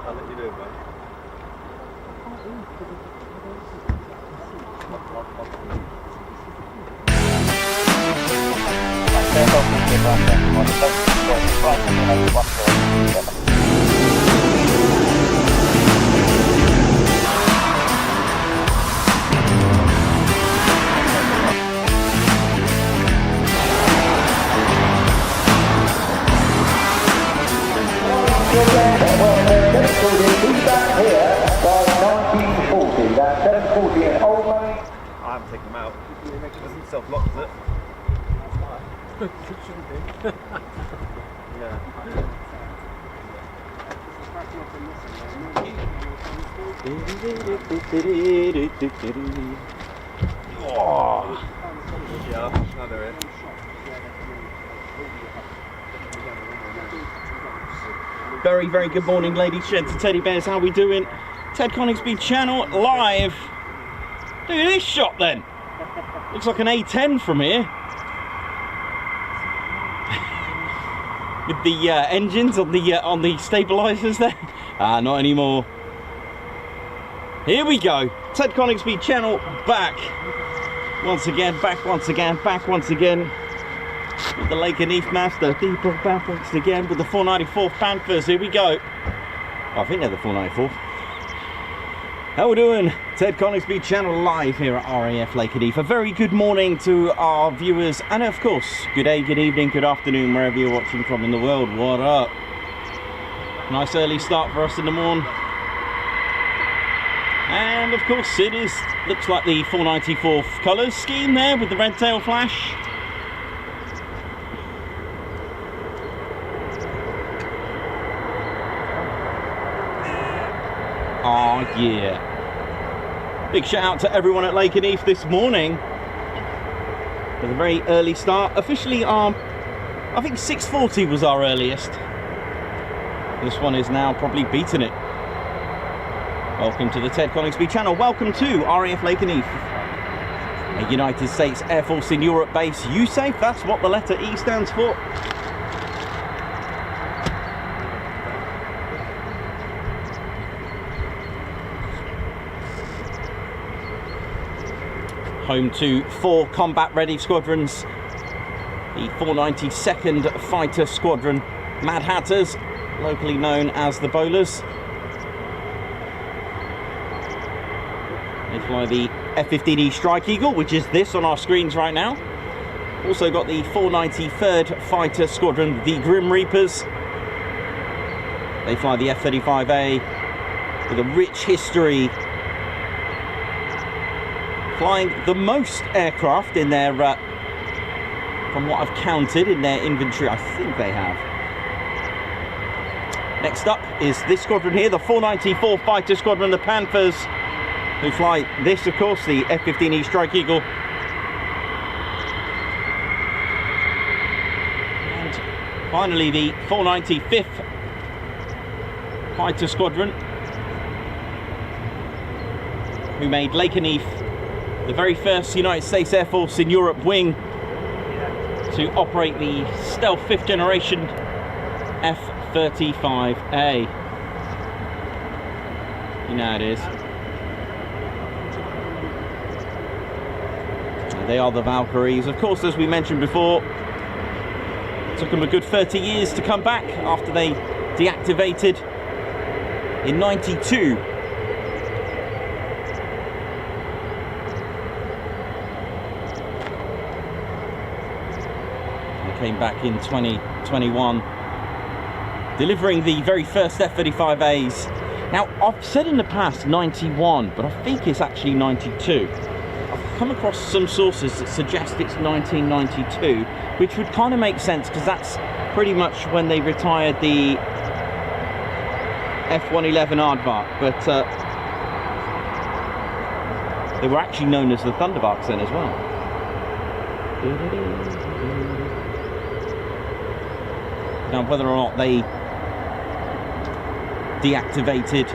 I'll let you do it, man. I haven't taken them out. It doesn't self-lock, does it? It shouldn't be. Yeah. Oh. Yeah, now they're in. Very, very good morning, ladies, gents and teddy bears. How we doing? Ted Coningsby channel live. Look at this shot then. Looks like an A10 from here. With the engines on the stabilisers there. Not anymore. Here we go. Ted Coningsby channel back. Once again, back once again, back once again. With the Lakenheath Master, people back once again with the 494 Panthers. Here we go. Oh, I think they're the 494. How we doing? Ted Coningsby channel live here at RAF Lakenheath. A very good morning to our viewers, and of course, good day, good evening, good afternoon, wherever you're watching from in the world. What up? Nice early start for us in the morning. And of course, it is looks like the 494 colours scheme there with the red tail flash. Oh yeah. Big shout out to everyone at Lakenheath this morning with a very early start. Officially I think 6:40 was our earliest. This one is now probably beating it. Welcome to the Ted Coningsby channel. Welcome to RAF Lakenheath, a United States Air Force in Europe base. USAFE, that's what the letter E stands for. Home to 4 combat-ready squadrons. The 492nd Fighter Squadron Mad Hatters, locally known as the Bowlers. They fly the F-15 Strike Eagle, which is this on our screens right now. Also got the 493rd Fighter Squadron, the Grim Reapers. They fly the F-35A with a rich history, flying the most aircraft in their, from what I've counted in their inventory, I think they have. Next up is this squadron here, the 494 Fighter Squadron, the Panthers, who fly this, of course, the F-15 Strike Eagle. And finally, the 495th Fighter Squadron, who made Lakenheath the very first United States Air Force in Europe wing to operate the stealth 5th generation F-35A. You know how it is. They are the Valkyries. Of course, as we mentioned before, it took them a good 30 years to come back after they deactivated in '92. They came back in 2021, delivering the very first F-35As. Now, I've said in the past 91, but I think it's actually 92. Come across some sources that suggest it's 1992, which would kind of make sense because that's pretty much when they retired the F-111 Aardvark, but they were actually known as the Thunderbarks then as well. Now, whether or not they deactivated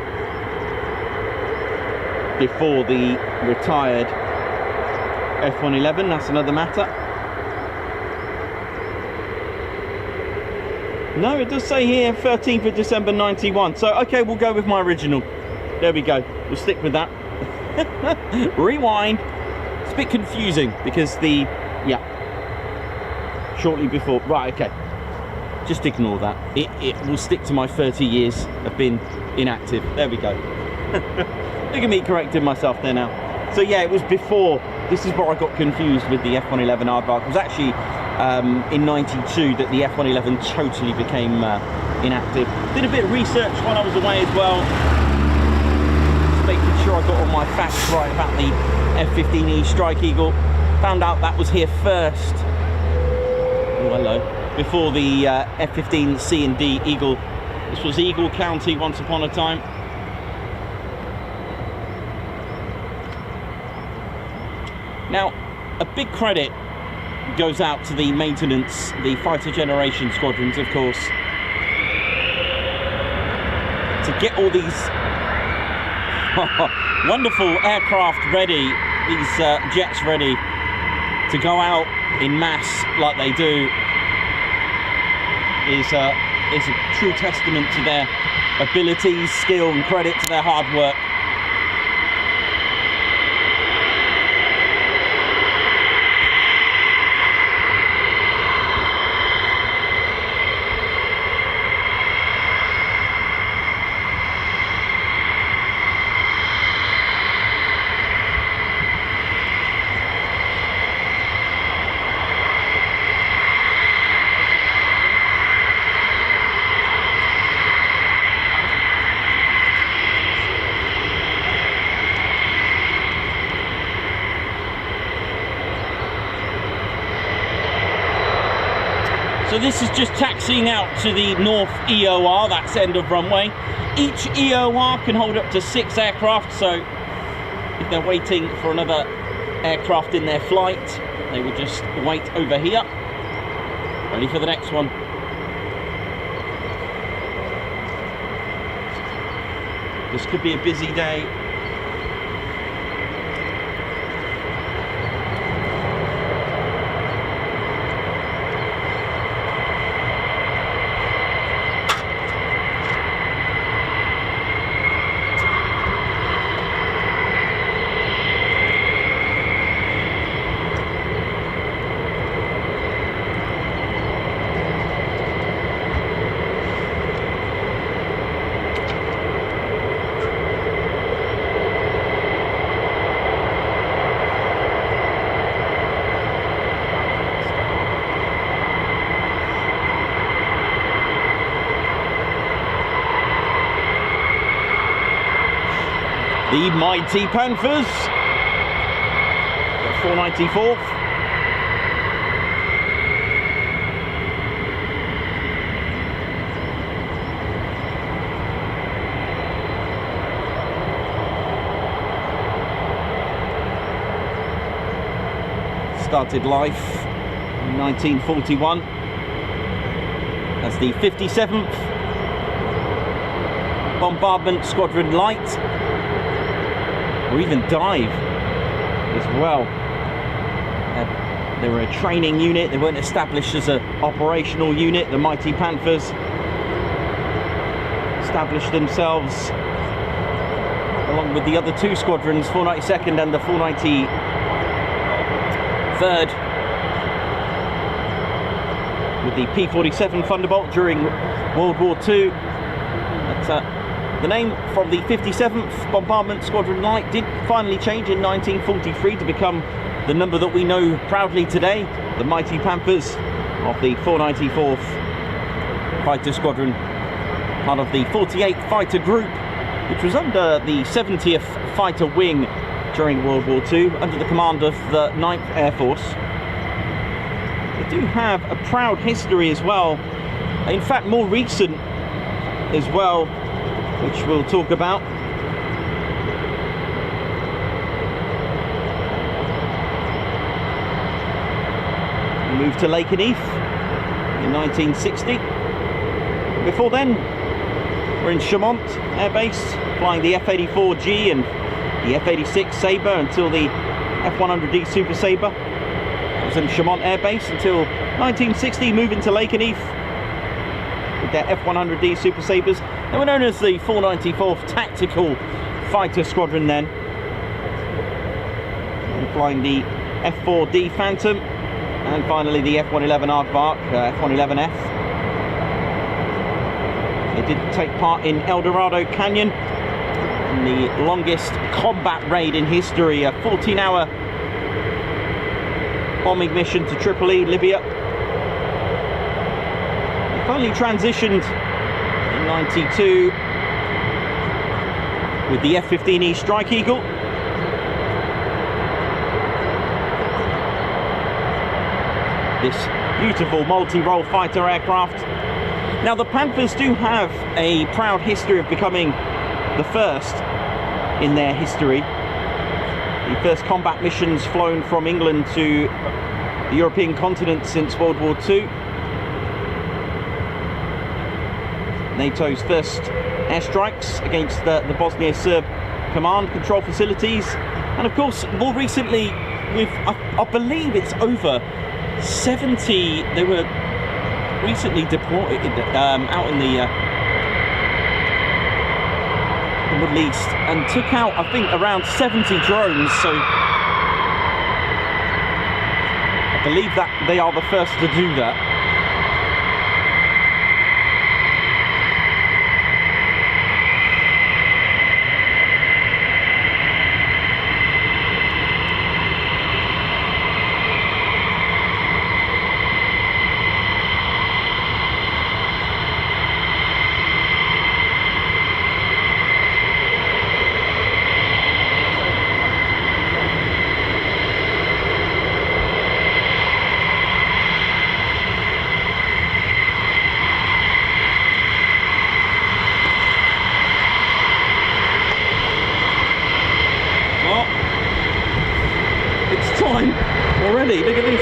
before the retired F-111, that's another matter. No, it does say here 13th of December 91. So, okay, we'll go with my original. There we go. We'll stick with that. Rewind. It's a bit confusing because shortly before. Right, okay. Just ignore that. It will stick to my 30 years of being inactive. There we go. Look at me correcting myself there now. So yeah, it was before. This is where I got confused with the F-111 aardvark. It was actually in 92 that the F-111 totally became inactive. Did a bit of research while I was away as well. Just making sure I got all my facts right about the F-15E Strike Eagle. Found out that was here first. Oh, hello. Before the F-15 C and D Eagle. This was Eagle County once upon a time. Now, a big credit goes out to the maintenance, the fighter generation squadrons, of course, to get all these wonderful aircraft ready, these jets ready to go out in mass like they do is a true testament to their abilities, skill and credit to their hard work. So this is just taxiing out to the north EOR, that's end of runway. Each EOR can hold up to 6 aircraft, so if they're waiting for another aircraft in their flight, they will just wait over here, ready for the next one. This could be a busy day. The mighty Panthers, the 494th. Started life in 1941 as the 57th Bombardment Squadron Light, or even dive as well. They were a training unit, they weren't established as an operational unit. The mighty Panthers established themselves along with the other 2 squadrons, 492nd and the 493rd, with the P-47 Thunderbolt during World War II. But, the name from the 57th Bombardment Squadron Light did finally change in 1943 to become the number that we know proudly today, the mighty Panthers of the 494th Fighter Squadron, part of the 48th Fighter Group, which was under the 70th Fighter Wing during World War II, under the command of the 9th Air Force. They do have a proud history as well, in fact more recent as well, which we'll talk about. We moved to Lakenheath in 1960. Before then, we're in Chaumont Air Base, flying the F-84G and the F-86 Sabre until the F-100D Super Sabre. I was in Chaumont Air Base until 1960, moving to Lakenheath. with their F-100D Super Sabres. They were known as the 494th Tactical Fighter Squadron then. And flying the F-4D Phantom, and finally the F-111 Aardvark, F-111F. They did take part in El Dorado Canyon, in the longest combat raid in history, a 14-hour bombing mission to Tripoli, Libya. They finally transitioned in '92 with the F-15E Strike Eagle. This beautiful multi-role fighter aircraft. Now the Panthers do have a proud history of becoming the first in their history. The first combat missions flown from England to the European continent since World War II. NATO's first airstrikes against the Bosnia Serb command control facilities. And of course, more recently, with I believe it's over 70, they were recently deployed out in the Middle East and took out, I think, around 70 drones. So I believe that they are the first to do that. Already, look at this.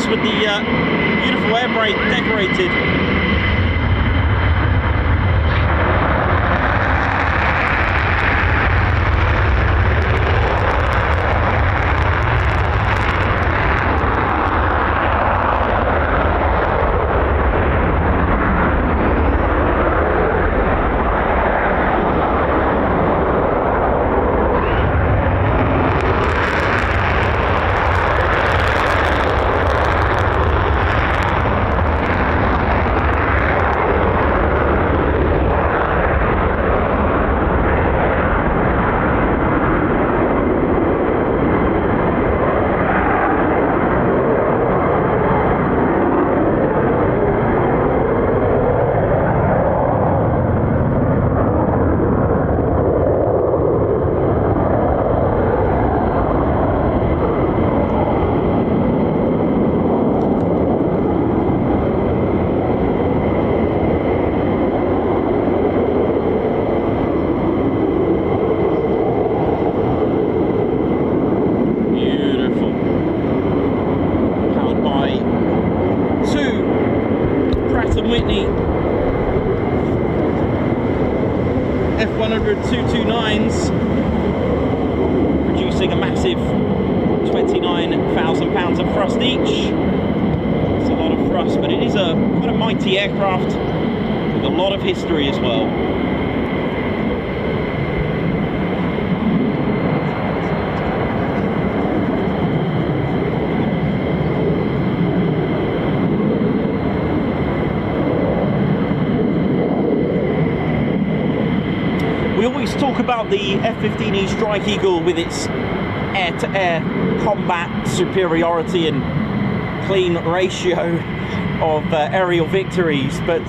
With the beautiful air brake decorated. F-100 229s, producing a massive 29,000 thrust each. It's a lot of thrust, but it is quite a mighty aircraft with a lot of history as well. We always talk about the F-15E Strike Eagle with its air-to-air combat superiority and clean ratio of aerial victories, but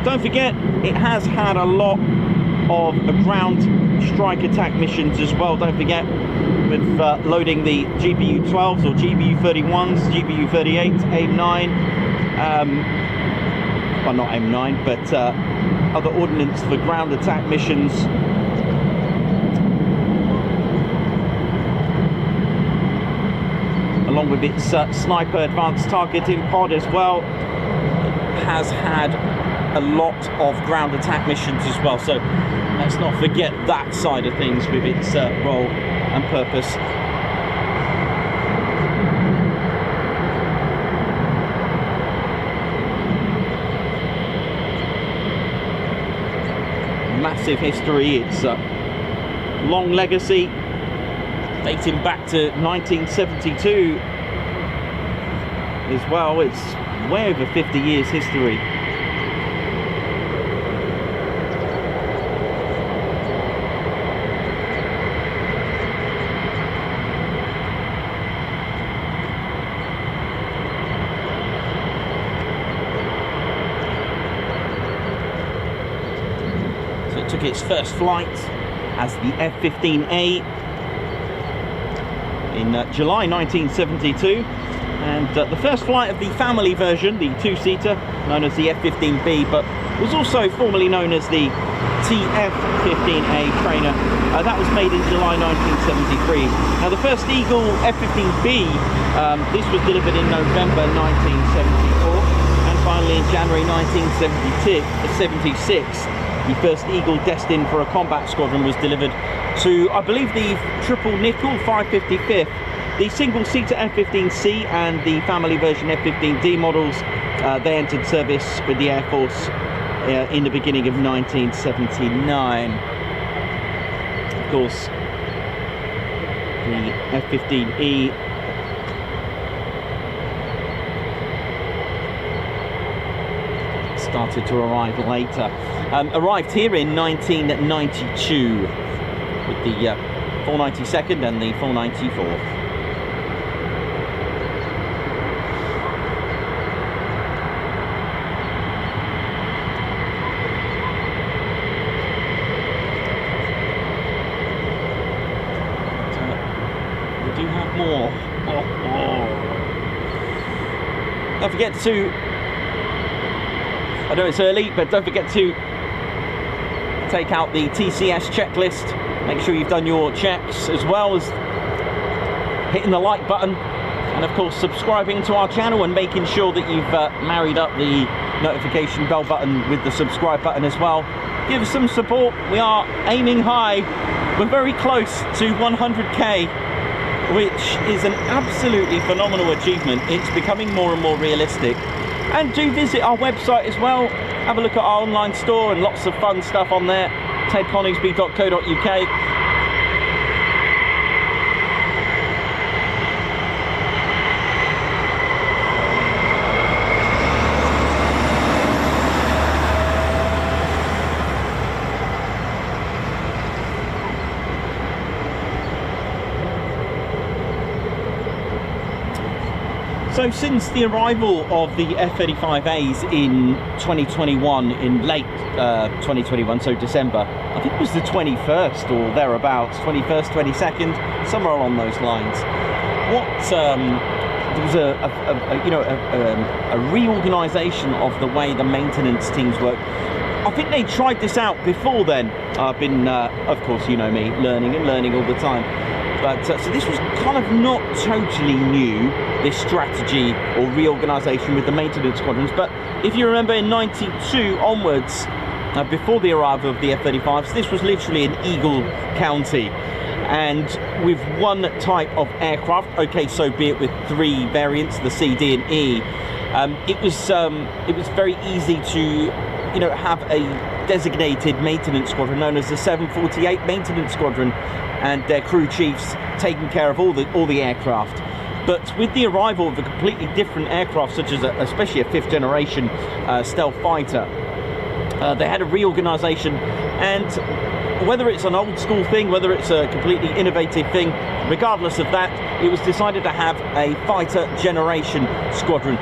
don't forget it has had a lot of ground strike attack missions as well. Don't forget, with loading the GBU-12s or GBU-31s, GBU-38, AIM-9, well, not AIM-9, but other ordnance for ground attack missions. Along with its sniper advanced targeting pod as well, has had a lot of ground attack missions as well. So let's not forget that side of things with its role and purpose. Massive history, it's long legacy, dating back to 1972 as well. It's way over 50 years history. So it took its first flight as the F-15A in July 1972, and the first flight of the family version, the two-seater, known as the F-15B, but was also formerly known as the TF-15A trainer. That was made in July 1973. Now the first Eagle F-15B, this was delivered in November 1974, and finally in January 1976, the first Eagle destined for a combat squadron was delivered to, I believe, the triple nickel 555th. The single-seater F-15C and the family version F-15D models, they entered service with the Air Force in the beginning of 1979. Of course, the F-15E started to arrive later. Arrived here in 1992 with the 492nd and the 494th. We do have more. Don't forget to, I know it's early, but don't forget to take out the TCS checklist. Make sure you've done your checks, as well as hitting the like button, and of course subscribing to our channel and making sure that you've married up the notification bell button with the subscribe button as well. Give us some support. We are aiming high. We're very close to 100k, which is an absolutely phenomenal achievement. It's becoming more and more realistic. And do visit our website as well. Have a look at our online store and lots of fun stuff on there. tedconingsby.co.uk. So since the arrival of the F-35As in 2021, in late 2021, so December, I think it was the 21st or thereabouts, 21st, 22nd, somewhere along those lines. There was a reorganisation of the way the maintenance teams work. I think they tried this out before then. I've been, of course, you know me, learning all the time. But so this was kind of not totally new, this strategy or reorganisation with the maintenance squadrons. But if you remember, in 92 onwards, before the arrival of the F-35s, this was literally an Eagle county. And with one type of aircraft, okay, so be it with 3 variants, the C, D and E, it was very easy to, you know, have a designated maintenance squadron known as the 748 Maintenance Squadron, and their crew chiefs taking care of all the aircraft. But with the arrival of a completely different aircraft, such as especially a 5th generation stealth fighter, they had a reorganization, and whether it's an old school thing, whether it's a completely innovative thing, regardless of that, it was decided to have a fighter generation squadron.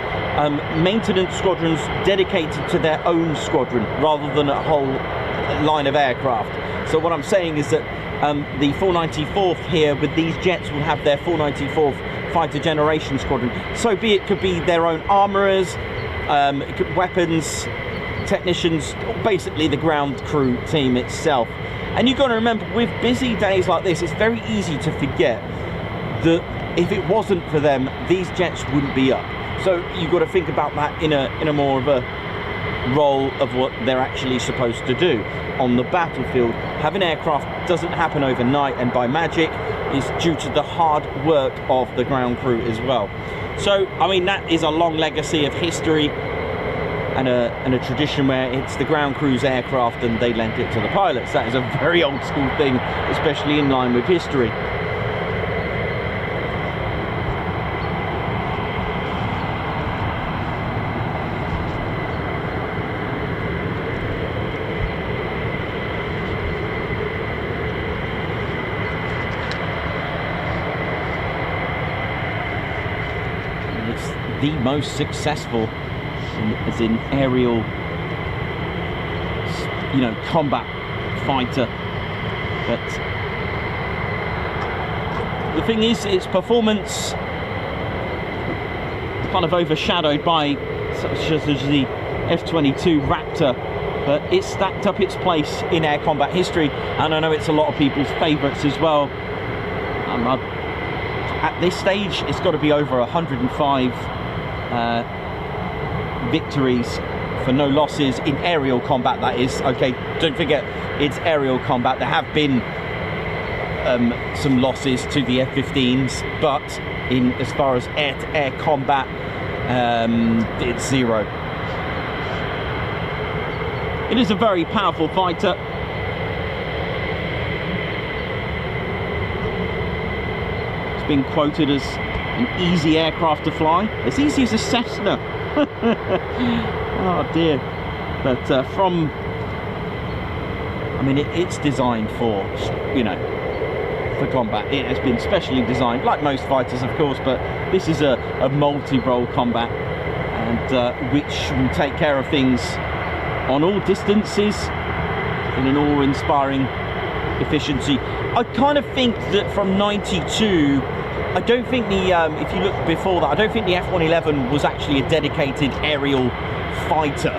Maintenance squadrons dedicated to their own squadron rather than a whole line of aircraft. So what I'm saying is that the 494th here with these jets will have their 494th fighter generation squadron. So be it could be their own armourers, weapons technicians, basically the ground crew team itself. And you've got to remember, with busy days like this, it's very easy to forget that if it wasn't for them, these jets wouldn't be up. So you've got to think about that in a more of a role of what they're actually supposed to do on the battlefield. Having aircraft doesn't happen overnight and by magic, is due to the hard work of the ground crew as well. So I mean, that is a long legacy of history and a tradition where it's the ground crew's aircraft and they lent it to the pilots. That is a very old school thing, especially in line with history. The most successful as in aerial, you know, combat fighter. But the thing is, its performance kind of overshadowed by such as the F-22 Raptor, but it stacked up its place in air combat history, and I know it's a lot of people's favourites as well. At this stage, it's got to be over 105 victories for no losses in aerial combat, that is. Okay, don't forget, it's aerial combat. There have been some losses to the F-15s, but in as far as air-to-air combat, it's 0. It is a very powerful fighter. It's been quoted as an easy aircraft to fly, as easy as a Cessna. Oh dear. But I mean, it's designed for, you know, for combat. It has been specially designed, like most fighters of course, but this is a multi-role combat, and which will take care of things on all distances in an awe-inspiring efficiency. I kind of think that from 92, I don't think the, if you look before that, I don't think the F-111 was actually a dedicated aerial fighter,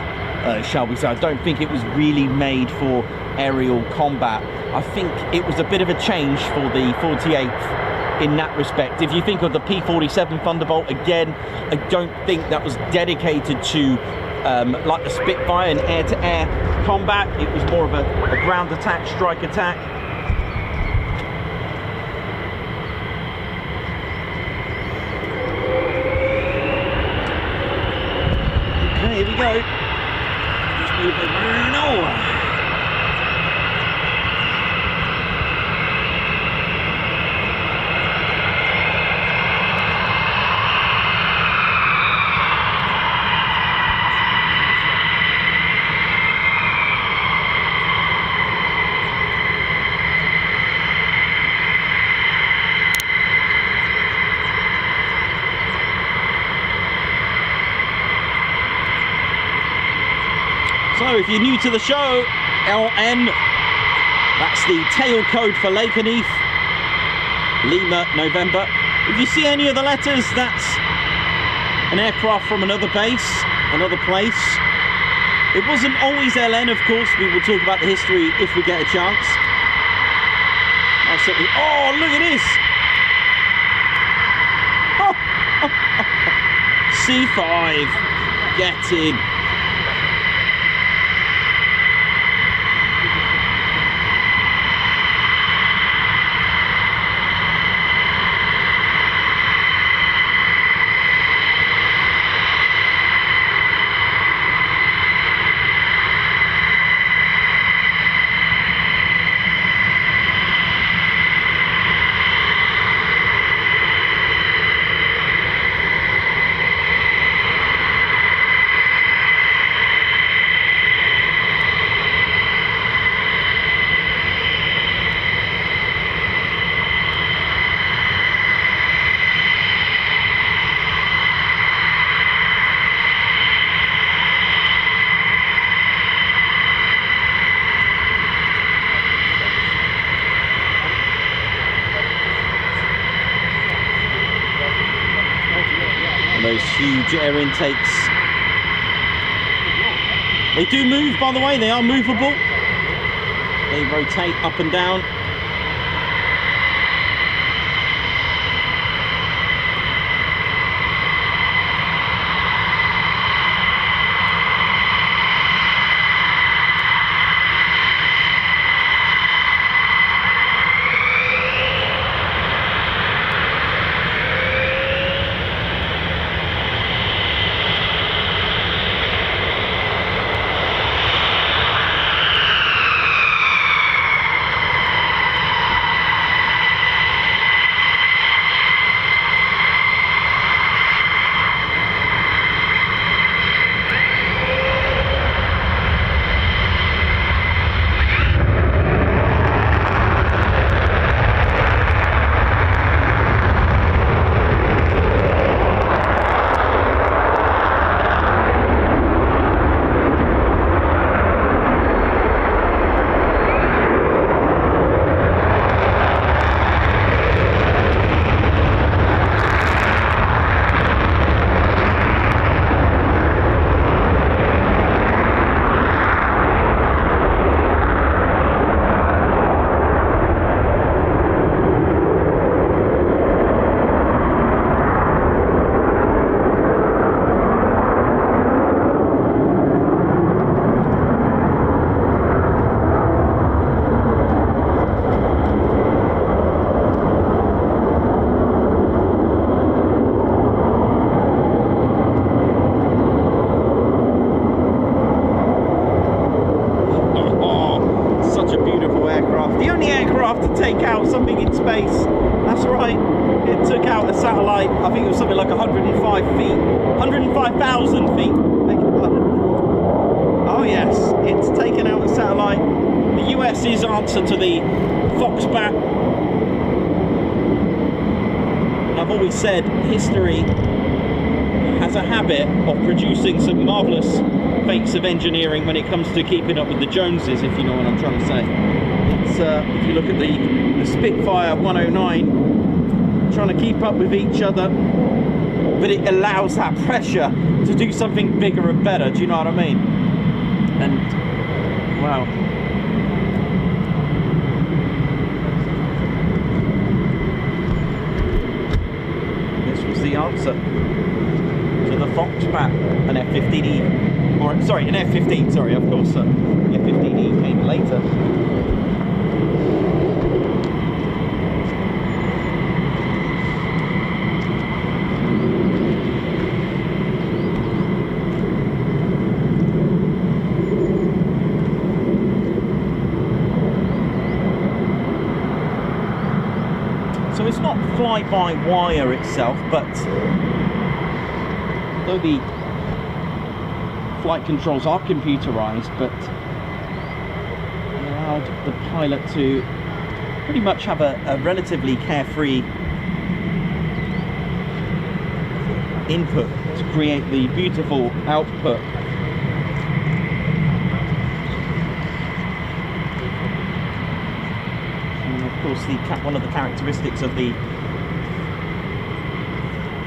shall we say. I don't think it was really made for aerial combat. I think it was a bit of a change for the 48th in that respect. If you think of the P-47 Thunderbolt, again, I don't think that was dedicated to, like the Spitfire and air-to-air combat. It was more of a ground attack, strike attack. Here we go. Just move it. No. So if you're new to the show, LN, that's the tail code for Lakenheath, Lima, November. If you see any of the letters, that's an aircraft from another base, another place. It wasn't always LN, of course. We will talk about the history if we get a chance. Oh, look at this! C5, get in. huge air intakes. They do move, by the way, they are movable. They rotate up and down. Take out something in space. That's right, it took out a satellite. I think it was something like 105 feet, 105,000 feet. Oh yes, it's taken out a satellite. The US's answer to the Foxbat. I've always said history has a habit of producing some marvellous feats of engineering when it comes to keeping up with the Joneses, if you know what I'm trying to say. If you look at the Spitfire 109, trying to keep up with each other, but it allows that pressure to do something bigger and better. Do you know what I mean? And wow, this was the answer to the Foxbat, an F-15E, or sorry, an F-15. Sorry, of course, the F-15E came later. So it's not fly-by-wire itself, but though the flight controls are computerized, but allowed the pilot to pretty much have a relatively carefree input to create the beautiful output. Of course, one of the characteristics of the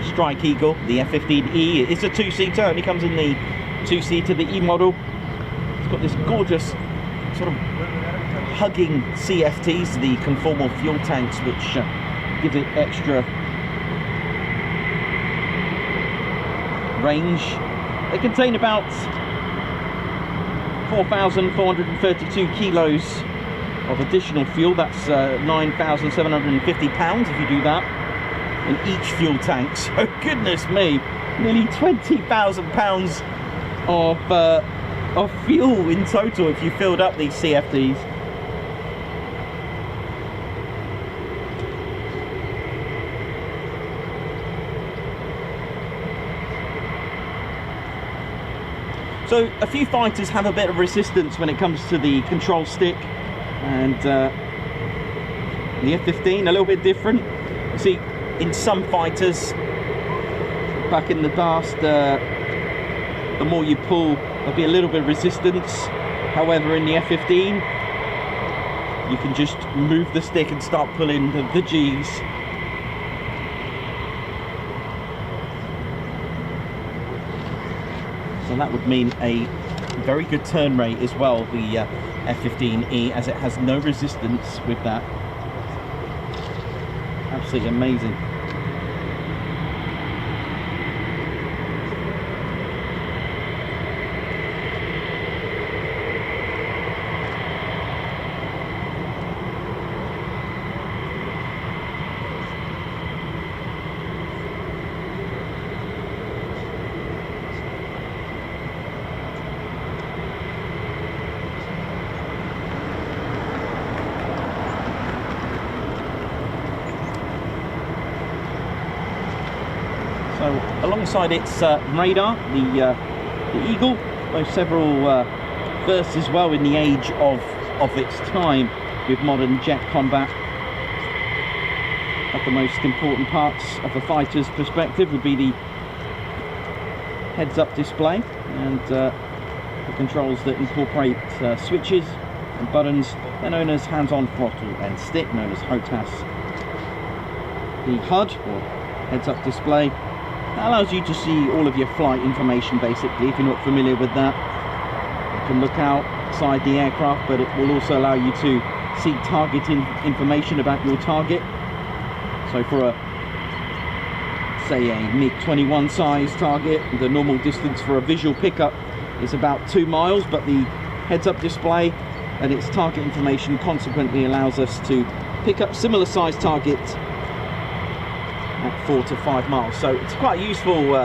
Strike Eagle, the F-15E, it's a two-seater. Only comes in the two-seater, the E model. It's got this gorgeous sort of hugging CFTs, the conformal fuel tanks, which give it extra range. They contain about 4,432 kilos of additional fuel. That's 9,750 pounds if you do that in each fuel tank. So goodness me, nearly 20,000 pounds of fuel in total if you filled up these CFDs. So a few fighters have a bit of resistance when it comes to the control stick, and the F-15 a little bit different. You see, in some fighters back in the past, the more you pull, there'll be a little bit of resistance. However, in the F-15, you can just move the stick and start pulling the G's. So that would mean a very good turn rate as well, the F-15E, as it has no resistance with that. Absolutely amazing. So alongside its radar, the Eagle, both several firsts as well in the age of its time with modern jet combat. But the most important parts of a fighter's perspective would be the heads-up display and the controls that incorporate switches and buttons. They're known as hands-on throttle and stick, known as HOTAS. The HUD, or heads-up display, that allows you to see all of your flight information, basically, if you're not familiar with that. You can look outside the aircraft, but it will also allow you to see target information about your target. So for say a MiG-21 size target, the normal distance for a visual pickup is about 2 miles, but the heads-up display and its target information consequently allows us to pick up similar size targets at 4 to 5 miles. So it's quite useful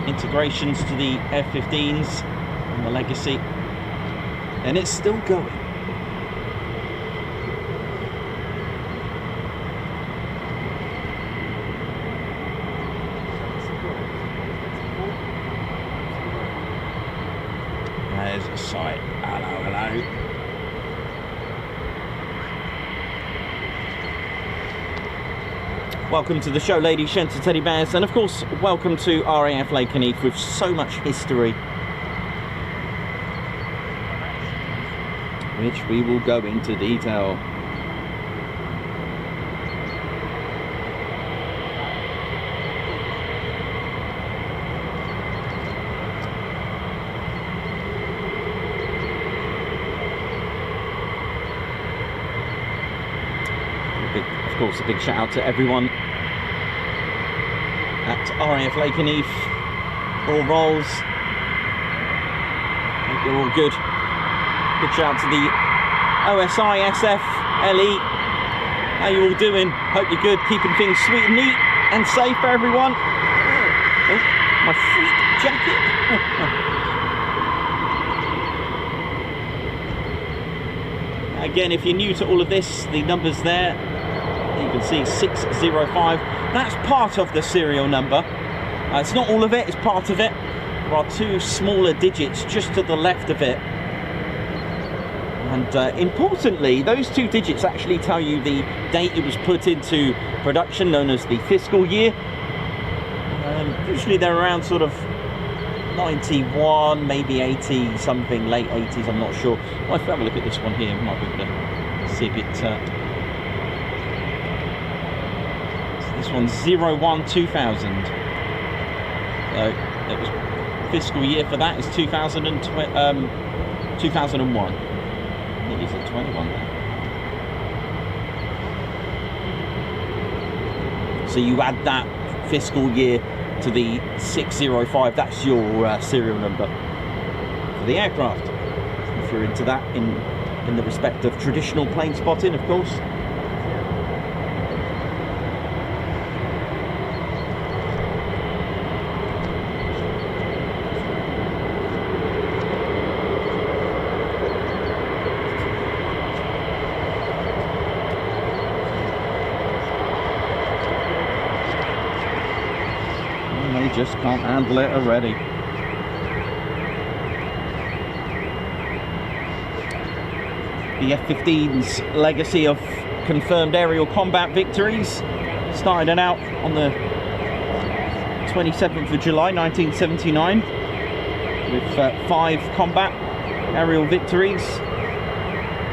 integrations to the F-15s and the Legacy, and it's still going. There's a sight. Hello, hello. Welcome to the show, ladies, gents and teddy bears, and of course welcome to RAF Lakenheath with so much history, which we will go into detail. Of course, a big shout out to everyone at RAF Lakenheath. All rolls. Hope you're all good. Big shout out to the OSI, SF, LE. How you all doing? Hope you're good. Keeping things sweet and neat and safe for everyone. Oh, my sweet jacket. Again, if you're new to all of this, the numbers there, you can see 605. That's part of the serial number. It's not all of it, it's part of it. There are 2 smaller digits just to the left of it. And importantly, those 2 digits actually tell you the date it was put into production, known as the fiscal year. Usually they're around sort of 91, maybe 80 something, late 80s, I'm not sure. Well, if I have a look at this one here, I might be able to see if it... This one's 01-2000. So it was fiscal year for that is 2001. Nearly said 21 there. So you add that fiscal year to the 605. That's your serial number for the aircraft. If you're into that in the respect of traditional plane spotting, of course. Just can't handle it already. The F-15's legacy of confirmed aerial combat victories started out on the 27th of July 1979 with 5 combat aerial victories.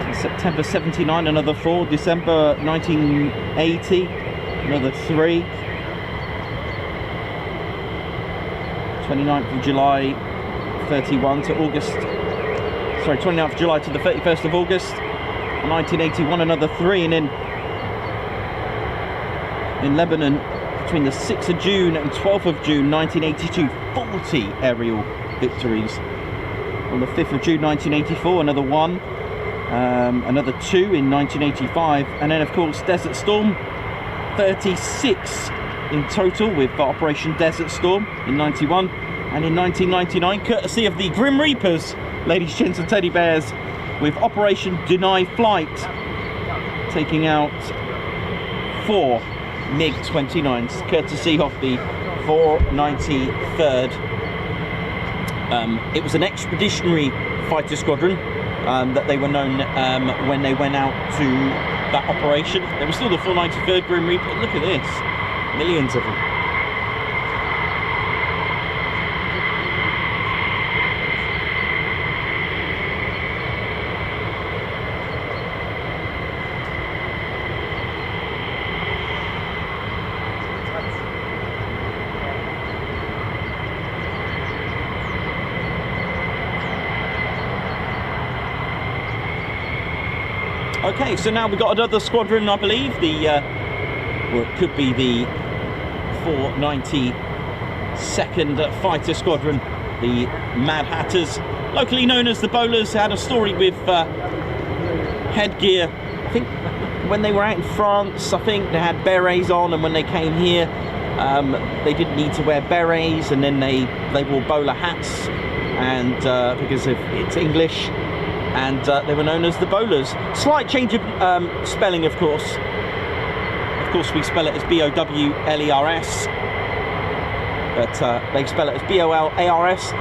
In September 79 another 4, December 1980 another 3. 29th of July 31 to August, sorry, 29th of July to the 31st of August 1981, another 3, and then in Lebanon between the 6th of June and 12th of June 1982, 40 aerial victories. On the 5th of June 1984, another 1, another 2 in 1985, and then of course Desert Storm, 36 in total with Operation Desert Storm in 91, and in 1999, courtesy of the Grim Reapers, ladies, gents and teddy bears, with Operation Deny Flight, taking out 4 MiG-29s, courtesy of the 493rd. It was an expeditionary fighter squadron that they were known when they went out to that operation. There was still the 493rd Grim Reaper. Look at this, millions of them. Okay, so now we've got another squadron, I believe, the, well, it could be the 492nd Fighter Squadron, the Mad Hatters, locally known as the Bowlers. Had a story with headgear. I think when they were out in France, I think they had berets on, and when they came here, they didn't need to wear berets, and then they wore bowler hats, and because of it's English. And they were known as the Bowlers. Slight change of spelling, of course. Of course, we spell it as B-O-W-L-E-R-S, but they spell it as B-O-L-A-R-S.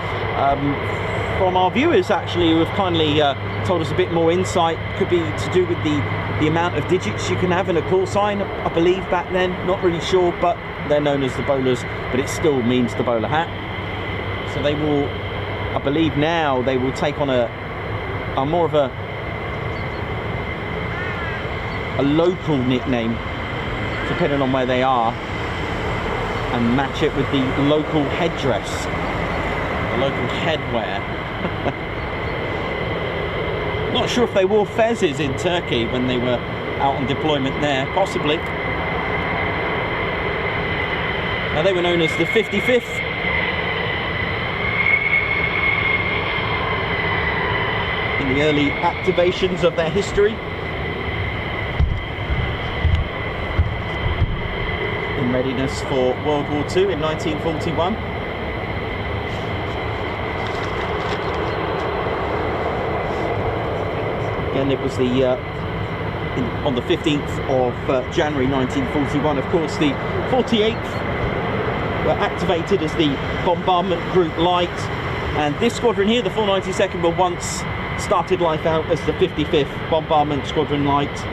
From our viewers, actually, who have kindly told us a bit more insight, could be to do with the amount of digits you can have in a call sign, I believe, back then. Not really sure, but they're known as the Bowlers, but it still means the bowler hat. So they will, I believe now, they will take on a more of a local nickname, depending on where they are, and match it with the local headdress, the local headwear. Not sure if they wore fezzes in Turkey when they were out on deployment there, possibly. Now they were known as the 55th. In the early activations of their history. In readiness for World War II in 1941. Again, it was the on the 15th of January 1941. Of course, the 48th were activated as the Bombardment Group Light, and this squadron here, the 492nd, were once started life out as the 55th Bombardment Squadron Light.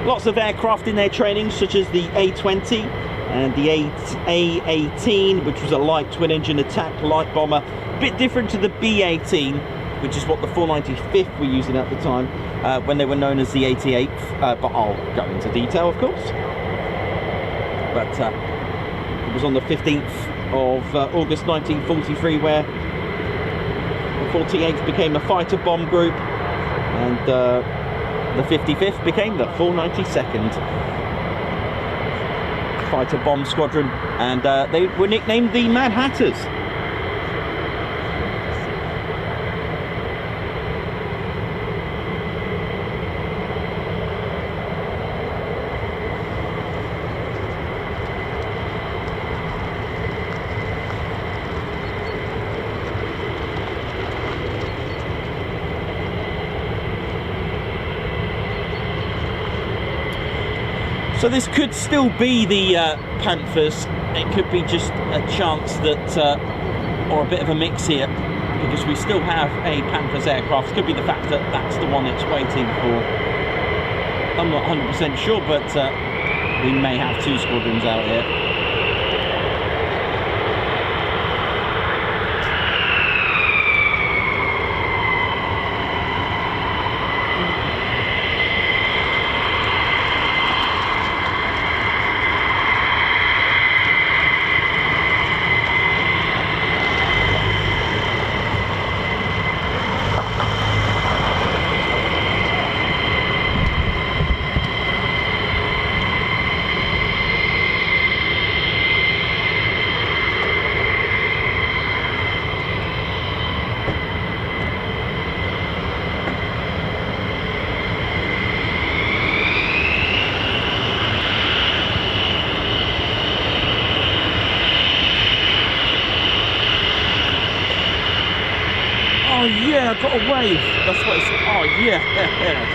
Lots of aircraft in their training, such as the A-20 and the A-18, which was a light twin-engine attack light bomber. A bit different to the B-18, which is what the 495th were using at the time, when they were known as the 88th, but I'll go into detail, of course. But it was on the 15th of August 1943 where the 48th became a fighter bomb group, and the 55th became the 492nd Fighter Bomb Squadron, and they were nicknamed the Mad Hatters. So this could still be the Panthers. It could be just a chance that, or a bit of a mix here, because we still have a Panthers aircraft. It could be the fact that that's the one it's waiting for. I'm not 100% sure, but we may have 2 squadrons out here. yeah, I got a wave. That's what it's. Oh yeah, yes.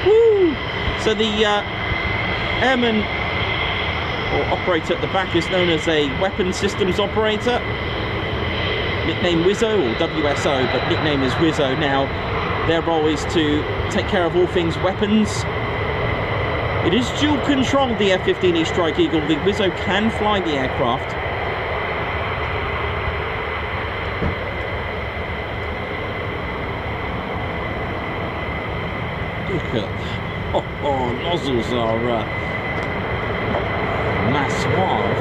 Woo! So the airman or operator at the back is known as a weapon systems operator. Nickname Wizzo or WSO, but nickname is Wizzo. Now, their role is to take care of all things weapons. It is dual controlled, the F-15E Strike Eagle. The Wizzo can fly the aircraft. Look at, nozzles are mass suave.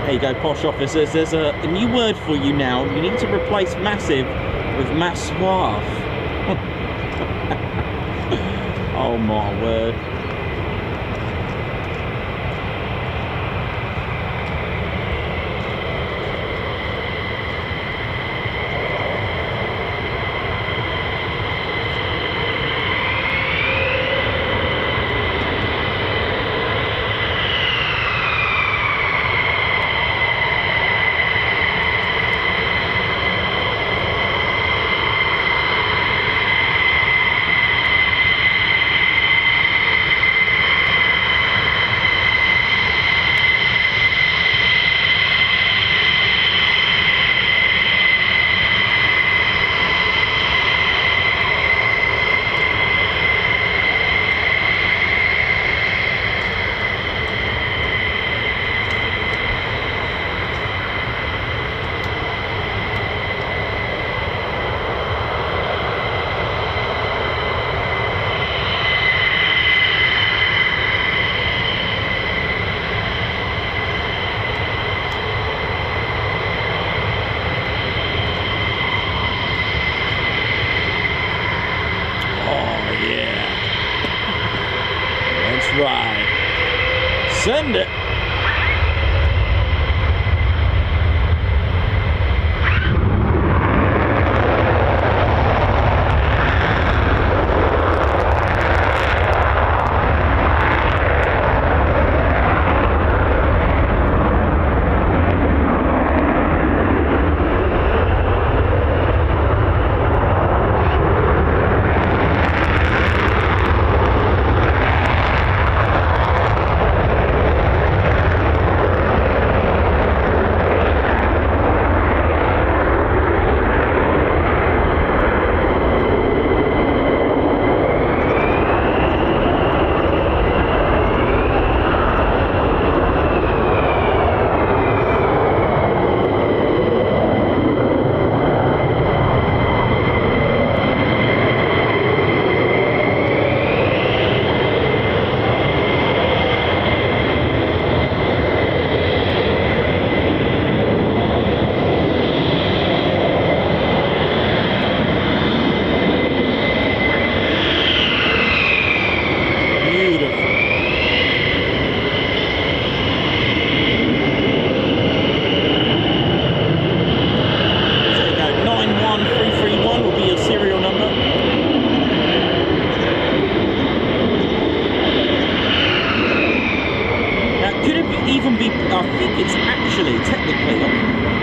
There you go, posh officers. There's a new word for you now. You need to replace massive with mass suave. Oh my word. Send it.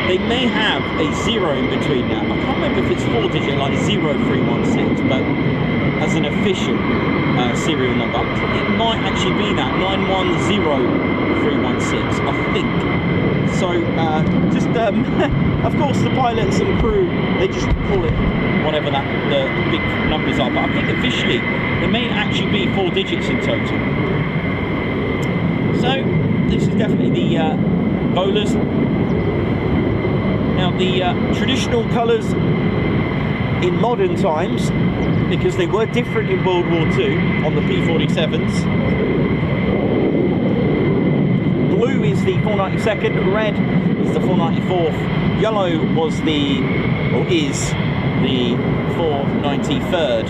They may have a 0 in between now. I can't remember if it's 4-digit like 0316, but as an official serial number, it might actually be that 910316, I think. So of course the pilots and crew, they just call it whatever the big numbers are, but I think officially there may actually be 4 digits in total. So this is definitely the bowlers. Now the traditional colours in modern times, because they were different in World War II on the P-47s. Blue is the 492nd, red is the 494th, yellow was is the 493rd,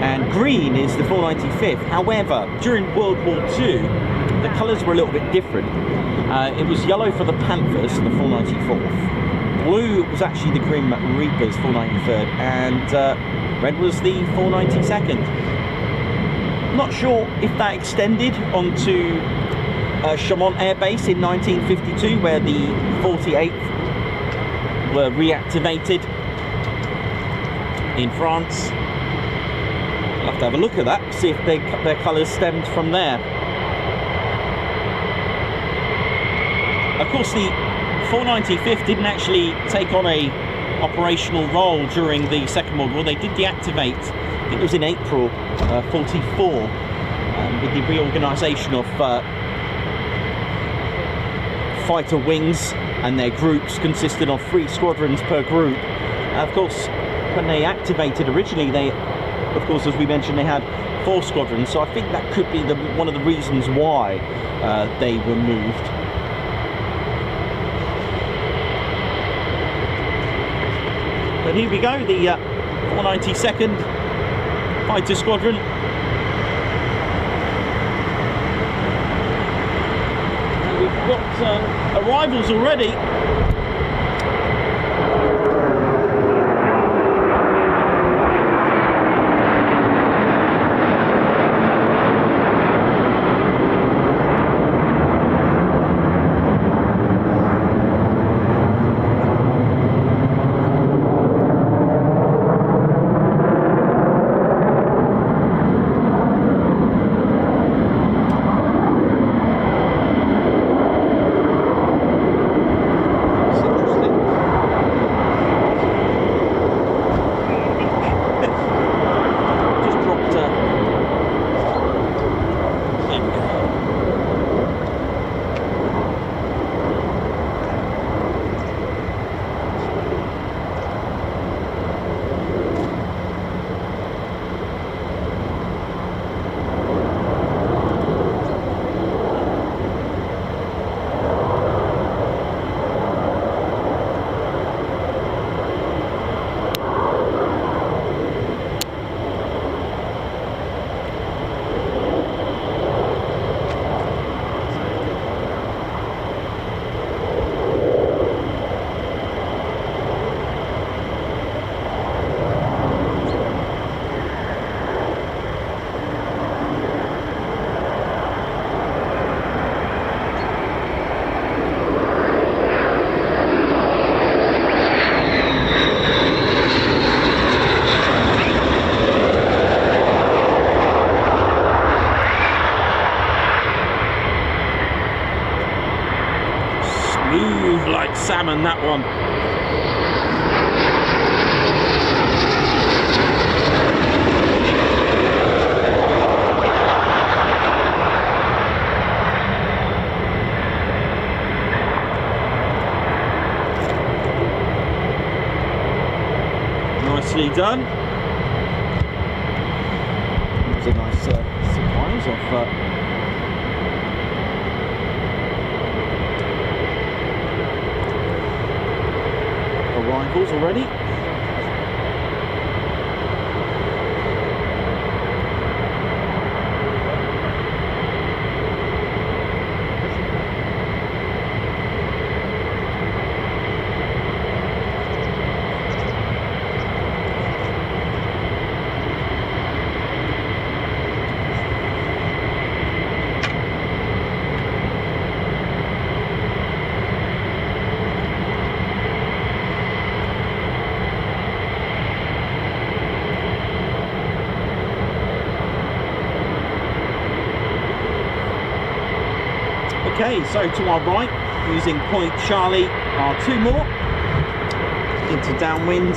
and green is the 495th. However, during World War II, the colours were a little bit different. It was yellow for the Panthers, the 494th. Blue was actually the Grim Reapers, 493rd, and red was the 492nd. Not sure if that extended onto Chaumont Air Base in 1952, where the 48th were reactivated in France. I'll have to have a look at that, see if their colours stemmed from there. Of course, the 495th didn't actually take on a operational role during the Second World War. They did deactivate, I think it was in April 44, with the reorganisation of fighter wings, and their groups consisted of 3 squadrons per group. Of course, when they activated originally, they, of course, as we mentioned, they had 4 squadrons, so I think that could be one of the reasons why they were moved. But here we go, the 492nd Fighter Squadron. And we've got arrivals already. Like salmon, that one. Nicely done. It was a nice surprise of arrivals already. Okay, so to our right, using Point Charlie, are 2 more into downwind.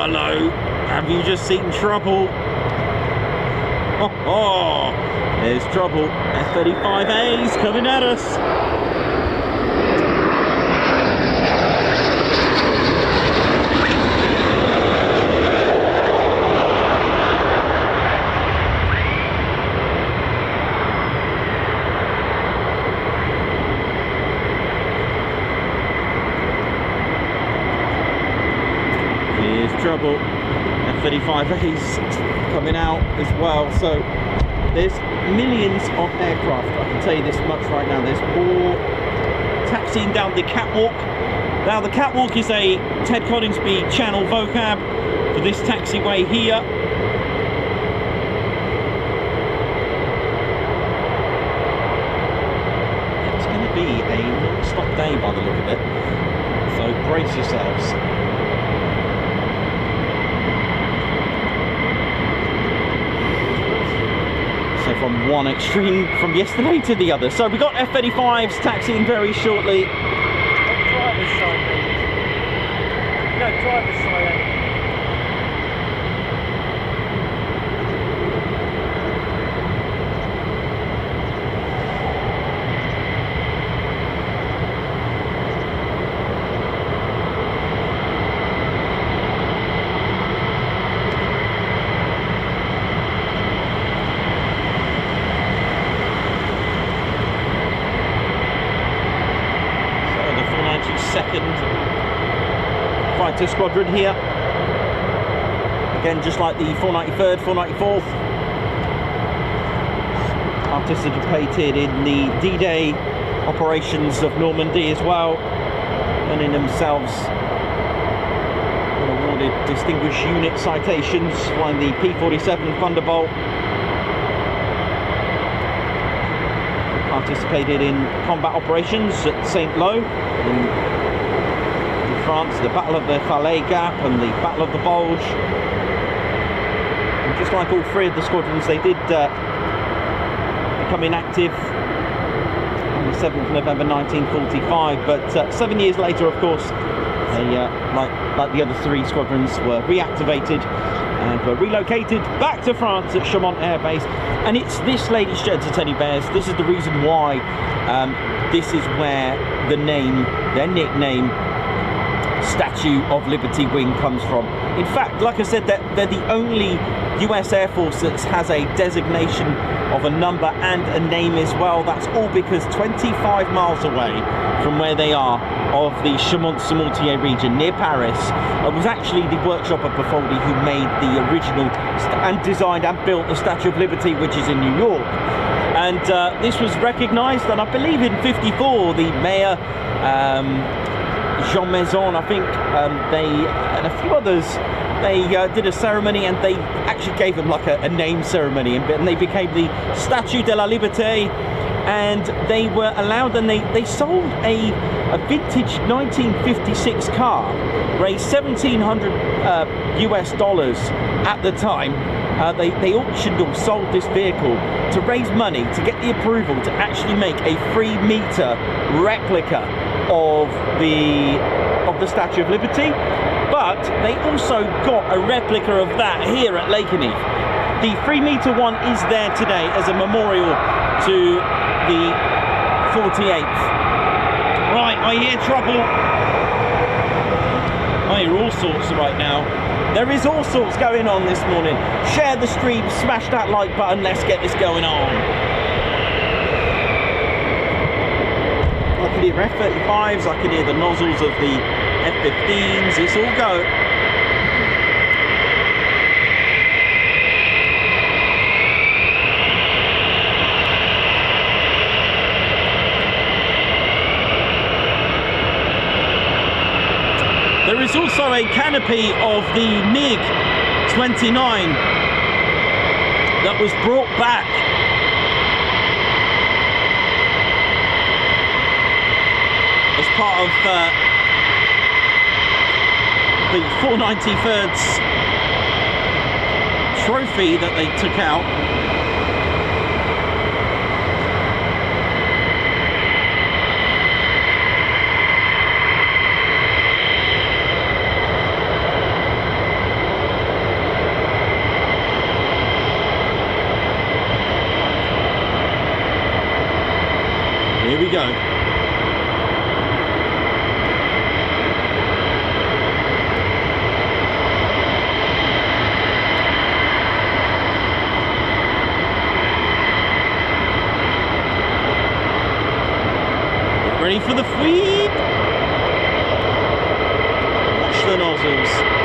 hello. Have you just seen trouble? Oh, there's trouble. F-35A's coming at us. Trouble. F-35A's coming out as well, so there's millions of aircraft, I can tell you this much right now. There's more taxiing down the catwalk. Now the catwalk is a Ted Coningsby channel vocab for this taxiway here. It's going to be a non-stop day by the look of it, so brace yourselves. From one extreme from yesterday to the other. So we got F-35s taxiing very shortly. Driver's side, maybe. No, driver's side. Second Fighter Squadron here. Again, just like the 493rd, 494th. Participated in the D-Day operations of Normandy as well, earning themselves awarded Distinguished Unit citations, flying the P-47 Thunderbolt. Participated in combat operations at Saint-Lô in France, the Battle of the Calais Gap and the Battle of the Bulge. And just like all three of the squadrons, they did become inactive on the 7th of November 1945, but 7 years later, of course, they, like the other three squadrons, were reactivated and were relocated back to France at Chaumont Air Base. And it's this, ladies, gents and teddy bears, this is the reason why this is where the name, their nickname, Statue of Liberty Wing comes from. In fact, like I said, they're the only US Air Force that has a designation of a number and a name as well. That's all because 25 miles away from where they are, of the Chaumont-Saumurtier region near Paris, was actually the workshop of Baffoldi, who made the original and designed and built the Statue of Liberty, which is in New York. And this was recognised, and I believe in '54 the mayor, Jean Maison, I think, they and a few others, they did a ceremony, and they actually gave them like a name ceremony, and they became the Statue de la Liberté. And they were allowed, and they sold a vintage 1956 car, raised $1,700 US at the time. They auctioned or sold this vehicle to raise money to get the approval to actually make a 3-meter replica of the Statue of Liberty. But they also got a replica of that here at Lakenheath. The 3-meter one is there today as a memorial to the 48th. Right, I hear trouble. I hear all sorts right now. There is all sorts going on this morning. Share the stream, smash that like button, let's get this going on. I can hear F-35s, I can hear the nozzles of the F-15s, it's all go. There is also a canopy of the MiG-29 that was brought back. As part of the 493rd's trophy that they took out. Here we go. Get ready for the sweep. Watch the nozzles.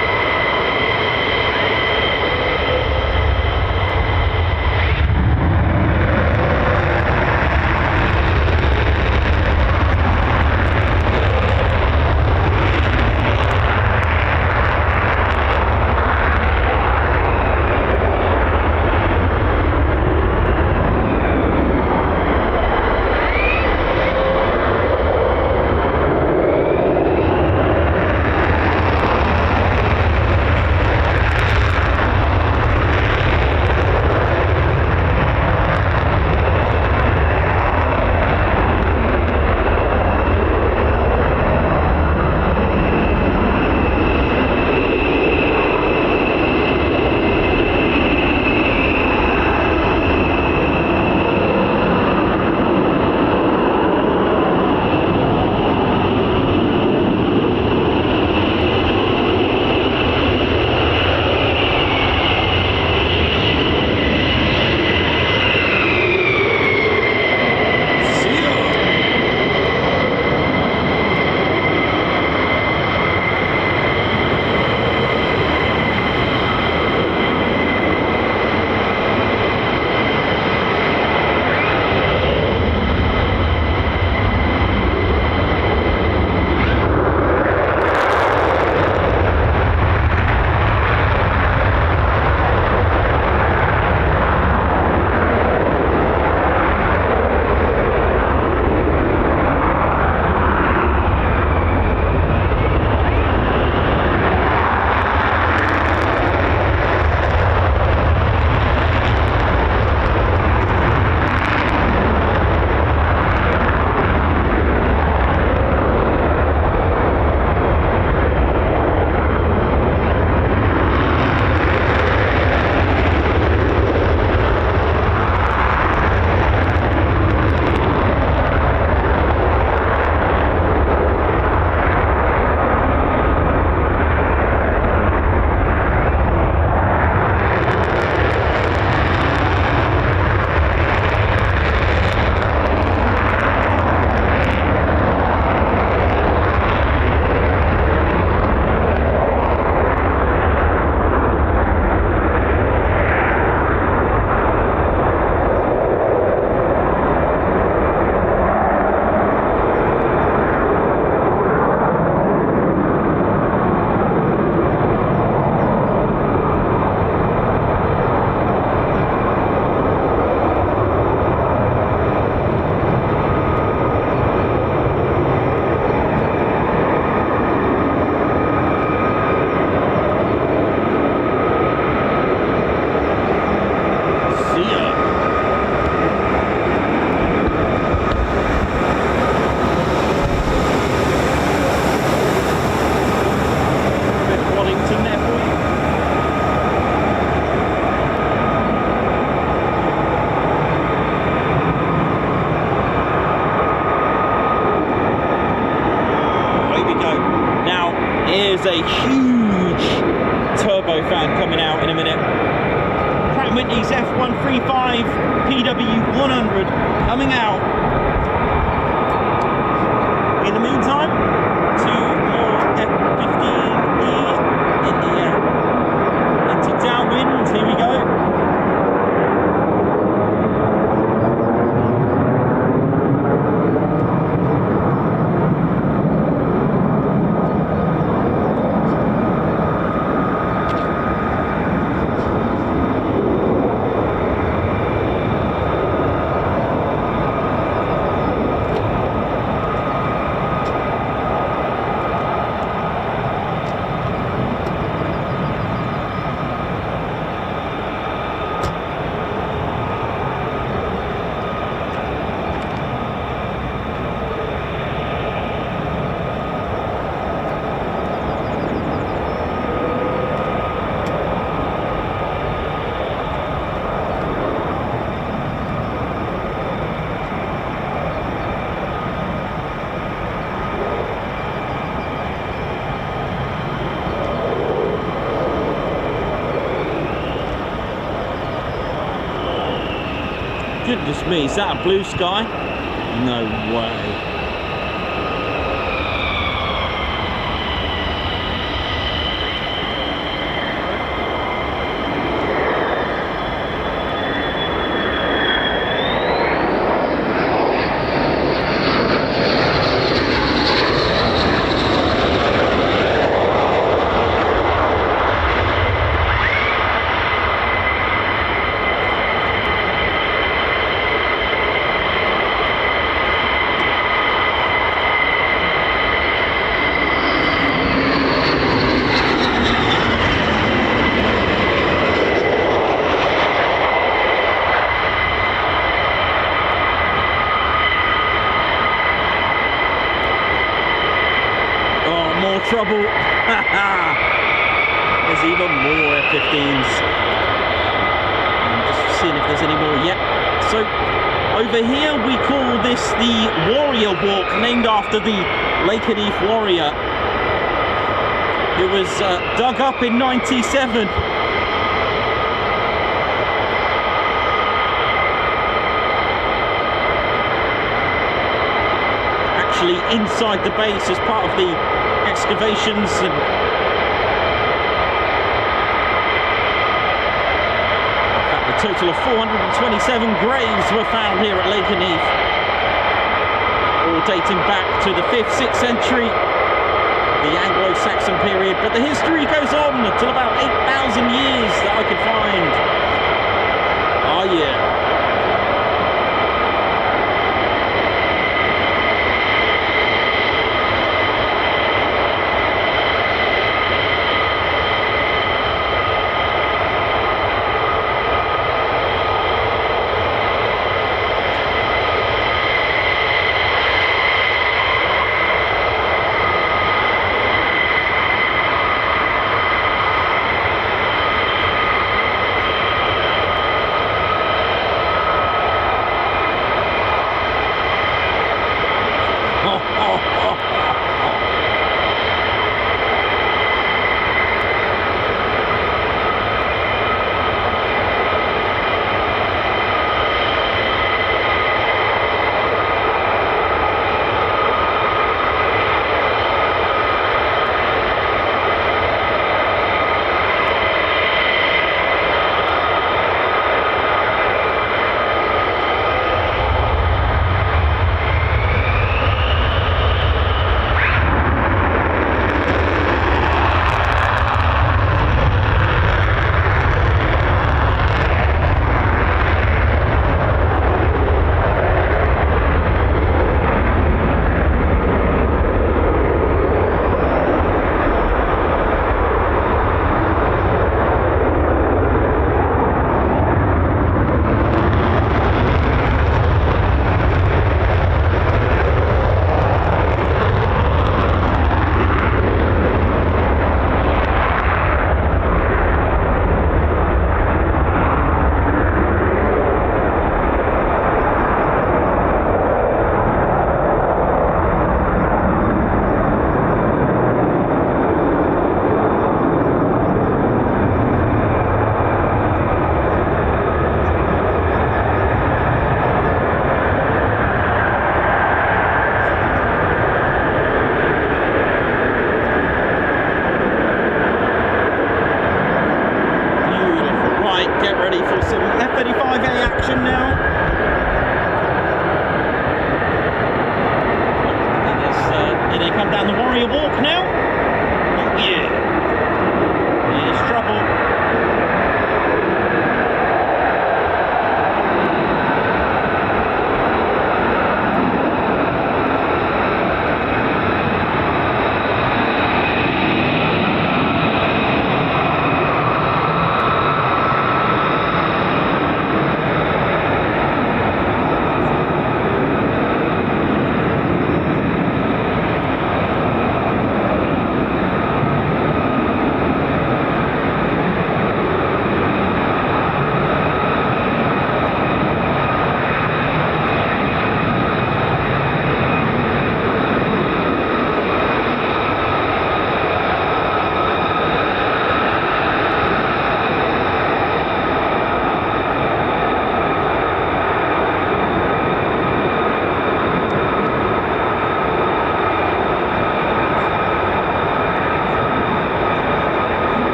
Here's a huge turbofan coming out in a minute. Pratt & Whitney's F-135 PW100 coming out. In the meantime, two more F-15E in the into downwind. Here we go. Goodness me, is that a blue sky? No way. Trouble. There's even more F-15s. I'm just seeing if there's any more yet. So over here we call this the Warrior Walk, named after the Lakenheath warrior who was dug up in '97. Actually inside the base as part of the excavations. And in fact, a total of 427 graves were found here at Lakenheath, all dating back to the 5th, 6th century, the Anglo-Saxon period, but the history goes on until about 8,000 years that I could find. Oh yeah.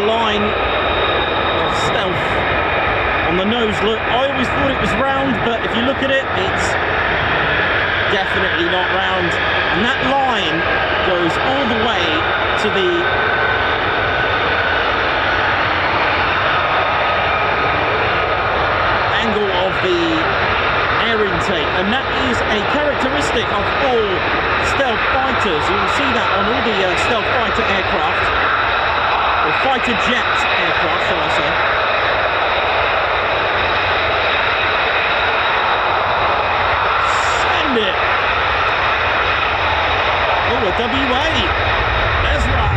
line of stealth on the nose. Look, I always thought it was round, but if you look at it, it's definitely not round. And that line goes all the way to the angle of the air intake, and that is a characteristic of all stealth fighters. You will see that on all the stealth fighter aircraft, or fighter jet aircraft, shall I say. Send it! Oh, a WA! That's right!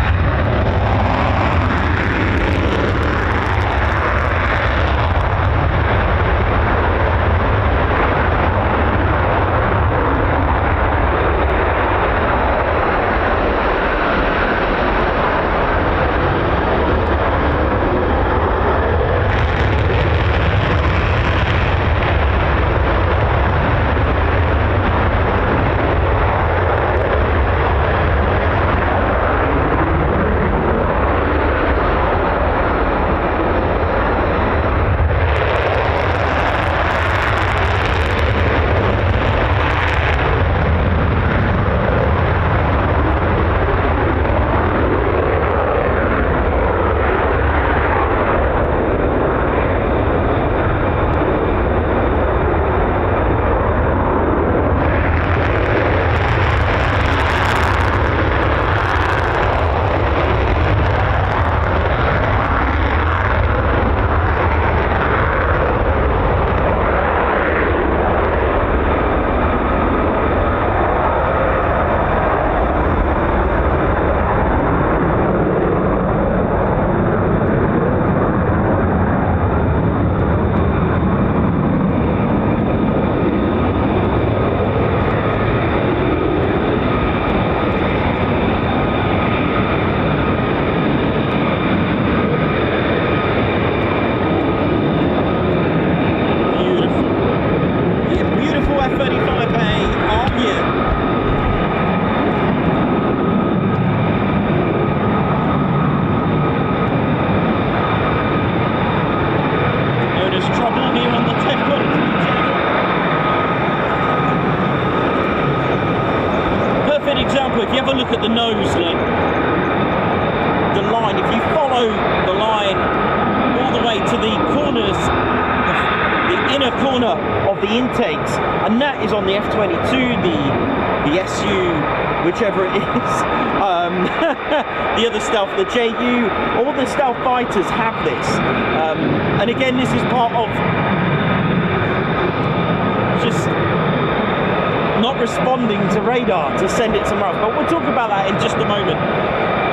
If you ever look at the nose, look, the line, if you follow the line all the way to the corners, the inner corner of the intakes, and that is on the F-22, the SU, whichever it is, the other stealth, the JU, all the stealth fighters have this, and again, this is part of just not responding to radar to send it somewhere else, but we'll talk about that in just a moment.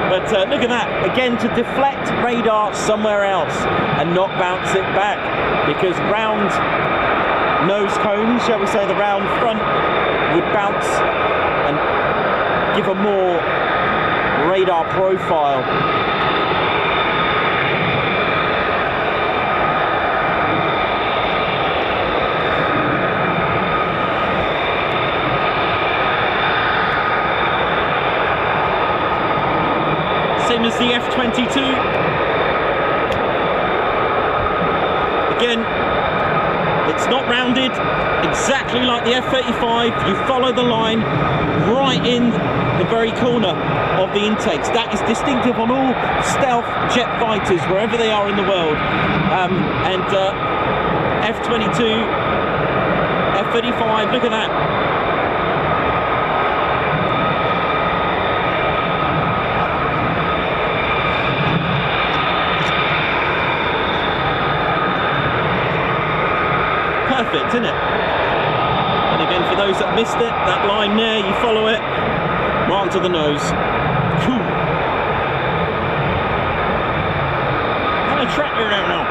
But look at that, again, to deflect radar somewhere else and not bounce it back, because round nose cones, shall we say, the round front would bounce and give a more radar profile. Same as the F-22. Again, it's not rounded, exactly like the F-35. You follow the line right in the very corner of the intakes. That is distinctive on all stealth jet fighters, wherever they are in the world. F-22, F-35, look at that. Perfect, isn't it? And again, for those that missed it, that line there, you follow it right onto the nose. Cool. And a tractor around now.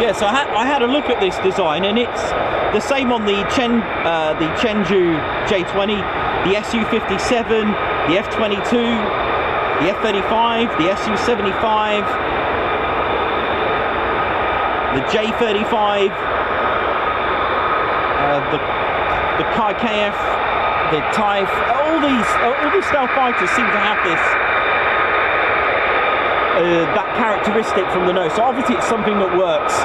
Yeah, so I had a look at this design, and it's the same on the Chengdu J20, the Su-57, the F-22, the F-35, the Su-75, the J-35, the KF, the TIE. All these stealth fighters seem to have this that characteristic from the nose. So obviously it's something that works.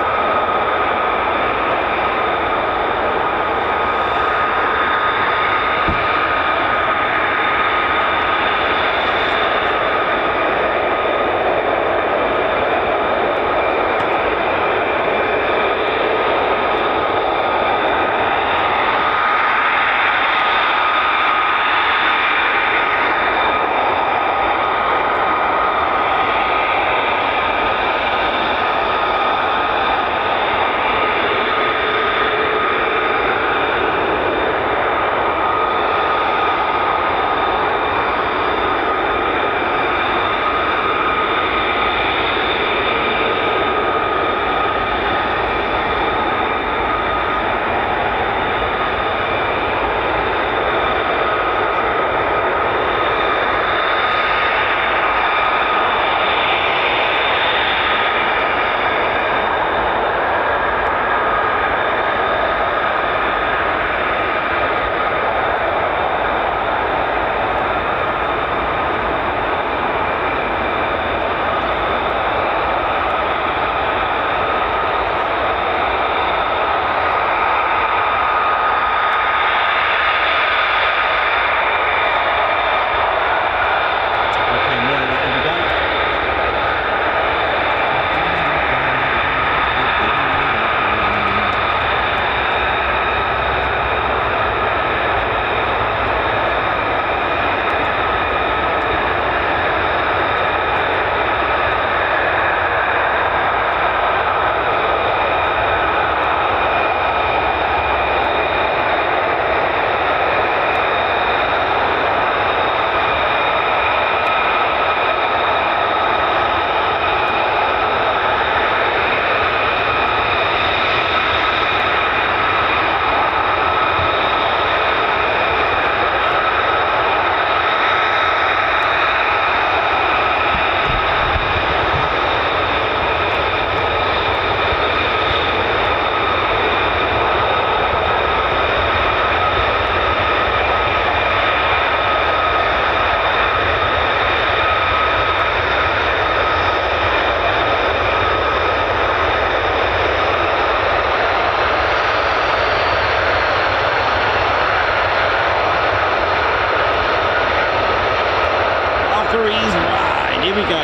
Valkyries wide. Here we go.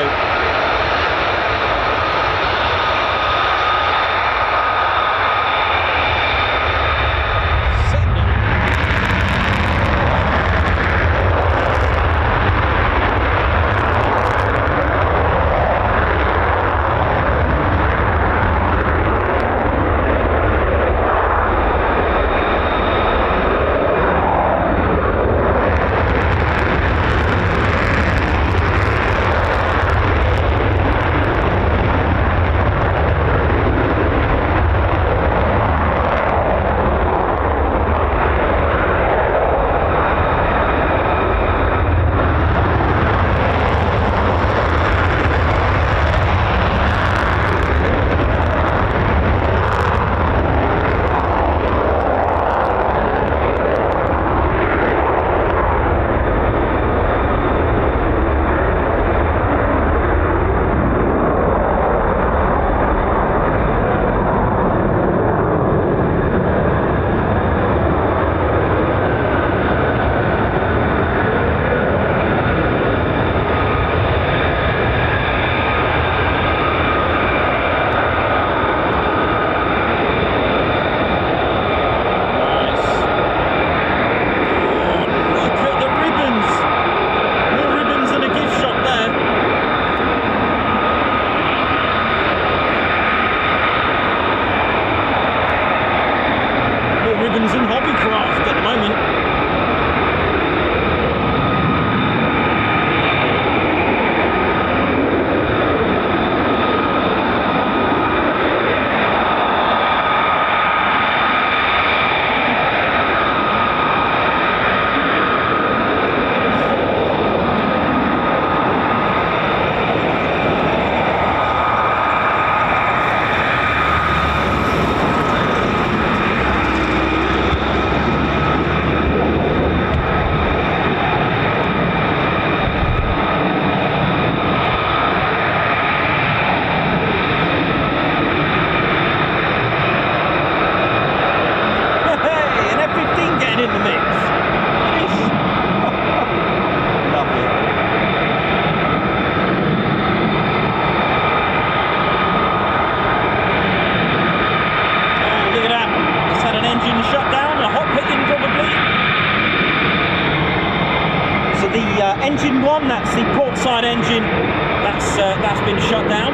So the engine one, that's the port side engine, that's been shut down.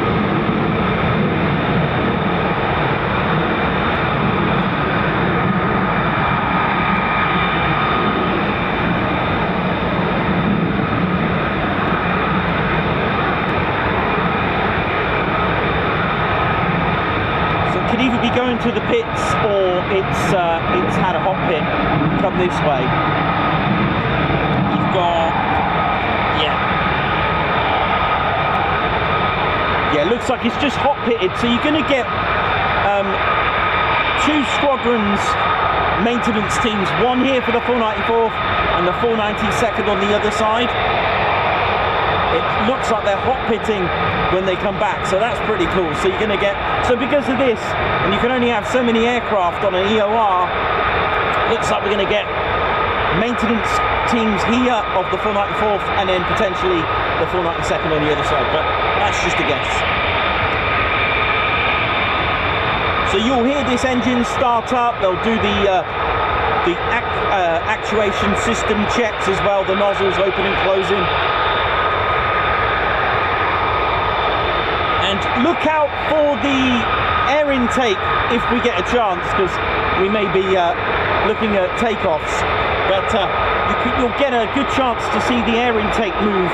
Could either be going to the pits or it's had a hot pit come this way. You've got, yeah, looks like it's just hot pitted. So you're going to get 2 squadrons maintenance teams, one here for the 494th and the 492nd on the other side. It looks like they're hot pitting when they come back, so that's pretty cool. So you're going to get, so because of this, and you can only have so many aircraft on an EOR, looks like we're going to get maintenance teams here of the 494th and then potentially the 492nd on the other side, but that's just a guess. So you'll hear this engine start up. They'll do the actuation system checks as well, the nozzles open and closing. And look out for the air intake if we get a chance, because we may be looking at takeoffs. But you'll get a good chance to see the air intake move.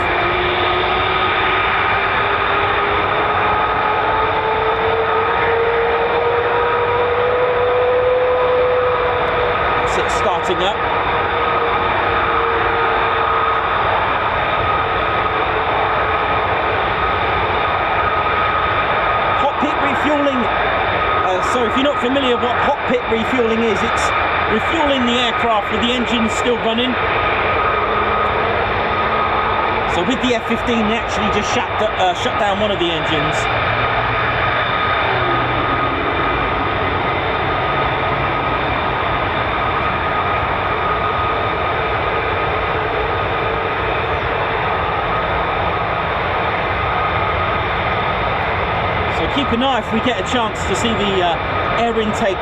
That's it starting up. Refueling, so if you're not familiar what hot pit refueling is, it's refueling the aircraft with the engines still running. So with the F-15 they actually just shut down one of the engines. Keep an eye if we get a chance to see the air intake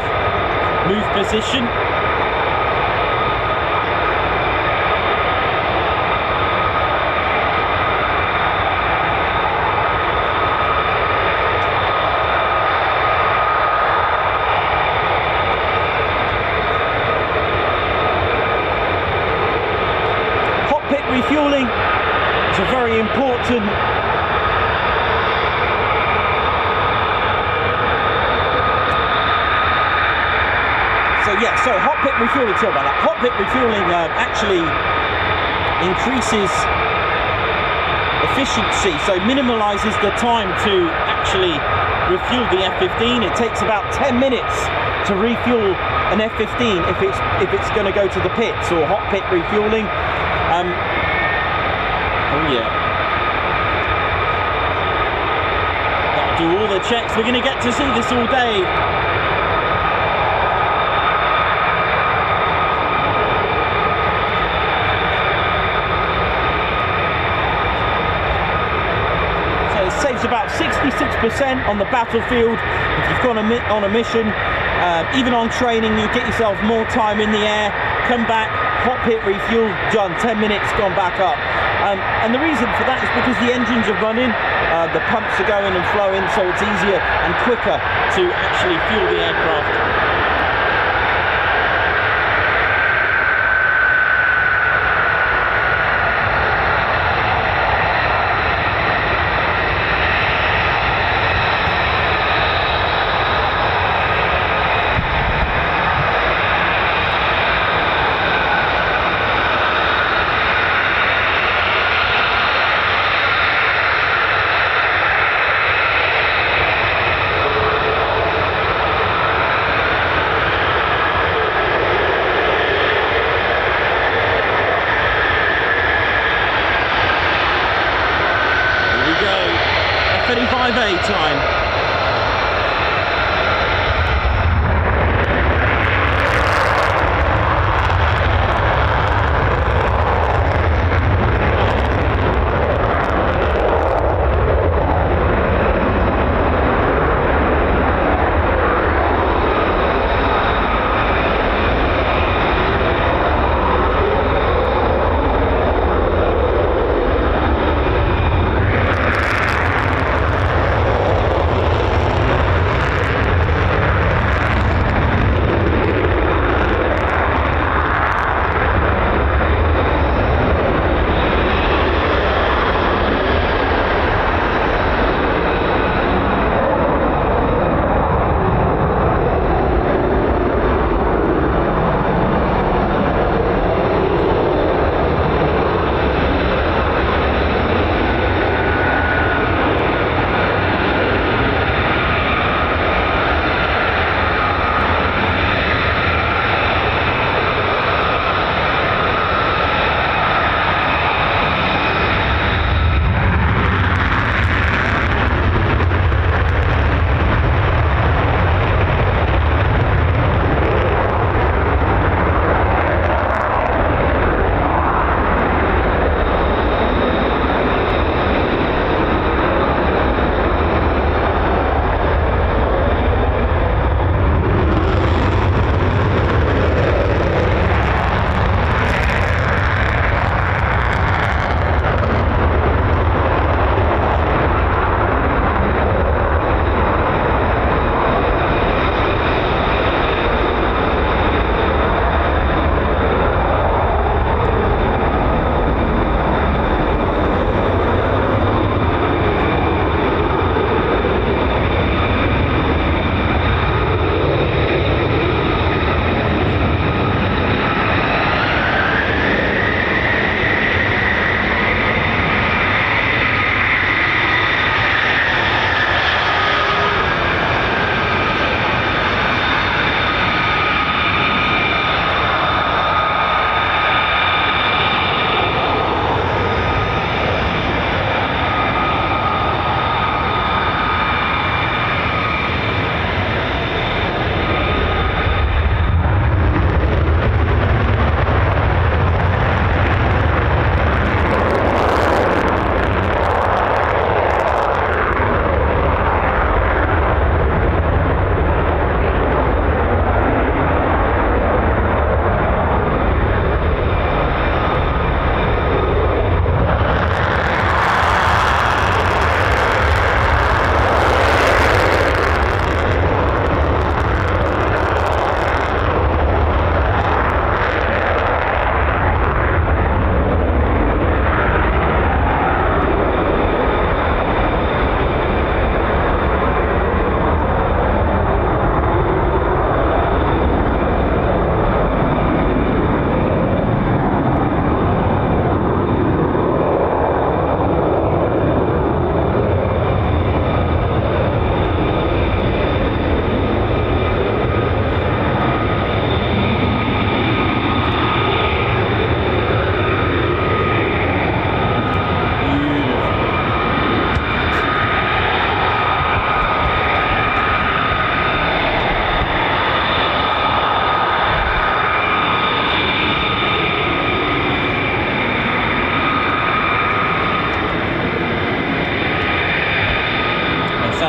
move position. Hot pit refueling is a very important so hot pit refueling, sorry about that. Hot pit refueling actually increases efficiency, so minimalizes the time to actually refuel the F-15. It takes about 10 minutes to refuel an F-15 if it's going to go to the pits or hot pit refueling. Oh yeah. That'll do all the checks. We're going to get to see this all day. Saves about 66% on the battlefield if you've gone on a mission. Even on training, you get yourself more time in the air, come back, hot pit refuel, done, 10 minutes, gone back up. And the reason for that is because the engines are running, the pumps are going and flowing, so it's easier and quicker to actually fuel the aircraft. F-35A time.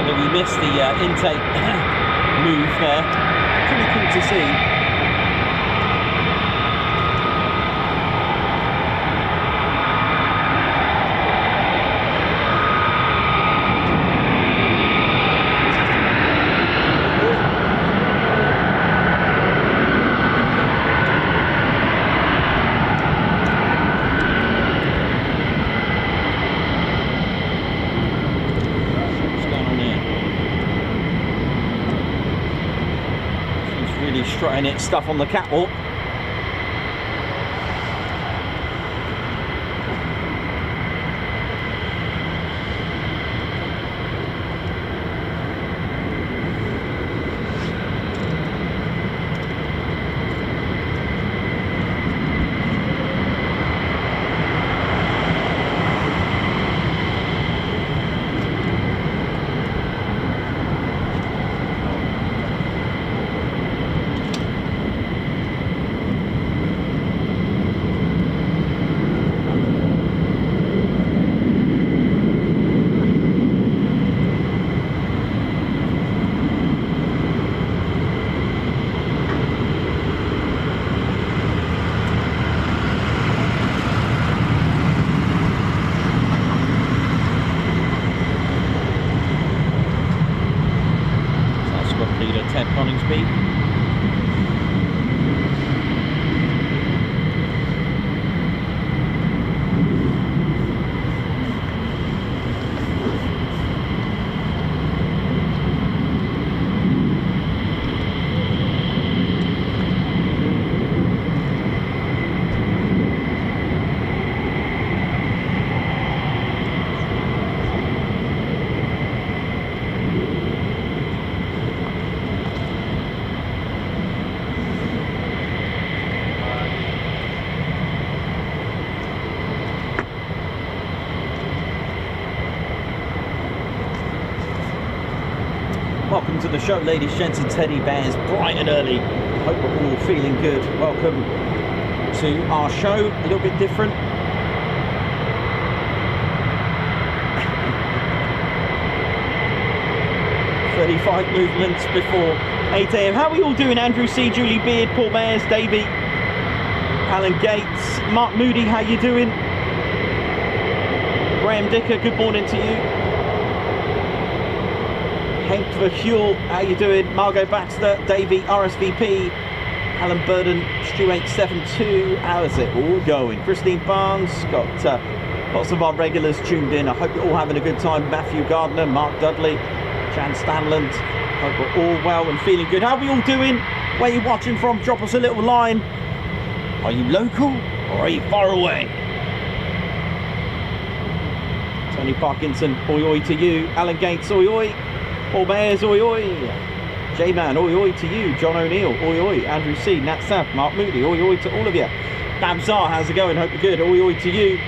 that we missed the intake move there. Pretty cool to see. Strutting its stuff on the catwalk. Coningsby. Welcome to the show, ladies, gents and teddy bears, bright and early. Hope we're all feeling good. Welcome to our show, a little bit different. "35 movements before 8 AM. How are we all doing? Andrew C, Julie Beard, Paul Mayers, Davey, Alan Gates, Mark Moody, how you doing? Graham Dicker, good morning to you. Hank Verhuel, how you doing? Margot Baxter, Davey, RSVP, Alan Burden, Stu872, how is it all going? Christine Barnes, got lots of our regulars tuned in. I hope you're all having a good time. Matthew Gardner, Mark Dudley, Jan Stanland, hope we're all well and feeling good. How are we all doing? Where are you watching from? Drop us a little line. Are you local or are you far away? Tony Parkinson, oi oi to you. Alan Gates, oi oi. Paul Mayers, oi oi. J-Man, oi oi to you. John O'Neill, oi oi. Andrew C, Nat Sapp, Mark Moody, oi oi to all of you. Babzar, how's it going? Hope you're good. Oi oi to you.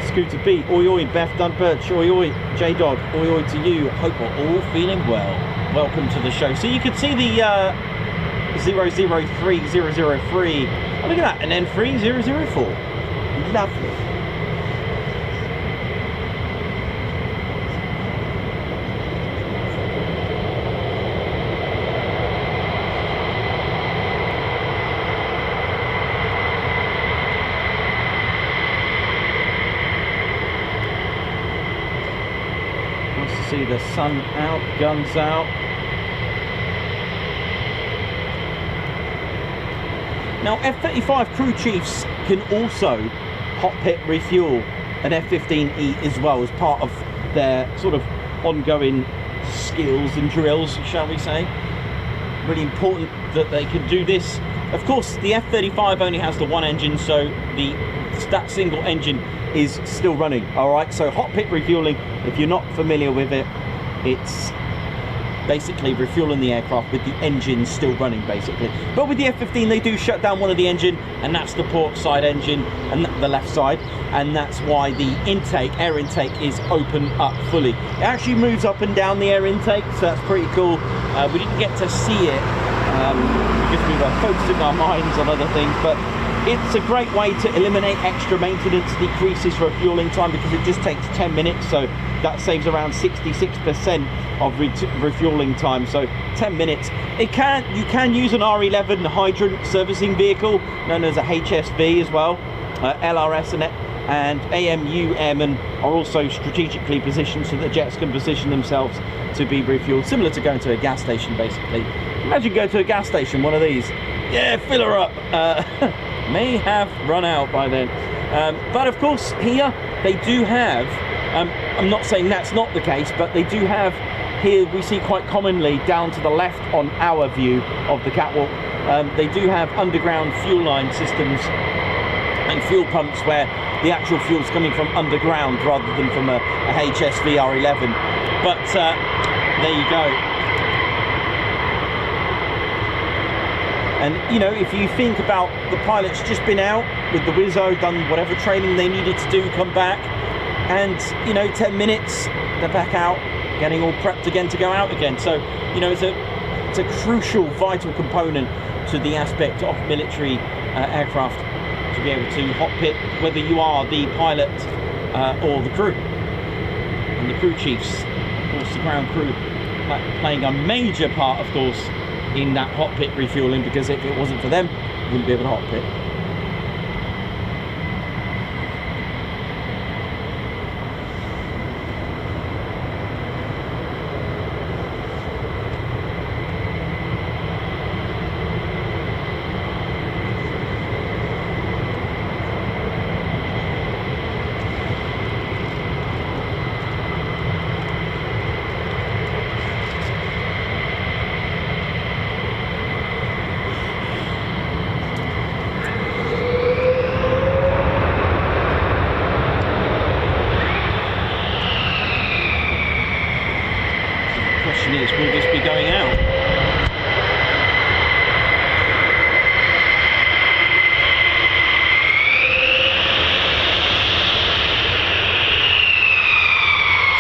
Scooter Pete, oi oi. Beth Dunperch, oi oi. J-Dog, oi oi to you. Hope we're all feeling well. Welcome to the show. So you can see the 003003. Oh, look at that, and then 3004. Lovely. See the sun out, guns out. Now F-35 crew chiefs can also hot pit refuel an F-15E as well as part of their sort of ongoing skills and drills, shall we say. Really important that they can do this. Of course, the F-35 only has the one engine, so that single engine is still running. All right, so hot pit refueling, if you're not familiar with it, it's basically refueling the aircraft with the engine still running, basically. But with the F-15, they do shut down one of the engine, and that's the port side engine and the left side, and that's why the air intake is open up fully. It actually moves up and down the air intake, so that's pretty cool. We didn't get to see it because we were focusing our minds on other things, but It's a great way to eliminate extra maintenance, decreases refueling time, because it just takes 10 minutes, so that saves around 66% of refueling time. So 10 minutes. You can use an R11 hydrant servicing vehicle known as a HSV as well. LRS and AMUM are also strategically positioned so that jets can position themselves to be refueled, similar to going to a gas station basically. Imagine going to a gas station, one of these. Yeah, fill her up. May have run out by then. But of course here they do have, I'm not saying that's not the case, but they do have, here we see quite commonly down to the left on our view of the catwalk, they do have underground fuel line systems and fuel pumps where the actual fuel's coming from underground rather than from a HSV R11. But there you go. And you know, if you think about the pilots just been out with the Wizzo, done whatever training they needed to do, come back, and you know, 10 minutes they're back out, getting all prepped again to go out again. So you know, it's a crucial, vital component to the aspect of military aircraft, to be able to hot pit, whether you are the pilot or the crew. And the crew chiefs, of course, the ground crew, playing a major part, of course, in that hot pit refueling, because if it wasn't for them, you wouldn't be able to hot pit. Will this be going out?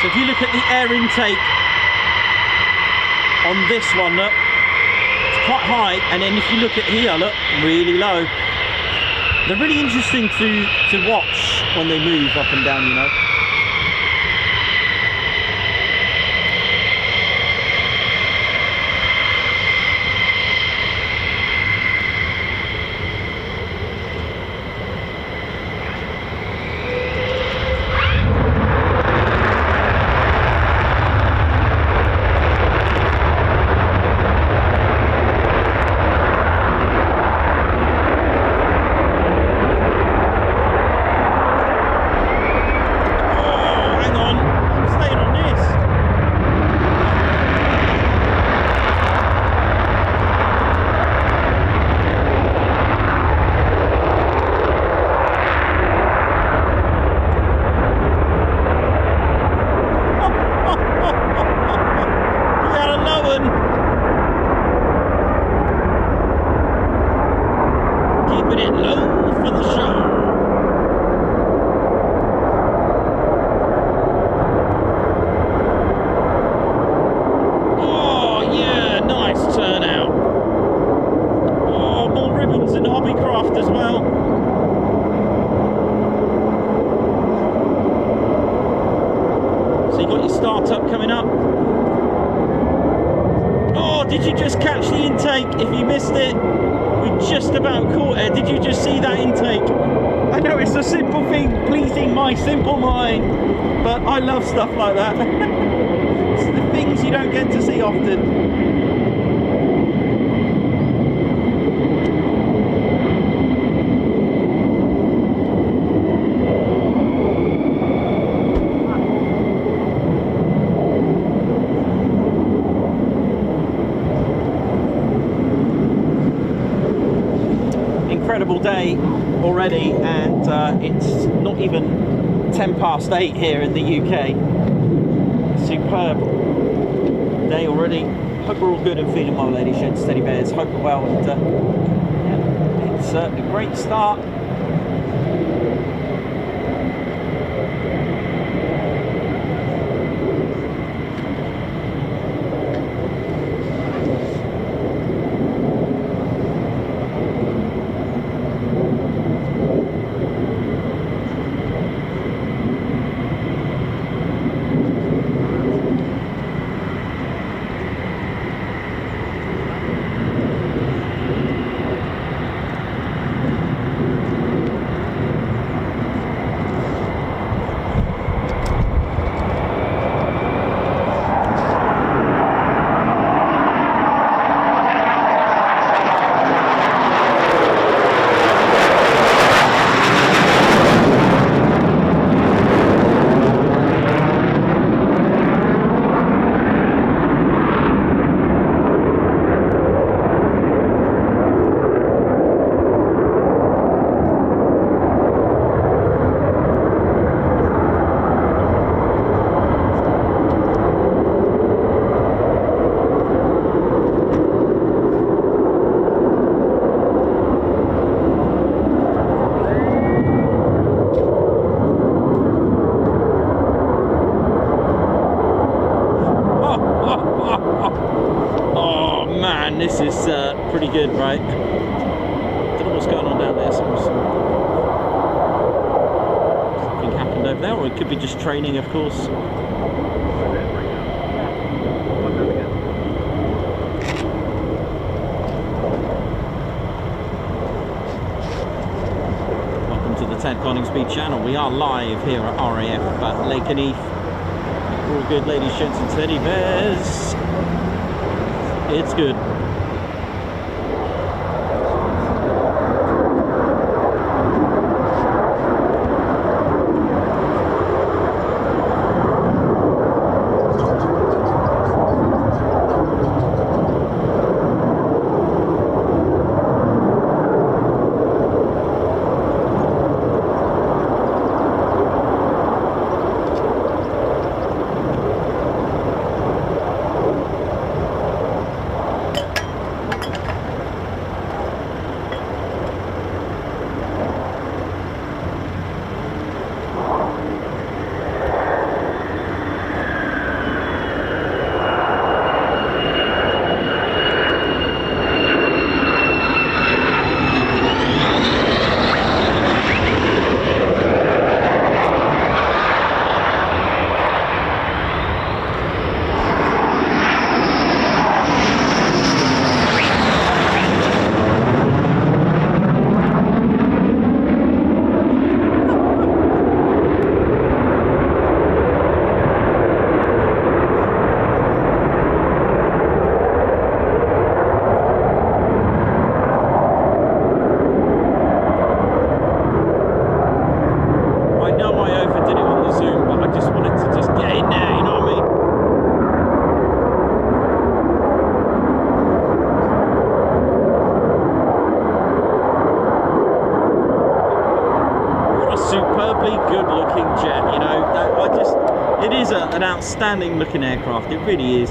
So if you look at the air intake on this one, look, it's quite high, and then if you look at here, look, really low. They're really interesting to watch when they move up and down, you know. Did you just catch the intake? If you missed it, we just about caught it. Did you just see that intake? I know it's a simple thing, pleasing my simple mind, but I love stuff like that. It's the things you don't get to see often. Incredible day already, and it's not even 10 past 8 here in the UK. Superb day already. Hope we're all good and feeling well, ladies, gents, teddy bears. Hope we're well, and yeah, it's a great start. good, right? Don't know what's going on down there. Something happened over there, or it could be just training, of course. Welcome to the Ted Coningsby channel. We are live here at RAF Lakenheath. All good, ladies, gents, and teddy bears. It's good. An outstanding looking aircraft, it really is.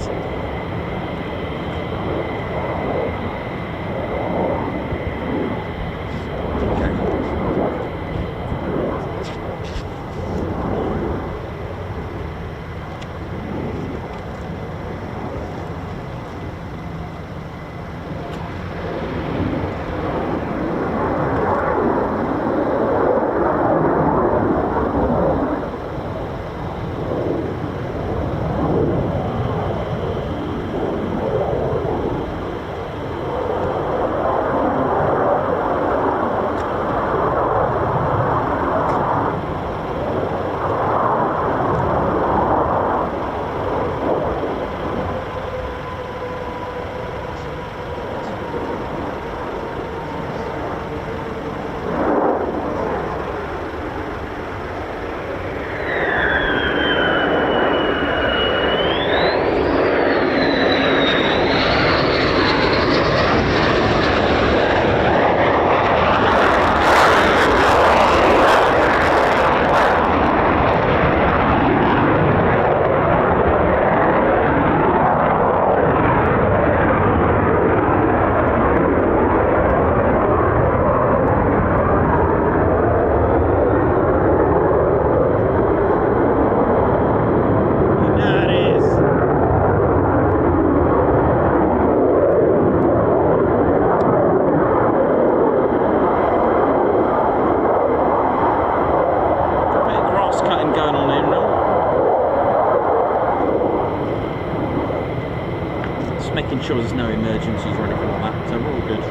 Making sure there's no emergencies or anything like that, so we're all good.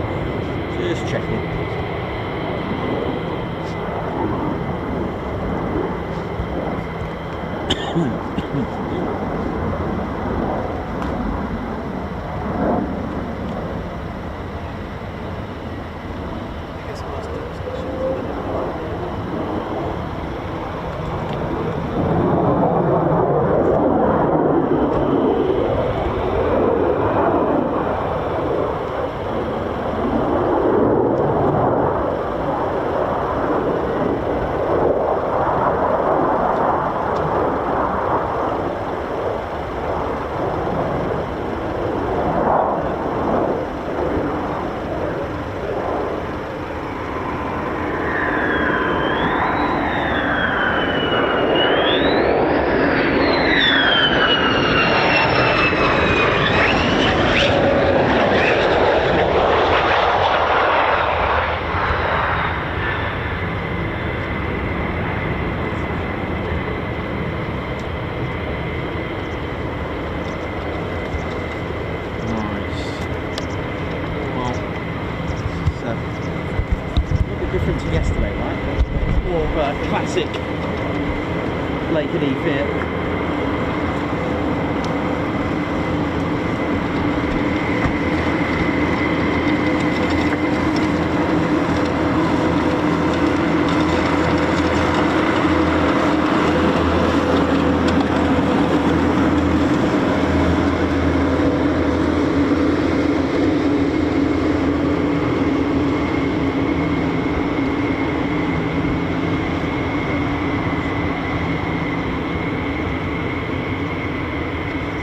Just checking. classic Lakenheath here.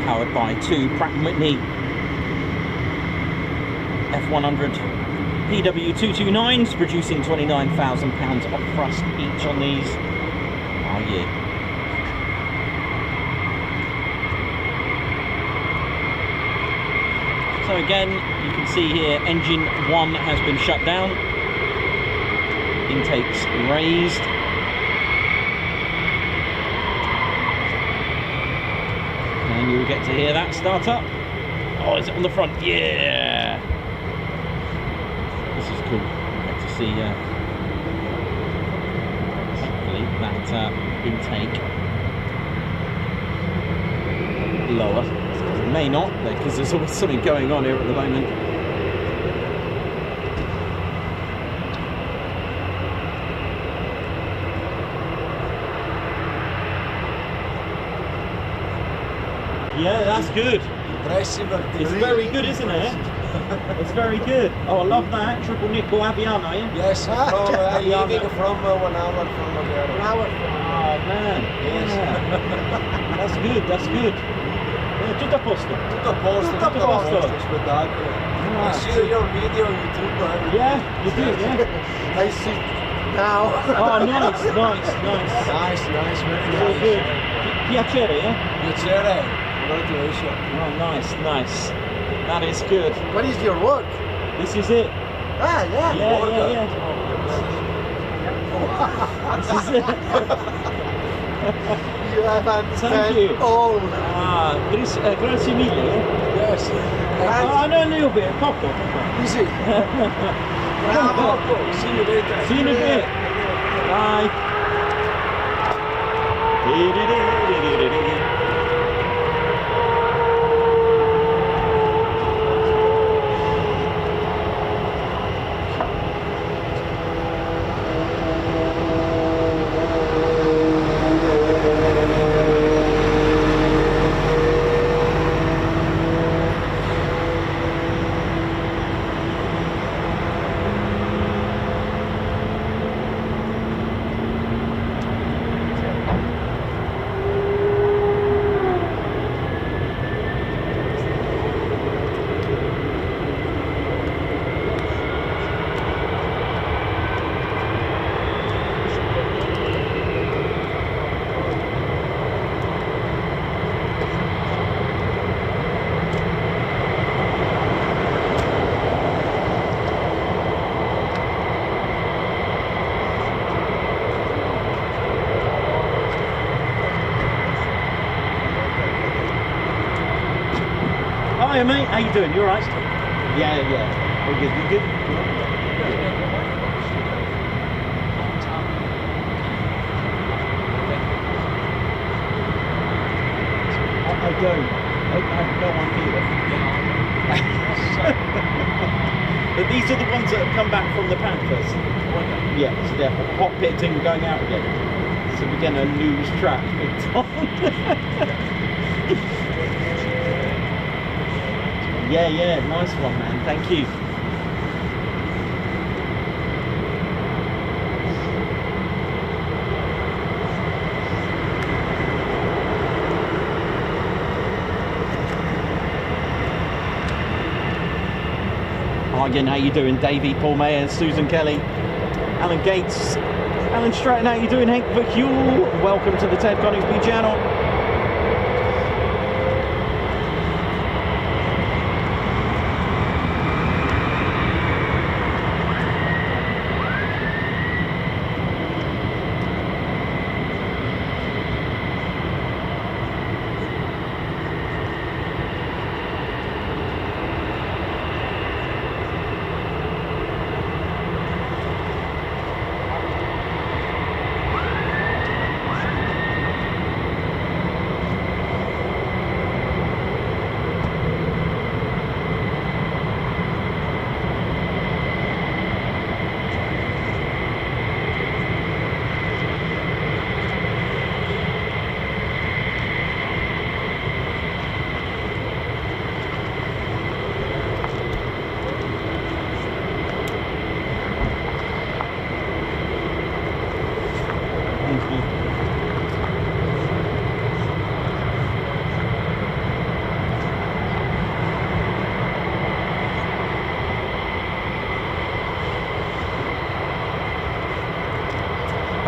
Powered by two Pratt & Whitney F100 PW229s, producing 29,000 pounds of thrust each on these. Oh yeah. So again, you can see here engine 1 has been shut down, intakes raised. And you'll get to hear that start up. Oh, is it on the front? Yeah! This is cool. Get to see hopefully that intake lower. It may not, because there's always something going on here at the moment. Yeah, that's good. It's very good, isn't it? It's very good. Oh, I love that. Triple nickel Aviano, yeah? Yes, I'm leaving from 1 hour from Aviano. 1 hour. Oh, man. Yes. Yeah. That's good, that's good. Tutto a posto. Tutto a posto, Tutto a tutto a posto. posto, spettacolo. I see your video on YouTube. Yeah, you do, yeah? I see now. Oh, nice, nice, nice. Nice, nice, very Very nice. good. Piacere, yeah? Piacere. Congratulations. Oh, nice, nice. That is good. What is your work? This is it. Ah, yeah. Yeah, work. yeah, yeah. This is it. You have understand you. all. Ah, grazie mille. Yeah? Yes. I know a little bit, poco. Easy. Bravo. See you later. See you in a bit. Bye. Hiya mate, how you doing? You alright? Yeah, yeah. All good, you good? I don't. I have no idea. But these are the ones that have come back from the Panthers. Yeah, so they're hot pitting going out again. So we're going to lose track big time. Yeah, yeah, nice one, man. Thank you. Hi again, how you doing? Davey, Paul Mayers, Susan Kelly, Alan Gates, Alan Stratton, how you doing? Hank Verkuel, welcome to the Ted Coningsby channel.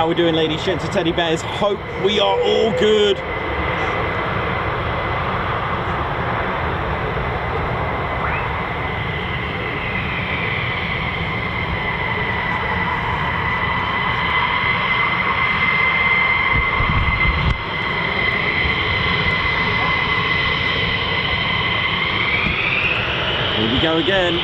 How we doing, ladies, gents, and teddy bears? Hope we are all good. Here we go again.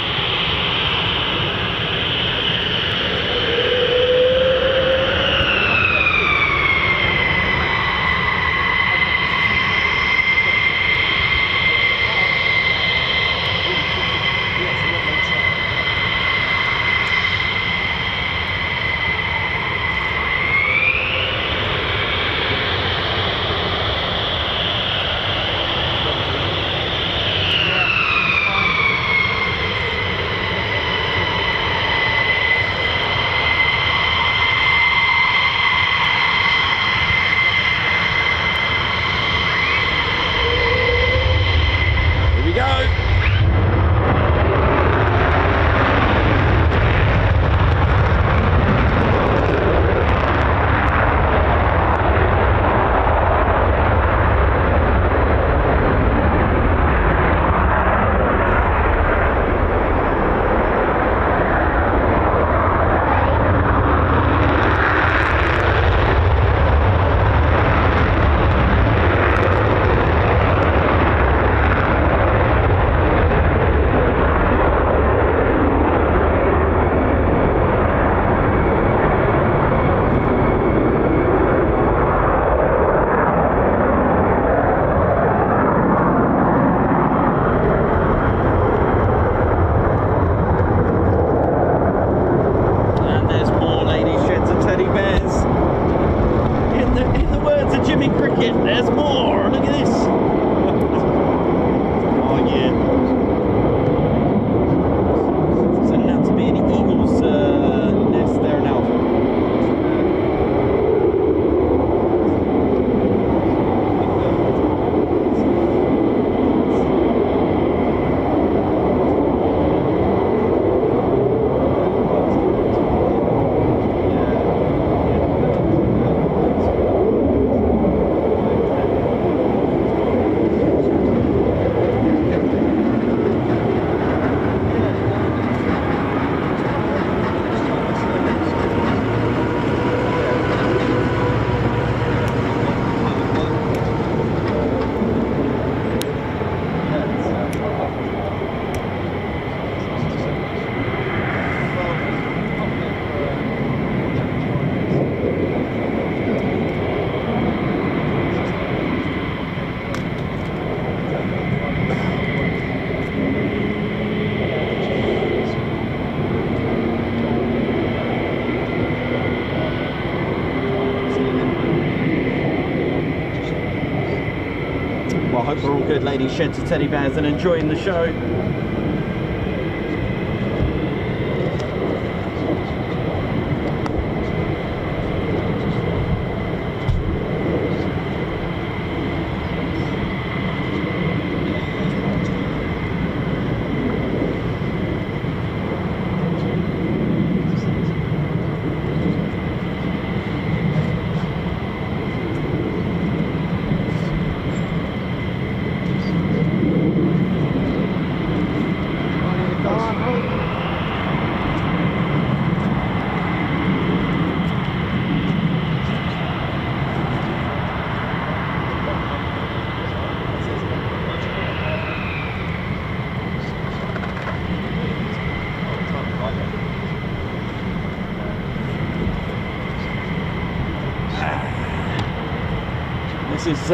Well, I hope we're all good, ladies, sheds and teddy bears, and enjoying the show. This is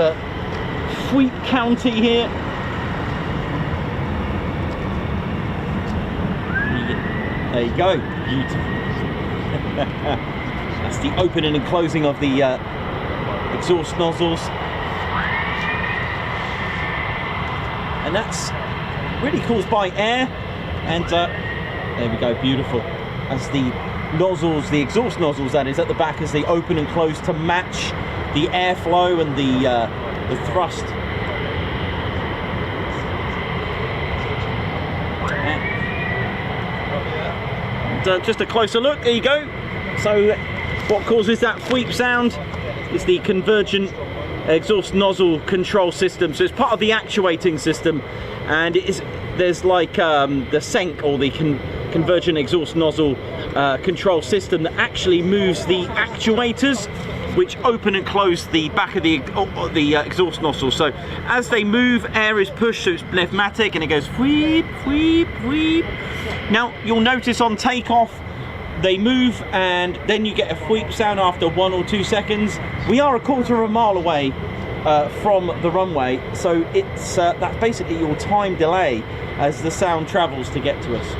Fleet County here. There you go, beautiful. That's the opening and closing of the exhaust nozzles. And that's really caused by air. And there we go, beautiful. As the nozzles, the exhaust nozzles that is at the back, as they open and close to match the airflow and the thrust. And, just a closer look, there you go. So What causes that sweep sound is the convergent exhaust nozzle control system. So it's part of the actuating system, and there's like the SENC, or the convergent exhaust nozzle control system, that actually moves the actuators which open and close the back of the exhaust nozzle. So as they move, air is pushed, so it's pneumatic, and it goes wheep, wheep, wheep. Now you'll notice on takeoff they move, and then you get a wheep sound after 1 or 2 seconds. We are a quarter of a mile away from the runway, so it's that's basically your time delay as the sound travels to get to us.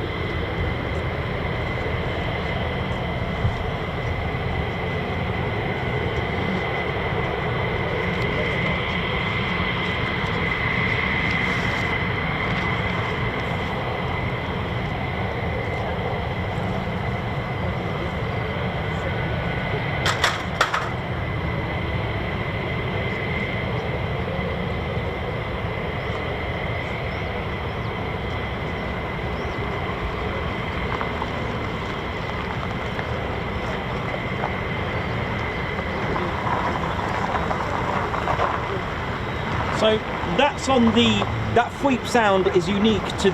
So that's on that sweep sound is unique to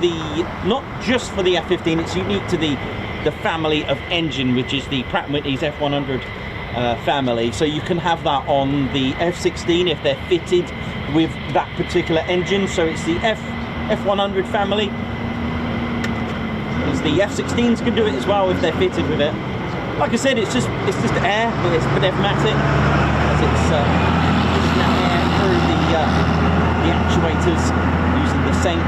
not just for the F-15, it's unique to the family of engine, which is the Pratt & Whitney's F100 family. So you can have that on the F-16 if they're fitted with that particular engine. So it's the F100 family. As the F-16s can do it as well if they're fitted with it. Like I said, it's just air, it's pneumatic, as it's pushing that air through the actuators using the SENC.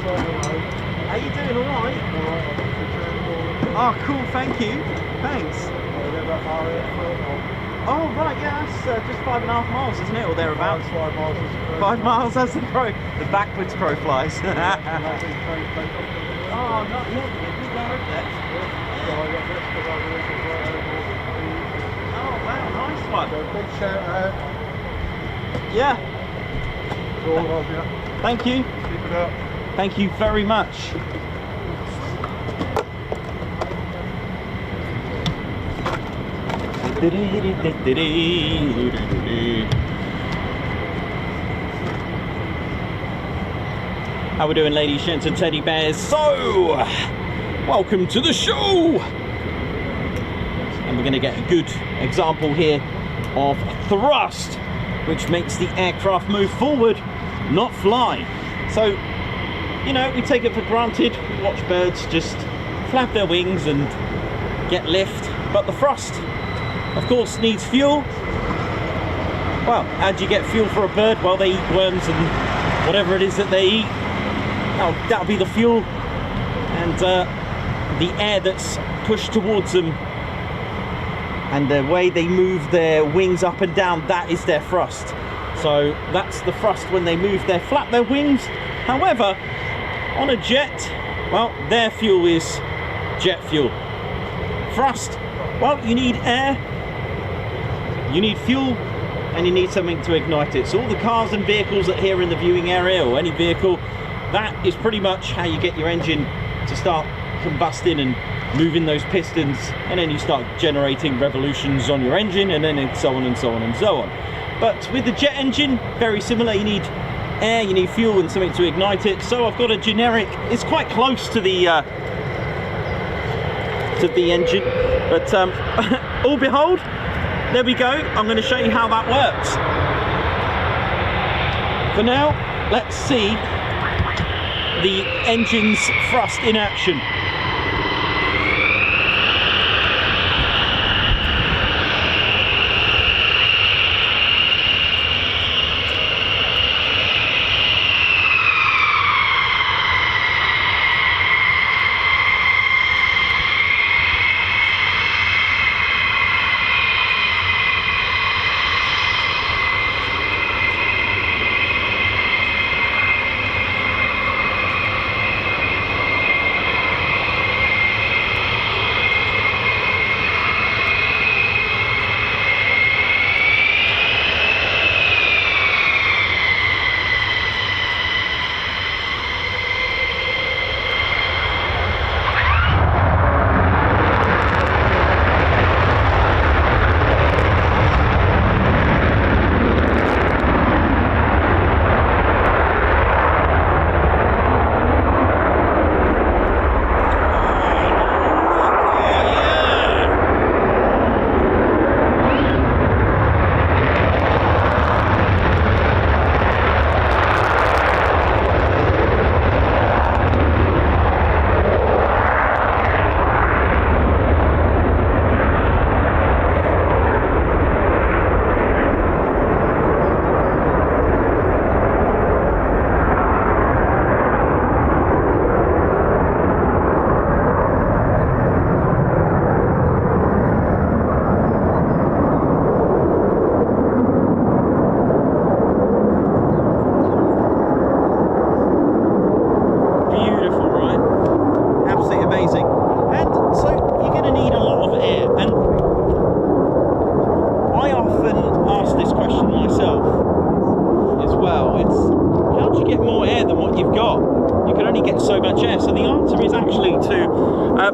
How you doing? All right? Oh, cool. Thank you. Thanks. Oh, right. Yeah, that's just 5.5 miles, isn't it, or thereabouts? 5 miles. 5 miles. That's the backwards crow flies. Oh, not yet. You go over there. Oh, wow. Nice one. Big shout out. Yeah. To all of you. Thank you. Keep it up. Thank you very much. How we doing, ladies, gents and teddy bears? So, welcome to the show. And we're going to get a good example here of thrust, which makes the aircraft move forward, not fly. So, you know, we take it for granted. We watch birds just flap their wings and get lift, but the thrust, of course, needs fuel. Well, how do you get fuel for a bird? Well, they eat worms and whatever it is that they eat. That'll be the fuel, and the air that's pushed towards them, and the way they move their wings up and down, that is their thrust. So that's the thrust when they flap their wings. However, on a jet, well, their fuel is jet fuel. Thrust, well, you need air, you need fuel, and you need something to ignite it. So all the cars and vehicles that are here in the viewing area, or any vehicle, that is pretty much how you get your engine to start combusting and moving those pistons, and then you start generating revolutions on your engine, and then so on and so on and so on. But with the jet engine, very similar. You need air, you need fuel, and something to ignite it. So I've got a generic, it's quite close to the engine, but all behold, there we go. I'm going to show you how that works. For now, let's see the engine's thrust in action.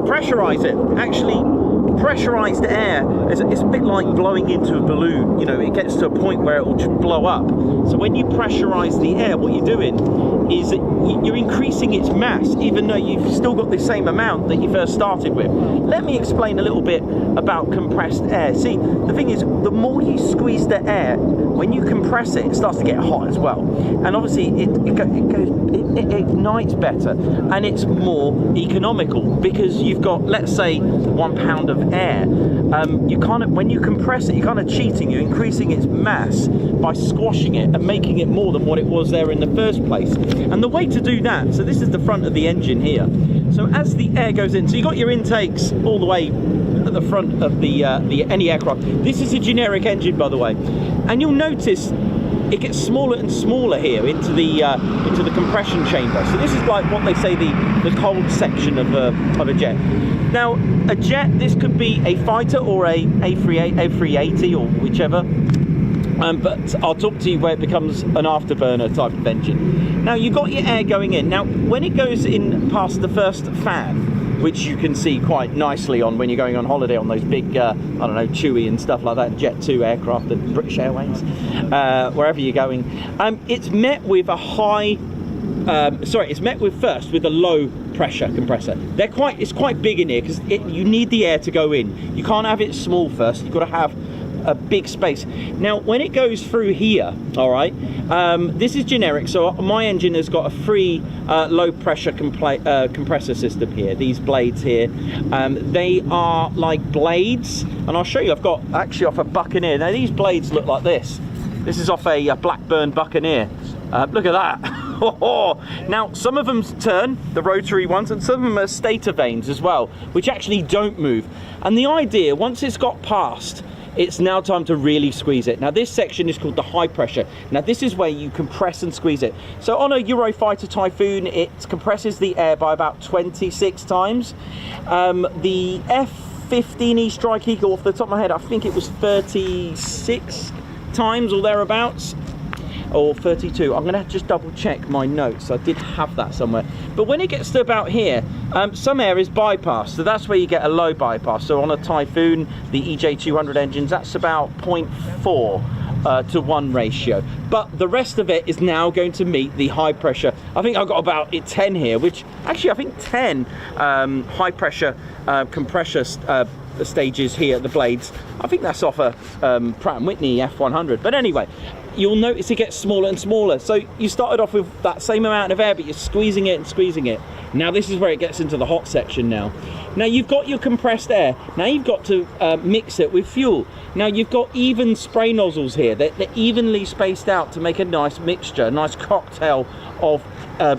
Pressurize it. Actually, pressurized air is it's a bit like blowing into a balloon. You know, it gets to a point where it will just blow up. So when you pressurize the air, what you're doing is that you're increasing its mass, even though you've still got the same amount that you first started with. Let me explain a little bit about compressed air. See, the thing is, the more you squeeze the air, when you compress it, it starts to get hot as well. And obviously, it ignites better, and it's more economical because you've got, let's say, 1 pound of air. You kind of, when you compress it, you're kind of cheating. You're increasing its mass by squashing it and making it more than what it was there in the first place. And the way to do that, so this is the front of the engine here. So as the air goes in, so you've got your intakes all the way at the front of the any aircraft. This is a generic engine, by the way, and you'll notice it gets smaller and smaller here into the compression chamber. So this is like what they say the cold section of a jet. Now, a jet, this could be a fighter or a A380 or whichever. But I'll talk to you where it becomes an afterburner type of engine. Now, you've got your air going in. Now, when it goes in past the first fan, which you can see quite nicely on when you're going on holiday on those big, I don't know, Chewy and stuff like that, Jet 2 aircraft, the British Airways, wherever you're going, it's met with a high, it's met with first with a low pressure compressor. It's quite big in here because you need the air to go in. You can't have it small first. You've got to have a big space. Now, when it goes through here, all right, this is generic, so my engine has got a free low pressure compressor system here. These blades here, they are like blades, and I'll show you. I've got actually off a Buccaneer. Now, these blades look like this. This is off a Blackburn Buccaneer. Look at that. Now, some of them turn, the rotary ones, and some of them are stator vanes as well, which actually don't move. And the idea, once it's got past, it's now time to really squeeze it. Now, this section is called the high pressure. Now, this is where you compress and squeeze it. So on a Eurofighter Typhoon, it compresses the air by about 26 times. The F-15 Strike Eagle, off the top of my head, I think it was 36 times or thereabouts. Or 32. I'm going to just double check my notes. I did have that somewhere. But when it gets to about here, some air is bypassed. So that's where you get a low bypass. So on a Typhoon, the EJ200 engines, that's about 0.4 to 1 ratio. But the rest of it is now going to meet the high pressure. I think I've got about 10 here, which actually I think 10 high pressure compressor stages here at the blades. I think that's off a Pratt & Whitney F100. But anyway, you'll notice it gets smaller and smaller. So you started off with that same amount of air, but you're squeezing it and squeezing it. Now this is where it gets into the hot section now. Now you've got your compressed air. Now you've got to mix it with fuel. Now you've got even spray nozzles here. They're evenly spaced out to make a nice mixture, a nice cocktail of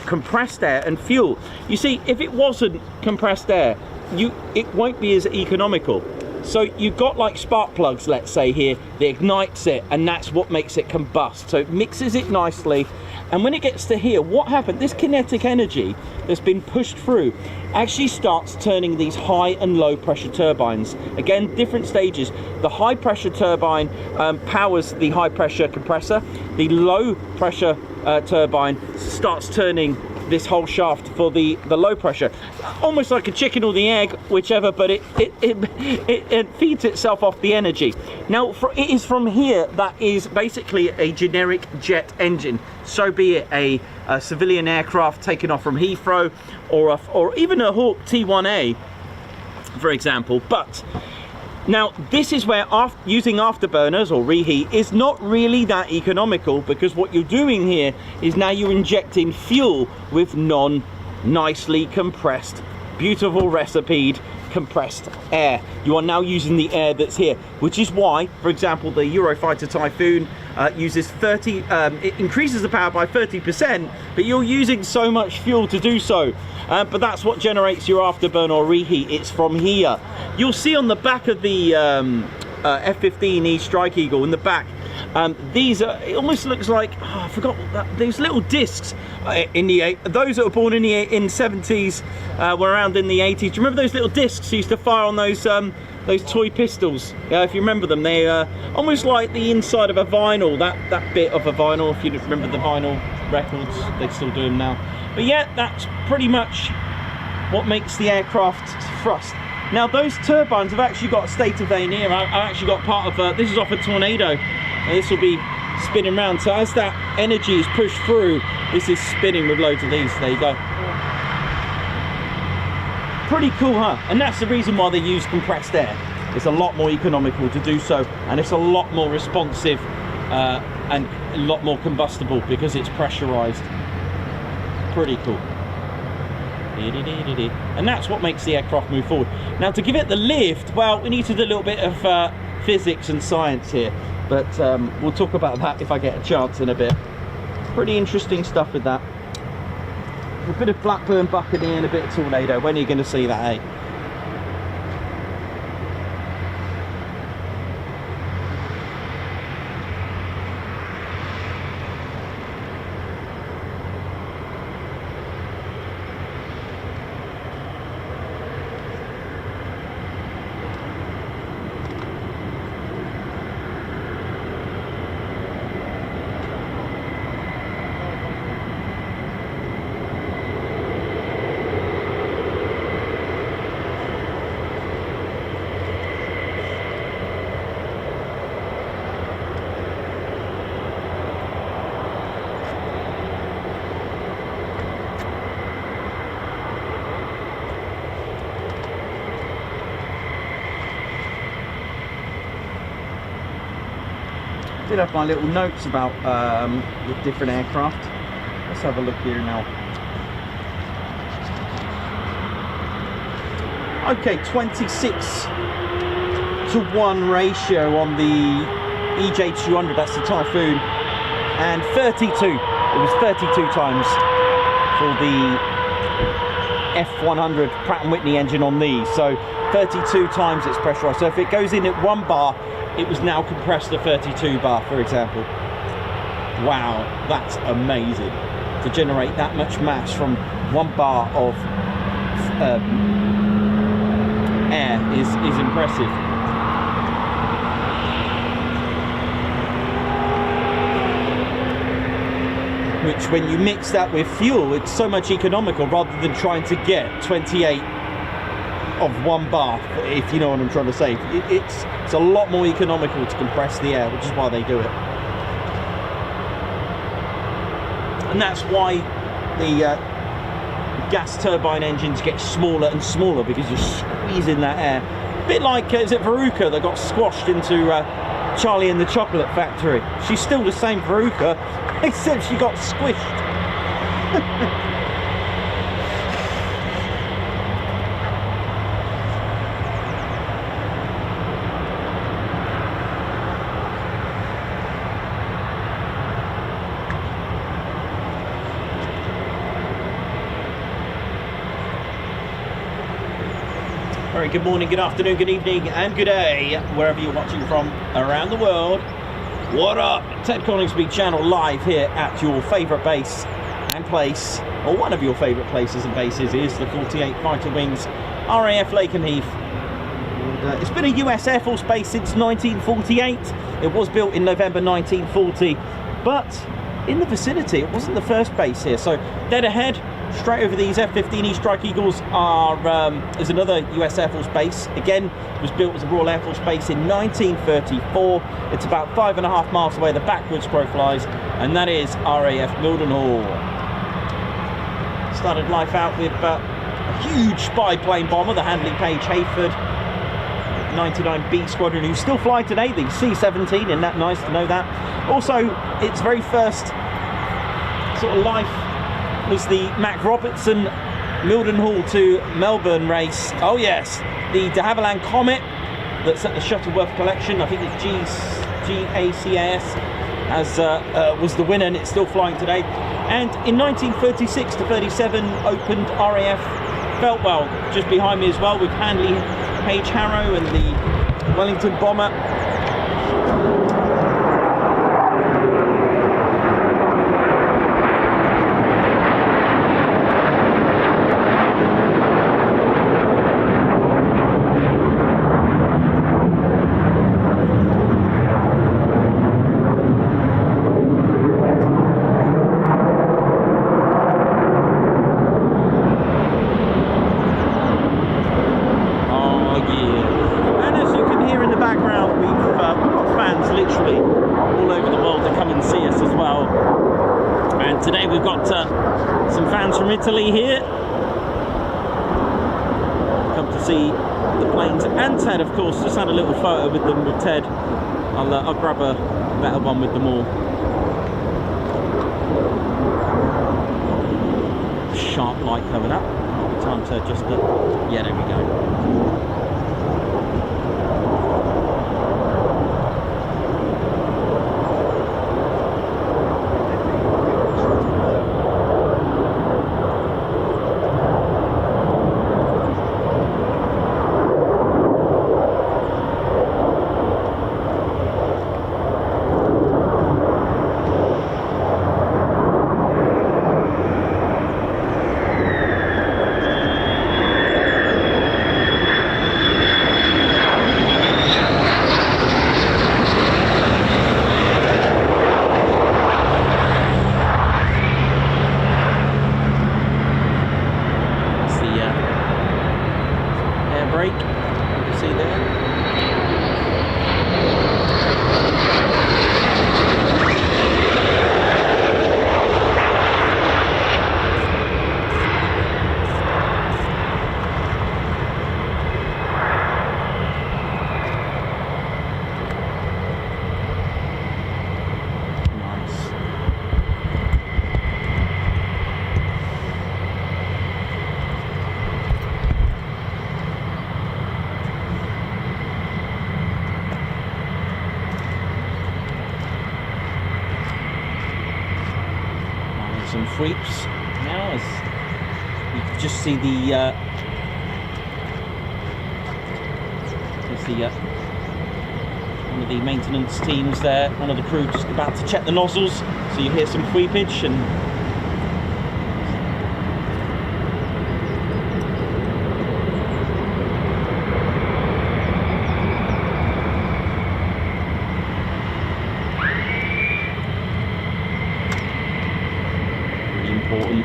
compressed air and fuel. You see, if it wasn't compressed air, it won't be as economical. So you've got like spark plugs, let's say here, that ignites it, and that's what makes it combust. So it mixes it nicely, and when it gets to here, what happened? This kinetic energy that's been pushed through actually starts turning these high and low pressure turbines. Again, different stages. The high pressure turbine powers the high pressure compressor. The low pressure turbine starts turning this whole shaft for the low pressure, almost like a chicken or the egg, whichever, but it feeds itself off the energy. Now it is from here that is basically a generic jet engine, so be it a civilian aircraft taken off from Heathrow or even a Hawk T1A, for example. But now this is where using afterburners or reheat is not really that economical, because what you're doing here is now you're injecting fuel with non-nicely compressed, beautiful recipe'd compressed air. You are now using the air that's here, which is why, for example, the Eurofighter Typhoon uses it increases the power by 30%, but you're using so much fuel to do so. But that's what generates your afterburn or reheat. It's from here. You'll see on the back of the F-15 Strike Eagle in the back, these are, it almost looks like, I forgot these little discs in the those that were born in the 70s were around in the 80s. Do you remember those little discs you used to fire on those toy pistols? If you remember them, they almost like the inside of a vinyl, that bit of a vinyl. If you remember the vinyl records, they still do them now. But yeah, that's pretty much what makes the aircraft thrust. Now those turbines have actually got a stator vane here. I actually got part of this is off a Tornado, and this will be spinning around. So as that energy is pushed through, this is spinning with loads of these. There you go. Pretty cool, huh? And that's the reason why they use compressed air. It's a lot more economical to do so, and it's a lot more responsive and a lot more combustible because it's pressurized. Pretty cool. And that's what makes the aircraft move forward. Now to give it the lift, well, we need to do a little bit of physics and science here, but we'll talk about that if I get a chance in a bit. Pretty interesting stuff with that. A bit of Blackburn Buccaneer and a bit of Tornado. When are you going to see that, eh? I did have my little notes about the different aircraft. Let's have a look here now. Okay, 26 to 1 ratio on the EJ200, that's the Typhoon, and 32. It was 32 times for the F100 Pratt & Whitney engine on these. So 32 times it's pressurized. So if it goes in at 1 bar, it was now compressed to 32 bar, for example. Wow, that's amazing. To generate that much mass from 1 bar of air is impressive. Which, when you mix that with fuel, it's so much economical rather than trying to get 28 of 1 bar, if you know what I'm trying to say. It's a lot more economical to compress the air, which is why they do it. And that's why the gas turbine engines get smaller and smaller, because you're squeezing that air. A bit like, is it Veruca that got squashed into Charlie and the Chocolate Factory? She's still the same Veruca, except she got squished. Very good morning, good afternoon, good evening, and good day, wherever you're watching from around the world. What up? Ted Coningsby channel live here at your favourite base and place, or one of your favourite places and bases, is the 48 Fighter Wings RAF Lakenheath. And, it's been a US Air Force base since 1948. It was built in November 1940, but in the vicinity, it wasn't the first base here. So dead ahead, straight over these F-15 Strike Eagles is another US Air Force base. Again, it was built as a Royal Air Force base in 1934. It's about 5.5 miles away, the backwards crow flies, and that is RAF Mildenhall. Started life out with a huge spy plane bomber, the Handley Page Hayford 99B Squadron, who still fly today, the C-17, isn't that nice to know that? Also, its very first sort of life was the Mac Robertson Mildenhall to Melbourne race. Oh yes, the de Havilland Comet that's at the Shuttleworth collection. I think it's GACAS as was the winner, and it's still flying today. And in 1936 to 37 opened RAF Feltwell, just behind me as well, with Handley Page Harrow and the Wellington bomber. Today we've got some fans from Italy here, come to see the planes, and Ted, of course. Just had a little photo with them, with Ted. I'll grab a better one with them all. Sharp light coming up. Might be time to just yeah, there we go. sweeps now, as you can just see one of the maintenance teams there, one of the crew just about to check the nozzles, so you hear some sweepage and really important.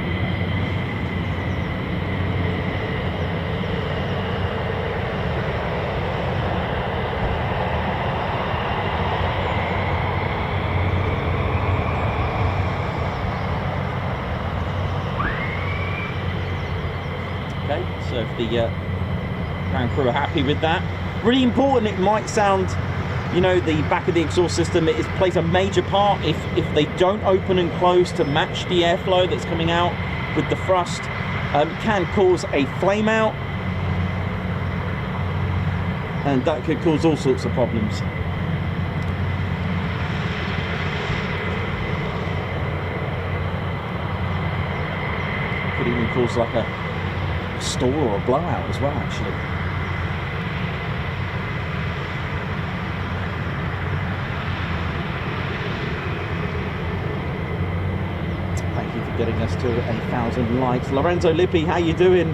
Okay, so if the ground crew are happy with that. Really important, it might sound, you know, the back of the exhaust system plays a major part. If they don't open and close to match the airflow that's coming out with the thrust, can cause a flame out, and that could cause all sorts of problems. Could even cause like a stall or a blowout as well, actually. Thank you for getting us to 1,000 likes. Lorenzo Lippi, how you doing?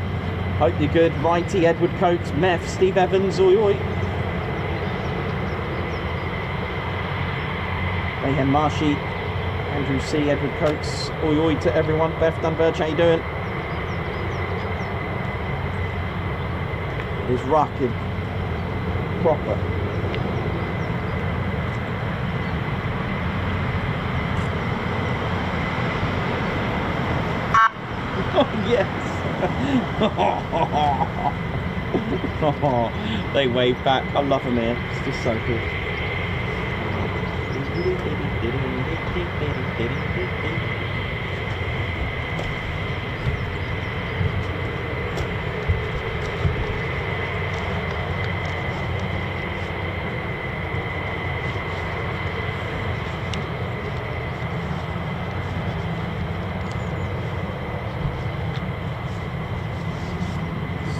Hope you're good. Righty, Edward Coates, Meth, Steve Evans, oi oi. Mayhem Marshy, Andrew C, Edward Coates, oi oi to everyone. Beth Dunverge, how you doing? It is rocking proper. Oh yes. Oh, they wave back. I love them here. It's just so cool.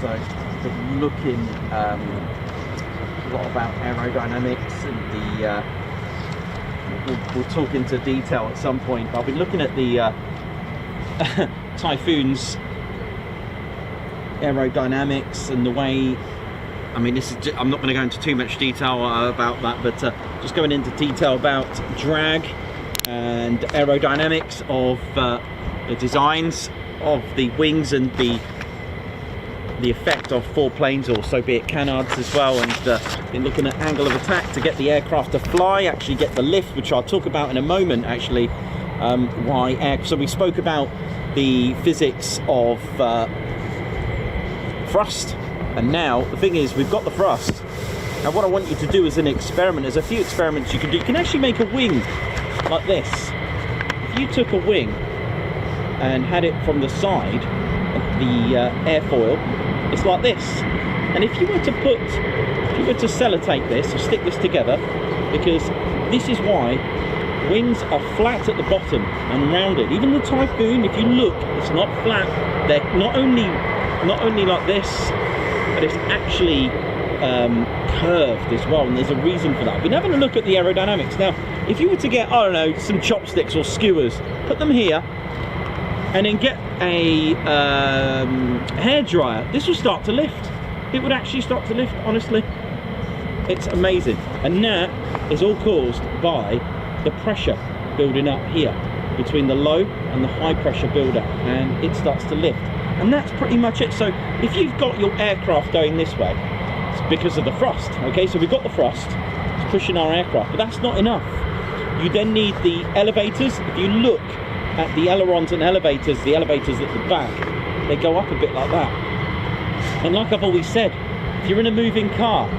So, been looking a lot about aerodynamics and we'll talk into detail at some point. But I've been looking at the Typhoon's aerodynamics and the way. I mean, this is I'm not going to go into too much detail about that, but just going into detail about drag and aerodynamics of the designs of the wings and the effect of four planes, or so be it canards as well, and in looking at angle of attack to get the aircraft to fly, actually get the lift, which I'll talk about in a moment, actually. So we spoke about the physics of thrust, and now the thing is, we've got the thrust. Now what I want you to do as an experiment, there's a few experiments you can do. You can actually make a wing like this. If you took a wing and had it from the side of the airfoil, it's like this. And if you were to sellotape this or stick this together, because this is why wings are flat at the bottom and rounded. Even the Typhoon, if you look, it's not flat. They're not only like this, but it's actually curved as well, and there's a reason for that. I've been having a look at the aerodynamics. Now, if you were to get, I don't know, some chopsticks or skewers, put them here, and then get a hairdryer, this will start to lift. It would actually start to lift, honestly. It's amazing. And that is all caused by the pressure building up here between the low and the high pressure buildup, and it starts to lift. And that's pretty much it. So if you've got your aircraft going this way, it's because of the thrust. Okay, so we've got the thrust, it's pushing our aircraft, but that's not enough. You then need the elevators. If you look at the ailerons and elevators, the elevators at the back, they go up a bit like that. And like I've always said, if you're in a moving car,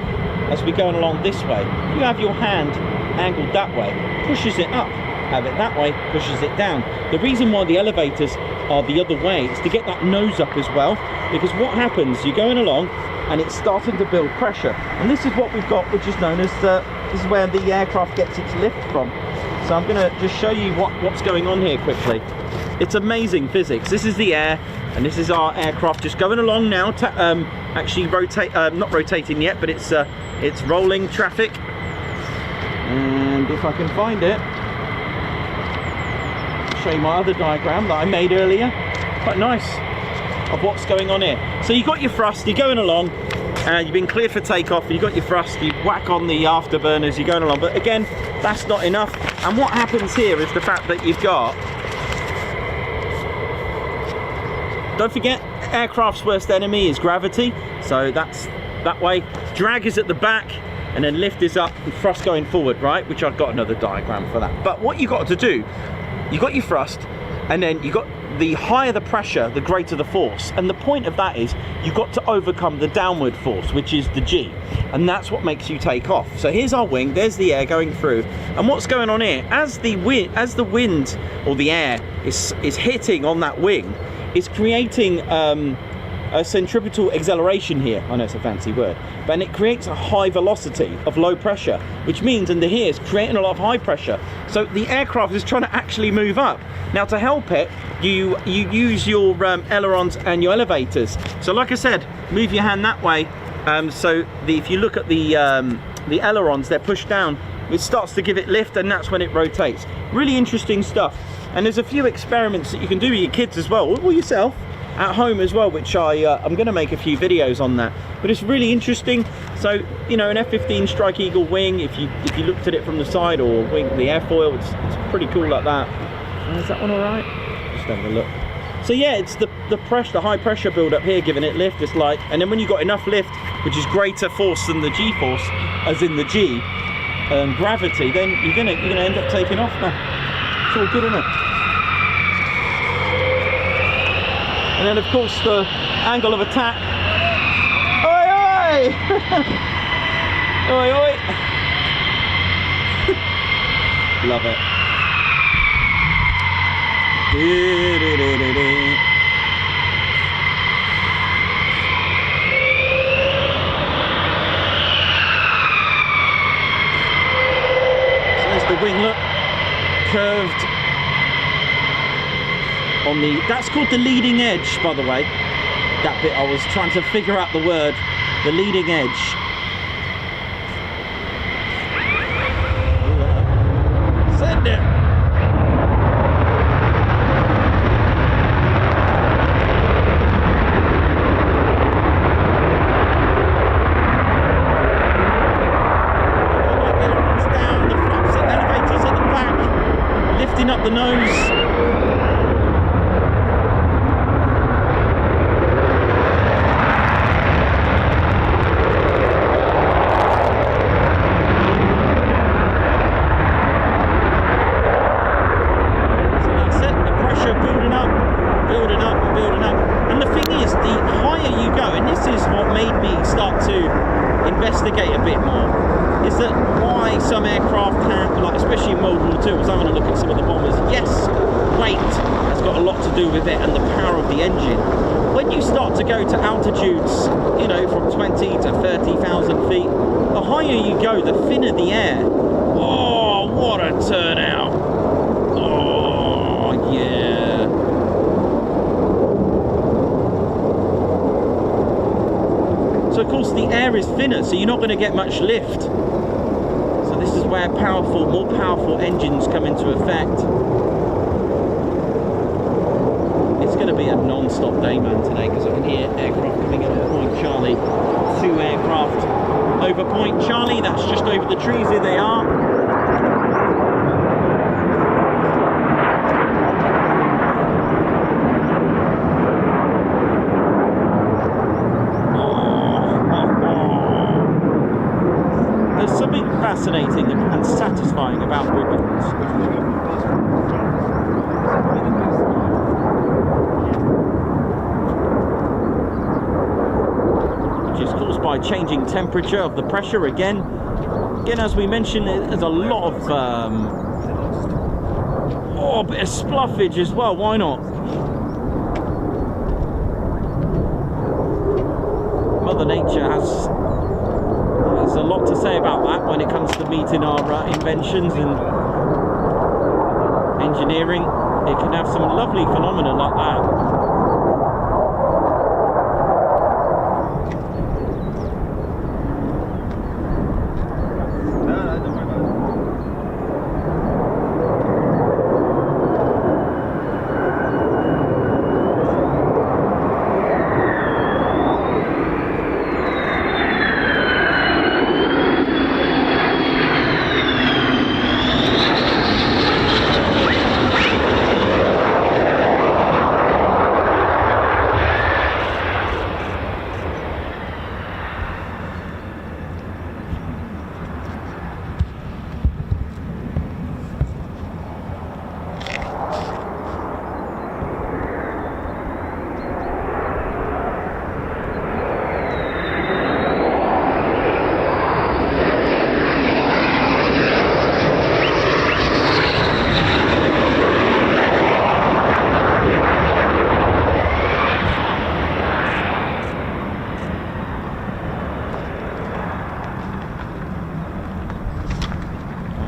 as we're going along this way, you have your hand angled that way, pushes it up. Have it that way, pushes it down. The reason why the elevators are the other way is to get that nose up as well, because what happens, you're going along and it's starting to build pressure. And this is what we've got, which is known as, this is where the aircraft gets its lift from. So I'm going to just show you what's going on here quickly. It's amazing physics. This is the air, and this is our aircraft just going along now. Actually not rotating yet, but it's rolling traffic. And if I can find it, I'll show you my other diagram that I made earlier. Quite nice of what's going on here. So you've got your thrust, you're going along, you've been cleared for takeoff, you've got your thrust, you whack on the afterburners, you're going along. But again, that's not enough. And what happens here is the fact that you've got, don't forget, aircraft's worst enemy is gravity. So that's that way. Drag is at the back, and then lift is up and thrust going forward, right? Which I've got another diagram for that. But what you got to do, you got your thrust, and then you got the higher the pressure, the greater the force. And the point of that is you've got to overcome the downward force, which is the G. And that's what makes you take off. So here's our wing, there's the air going through. And what's going on here, as the wind or the air is hitting on that wing, it's creating a centripetal acceleration here. I know it's a fancy word, but it creates a high velocity of low pressure, which means under here it's creating a lot of high pressure. So the aircraft is trying to actually move up. Now to help it, you use your ailerons and your elevators. So like I said, move your hand that way. If you look at the ailerons, they're pushed down. It starts to give it lift, and that's when it rotates. Really interesting stuff. And there's a few experiments that you can do with your kids as well, or yourself at home as well, which I'm going to make a few videos on that. But it's really interesting. So you know, an F-15 Strike Eagle wing, if you looked at it from the side, or wing the airfoil, it's pretty cool like that. Is that one all right? Just having a look. So yeah, it's the pressure, the high pressure build up here giving it lift. It's like, and then when you got enough lift, which is greater force than the G force, as in the G, gravity, then you're gonna end up taking off now. It's all good, isn't it? And then of course the angle of attack. Oi oi! Oi oi! Love it. So there's the winglet, curved on the, that's called the leading edge, by the way. That bit I was trying to figure out the word, the leading edge. Send it. Down, the flaps and elevators at the back, lifting up the nose. Investigate a bit more, is that why some aircraft can, like especially in World War II, as I'm going to look at some of the bombers, yes, weight has got a lot to do with it and the power of the engine. When you start to go to altitudes, you know, from 20 to 30,000 feet, the higher you go, the thinner the air. Oh, what a turnout. Oh, yeah. So of course the air is thinner, so you're not going to get much lift. So this is where more powerful engines come into effect. It's going to be a non-stop day, man, today, because I can hear aircraft coming in on Point Charlie. 2 aircraft over Point Charlie, that's just over the trees, here they are. Fascinating and satisfying about ribbons. Which is caused by changing temperature of the pressure again. Again, as we mentioned, there's a lot of a bit of spluffage as well, why not? Mother Nature has a lot to say about that when it comes to meeting our inventions and engineering. it can have some lovely phenomena like that.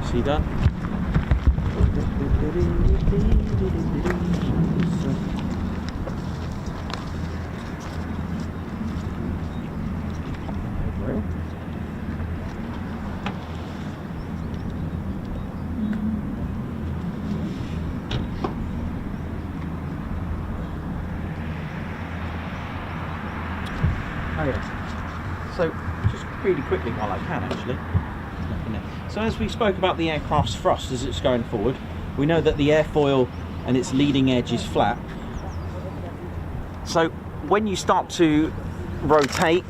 See that? Oh yes. So just really quickly while I can actually. So as we spoke about the aircraft's thrust as it's going forward, we know that the airfoil and its leading edge is flat. So when you start to rotate,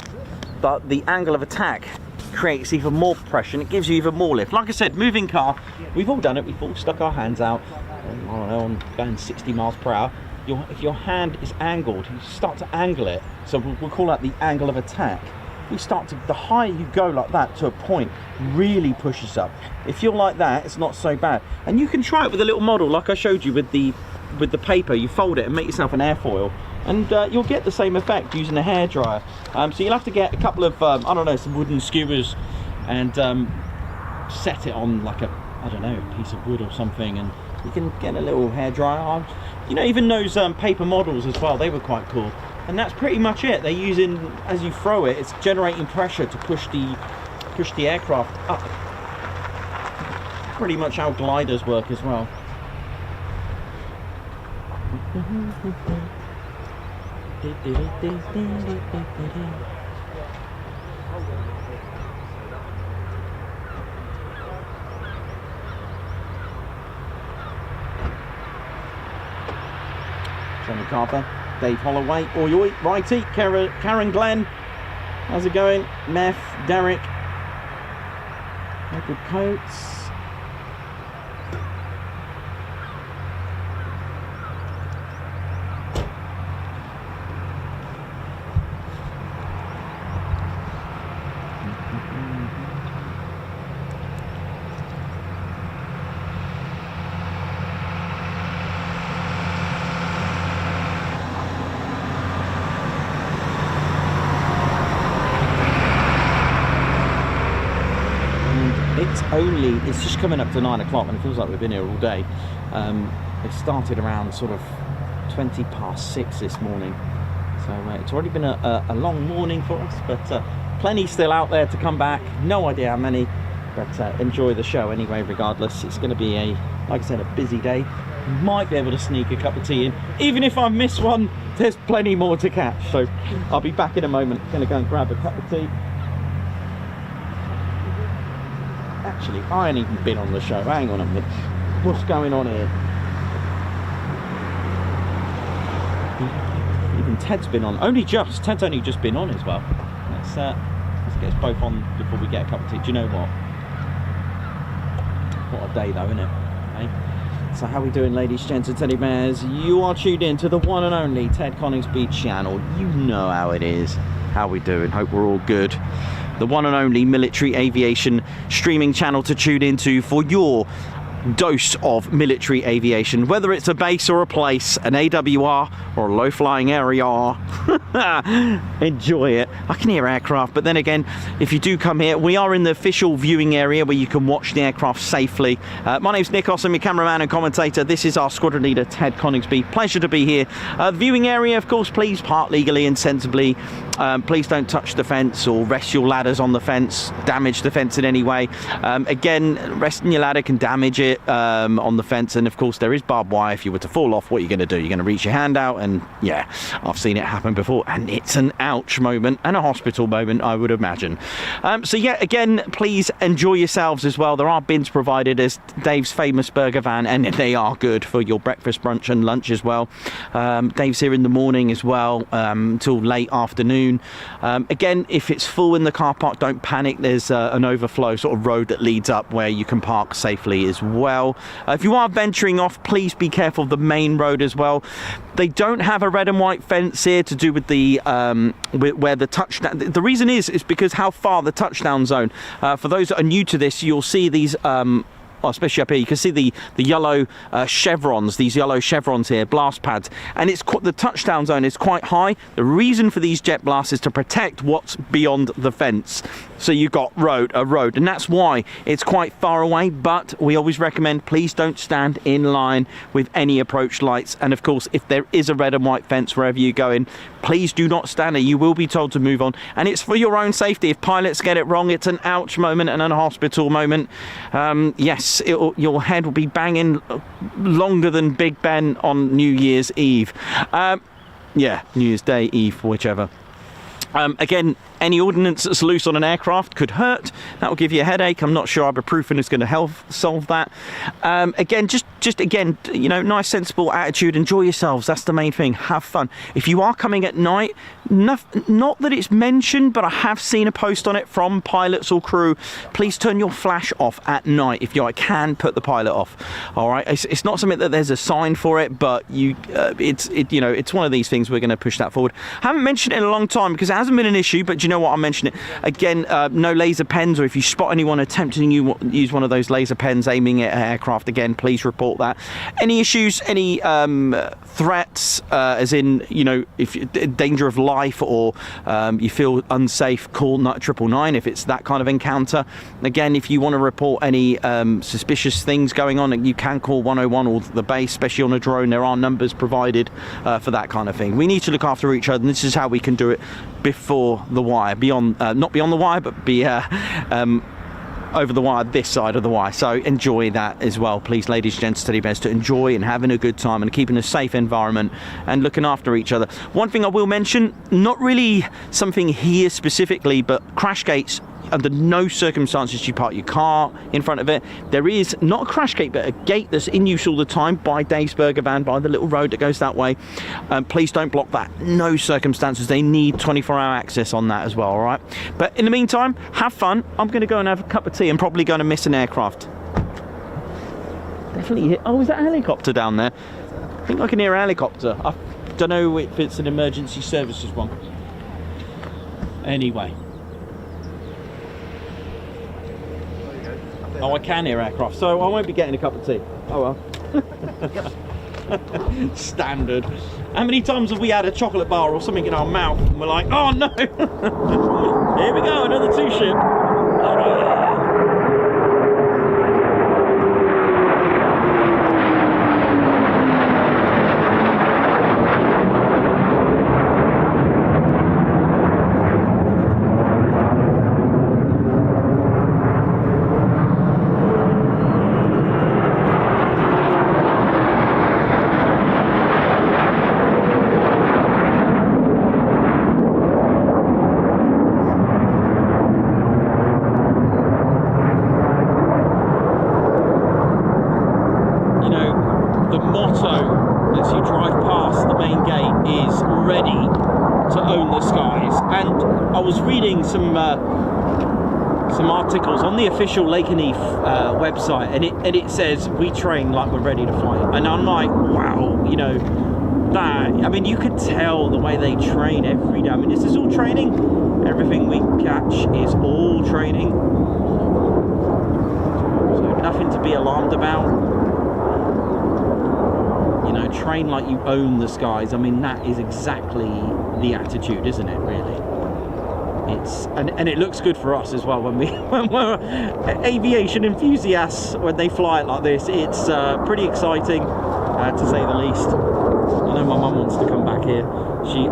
the angle of attack creates even more pressure and it gives you even more lift. Like I said, moving car, we've all done it, we've all stuck our hands out, I don't know, on going 60 miles per hour. If your hand is angled, you start to angle it. So we'll call that the angle of attack. We start to, the higher you go like that to a point, really pushes up. If you're like that, it's not so bad. And you can try it with a little model like I showed you with the paper. You fold it and make yourself an airfoil and you'll get the same effect using a hairdryer. So you'll have to get a couple of, I don't know, some wooden skewers and set it on like a, I don't know, a piece of wood or something, and you can get a little hairdryer. You know, even those paper models as well, they were quite cool. And that's pretty much it. They're using, as you throw it, it's generating pressure to push the aircraft up. Pretty much how gliders work as well. Johnny Carper, Dave Holloway, oi oi, righty, Karen Glenn, how's it going? Meth, Derek, Edward Coates. It's just coming up to 9 o'clock and it feels like we've been here all day. It started around sort of 20 past 6 this morning, so it's already been a long morning for us, but plenty still out there to come back. No idea how many, but enjoy the show anyway regardless. It's going to be like I said, a busy day. Might be able to sneak a cup of tea in. Even if I miss one, there's plenty more to catch, so I'll be back in a moment. Gonna go and grab a cup of tea. Actually, I ain't even been on the show. Hang on a minute. What's going on here? Even Ted's been on. Ted's only just been on as well. Let's get us both on before we get a cup of tea. Do you know what? What a day though, isn't it? Hey? So how we doing, ladies, gents and teddy bears? You are tuned in to the one and only Ted Coningsby channel. You know how it is. How we doing? Hope we're all good. The one and only military aviation streaming channel to tune into for your dose of military aviation, whether it's a base or a place, an AWR or a low-flying area. Enjoy it. I can hear aircraft, but then again, if you do come here, we are in the official viewing area where you can watch the aircraft safely. My name's Nikos, I'm your cameraman and commentator. This is our squadron leader, Ted Coningsby. Pleasure to be here. The viewing area, of course, please park legally and sensibly. Please don't touch the fence or rest your ladders on the fence, damage the fence in any way. Again, resting your ladder can damage it on the fence, and of course there is barbed wire. If you were to fall off, what are you going to do? You're going to reach your hand out, and yeah, I've seen it happen before, and it's an ouch moment and a hospital moment, I would imagine. So yeah, again, please enjoy yourselves as well. There are bins provided as Dave's famous burger van, and they are good for your breakfast, brunch and lunch as well. Dave's here in the morning as well till late afternoon. Again, if it's full in the car park, don't panic. There's an overflow sort of road that leads up where you can park safely as well. If you are venturing off, please be careful of the main road as well. They don't have a red and white fence here to do with the where the touchdown. The reason is because how far the touchdown zone. For those that are new to this, you'll see these. Especially up here, you can see the yellow chevrons, these yellow chevrons here, blast pads, and it's the touchdown zone is quite high. The reason for these jet blasts is to protect what's beyond the fence. So you've got a road, and that's why it's quite far away. But we always recommend, please don't stand in line with any approach lights. And of course, if there is a red and white fence wherever you go in, please do not stand there. You will be told to move on, and it's for your own safety. If pilots get it wrong, it's an ouch moment and a hospital moment. Yes, your head will be banging longer than Big Ben on New Year's Eve. Yeah, New Year's Day, Eve, whichever. Again, any ordnance that's loose on an aircraft could hurt. That will give you a headache. I'm not sure ibuprofen is going to help solve that. Again, just again, you know, nice, sensible attitude. Enjoy yourselves. That's the main thing. Have fun. If you are coming at night, not that it's mentioned, but I have seen a post on it from pilots or crew. Please turn your flash off at night. If you can, put the pilot off. All right. It's not something that there's a sign for it, but it's one of these things. We're going to push that forward. I haven't mentioned it in a long time because it hasn't been an issue, but you know what, I'll mention it again. No laser pens, or if you spot anyone attempting to use one of those laser pens aiming at aircraft, again, please report that. Any issues, any threats, as in, you know, if danger of life or you feel unsafe, call 999 if it's that kind of encounter. Again, if you want to report any suspicious things going on, you can call 101 or the base, especially on a drone. There are numbers provided for that kind of thing. We need to look after each other, and this is how we can do it before the wire, not beyond the wire, but be over the wire, this side of the wire. So enjoy that as well, please, ladies and gents, teddy bears, to enjoy and having a good time and keeping a safe environment and looking after each other. One thing I will mention, not really something here specifically, but crash gates, under no circumstances do you park your car in front of it. There is not a crash gate, but a gate that's in use all the time by Dave's Burger Van, by the little road that goes that way. Please don't block that. No circumstances. They need 24-hour access on that as well, all right? But in the meantime, have fun. I'm going to go and have a cup of tea. I'm probably going to miss an aircraft. Definitely hit. Oh, is that a helicopter down there? I think I can hear a helicopter. I don't know if it's an emergency services one. Anyway. Oh, I can hear aircraft, so I won't be getting a cup of tea. Oh well. Standard. How many times have we had a chocolate bar or something in our mouth and we're like, oh no! Here we go, another two-ship. Some articles on the official Lakenheath website, and it says we train like we're ready to fly, and I'm like, wow, you know, that, I mean, you could tell the way they train every day. I mean, this is all training. Everything we catch is all training. So nothing to be alarmed about. You know, train like you own the skies. I mean, that is exactly the attitude, isn't it, really? And it looks good for us as well when we're aviation enthusiasts when they fly it like this. It's pretty exciting, to say the least. I know my mum wants to come back here.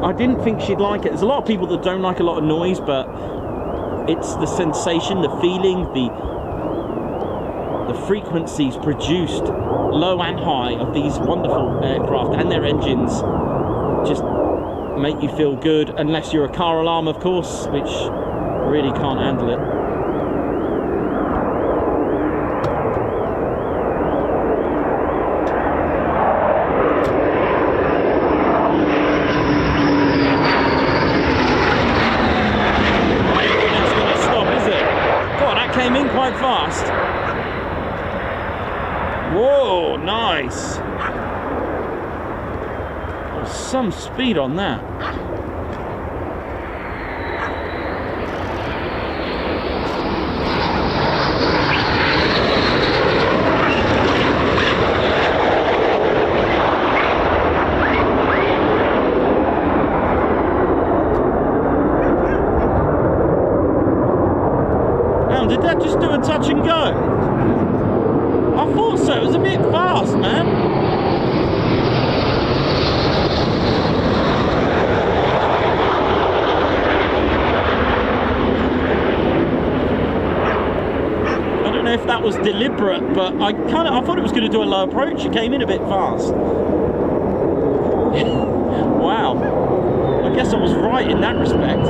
I didn't think she'd like it. There's a lot of people that don't like a lot of noise, but it's the sensation, the feeling, the frequencies produced, low and high, of these wonderful aircraft and their engines just make you feel good, unless you're a car alarm, of course, which really can't handle it. That's gonna stop, is it? God, that came in quite fast. Whoa, nice. Some speed on that. Now, did that just do a touch and go? I thought so. It was a bit fast, man. If that was deliberate, but I thought it was going to do a low approach. It came in a bit fast. Wow, I guess I was right in that respect.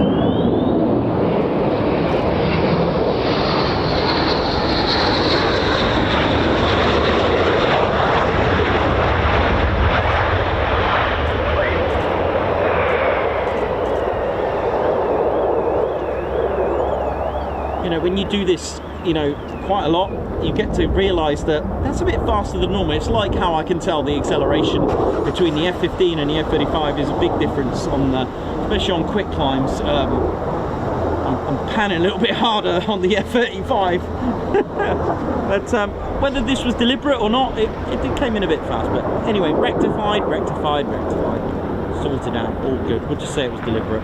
You know, when you do this, you know, quite a lot, you get to realise that that's a bit faster than normal. It's like how I can tell the acceleration between the F-15 and the F-35 is a big difference on the, especially on quick climbs. I'm panning a little bit harder on the F-35. But whether this was deliberate or not, it came in a bit fast. But anyway, rectified, sorted out, all good. We'll just say it was deliberate.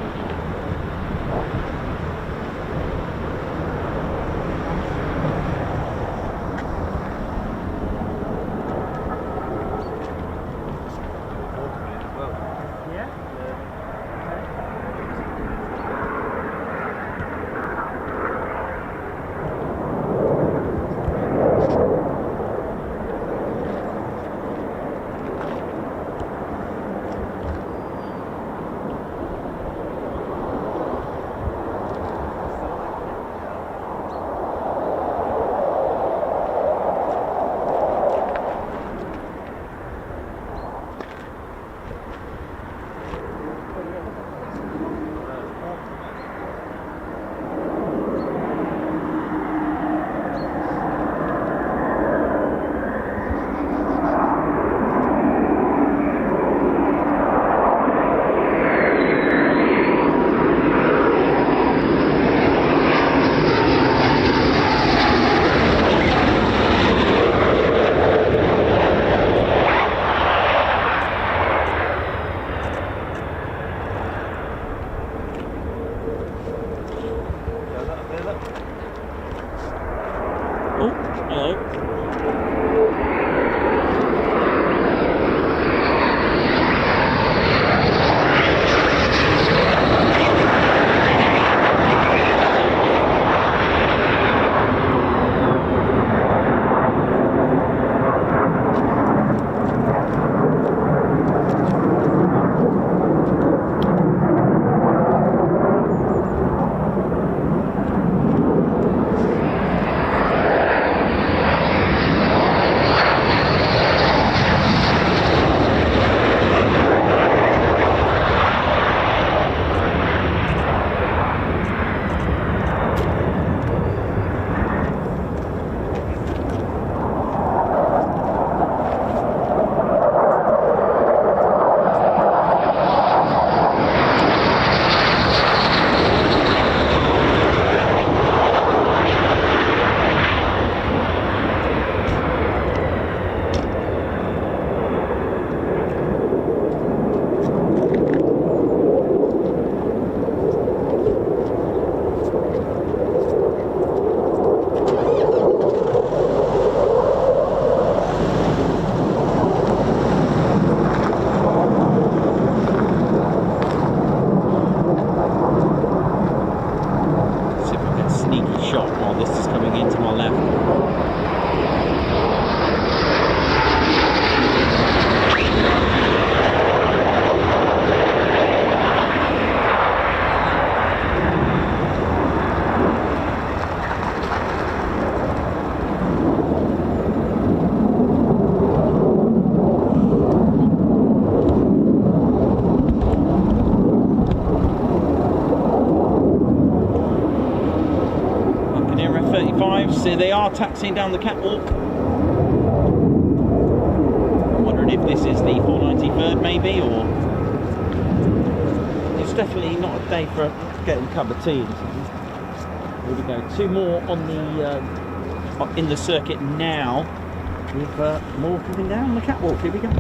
So they are taxiing down the catwalk. I'm wondering if this is the 493rd maybe, or it's definitely not a day for getting a cup of tea. Here we go. 2 more on the in the circuit now, with more coming down the catwalk. Here we go.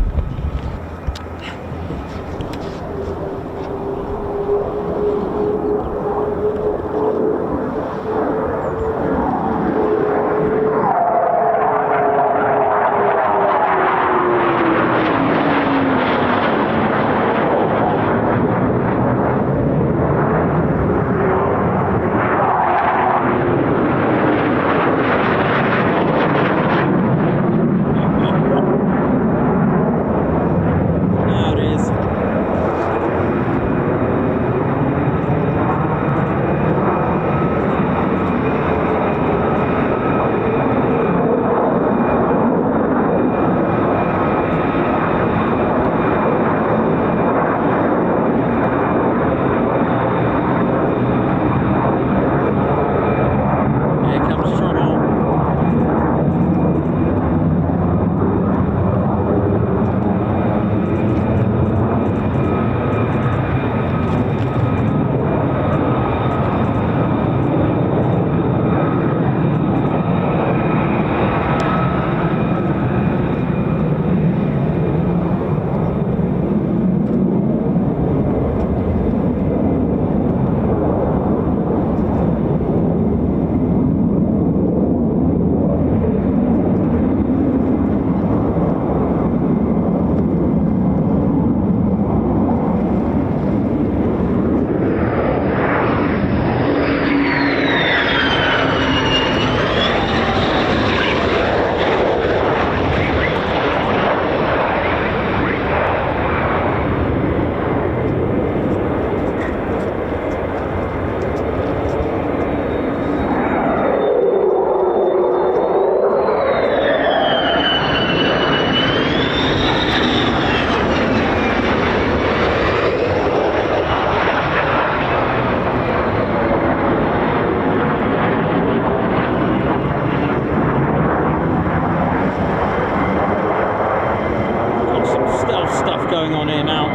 Going on here now.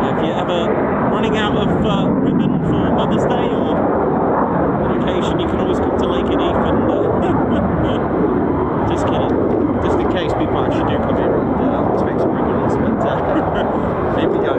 If you're ever running out of ribbon for Mother's Day, or on occasion, you can always come to Lakenheath and just kidding. Just in case people actually do come here and expect some ribbons, but here we go.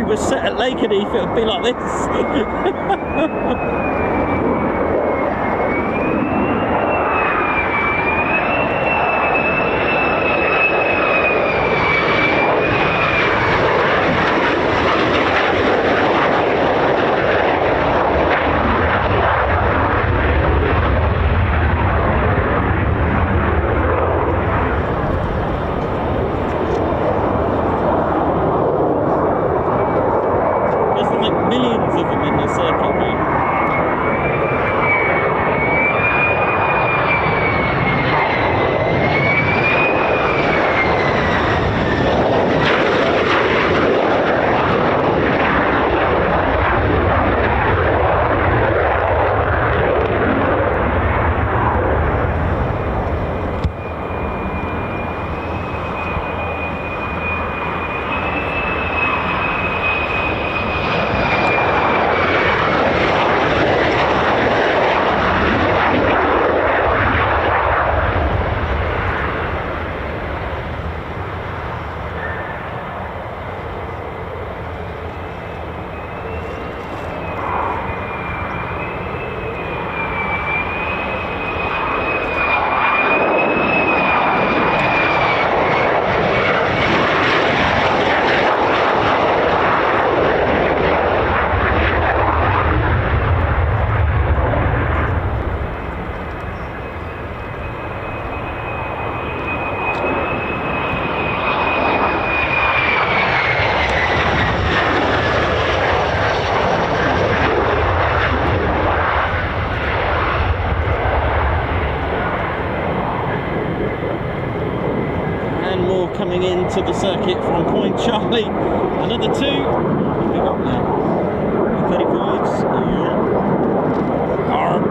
Was set at Lakenheath, it would be like this. one more coming into the circuit from Point Charlie. Another 2. What have we got now? 35s. Yeah. Arr.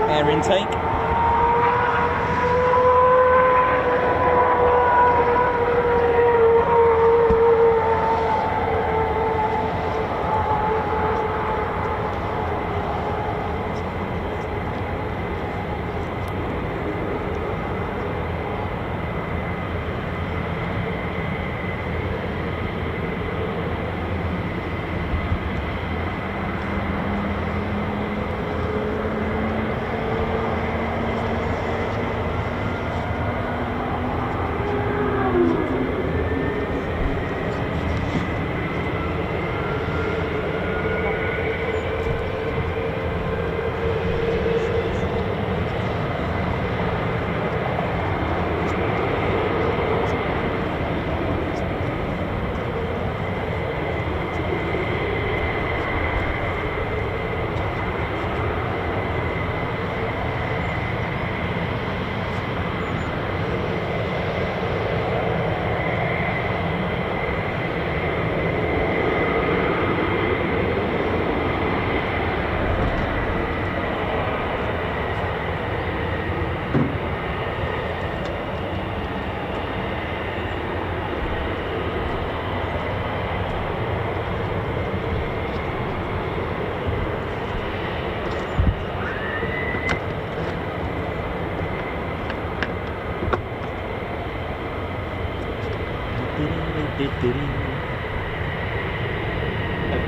Air intake.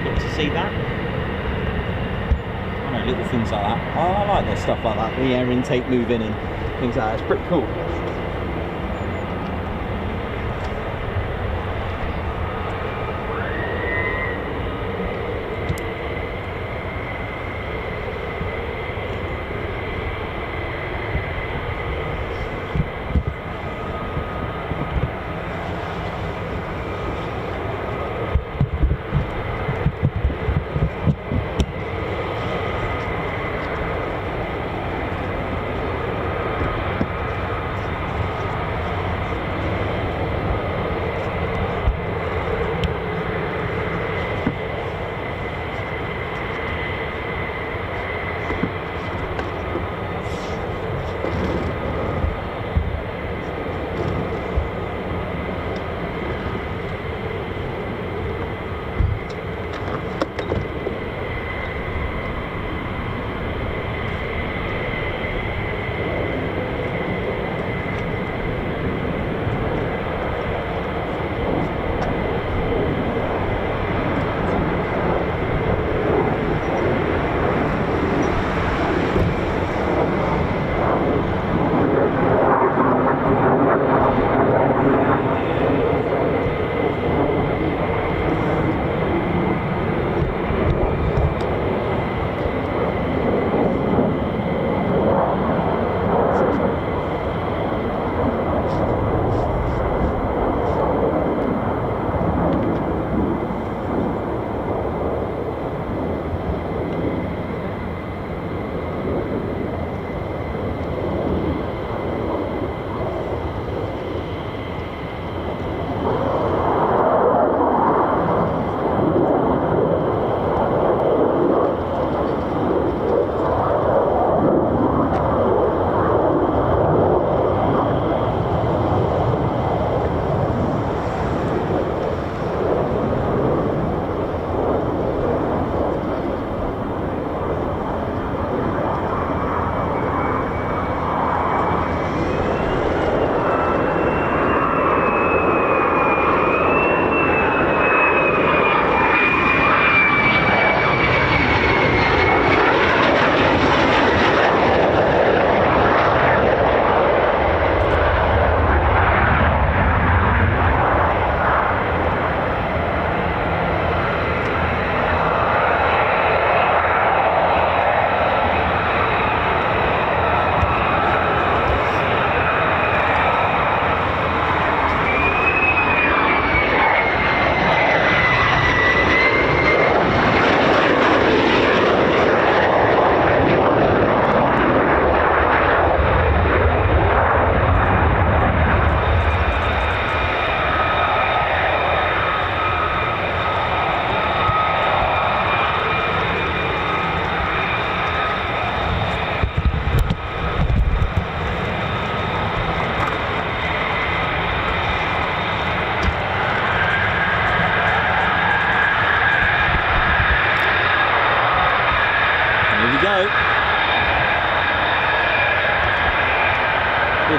Got to see that. I know, little things like that. I like that stuff like that, the air intake moving and things like that. It's pretty cool.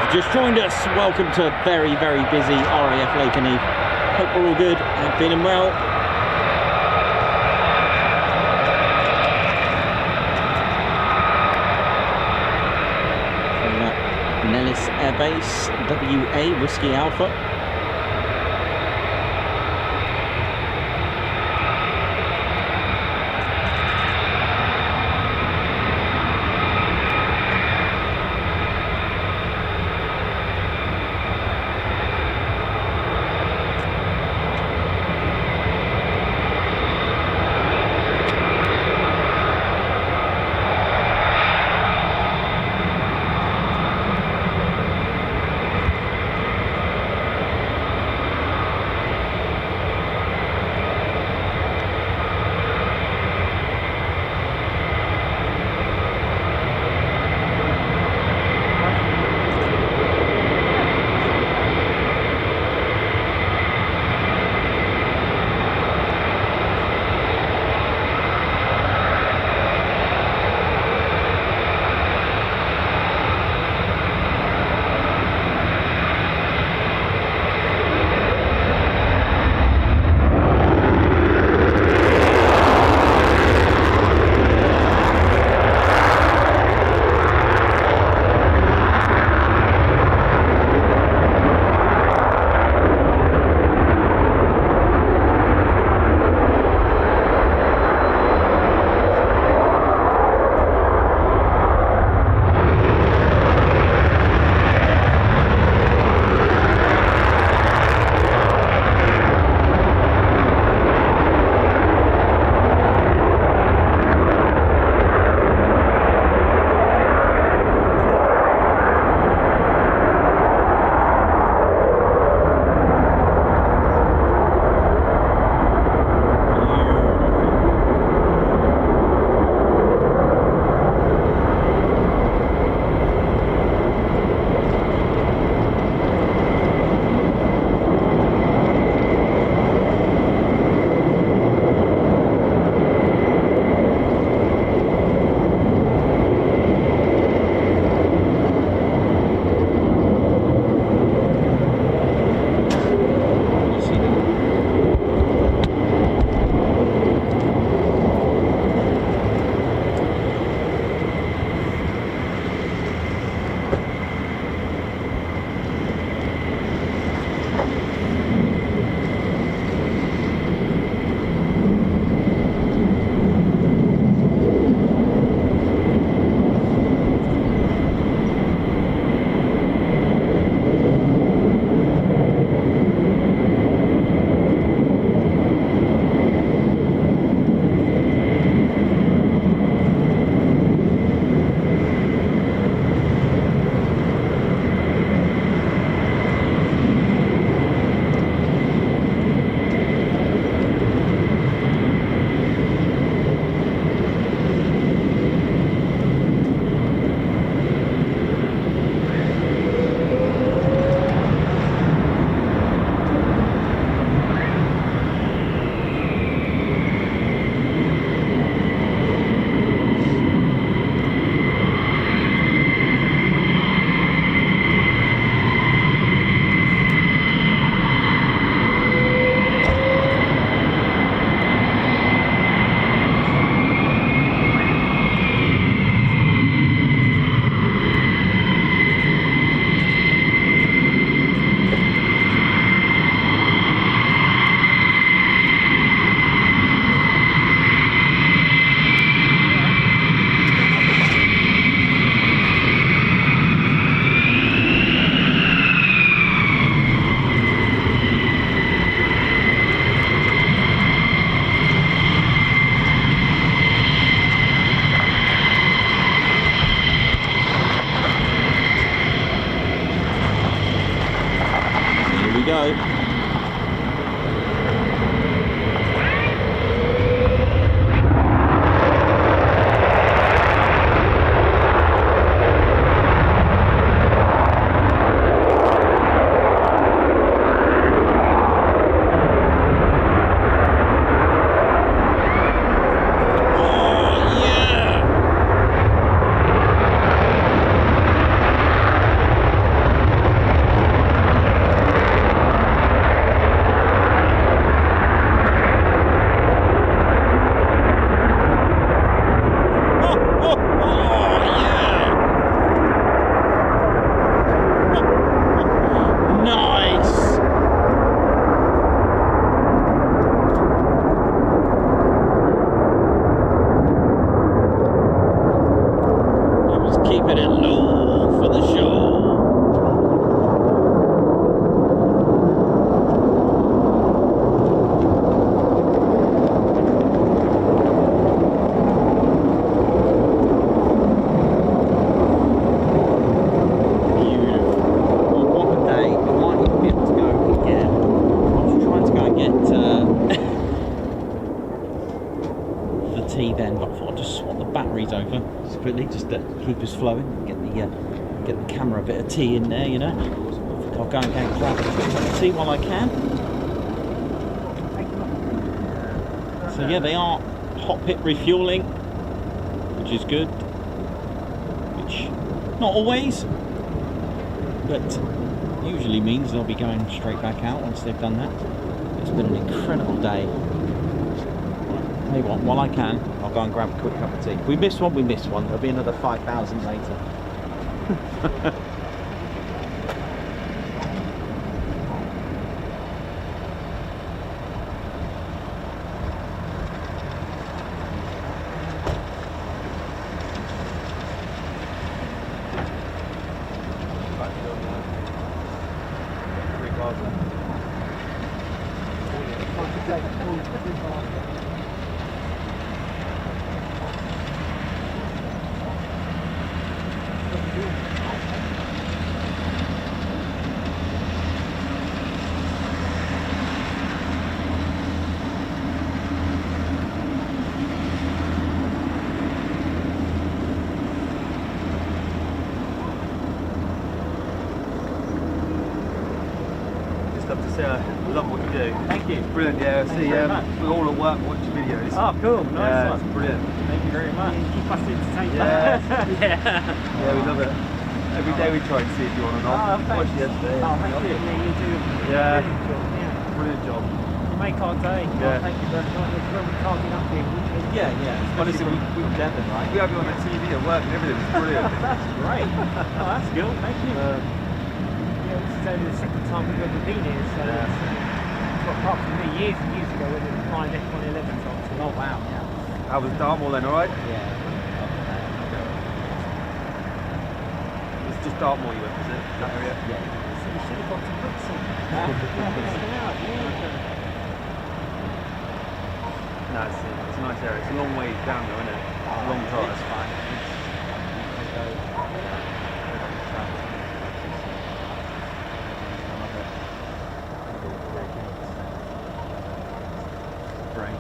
you've just joined us, welcome to a very, very busy RAF Lakenheath. Hope we're all good and feeling well. From Nellis Air Base, WA Whiskey Alpha. tea then, but I thought I'd just swap the batteries over just quickly, just to keep us flowing, get the camera a bit of tea in there, you know. I'll go and grab a quick cup of tea while I can. So yeah, they are hot pit refueling, which is good. Which, not always, but usually means they'll be going straight back out once they've done that. It's been an incredible day. Tell you what, while I can, I'll go and grab a quick cup of tea. If we miss one, we miss one. There'll be another 5,000 later. Love what you do. Thank you. Brilliant, yeah. Thank you very much. We're all at work watching videos. Oh, cool. Nice Yeah, one. it's brilliant. Thank you very much. Keep us entertained. Yeah. Yeah. We love it. Every day we try to see if you're on or not. Oh, thanks. Watched yesterday. Oh, thank you. You do Yeah. a brilliant job. Yeah. Brilliant job. You make our day. Yeah. Thank you very much. When we can't get up here, Yeah. Honestly, we were Devon, right? we have you on the TV at work and everything. It's brilliant. That's great. Oh, that's good. Thank you. yeah, this is only the second time we've ever been here. So well, apart from me, years and years ago when we were flying F-111s on. Oh, wow. Yeah. How was Dartmoor then, alright? Yeah. It's just Dartmoor you went, was it? That area? Yeah. So we should have gone to Brixton. No, it's a nice area. It's a long way down though, isn't it? It's a long drive. It's fine. Great.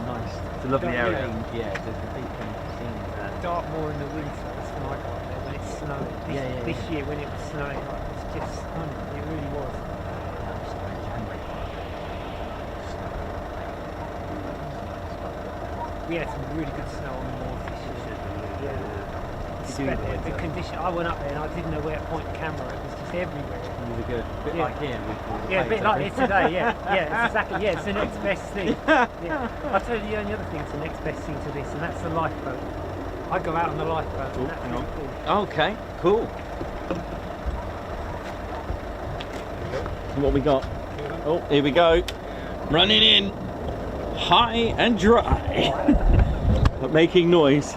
Nice. It's a lovely area. Yeah, there's a big scene there. Dartmoor in the winter, that's when I got there, when it's snowing. This year when it was snowing, it's just stunning. It really was. We had some really good snow on the moors this year. Yeah. The condition, I went up there and I didn't know where to point the camera. It was just everywhere. Really good. A bit like here. With Yeah, a bit like this today. Yeah, it's exactly. Yeah, it's the next best thing. Yeah. I'll tell you the only other thing. It's the next best thing to this, and that's the lifeboat. I go out on the lifeboat. Oh, And that's hang really on. cool. Okay, cool. What we got? Oh, here we go. Running in. High and dry. But making noise.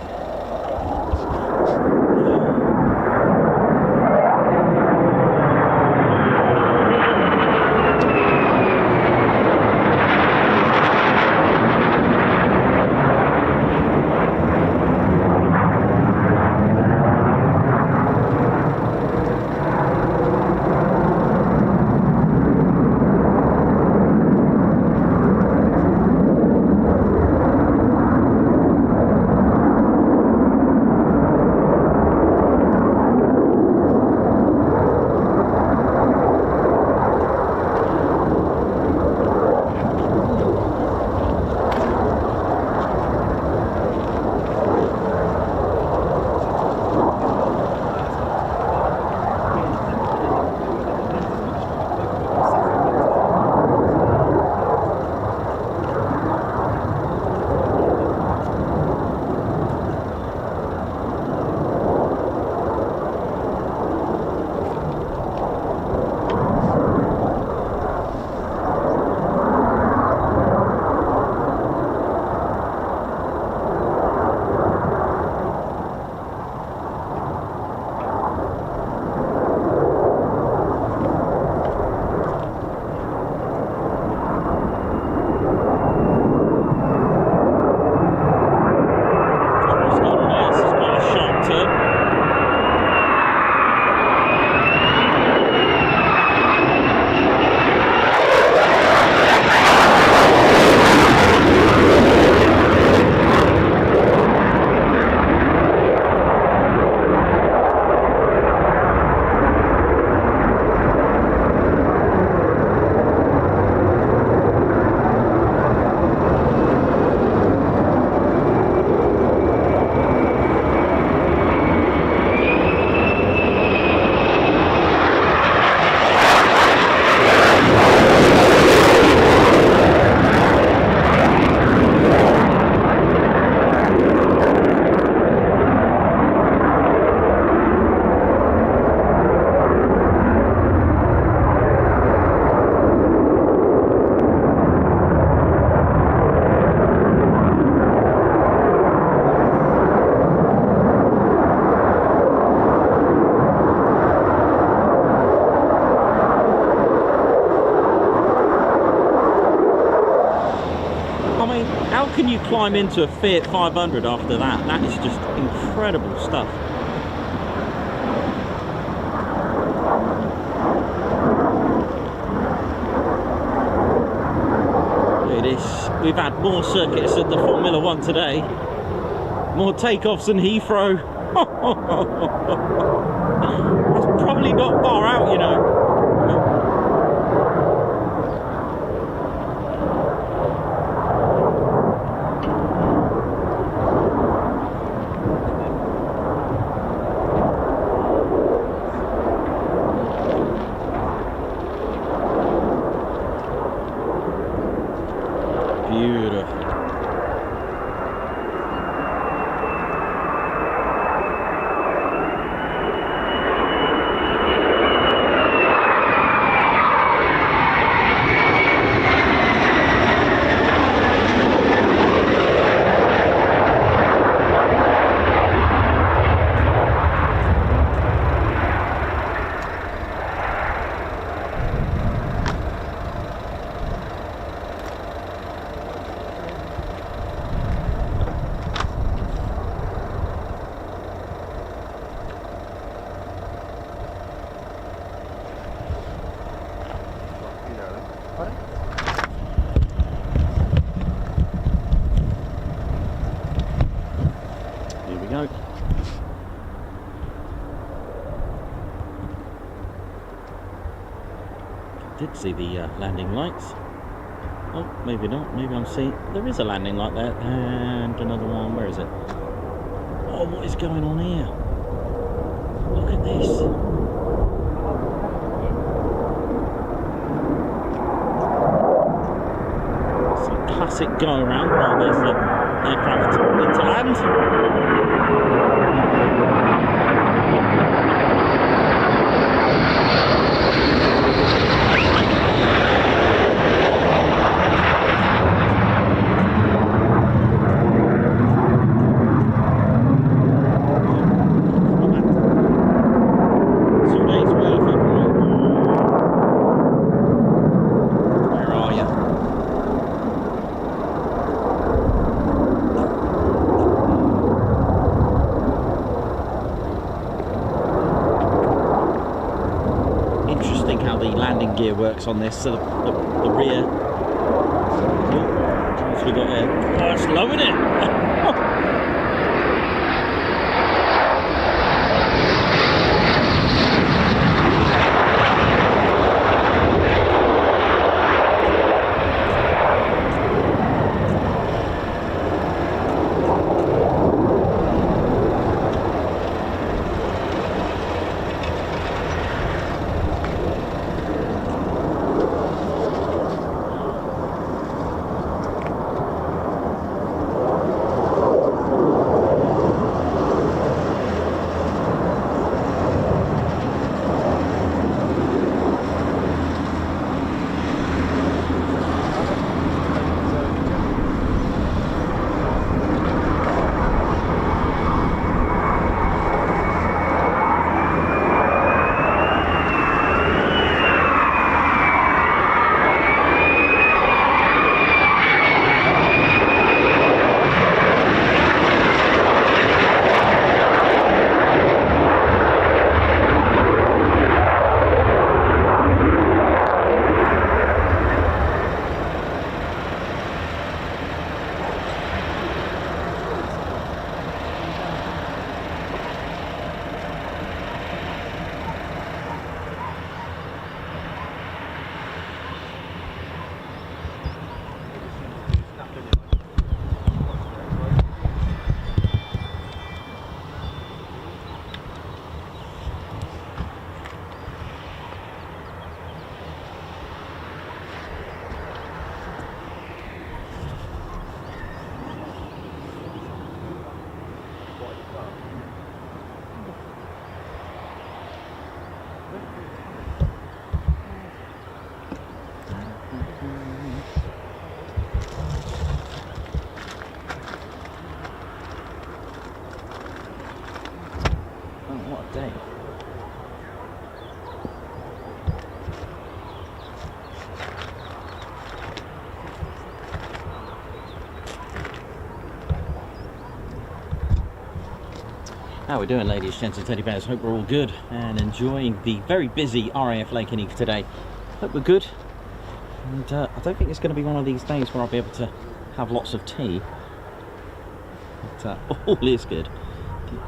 climb into a Fiat 500 after that. That is just incredible stuff. Look at this. We've had more circuits at the Formula 1 today. More takeoffs than Heathrow. It's probably not far out, you know. Beautiful. Here we go. Did see the landing lights. Oh, maybe not. Maybe I'm seeing. There is a landing light there, and another one. Where is it? Oh, what is going on here? Look at this. It's a classic go around. Oh, there's the aircraft into land. Gear works on this, so the rear. Oh, what's we got here? Oh, it's low, isn't it? How we doing, ladies, gents and teddy bears? Hope we're all good and enjoying the very busy RAF Lakenheath today. Hope we're good. And I don't think it's going to be one of these days where I'll be able to have lots of tea. But all is good.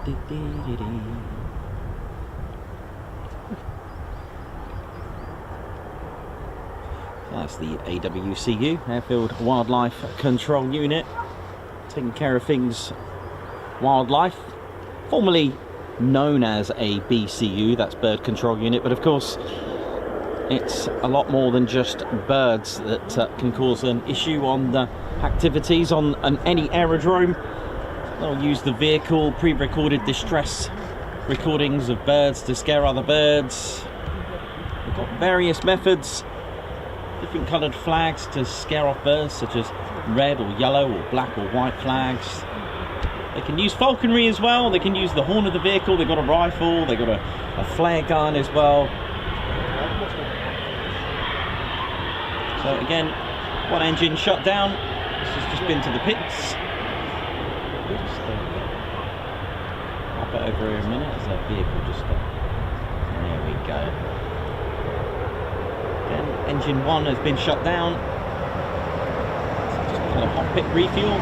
So that's the AWCU, Airfield Wildlife Control Unit, taking care of things wildlife, formerly known as a BCU, that's Bird Control Unit, but of course it's a lot more than just birds that can cause an issue on the activities on any aerodrome. They'll use the vehicle, pre-recorded distress recordings of birds to scare other birds. We've got various methods, different coloured flags to scare off birds, such as red or yellow or black or white flags. They can use falconry as well. They can use the horn of the vehicle. They've got a rifle. They've got a flare gun as well. So again, one engine shut down. This has just been to the pits. Just hop it over here a minute. There's a vehicle just there. There we go. Again, engine 1 has been shut down. So just kind of hot pit refuel.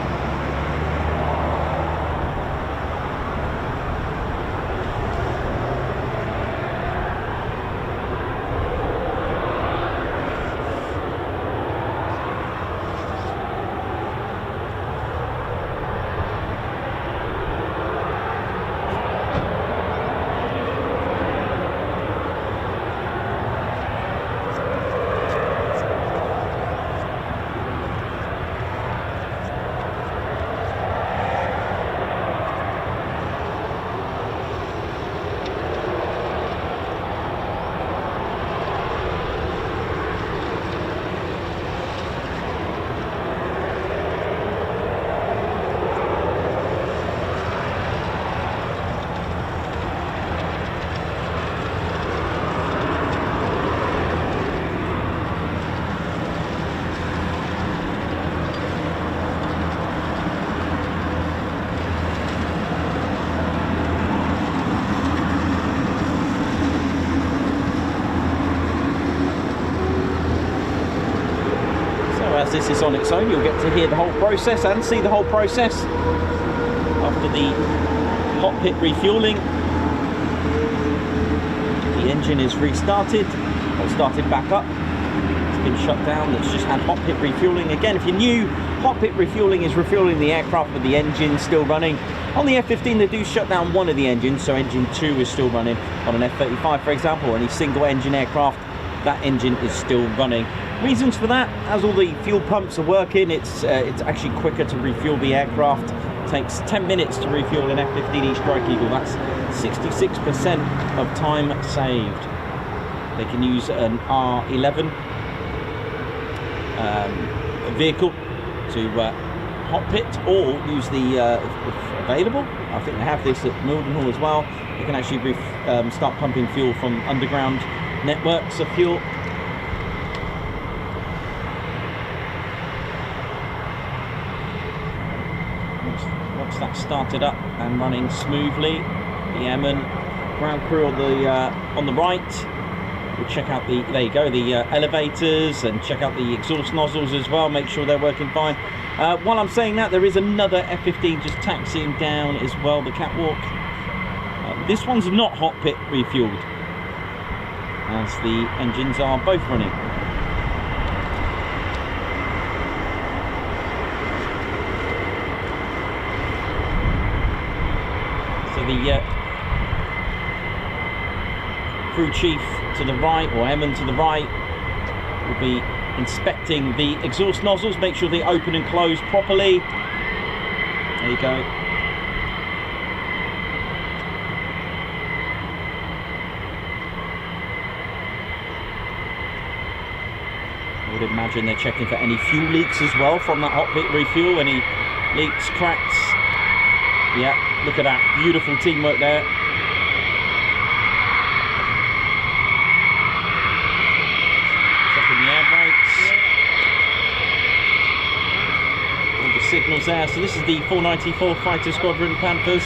As this is on its own, you'll get to hear the whole process and see the whole process after the hot pit refueling. The engine is restarted or started back up. It's been shut down. It's just had hot pit refueling. Again, if you're new, hot pit refueling is refueling the aircraft with the engine still running. On the F-15 they do shut down one of the engines, so engine 2 is still running. On an F-35 for example, or any single engine aircraft, that engine is still running. Reasons for that, as all the fuel pumps are working, it's actually quicker to refuel the aircraft. It takes 10 minutes to refuel an F-15E Strike Eagle. That's 66% of time saved. They can use an R11 vehicle to hot pit, or use the, if available, I think they have this at Mildenhall as well, you can actually start pumping fuel from underground networks of fuel. Once that's started up and running smoothly, the airman ground crew on the right will check out the, there you go, the elevators, and check out the exhaust nozzles as well, make sure they're working fine. While I'm saying that, there is another F-15 just taxiing down as well, the catwalk. This one's not hot pit refueled, as the engines are both running. So the crew chief to the right, or airman to the right, will be inspecting the exhaust nozzles, make sure they open and close properly. There you go. I would imagine they're checking for any fuel leaks as well from that hot pit refuel, any leaks, cracks. Yeah, look at that, beautiful teamwork there. Checking the air brakes. All the signals there. So this is the 494 Fighter Squadron Panthers.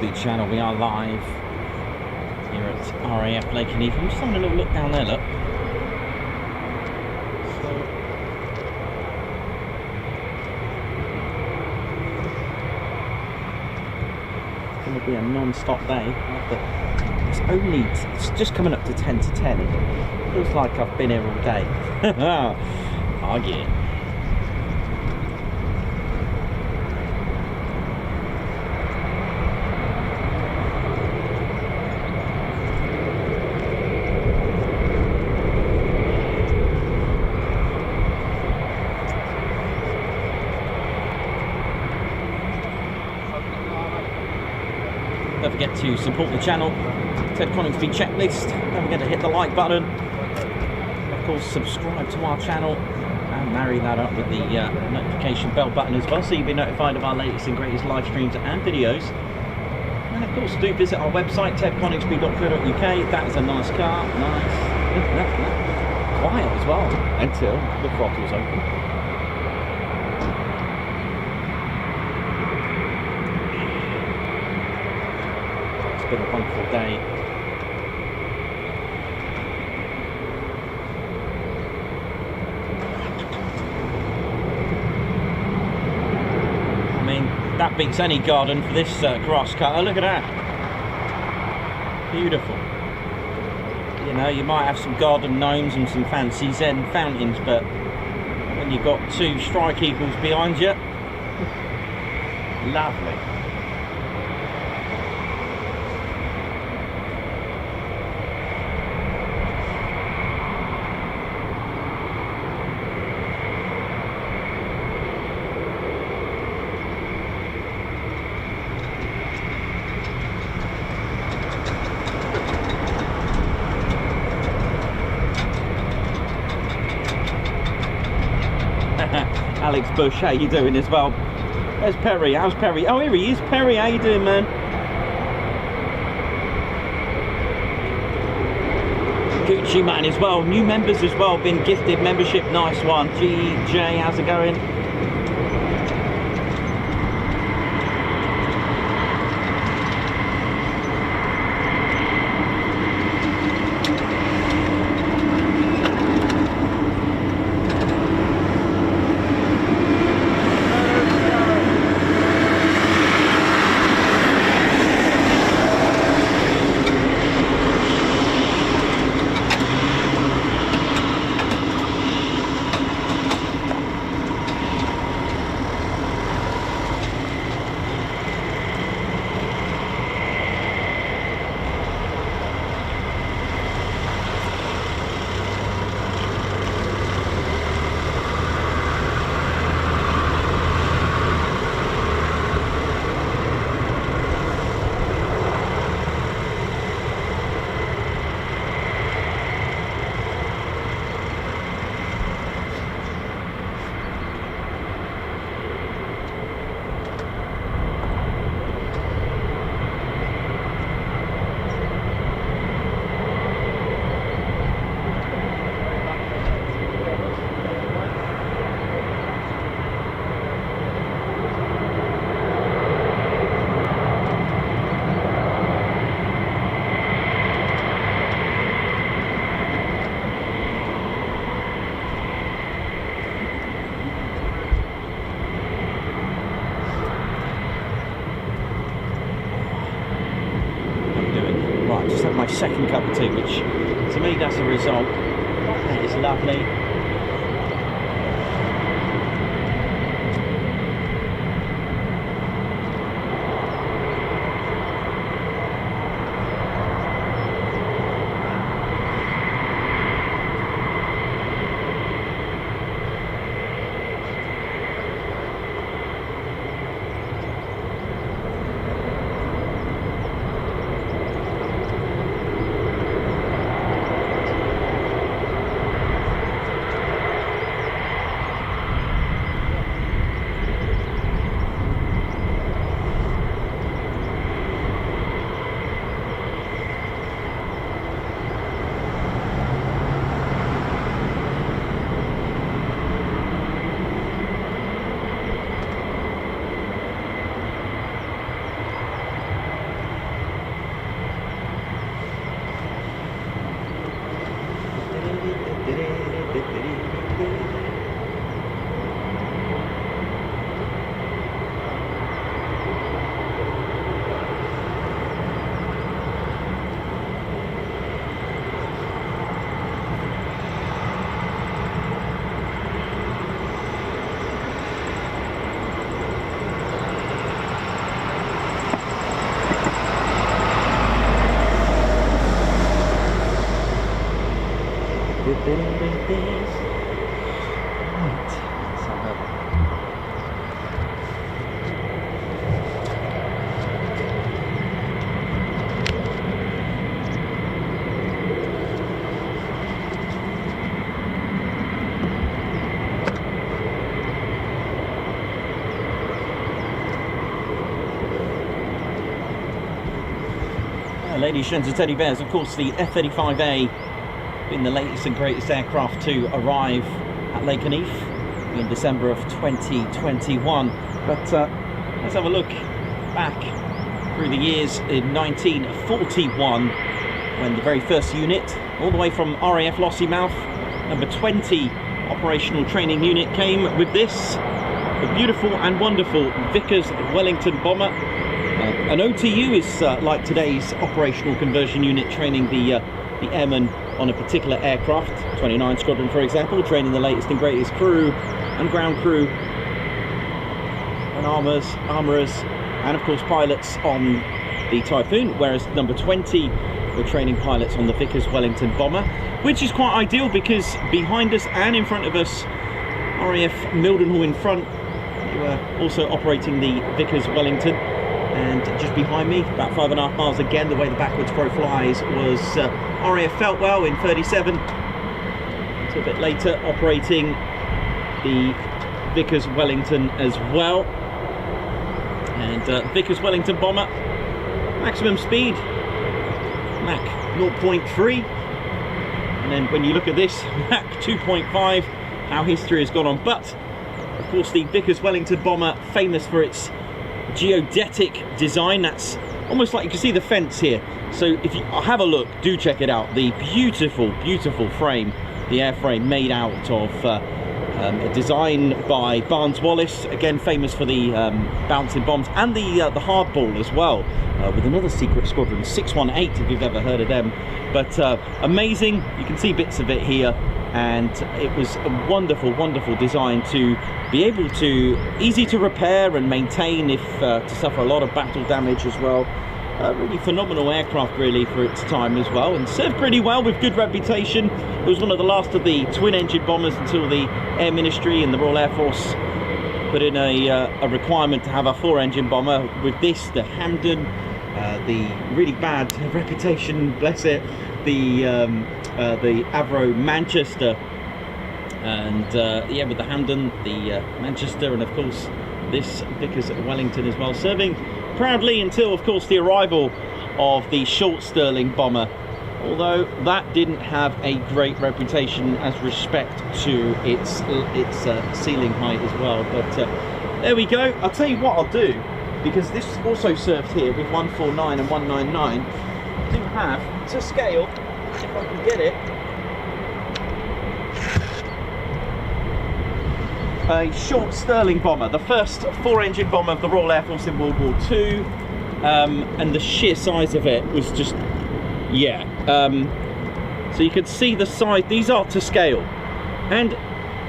Coningsby channel. We are live here at RAF Lakenheath. I'm just having a little look down there, look. It's going to be a non-stop day. It's just coming up to 10 to 10. It feels like I've been here all day. Oh yeah. Don't forget to support the channel, Ted Coningsby checklist. Don't forget to hit the like button. Of course, subscribe to our channel and marry that up with the notification bell button as well, so you'll be notified of our latest and greatest live streams and videos. And of course, do visit our website, tedconingsby.co.uk. That is a nice car, nice, quiet as well until the throttle's open. Been a wonderful day. I mean, that beats any garden for this grass cutter. Look at that. Beautiful. You know, you might have some garden gnomes and some fancy Zen fountains, but when you've got two Strike Eagles behind you, lovely. Alex Bush, how you doing as well? There's Perry. How's Perry? Oh, here he is. Perry, how you doing, man? Gucci man as well. New members as well. Been gifted membership. Nice one. GJ, how's it going? Just had my second cup of tea, which to me that's a result. That is lovely. Ladies, gents and teddy bears, of course the F-35A been the latest and greatest aircraft to arrive at Lakenheath in December of 2021. But let's have a look back through the years in 1941, when the very first unit, all the way from RAF Lakenheath, number 20 operational training unit, came with this, the beautiful and wonderful Vickers Wellington bomber. An OTU is like today's operational conversion unit, training the airmen on a particular aircraft. 29 Squadron, for example, training the latest and greatest crew and ground crew and armourers, and of course pilots on the Typhoon, whereas number 20 were training pilots on the Vickers Wellington bomber, which is quite ideal because behind us and in front of us, RAF Mildenhall in front, they were also operating the Vickers Wellington. And just behind me, about 5.5 miles again, the way the backwards pro flies, was RAF Feltwell in 37. So a bit later, operating the Vickers Wellington as well. And Vickers Wellington bomber, maximum speed, Mach 0.3. And then when you look at this, Mach 2.5, how history has gone on. But, of course, the Vickers Wellington bomber, famous for its geodetic design. That's almost like you can see the fence here, so if you have a look, do check it out. The beautiful frame, the airframe made out of a design by Barnes Wallis, again famous for the bouncing bombs and the hardball as well, with another secret squadron, 618, if you've ever heard of them. But amazing, you can see bits of it here, and it was a wonderful design to be able to, easy to repair and maintain if to suffer a lot of battle damage as well. Really phenomenal aircraft really for its time as well, and served pretty well with good reputation. It was one of the last of the twin engine bombers until the Air Ministry and the Royal Air Force put in a requirement to have a 4-engine bomber. With this, the Hampden, the really bad reputation, bless it, the Avro Manchester, and yeah, with the Hampden, the Manchester, and of course this Vickers Wellington as well, serving proudly until of course the arrival of the short Stirling bomber, although that didn't have a great reputation as respect to its ceiling height as well. But there we go. I'll tell you what I'll do, because this also served here with 149 and 199, I do have to scale, if I can get it, a short Stirling bomber, the first 4-engine bomber of the Royal Air Force in World War II, and the sheer size of it was just, yeah. So you can see the size, these are to scale, and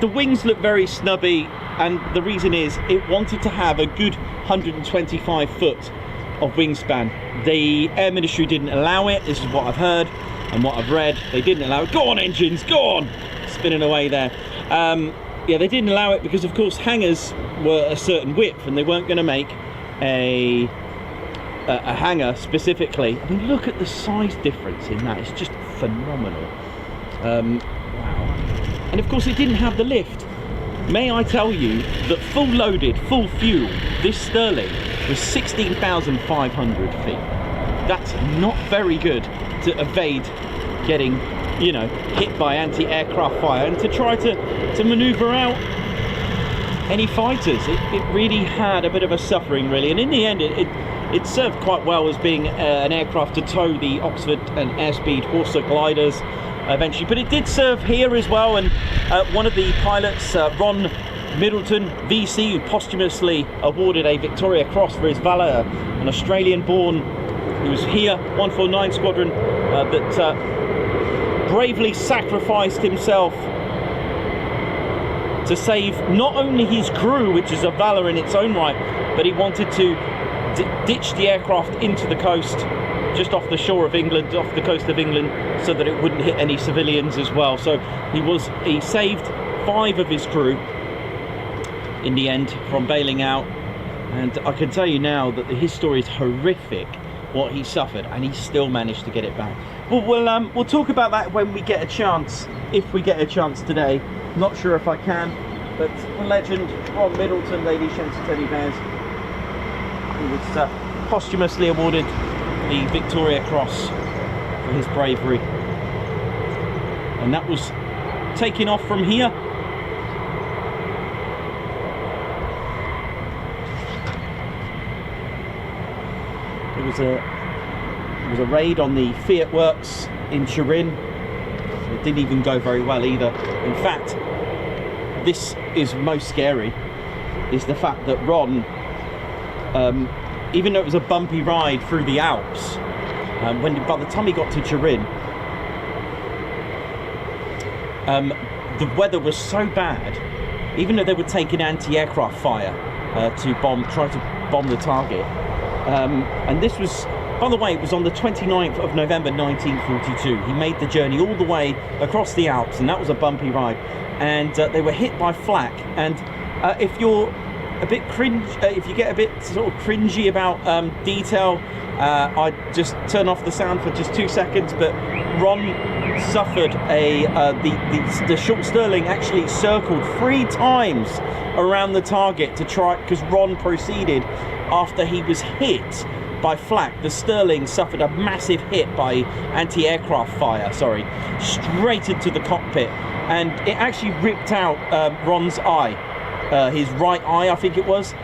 the wings look very snubby, and the reason is it wanted to have a good 125 foot of wingspan. The Air Ministry didn't allow it, this is what I've heard and what I've read. They didn't allow it. Go on engines, go on! Spinning away there. Yeah, they didn't allow it because of course hangars were a certain width and they weren't going to make a hangar specifically. I mean, look at the size difference in that, it's just phenomenal. Wow. And of course it didn't have the lift. May I tell you that full loaded, full fuel, this Stirling was 16,500 feet. That's not very good to evade getting, you know, hit by anti-aircraft fire and to try to maneuver out any fighters. It really had a bit of a suffering really, and in the end it served quite well as being an aircraft to tow the Oxford and Airspeed Horsa gliders, eventually. But it did serve here as well, and one of the pilots, Ron Middleton, VC, who posthumously awarded a Victoria Cross for his valour, an Australian-born who was here, 149 Squadron, that bravely sacrificed himself to save not only his crew, which is a valour in its own right, but he wanted to ditch the aircraft into the coast, just off the shore of England, off the coast of England, so that it wouldn't hit any civilians as well. So he saved 5 of his crew in the end from bailing out, and I can tell you now that his story is horrific, what he suffered, and he still managed to get it back. But we'll talk about that when we get a chance, if we get a chance today. Not sure if I can, but the legend Ron Middleton, ladies, gents and teddy bears, who was posthumously awarded the Victoria Cross for his bravery, and that was taken off from here. It was a raid on the Fiat Works in Turin. It didn't even go very well either. In fact, this is most scary, is the fact that Ron, even though it was a bumpy ride through the Alps, by the time he got to Turin, the weather was so bad, even though they were taking anti-aircraft fire to try to bomb the target. And this was, by the way, it was on the 29th of November 1942. He made the journey all the way across the Alps, and that was a bumpy ride. And they were hit by flak. And if you're a bit if you get a bit sort of cringy about detail, I'd just turn off the sound for just 2 seconds. But Ron suffered the short Sterling actually circled 3 times around the target to try, because Ron proceeded after he was hit by flak. The Sterling suffered a massive hit by anti-aircraft fire, straight into the cockpit, and it actually ripped out Ron's eye, his right eye I think it was,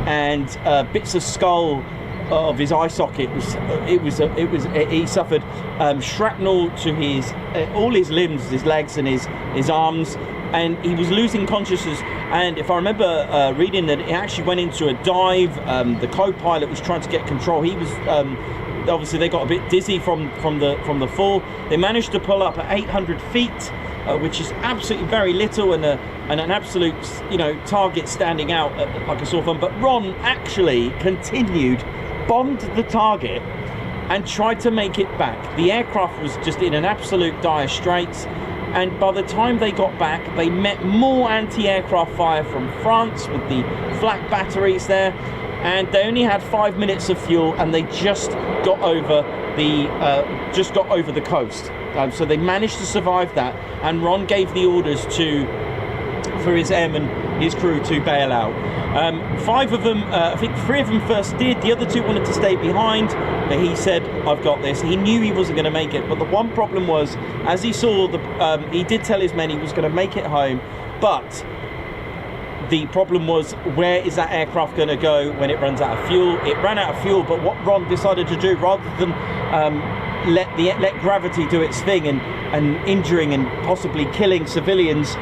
and bits of skull of his eye socket. He suffered shrapnel to his all his limbs, his legs and his arms, and he was losing consciousness. And if I remember reading that, it actually went into a dive. The co-pilot was trying to get control. He was obviously, they got a bit dizzy from the fall. They managed to pull up at 800 feet, which is absolutely very little, and an absolute target standing out like a sore thumb. But Ron actually continued, bombed the target, and tried to make it back. The aircraft was just in an absolute dire straits. And by the time they got back, they met more anti-aircraft fire from France with the flak batteries there, and they only had 5 minutes of fuel, and they just got over the coast. So they managed to survive that, and Ron gave the orders for his airmen, his crew, to bail out. 5 of them, I think 3 of them first did. The other 2 wanted to stay behind, but he said, "I've got this." He knew he wasn't going to make it, but the one problem was, as he saw he did tell his men he was going to make it home, but the problem was, where is that aircraft going to go when it runs out of fuel? It ran out of fuel, but what Ron decided to do, rather than let gravity do its thing and injuring and possibly killing civilians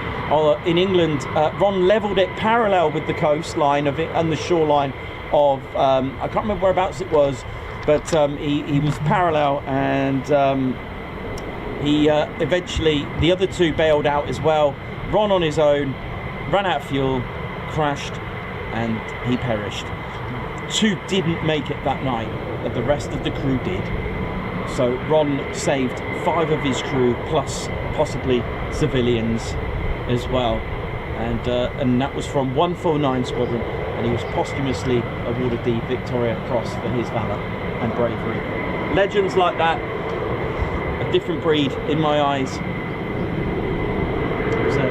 in England, Ron levelled it parallel with the coastline of it and the shoreline of I can't remember whereabouts it was, but he was parallel, and he eventually, the other 2 bailed out as well. Ron on his own ran out of fuel, crashed, and he perished. 2 didn't make it that night, but the rest of the crew did. So Ron saved 5 of his crew, plus possibly civilians as well, and that was from 149 Squadron, and he was posthumously awarded the Victoria Cross for his valour and bravery. Legends like that, a different breed in my eyes. He was a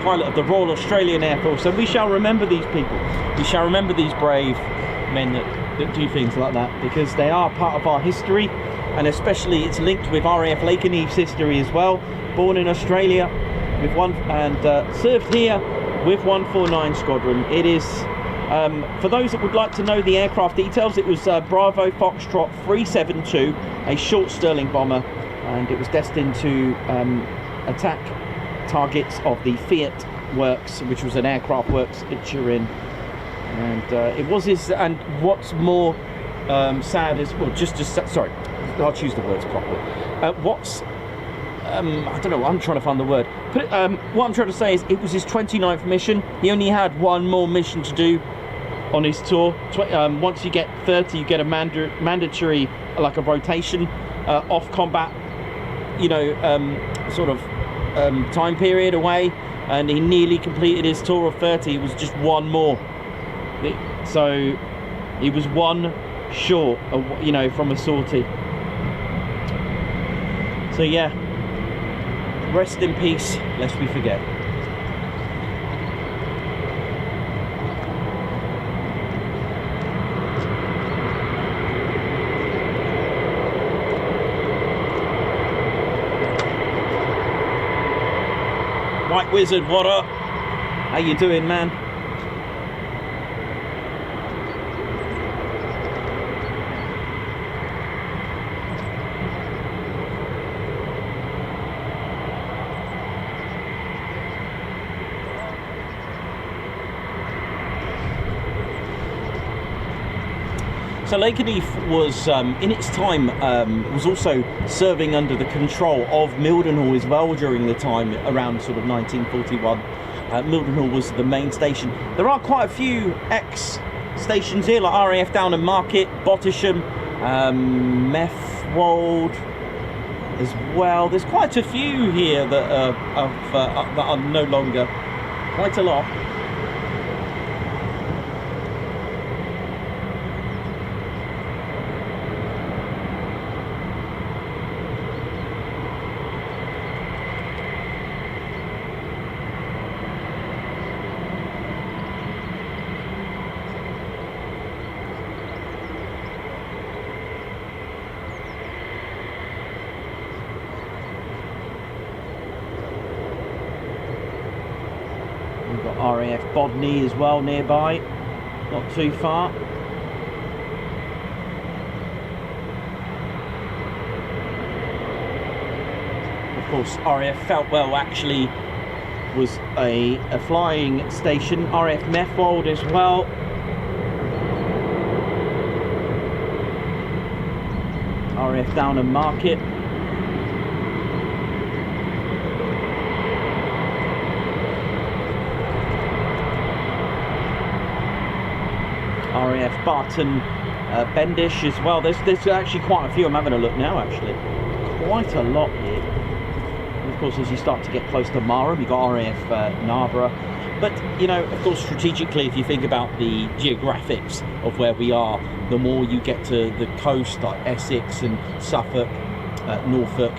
pilot of the Royal Australian Air Force, and we shall remember these people. We shall remember these brave men that do things like that, because they are part of our history, and especially it's linked with RAF Lakenheath's history as well. Born in Australia, served here with 149 Squadron. It is, for those that would like to know the aircraft details, it was Bravo Foxtrot 372, a short Sterling bomber, and it was destined to attack targets of the Fiat Works, which was an aircraft works at Turin. And it was his, and what's more sad is, well, sorry, I'll choose the words properly. I don't know, I'm trying to find the word. What I'm trying to say is it was his 29th mission. He only had one more mission to do on his tour. Once you get 30, you get a mandatory, like a rotation off combat, sort of time period away, and he nearly completed his tour of 30. It was just one more. So he was one short, from a sortie. So yeah, rest in peace, lest we forget. White Wizard, what up? How you doing, man? So Lakenheath was, in its time, was also serving under the control of Mildenhall as well during the time around sort of 1941. Mildenhall was the main station. There are quite a few ex-stations here, like RAF Downham Market, Bottisham, Methwold as well. There's quite a few here that are no longer, quite a lot. We've got RAF Bodney as well nearby, not too far. Of course, RAF Feltwell actually was a flying station. RAF Methwold as well. RAF Downham Market. RAF Barton Bendish as well. There's actually quite a few. I'm having a look now, actually. Quite a lot here. And of course, as you start to get close to Marham, you've got RAF Narborough. But, of course, strategically, if you think about the geographics of where we are, the more you get to the coast, like Essex and Suffolk, Norfolk,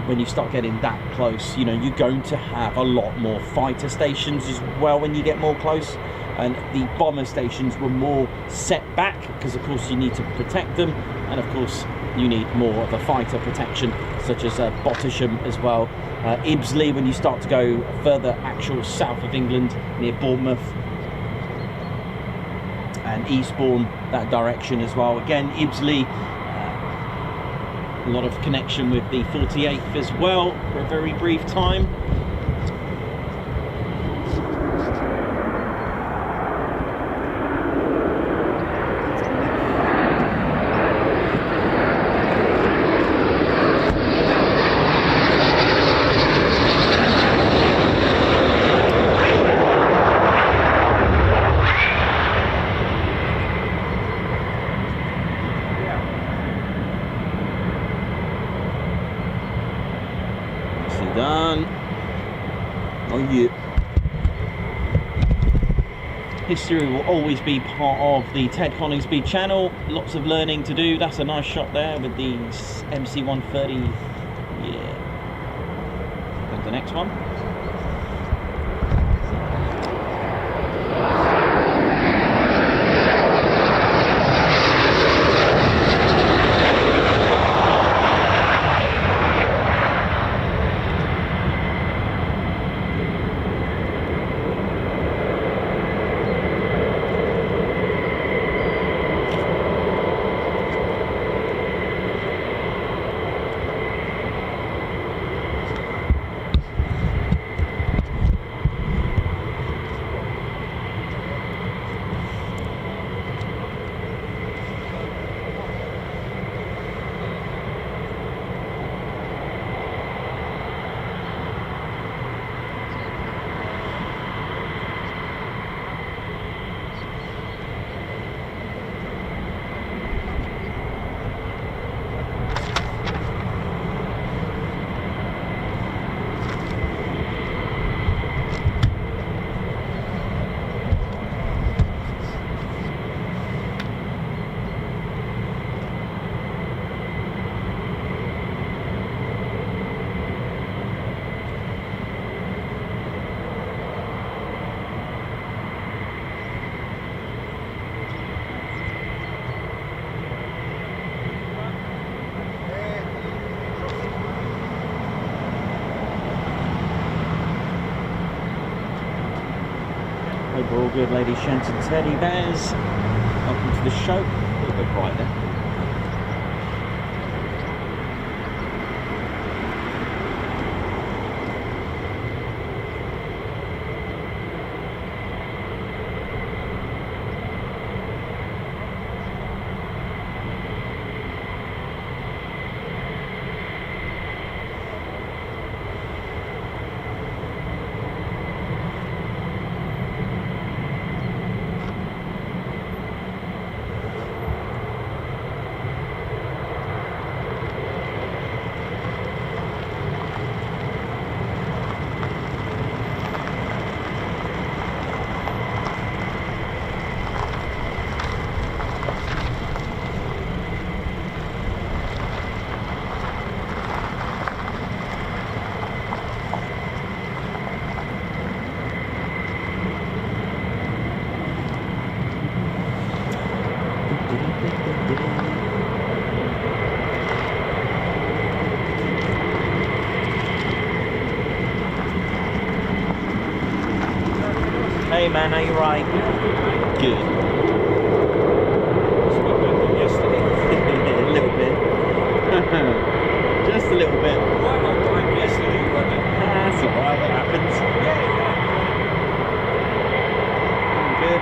when you start getting that close, you're going to have a lot more fighter stations as well when you get more close. And the bomber stations were more set back because, of course, you need to protect them. And, of course, you need more of a fighter protection, such as Bottisham as well. Ibsley, when you start to go further actual south of England, near Bournemouth. And Eastbourne, that direction as well. Again, Ibsley, a lot of connection with the 48th as well for a very brief time. Done. Oh yeah. History will always be part of the Ted Coningsby channel. Lots of learning to do. That's a nice shot there with the MC-130. Yeah. Comes the next one. we're all good, ladies, gents, and teddy bears. Welcome to the show. A little bit bright there. Hey man, are you right? Good. Yesterday. A little bit. Just a little bit. Yesterday, that's alright, it happens. Good.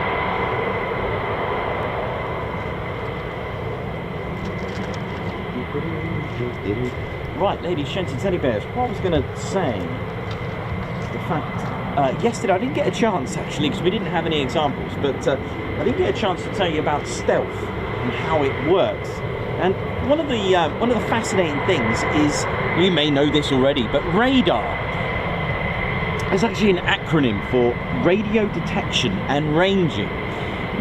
Right, ladies, gents, and teddy bears. What I was going to say, the fact. Yesterday I didn't get a chance actually because we didn't have any examples, but I didn't get a chance to tell you about stealth and how it works. And one of the fascinating things is, you may know this already, but radar is actually an acronym for radio detection and ranging.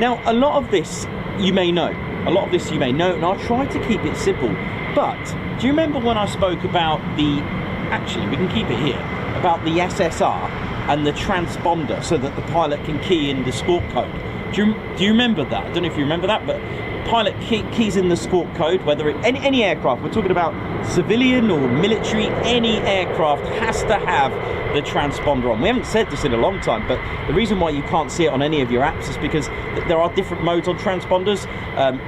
Now, a lot of this you may know, and I'll try to keep it simple. But do you remember when I spoke about actually we can keep it here, about the SSR and the transponder so that the pilot can key in the squawk code? Do you remember that? I don't know if you remember that, but pilot keys in the squawk code, whether any aircraft, we're talking about civilian or military, any aircraft has to have the transponder on. We haven't said this in a long time, but the reason why you can't see it on any of your apps is because there are different modes on transponders.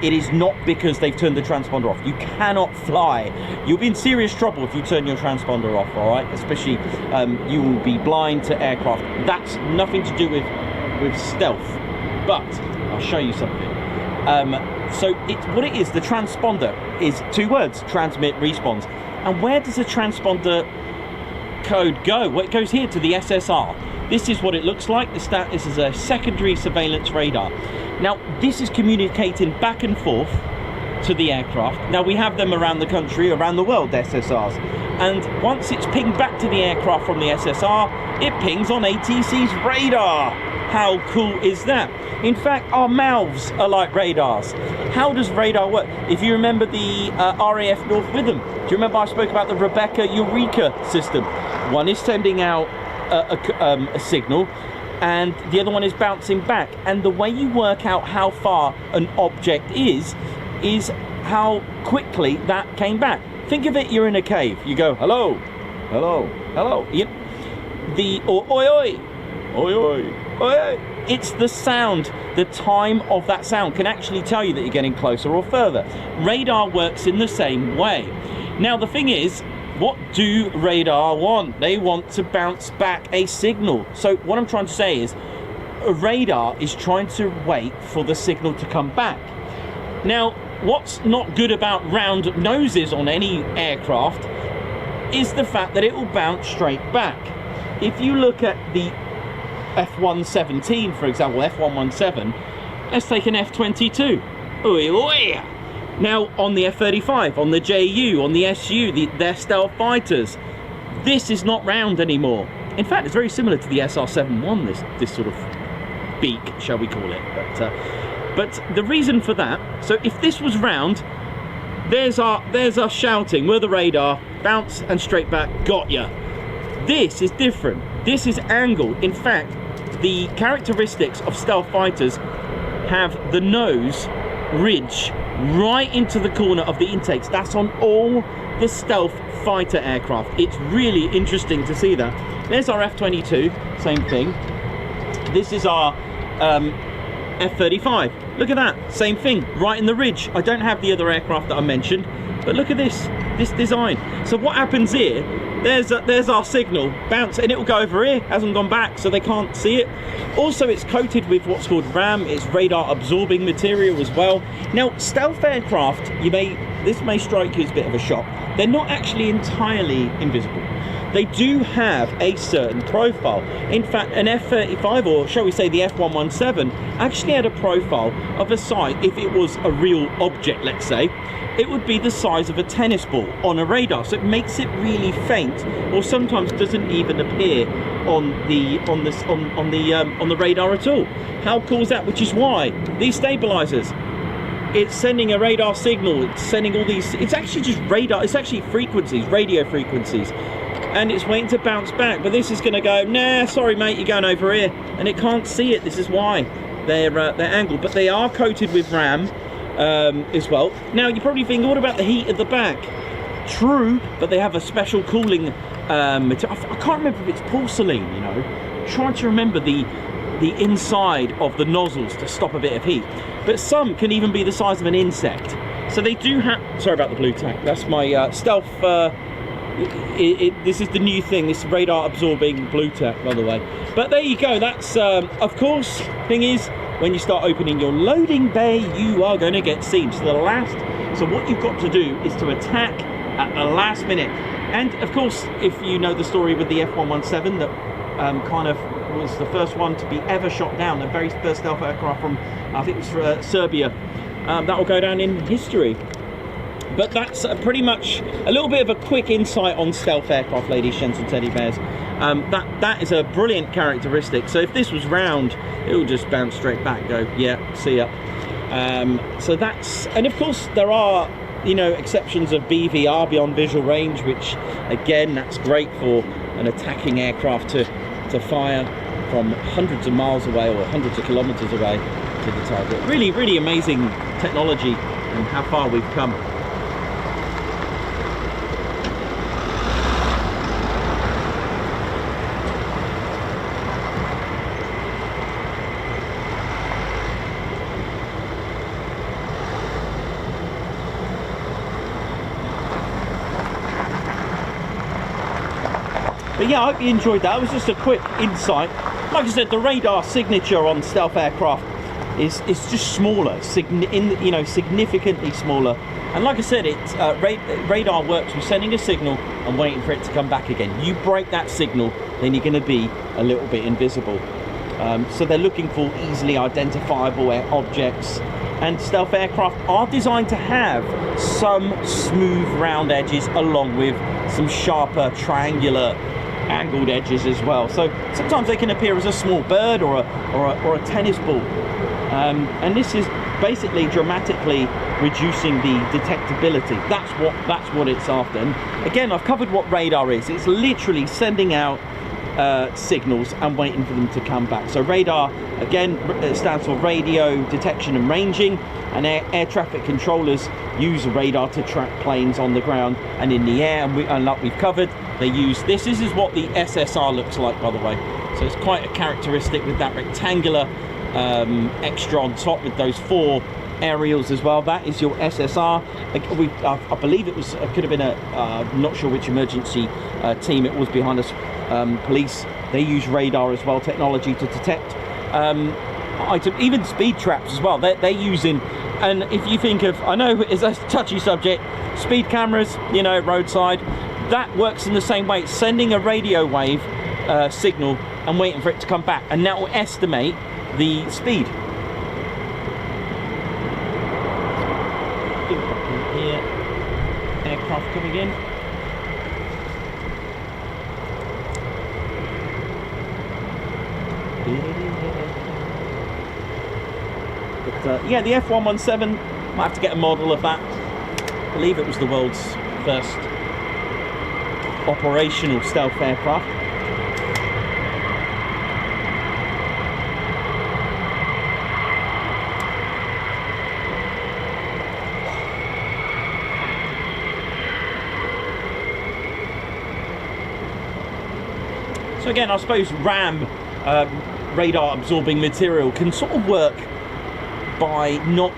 It is not because they've turned the transponder off. You cannot fly. You'll be in serious trouble if you turn your transponder off, all right? Especially you will be blind to aircraft. That's nothing to do with stealth, but I'll show you something. So what it is, the transponder is two words: transmit, response. And where does the transponder code go? Well, it goes here to the SSR. This is what it looks like. This is a secondary surveillance radar. Now, this is communicating back and forth to the aircraft. Now, we have them around the country, around the world, SSRs. And once it's pinged back to the aircraft from the SSR, it pings on ATC's radar. How cool is that? In fact, our mouths are like radars. How does radar work? If you remember the RAF North Witham, do you remember I spoke about the Rebecca Eureka system? One is sending out a signal, and the other one is bouncing back. And the way you work out how far an object is how quickly that came back. Think of it, you're in a cave. You go, hello, hello, hello. Or oi, oi, oi, oi, oi. It's the sound, the time of that sound can actually tell you that you're getting closer or further. Radar works in the same way. Now, the thing is, what do radar want? They want to bounce back a signal. So what I'm trying to say is, a radar is trying to wait for the signal to come back. Now, what's not good about round noses on any aircraft is the fact that it will bounce straight back. If you look at the F-117, for example, F-117, let's take an F-22. Oi, oi. Now, on the F-35, on the JU, on the SU, their stealth fighters, this is not round anymore. In fact, it's very similar to the SR-71, this sort of beak, shall we call it. But the reason for that, so if this was round, there's our shouting, we're the radar, bounce and straight back, got ya. This is different. This is angled. In fact, the characteristics of stealth fighters have the nose ridge right into the corner of the intakes. That's on all the stealth fighter aircraft. It's really interesting to see that. There's our F-22, same thing. This is our F-35. Look at that, same thing, right in the ridge. I don't have the other aircraft that I mentioned, but look at this design. So what happens here, there's our signal, bounce, and it will go over here, hasn't gone back, so they can't see it. Also, it's coated with what's called RAM, it's radar absorbing material as well. Now, stealth aircraft, this may strike you as a bit of a shock. They're not actually entirely invisible. They do have a certain profile. In fact, an F-35, or shall we say the F-117, actually had a profile of a size, if it was a real object, let's say, it would be the size of a tennis ball on a radar. So it makes it really faint, or sometimes doesn't even appear on the radar at all. How cool is that? Which is why these stabilizers, it's sending a radar signal, it's sending all these, it's actually just radar, it's actually frequencies, radio frequencies, and it's waiting to bounce back. But this is going to go, nah, sorry mate, you're going over here, and it can't see it. This is why they're angled, but they are coated with RAM as well. Now you probably think, what about the heat at the back? True, but they have a special cooling material. I can't remember if it's porcelain, you know. Trying to remember the inside of the nozzles to stop a bit of heat, but some can even be the size of an insect. So they do have, sorry about the blue tack, that's my stealth, this is the new thing, this radar absorbing blue tack, by the way. But there you go, that's of course, thing is, when you start opening your loading bay, you are going to get seen to the last. So what you've got to do is to attack at the last minute. And of course, if you know the story with the F-117 that kind of was the first one to be ever shot down, the very first stealth aircraft from, I think it was Serbia, that will go down in history. But that's pretty much a little bit of a quick insight on stealth aircraft, ladies, gents and teddy bears. That is a brilliant characteristic. So if this was round, it will just bounce straight back, go, yeah, see ya. So that's, and of course there are, you know, exceptions of BVR, beyond visual range, which again, that's great for an attacking aircraft to fire from hundreds of miles away or hundreds of kilometers away to the target. Really, really amazing technology and how far we've come. But yeah, I hope you enjoyed that. It was just a quick insight. Like I said, the radar signature on stealth aircraft is just smaller, significantly smaller. And like I said, radar works with sending a signal and waiting for it to come back again. You break that signal, then you're going to be a little bit invisible. So they're looking for easily identifiable objects. And stealth aircraft are designed to have some smooth round edges along with some sharper triangular angled edges as well. So sometimes they can appear as a small bird or a tennis ball. And this is basically dramatically reducing the detectability. That's what it's after. And again, I've covered what radar is. It's literally sending out signals and waiting for them to come back. So radar, again, stands for radio detection and ranging, and air traffic controllers use radar to track planes on the ground and in the air, and like we've covered, they use this is what the SSR looks like, by the way. So it's quite a characteristic with that rectangular extra on top with those 4 aerials as well. That is your SSR. I believe it was, it could have been I'm not sure which emergency team it was behind us. Police, they use radar as well, technology to detect even speed traps as well. They're using, and if you think of, I know it's a touchy subject, speed cameras, you know, roadside, that works in the same way. It's sending a radio wave signal and waiting for it to come back, and that will estimate the speed. Here, aircraft coming in. But yeah, the F-117, might have to get a model of that. I believe it was the world's first operational stealth aircraft. So again, I suppose RAM radar absorbing material can sort of work by not,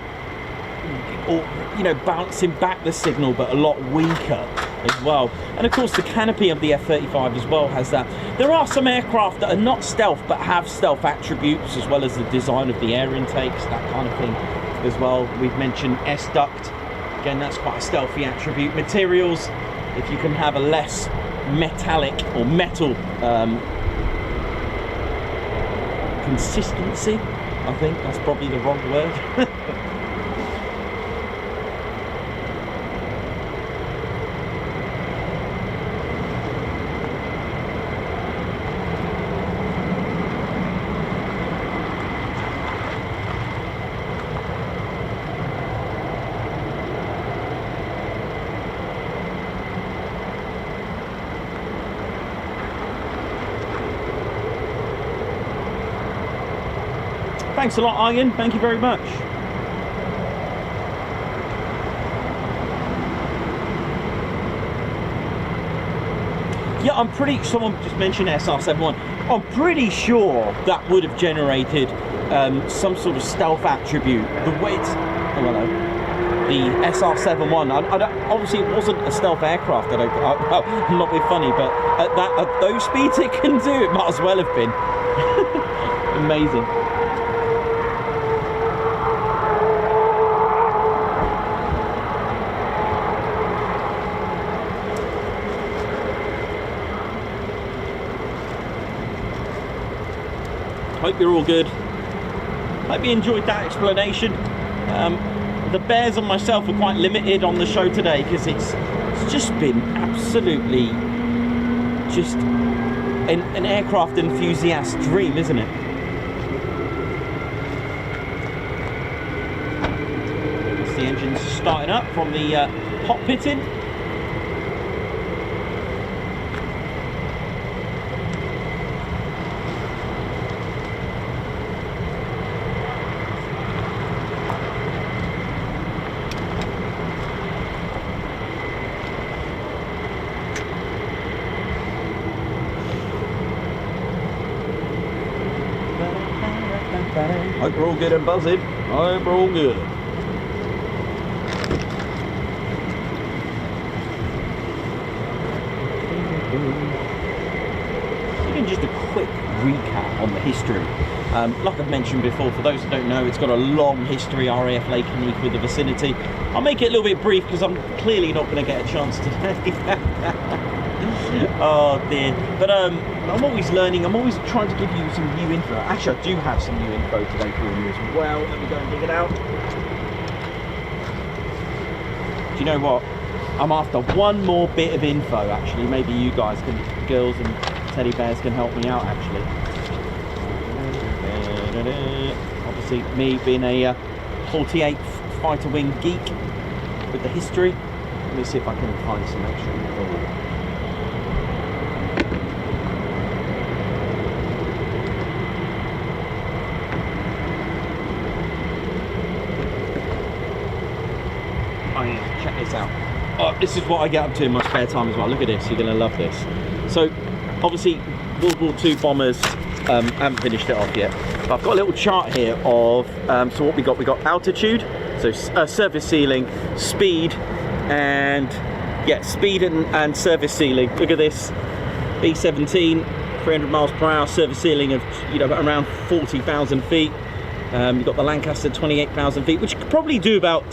or you know, bouncing back the signal, but a lot weaker as well. And of course the canopy of the F-35 as well has that. There are some aircraft that are not stealth but have stealth attributes, as well as the design of the air intakes, that kind of thing as well. We've mentioned S-duct, again that's quite a stealthy attribute. Materials, if you can have a less metallic or metal consistency, I think that's probably the wrong word. Thanks a lot, Ian. Thank you very much. Yeah, I'm pretty. Someone just mentioned SR-71. I'm pretty sure that would have generated some sort of stealth attribute. The way it's, oh hello, the SR-71. I don't, obviously, it wasn't a stealth aircraft. I'm not being funny, but at those speeds it can do, it might as well have been. Amazing. Hope you're all good. Hope you enjoyed that explanation. The bears and myself are quite limited on the show today because it's just been absolutely just an aircraft enthusiast dream, isn't it? That's the engines starting up from the hot pitting. Hope we're all good and buzzing. Hope we're all good. Again, just a quick recap on the history. Like I've mentioned before, for those who don't know, it's got a long history, RAF Lakenheath with the vicinity. I'll make it a little bit brief because I'm clearly not going to get a chance today. Oh dear. But I'm always learning. I'm always trying to give you some new info. Actually, I do have some new info today for you as well. Let me go and dig it out. Do you know what? I'm after one more bit of info, actually. Maybe you guys can, girls and teddy bears, can help me out, actually. Obviously, me being a 48th fighter wing geek with the history. Let me see if I can find some extra info. Check this out. Oh, this is what I get up to in my spare time as well. Look at this, you're going to love this. So obviously World War II bombers, haven't finished it off yet, but I've got a little chart here of so what we got altitude, so surface ceiling, speed, and yeah, speed and surface ceiling. Look at this, B-17, 300 miles per hour, surface ceiling of, you know, around 40,000 feet. You've got the Lancaster, 28,000 feet, which could probably do about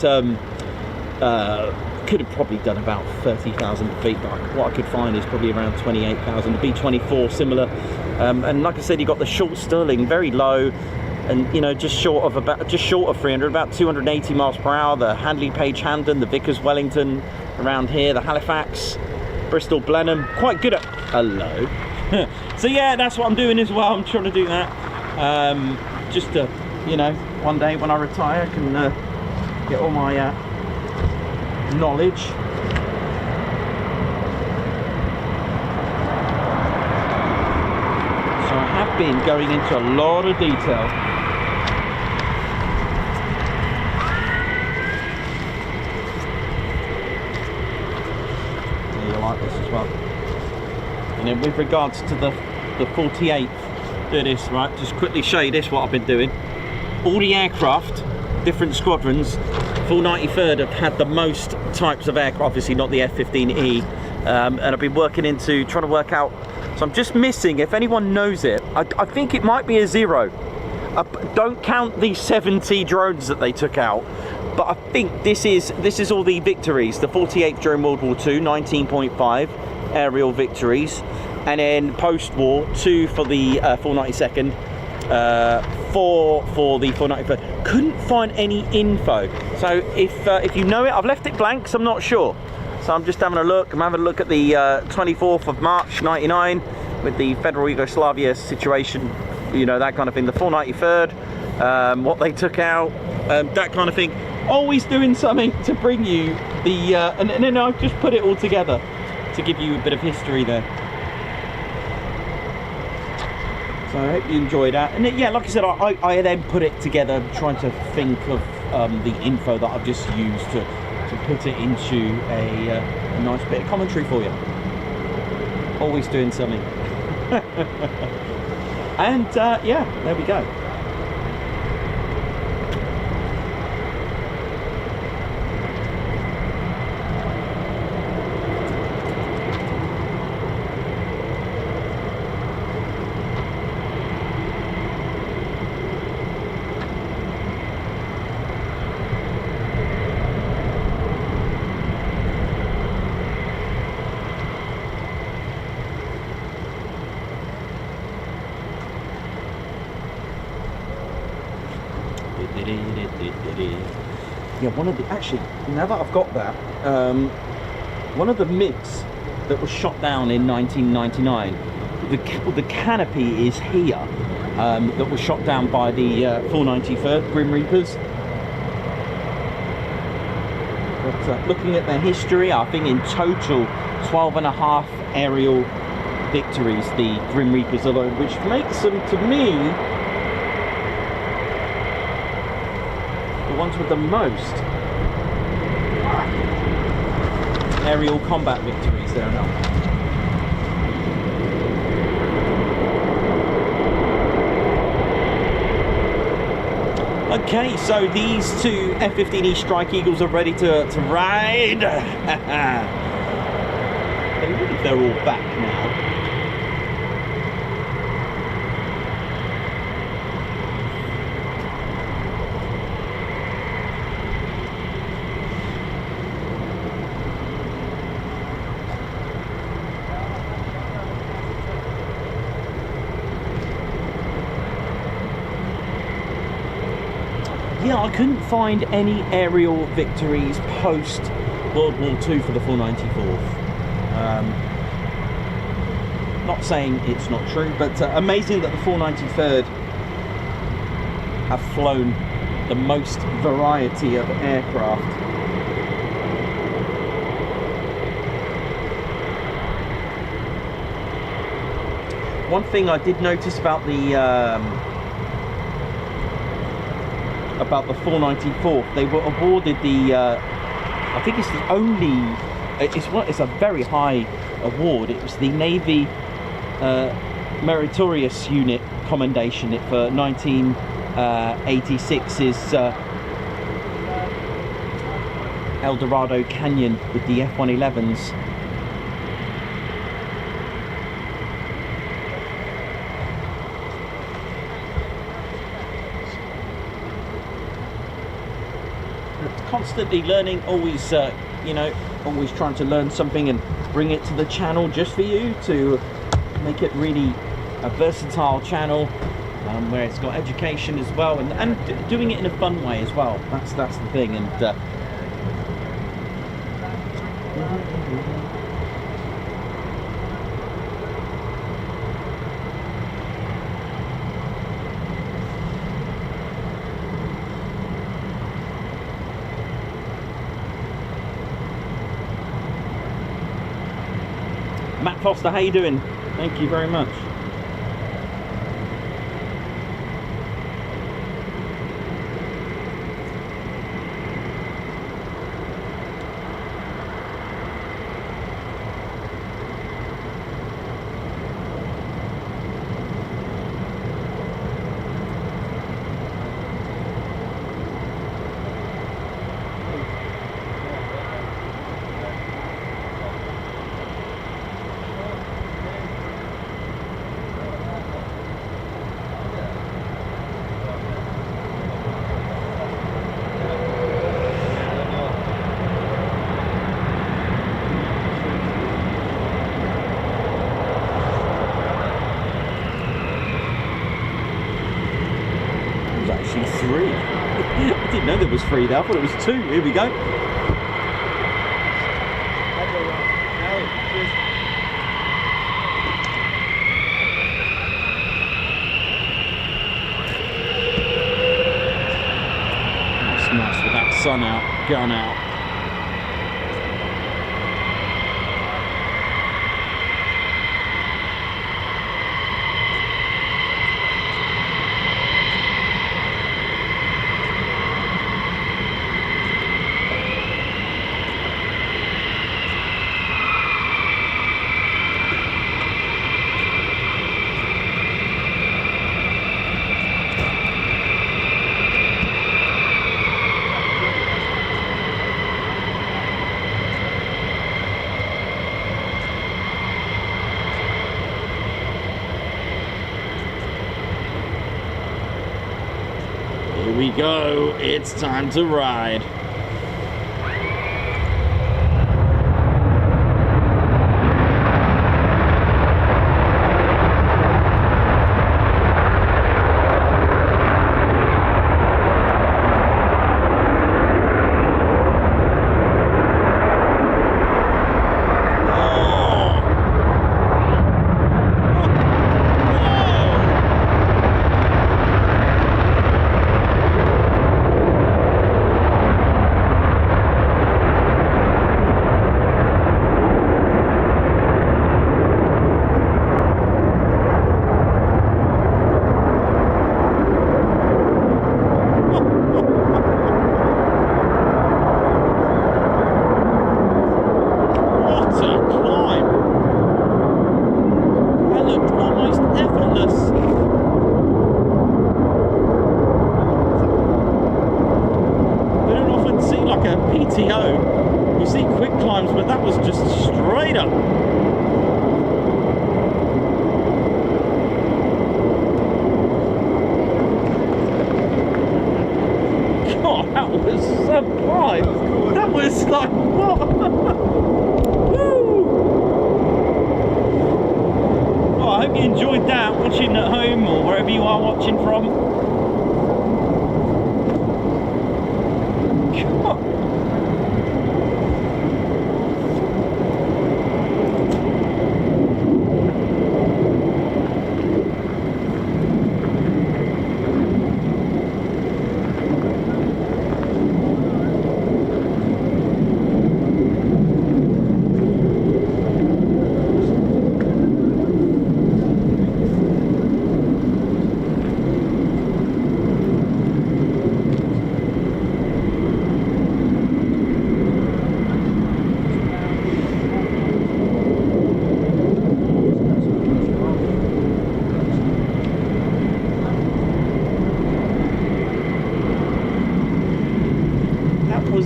could have probably done about 30,000 feet, but what I could find is probably around 28,000. The B-24 similar, and like I said, you got the short Stirling, very low, and you know, just short of 300, about 280 miles per hour. The Handley Page Hamden, the Vickers Wellington around here, the Halifax, Bristol Blenheim, quite good at a low. So yeah, that's what I'm doing as well. I'm trying to do that, just to, you know, one day when I retire, I can get all my knowledge. So I have been going into a lot of detail. Yeah, you'll like this as well. And then with regards to the 48th do this, right? Just quickly show you this, what I've been doing. All the aircraft, different squadrons, full 93rd have had the most types of aircraft, obviously not the F-15E, and I've been working into trying to work out. So I'm just missing, if anyone knows it, I think it might be a 0. Don't count the 70 drones that they took out, but I think this is all the victories. The 48th during World War II, 19.5 aerial victories, and then post-war 2 for the 492nd, 4 for the 493rd. Couldn't find any info. So if you know it, I've left it blank, so I'm not sure. So I'm just having a look. I'm having a look at the 24th of March 99 with the Federal Yugoslavia situation, you know, that kind of thing. The 493rd, what they took out, that kind of thing. Always doing something to bring you the, and then I've just put it all together to give you a bit of history there. So I hope you enjoy that. And yeah, like I said, I then put it together trying to think of the info that I've just used to put it into a nice bit of commentary for you. Always doing something. And yeah, there we go. Yeah, actually, now that I've got that, one of the MiGs that was shot down in 1999, the canopy is here, that was shot down by the 493rd Grim Reapers. But looking at their history, I think in total 12.5 aerial victories, the Grim Reapers alone, which makes them, to me, ones with the most aerial combat victories there now. Okay, so these two F-15E Strike Eagles are ready to ride. I believe they're all back now. Yeah, I couldn't find any aerial victories post World War II for the 494th. Not saying it's not true, but amazing that the 493rd have flown the most variety of aircraft. One thing I did notice about the 494th, they were awarded the I think it's the only, it's a very high award. It was the Navy Meritorious Unit Commendation for 1986's El Dorado Canyon with the F-111s. Constantly learning, always you know, always trying to learn something and bring it to the channel just for you, to make it really a versatile channel, where it's got education as well, and doing it in a fun way as well. That's the thing. And Matt Foster, how you doing? Thank you very much. know there was 3 there. I thought it was 2. Here we go. That's nice with that sun out, gun out. Here we go, it's time to ride. You see quick climbs, but that was just straight up. God, that was sublime. That was like, what? Woo! Oh, I hope you enjoyed that, watching at home or wherever you are watching from.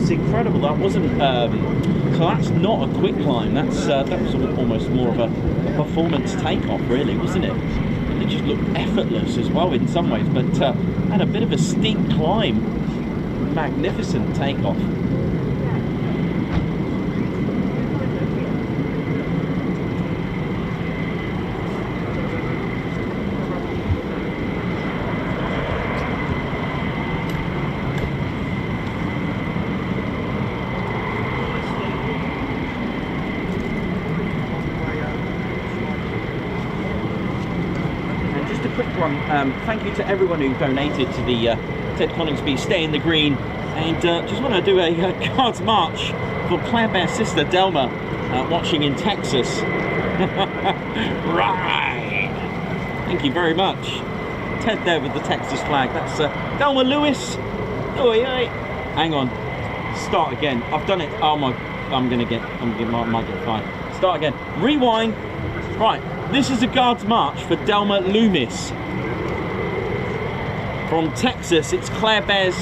Incredible. That wasn't so that's not a quick climb, that's that was almost more of a performance takeoff, really, wasn't it? It just looked effortless as well in some ways, but had a bit of a steep climb. Magnificent takeoff. Thank you to everyone who donated to the Ted Coningsby Stay in the Green, and just want to do a Guards March for Claire Bear's sister Delma, watching in Texas. Right! Thank you very much. Ted there with the Texas flag. That's Delma Lewis. Oi, oi. Hang on. Start again. I've done it. Oh my! might get fined. Start again. Rewind. Right. This is a Guards March for Delma Loomis. From Texas, it's Claire Bear's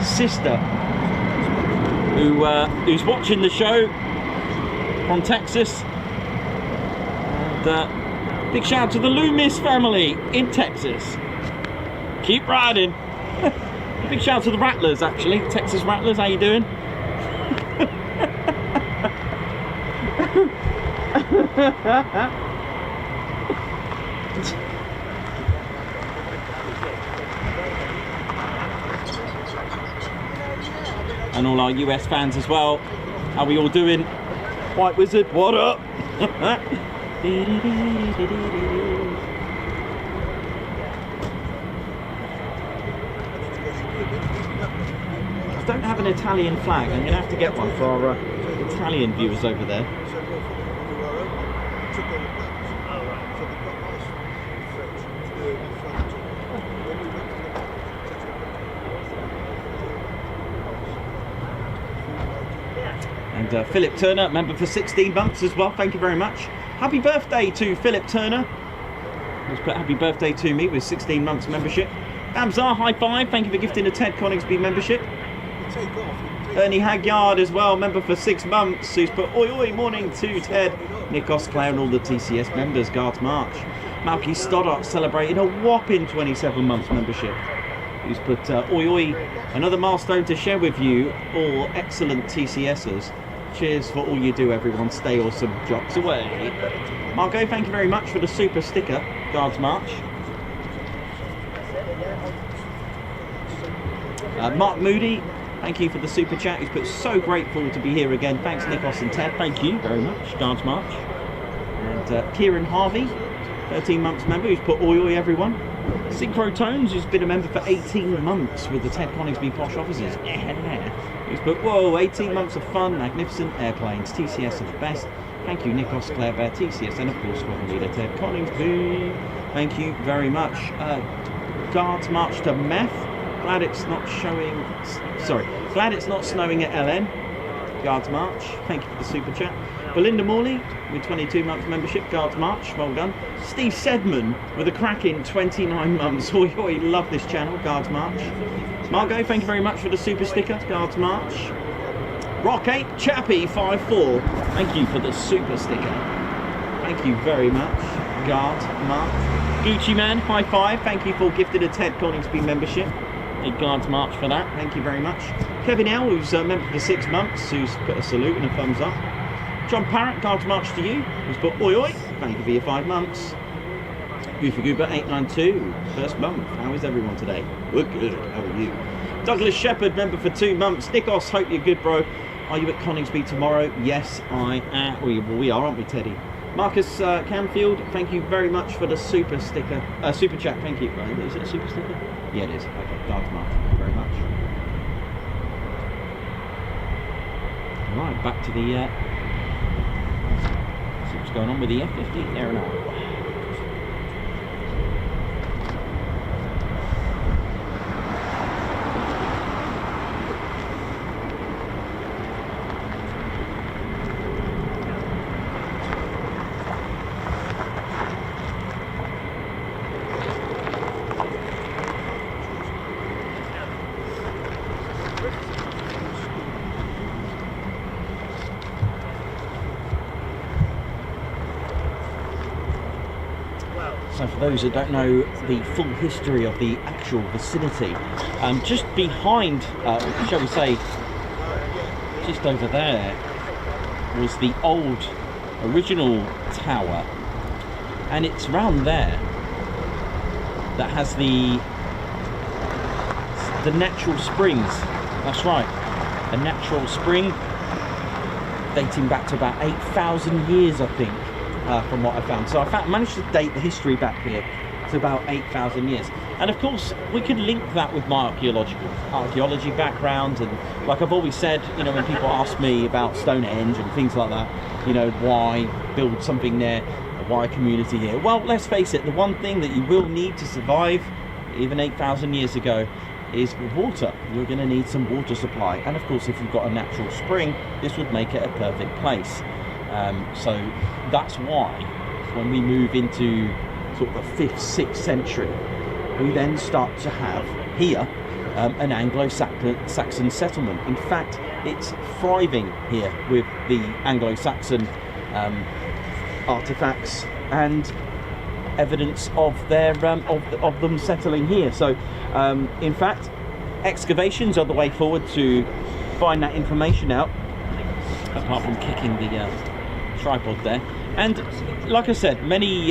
sister who's watching the show from Texas. And big shout out to the Loomis family in Texas. Keep riding. Big shout out to the Rattlers, actually. Texas Rattlers, how you doing? and all our US fans as well. How we all doing? White Wizard, what up? I don't have an Italian flag. I'm going to have to get one for our Italian viewers over there. And Philip Turner, member for 16 months as well. Thank you very much. Happy birthday to Philip Turner. Let's put happy birthday to me with 16 months membership. Amzar, high five. Thank you for gifting a Ted Coningsby membership. Ernie Hagyard as well, member for 6 months, who's put oi oi morning to Ted. Nikos Clare and all the TCS members, Guards March. Malky Stoddart celebrating a whopping 27 months membership. Who's put oi oi, another milestone to share with you, all excellent TCSers. Cheers for all you do, everyone. Stay awesome. Drops away. Marco, thank you very much for the super sticker, Guards March. Mark Moody, thank you for the super chat. He's put so grateful to be here again. Thanks, Nikos and Ted. Thank you very much, Guards March. And Kieran Harvey, 13 months member, who's put oi oi, everyone. Synchro Tones, who's been a member for 18 months with the Ted Coningsby Posh officers. He's put, whoa, 18 months of fun, magnificent airplanes. TCS are the best. Thank you, Nikos, Claire Bear, TCS, and of course, Squadron Leader Ted Coningsby. Thank you very much. Guards March to Meth. Glad it's not showing. Sorry, glad it's not snowing at LN. Guards March. Thank you for the super chat. Belinda Morley with 22 months membership. Guards March. Well done. Steve Sedman with a cracking 29 months. Oi, oi, love this channel. Guards March. Margot, thank you very much for the super sticker. Guards March. Rock8 Chappie 54. Thank you for the super sticker. Thank you very much. Guards March. Gucci Man, high five. Thank you for gifting a Ted Coningsby membership. A Guards March for that. Thank you very much. Kevin L, who's a member for 6 months, who's put a salute and a thumbs up. John Parrott, Guards March to you, who's put oi oi. Thank you for your 5 months. Goofy Goober 892, first month. How is everyone today? We're good. How are you? Douglas Shepherd, member for 2 months. Nikos, hope you're good, bro. Are you at Coningsby tomorrow? Yes, I am. We are, aren't we, Teddy? Marcus Canfield, thank you very much for the super sticker. Super chat, thank you. Is it a super sticker? Yeah, it is. Okay, Guards March, thank you very much. Right, back to the. See what's going on with the F-15 there and all. So for those that don't know the full history of the actual vicinity, just behind, shall we say, just over there, was the old original tower, and it's round there that has the natural springs. That's right, a natural spring dating back to about 8,000 years, I think. From what I found. So I managed to date the history back here to about 8,000 years. And of course, we could link that with my archaeology background. And like I've always said, you know, when people ask me about Stonehenge and things like that, you know, why build something there, why a community here? Well, let's face it, the one thing that you will need to survive, even 8,000 years ago, is water. You're going to need some water supply. And of course, if you've got a natural spring, this would make it a perfect place. So that's why when we move into sort of the 5th, 6th century, we then start to have here an Anglo-Saxon settlement. In fact, it's thriving here with the Anglo-Saxon artifacts and evidence of their of them settling here. So in fact, excavations are the way forward to find that information out, apart from kicking the tripod there. And like I said, many you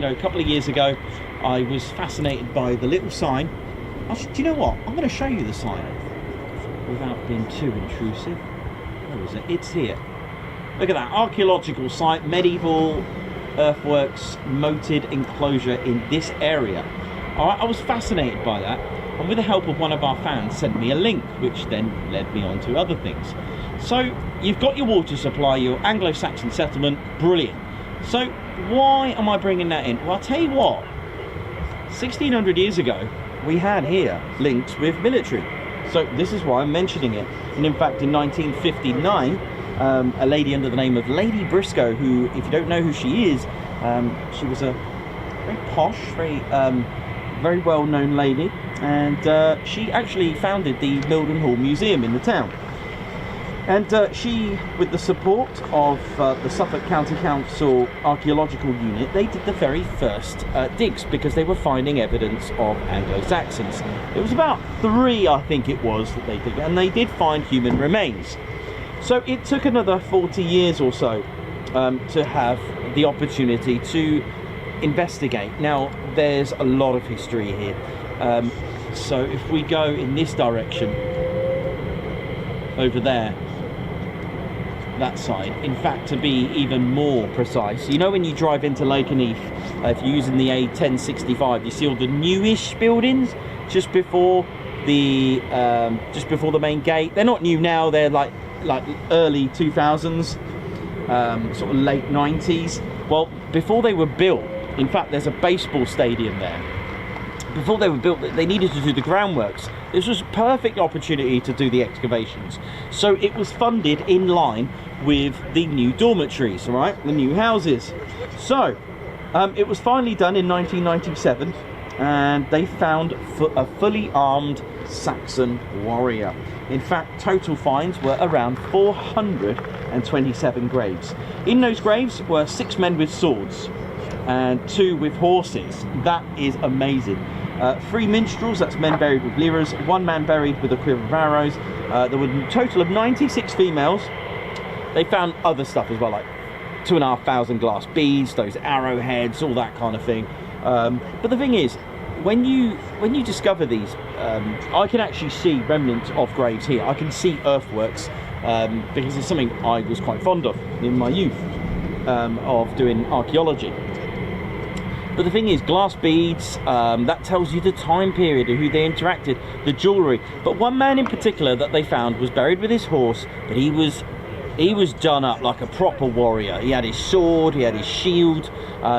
know, a couple of years ago, I was fascinated by the little sign. Do you know what? I'm going to show you the sign. without being too intrusive. Where is it? It's here. Look at that, archaeological site, medieval earthworks, moated enclosure in this area. Alright, I was fascinated by that, and with the help of one of our fans sent me a link, which then led me on to other things. So, you've got your water supply, your Anglo-Saxon settlement, brilliant. So, why am I bringing that in? Well, I'll tell you what, 1600 years ago, we had here links with military. So, this is why I'm mentioning it. And in fact, in 1959, a lady under the name of Lady Briscoe, who, if you don't know who she is, she was a very posh, very well-known lady, and she actually founded the Mildenhall Museum in the town. And she, with the support of the Suffolk County Council Archaeological Unit, they did the very first digs, because they were finding evidence of Anglo-Saxons. It was about 3, I think it was, that they did, and they did find human remains. So it took another 40 years or so to have the opportunity to investigate. Now, there's a lot of history here. So if we go in this direction, over there, that side, in fact, to be even more precise, you know, when you drive into Lakenheath, if you're using the A1065, you see all the newish buildings just before the main gate. They're not new now, they're like early 2000s, sort of late 90s. Well, before they were built, in fact, there's a baseball stadium there. Before they were built, they needed to do the groundworks. This was a perfect opportunity to do the excavations. So it was funded in line with the new dormitories, all right, the new houses. So it was finally done in 1997, and they found a fully armed Saxon warrior. In fact, total finds were around 427 graves. In those graves were 6 men with swords and 2 with horses. That is amazing. 3 minstrels, that's men buried with liras, 1 man buried with a quiver of arrows. There were a total of 96 females. They found other stuff as well, like 2,500 glass beads, those arrowheads, all that kind of thing. But the thing is, when you discover these, I can actually see remnants of graves here. I can see earthworks, because it's something I was quite fond of in my youth, of doing archaeology. But the thing is, glass beads, that tells you the time period of who they interacted, the jewellery. But one man in particular that they found was buried with his horse, but he was done up like a proper warrior. He had his sword, he had his shield,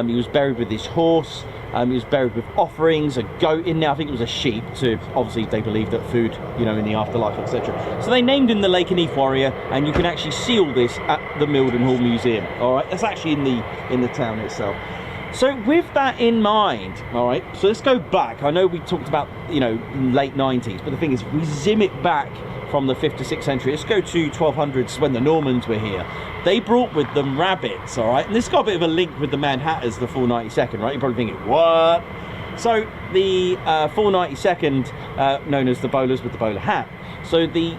he was buried with his horse, he was buried with offerings, a goat in there, I think it was a sheep, to obviously they believed that food, you know, in the afterlife, etc. So they named him the Lakenheath Warrior, and you can actually see all this at the Mildenhall Museum. All right, that's actually in the town itself. So with that in mind, all right, so let's go back. I know we talked about, you know, late 90s, but the thing is, we zoom it back from the 5th to 6th century. Let's go to 1200s when the Normans were here. They brought with them rabbits, all right? And this got a bit of a link with the Mad Hatters, the 492nd, right? You're probably thinking, what? So the 492nd, known as the bowlers with the bowler hat. So the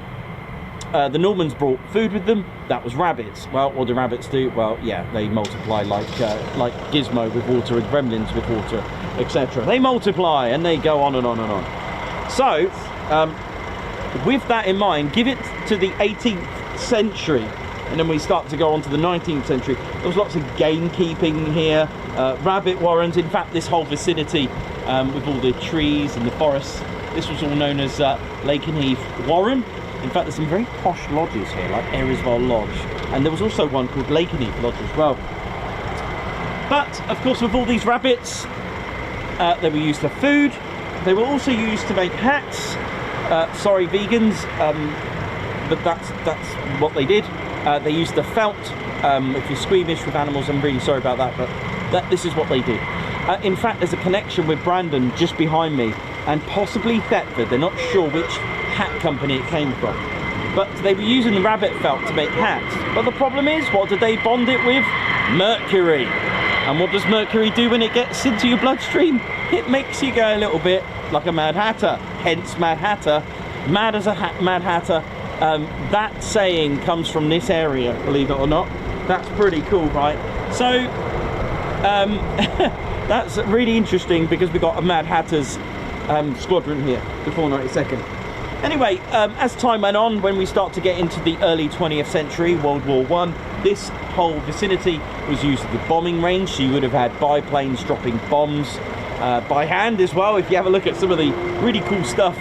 Normans brought food with them. That was rabbits. Well, what do rabbits do? Well, yeah, they multiply like Gizmo with water and Gremlins with water, etc. They multiply and they go on and on and on. So, with that in mind, give it to the 18th century, and then we start to go on to the 19th century. There was lots of game keeping here, rabbit warrens. In fact, this whole vicinity, with all the trees and the forests, this was all known as Lakenheath Warren. In fact, there's some very posh lodges here, like Erisvale Lodge, and there was also one called Lakenheath Lodge as well. But, of course, with all these rabbits, they were used for food. They were also used to make hats. Sorry, vegans, but that's what they did. They used the felt. If you're squeamish with animals, I'm really sorry about that, but this is what they did. In fact, there's a connection with Brandon just behind me, and possibly Thetford. They're not sure which hat company it came from, but they were using the rabbit felt to make hats. But the problem is, what did they bond it with? Mercury. And what does mercury do when it gets into your bloodstream? It makes you go a little bit like a Mad Hatter, hence Mad Hatter. Mad as a Mad Hatter. That saying comes from this area, believe it or not. That's pretty cool, right? So that's really interesting, because we've got a Mad Hatter's squadron here, the 492nd. Anyway, as time went on, when we start to get into the early 20th century, World War I, this whole vicinity was used as a bombing range. So you would have had biplanes dropping bombs by hand as well, if you have a look at some of the really cool stuff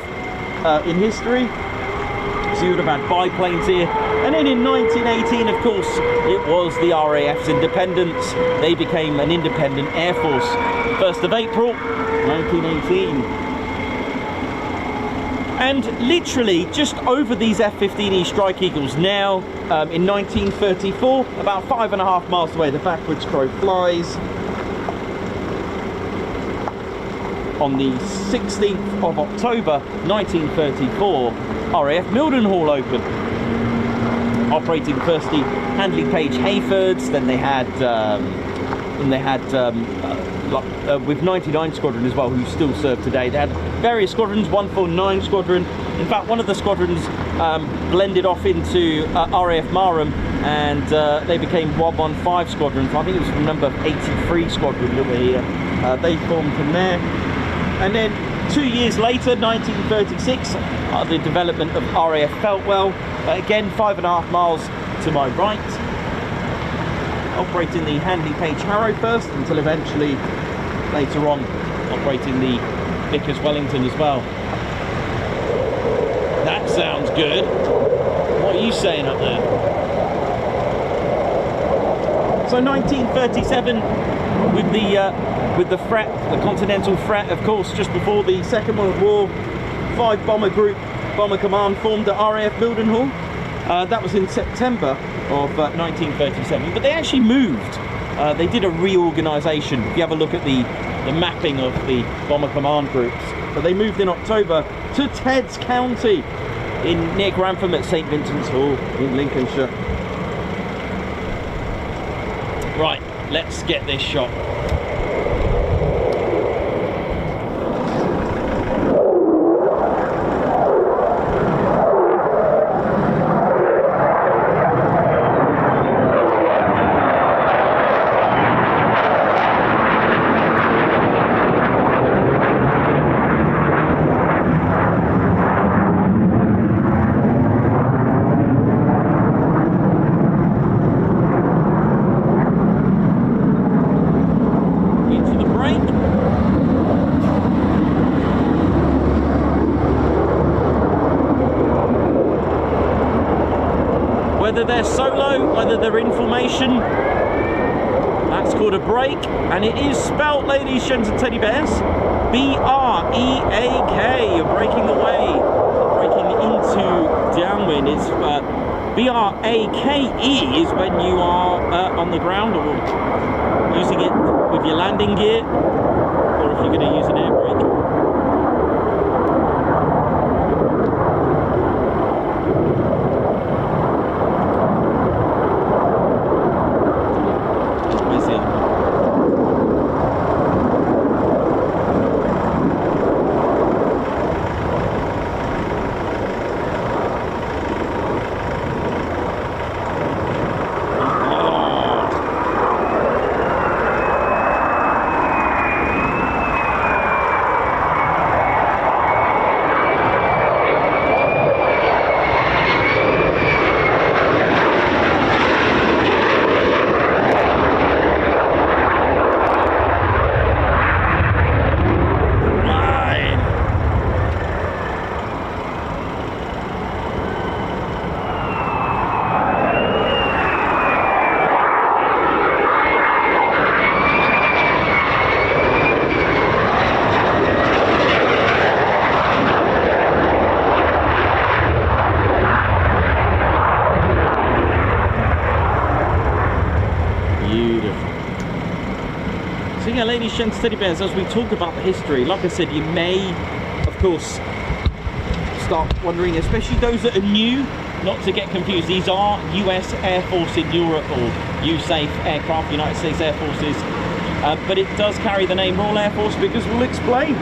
in history. So you would have had biplanes here. And then in 1918, of course, it was the RAF's independence. They became an independent air force. 1st of April, 1918. And literally just over these F-15E Strike Eagles now, in 1934, about 5.5 miles away, the backwards crow flies. On the 16th of October 1934, RAF Mildenhall opened, operating firstly Handley Page Hayfords, then they had with 99 Squadron as well, who still serve today. They had various squadrons, 149 Squadron. In fact, one of the squadrons blended off into RAF Marham, and they became 115 Squadron. I think it was from number 83 Squadron that were here. They formed from there. And then 2 years later, 1936, the development of RAF Feltwell, again 5.5 miles to my right, operating the Handley Page Harrow first, until eventually later on operating the Vickers Wellington as well. That sounds good. What are you saying up there? So 1937, with the Fret, the Continental Fret, of course, just before the Second World War, 5 bomber group, bomber command formed at RAF Mildenhall. That was in September of 1937, but they actually moved. They did a reorganisation. If you have a look at the mapping of the bomber command groups, but they moved in October to Tedds County near Grantham at St Vincent's Hall in Lincolnshire. Right, let's get this shot. Whether they're solo, whether they're in formation, that's called a break, and it is spelt, ladies, gents and teddy bears, B-R-E-A-K. You're breaking away, breaking into downwind. It's B-R-A-K-E is when you are on the ground, or using it with your landing gear, or if you're going to use an air brake. So yeah, ladies, gents, teddy bears, as we talk about the history, like I said, you may, of course, start wondering, especially those that are new, not to get confused. These are US Air Force in Europe, or USAFE aircraft, United States Air Forces, but it does carry the name Royal Air Force because we'll explain.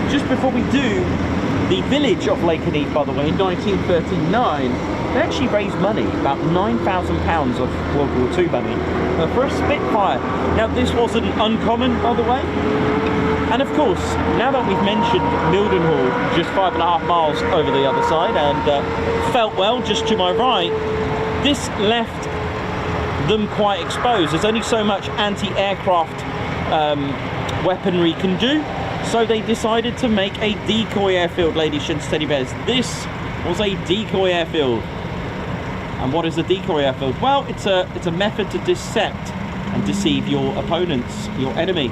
Just before we do, the village of Lakenheath, by the way, in 1939, they actually raised money, about £9,000 of World War II money, for a Spitfire. Now, this wasn't uncommon, by the way. And of course, now that we've mentioned Mildenhall, just 5.5 miles over the other side, and Feltwell just to my right, this left them quite exposed. There's only so much anti-aircraft weaponry can do, so they decided to make a decoy airfield, ladies and teddy bears. This was a decoy airfield. And what is a decoy airfield? Well, it's a method to decept and deceive your opponents, your enemy.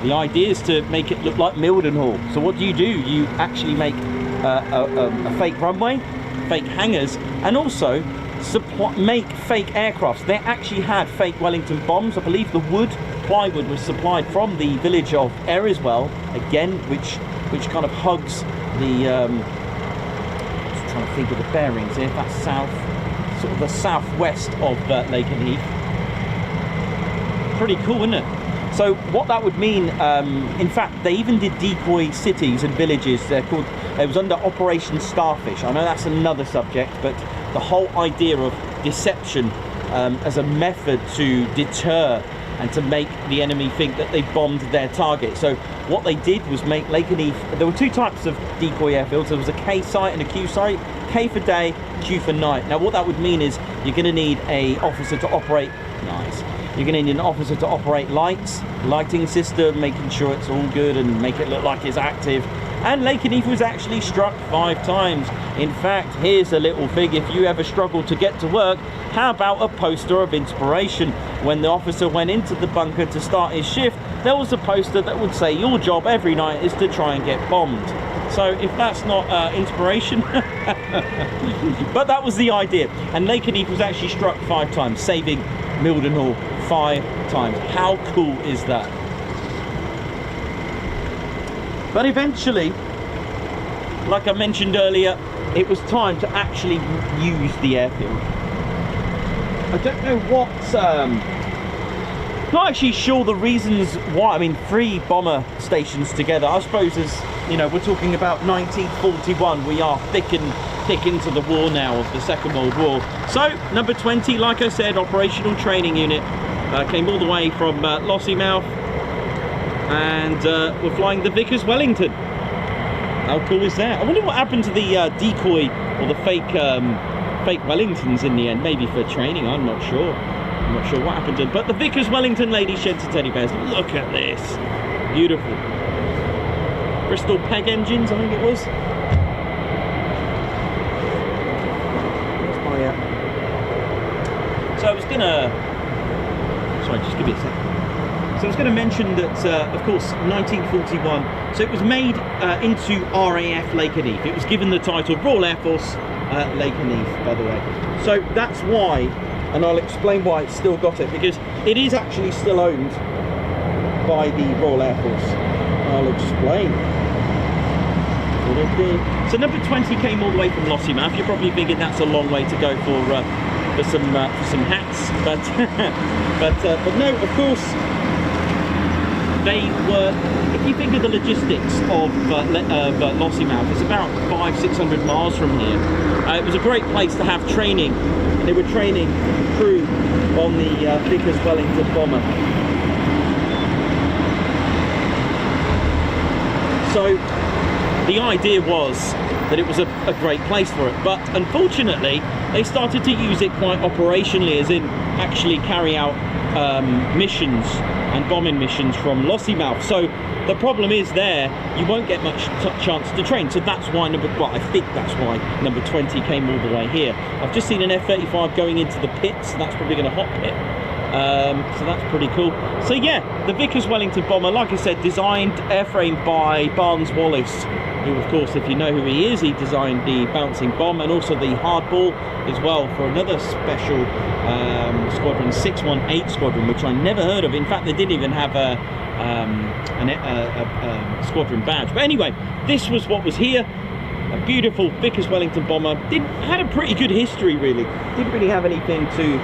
The idea is to make it look like Mildenhall. So what do? You actually make a fake runway, fake hangars, and also make fake aircrafts. They actually had fake Wellington bombs. I believe the plywood was supplied from the village of Eriswell, again, which kind of hugs the, just trying to think of the bearings here, that's sort of the southwest of Lakenheath. Pretty cool, isn't it? So what that would mean, in fact, they even did decoy cities and villages. It was under Operation Starfish. I know that's another subject, but the whole idea of deception as a method to deter and to make the enemy think that they bombed their target. So what they did was make Lakenheath, there were two types of decoy airfields. There was a K site and a Q site. K for day, Q for night. Now what that would mean is you're going to need an officer to operate, you're going to need an officer to operate lighting system, making sure it's all good and make it look like it's active. And Lakenheath was actually struck 5 times. In fact, here's a little fig. If you ever struggle to get to work, how about a poster of inspiration? When the officer went into the bunker to start his shift, there was a poster that would say your job every night is to try and get bombed. So if that's not inspiration, but that was the idea. And Lakenheath was actually struck 5 times, saving Mildenhall 5 times. How cool is that? But eventually, like I mentioned earlier, it was time to actually use the airfield. I don't know what, not actually sure the reasons why. I mean, 3 bomber stations together, I suppose, as you know, we're talking about 1941. We are thick into the war now of the Second World War. So number 20, like I said, operational training unit, came all the way from Lossiemouth, and we're flying the Vickers Wellington. How cool is that? I wonder what happened to the decoy or the fake Wellingtons in the end. Maybe for training, I'm not sure. I'm not sure what happened to them. But the Vickers Wellington, ladies and teddy bears, look at this. Beautiful. Bristol peg engines, I think it was. So I was gonna, sorry, just give me a second. So I was going to mention that, of course, 1941. So it was made into RAF Lakenheath. It was given the title Royal Air Force Lakenheath, by the way. So that's why, and I'll explain why it's still got it, because it is actually still owned by the Royal Air Force. I'll explain. So number 20 came all the way from Lossiemouth. You're probably thinking that's a long way to go for some hats, but but no, of course. They were, if you think of the logistics of Lossiemouth, it's about 500-600 miles from here. It was a great place to have training. They were training crew on the Vickers Wellington bomber. So the idea was that it was a great place for it, but unfortunately they started to use it quite operationally, as in actually carry out missions and bombing missions from Lossiemouth. So the problem is there, you won't get much chance to train. So that's why I think that's why number 20 came all the way here. I've just seen an F-35 going into the pits, so that's probably going to hot pit. So that's pretty cool. So yeah, the Vickers Wellington bomber, like I said, designed airframe by Barnes Wallis, who, of course, if you know who he is, he designed the bouncing bomb and also the hardball as well for another special squadron, 618 squadron, which I never heard of. In fact, they didn't even have a squadron badge. But anyway, this was what was here. A beautiful Vickers Wellington bomber. Had a pretty good history, really. Didn't really have anything to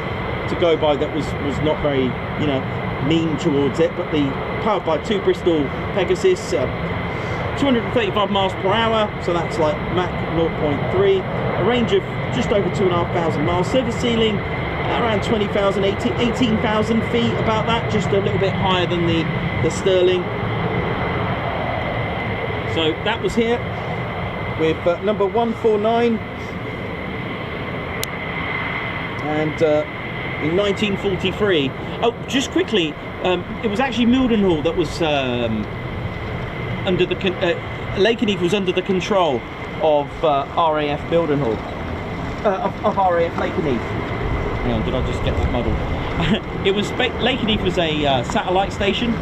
go by that was not very, you know, mean towards it. But the powered by 2 Bristol Pegasus, 235 miles per hour, so that's like Mach 0.3, a range of just over 2,500 miles, service ceiling around 20,000, 18,000 feet, about that, just a little bit higher than the Sterling. So that was here with number 149, and in 1943. Oh, just quickly, it was actually Mildenhall that was under the Lakenheath was under the control of RAF Mildenhall, of RAF Lakenheath. Hang on, did I just get that muddled? It was Lakenheath was a satellite station,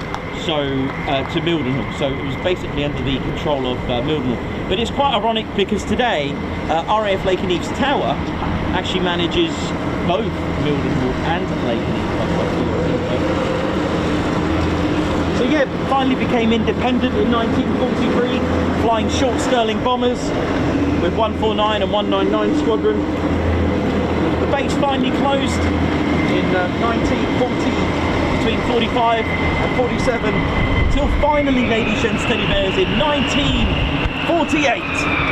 so to Mildenhall, so it was basically under the control of Mildenhall. But it's quite ironic because today RAF Lakenheath's tower actually manages both Mildenhall and Lakenheath. So yeah, finally became independent in 1943, flying short Stirling bombers with 149 and 199 Squadron. The base finally closed in 1940, between 45 and 47, until finally, ladies and teddy bears, in 1948,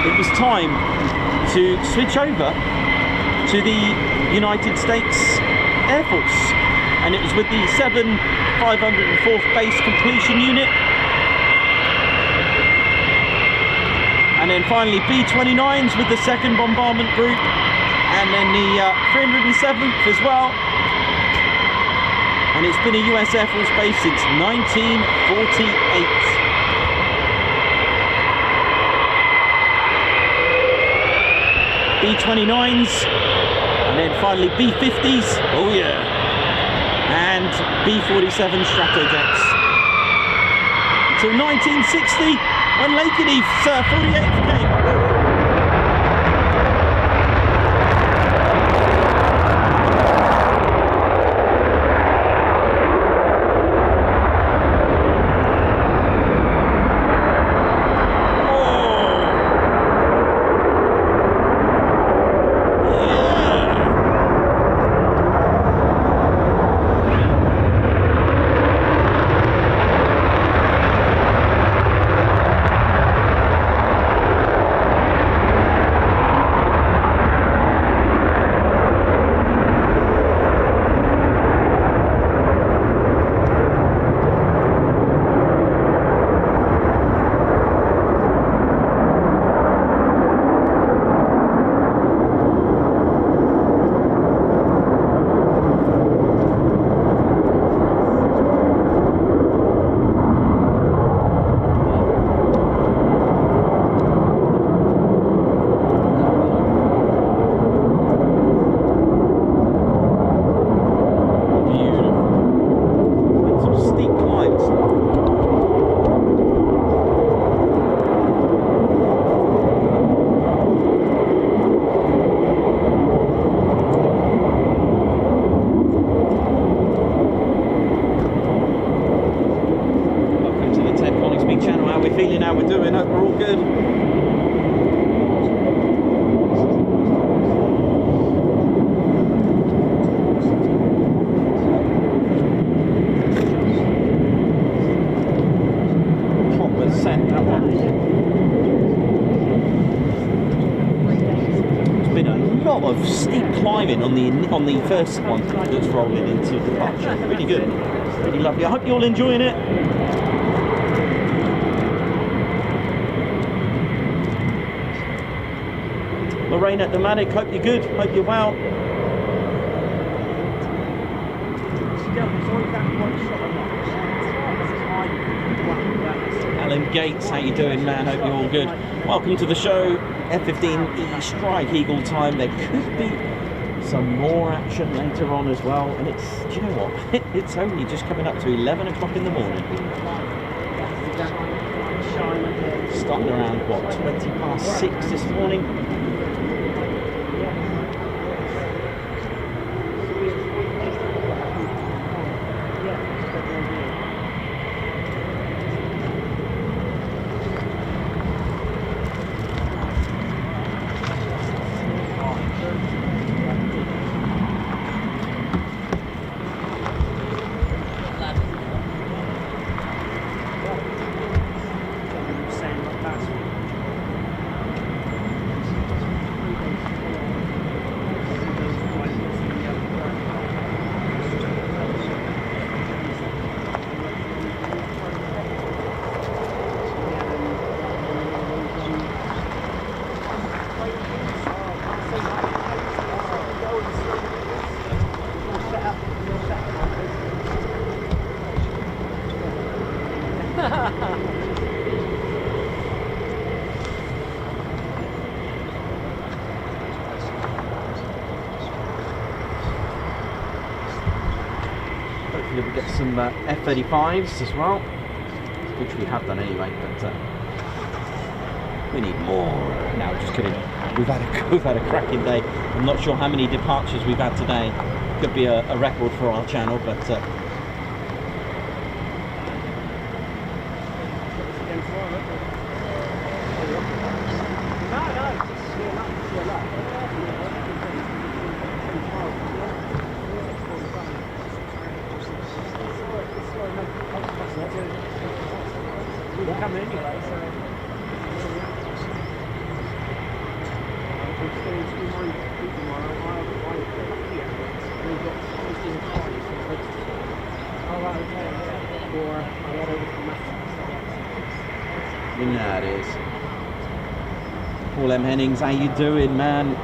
it was time to switch over to the United States Air Force, and it was with the 504th Base Completion Unit, and then finally B-29s with the 2nd Bombardment Group, and then the 307th as well, and it's been a US Air Force base since 1948. B-29s, and then finally B-50s, oh yeah, and B-47 Stratojets. Until 1960, when Lakenheath's 48th came. Feeling how we're doing, hope we're all good. That one. It's been a lot of steep climbing on the first one that's rolling into departure. Really good, really lovely. I hope you're all enjoying it. Lorraine at the Manic, hope you're good, hope you're well. Alan Gates, how you doing, man? Hope you're all good. Welcome to the show. F-15E Strike Eagle time. There could be some more action later on as well, and it's, do you know what? It's only just coming up to 11 o'clock in the morning. Starting around, what, 20 past 6 this morning? hopefully we get some F-35s as well, which we have done anyway, but we need more. No, just kidding. We've had a cracking day. I'm not sure how many departures we've had today. Could be a record for our channel, but you know how it is. Paul M. Hennings, how you doing, man?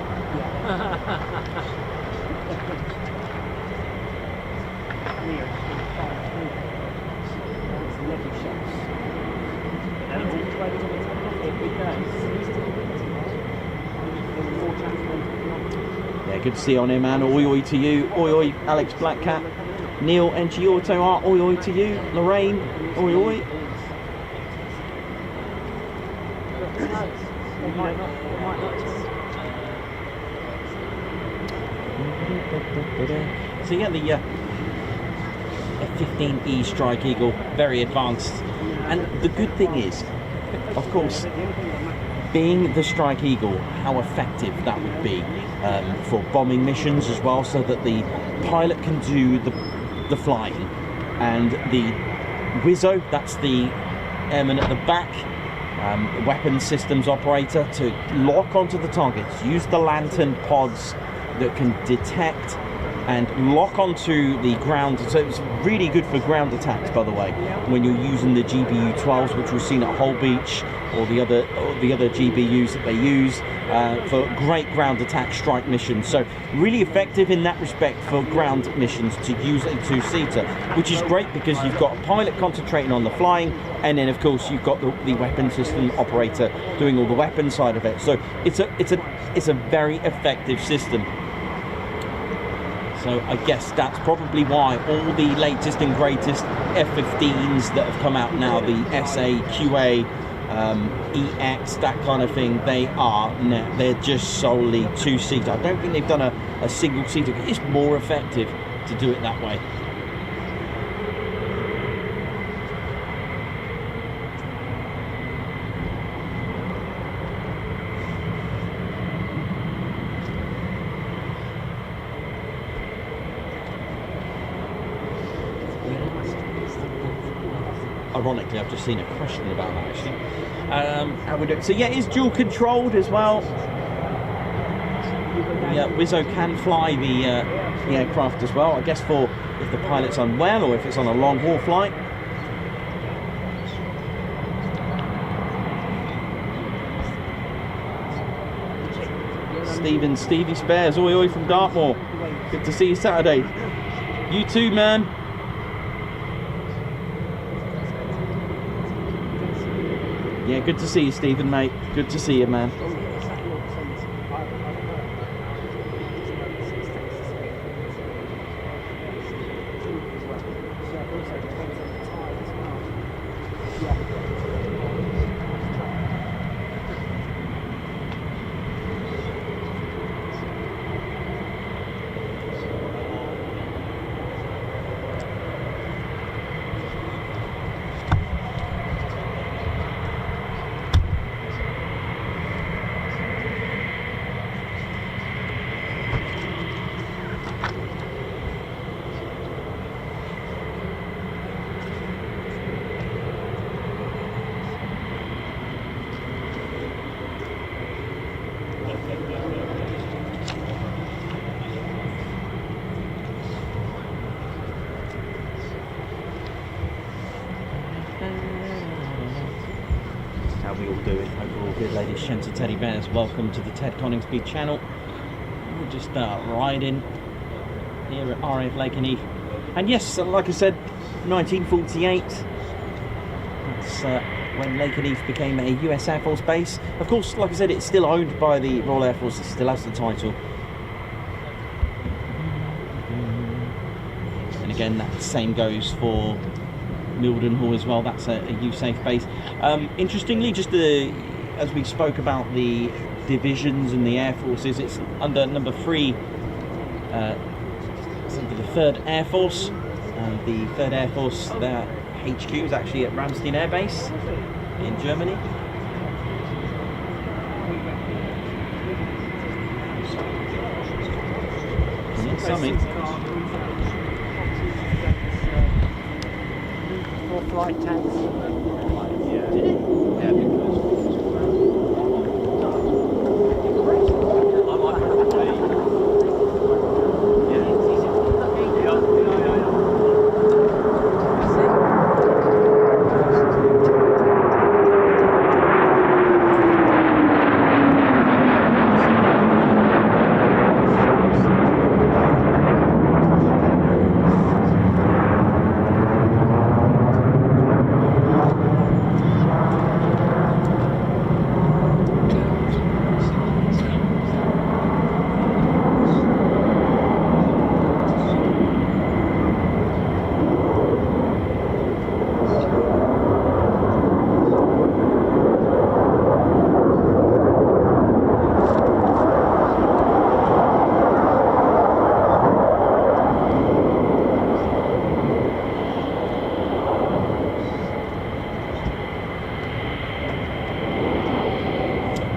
Yeah, good to see you on here, man. Oi oi to you. Oi oi, Alex Blackcat. Neil NG Auto Art, oi oi to you. Lorraine, oi oi. So yeah, the F-15E Strike Eagle, very advanced. And the good thing is, of course, being the Strike Eagle, how effective that would be for bombing missions as well, so that the pilot can do the flying, and the Wizzo, that's the airman at the back, weapons systems operator, to lock onto the targets, use the lantern pods that can detect and lock onto the ground. So it's really good for ground attacks, by the way, when you're using the GBU-12s, which we've seen at Holbeach, or the other GBUs that they use for great ground attack strike missions. So really effective in that respect for ground missions to use a two-seater, which is great because you've got a pilot concentrating on the flying, and then of course you've got the weapon system operator doing all the weapon side of it. So it's a very effective system. So I guess that's probably why all the latest and greatest F-15s that have come out now, the SA, QA, EX, that kind of thing, they're just solely two-seater. I don't think they've done a single-seater. It's more effective to do it that way. Ironically, I've just seen a question about that actually. How we do it? So yeah, it's dual controlled as well. The Wizzo can fly the aircraft as well, I guess, for if the pilot's unwell or if it's on a long haul flight. Stevie Spares, oi oi from Dartmoor. Good to see you Saturday. You too, man. Yeah, good to see you, Stephen, mate. Good to see you, man. How we all doing? Hope we're all good, ladies, gents and teddy bears. Welcome to the Ted Coningsby channel. We're just riding here at RAF Lakenheath. And yes, like I said, 1948. That's when Lakenheath became a US Air Force base. Of course, like I said, it's still owned by the Royal Air Force. It still has the title. again, that same goes for Mildenhall as well. That's a USAFE base. Interestingly, just as we spoke about the divisions and the air forces, it's under number 3. It's under the 3rd Air Force. The 3rd Air Force, their HQ is actually at Ramstein Air Base in Germany. Something. For flight tanks.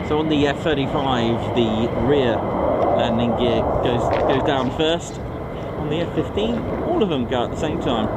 So on the F-35, the rear landing gear goes down first. On the F-15, all of them go at the same time.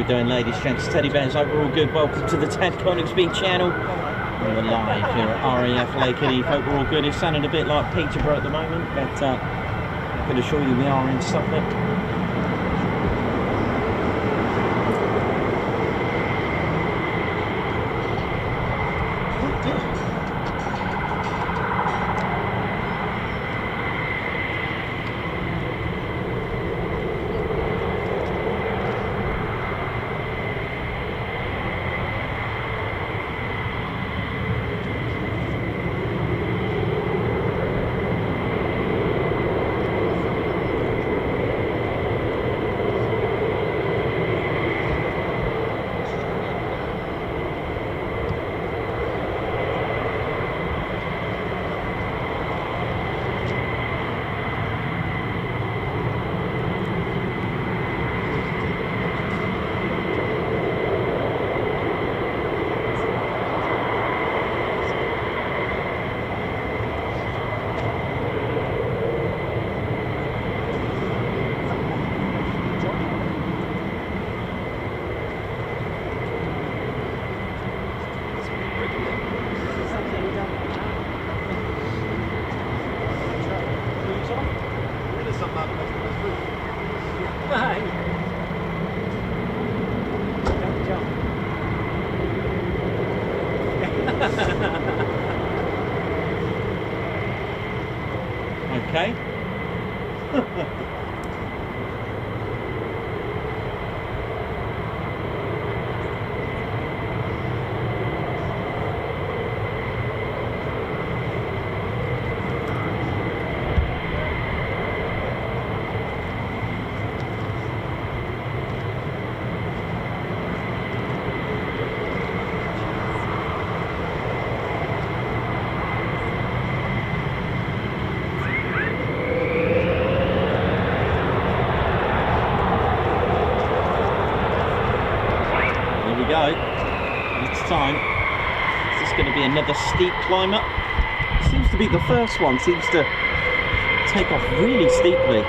doing, ladies, gents, teddy bears? Hope we're all good. Welcome to the Ted Coningsby channel. We're live here at RAF Lakenheath. Hope we're all good. It's sounding a bit like Peterborough at the moment, but I can assure you we are in Suffolk. Okay. Go. It's time. Is this going to be another steep climb up? Seems to be the first one. Seems to take off really steeply.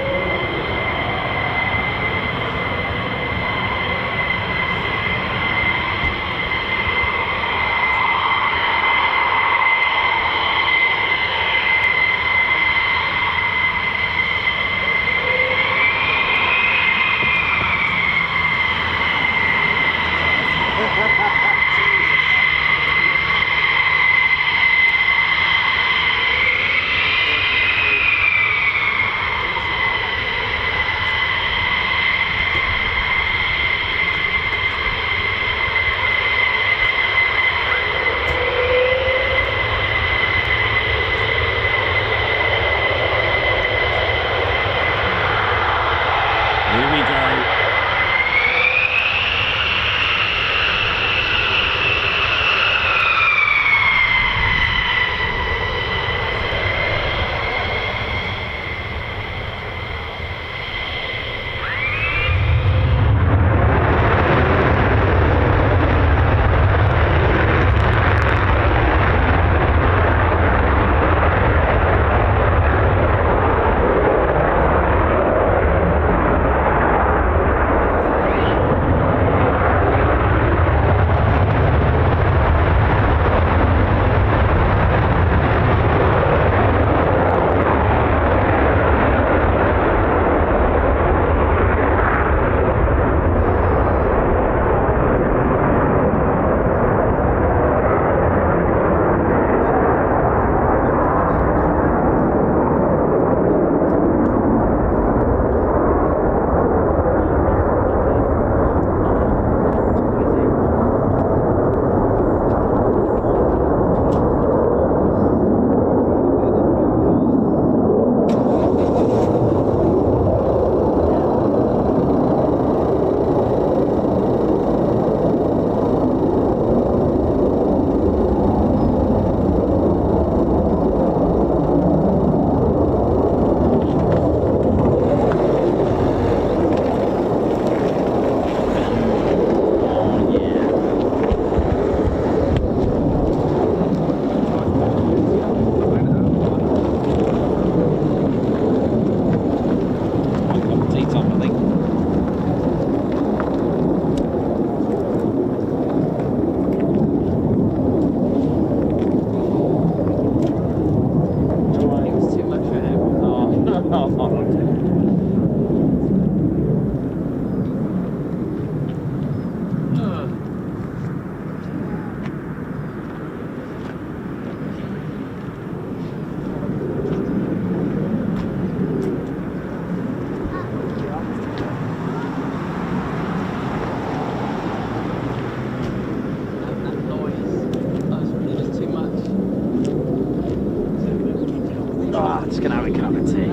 Ah, just gonna have a cup of tea.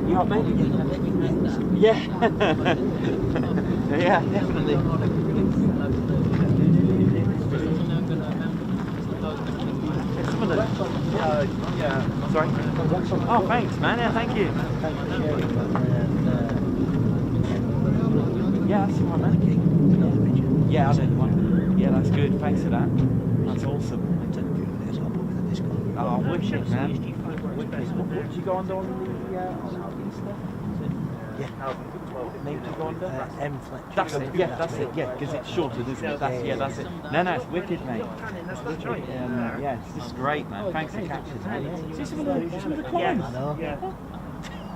You up, mate? Yeah. Yeah, definitely. Yeah. Sorry? Oh, thanks, man. Yeah, thank you. Yeah, that's the one, man. Yeah, I know the one. Yeah, that's good. Thanks for that. That's awesome. Oh, wicked, man. Wicked. What did you go under on the Easter? Yeah. Name did you go under? M Fletcher. That's it. Yeah, that's it. Yeah, because it's shorter, isn't it? That's that's it. No, it's wicked, mate. Yeah, this is great, man. Thanks for catching that. Is this some of the climbs? I know.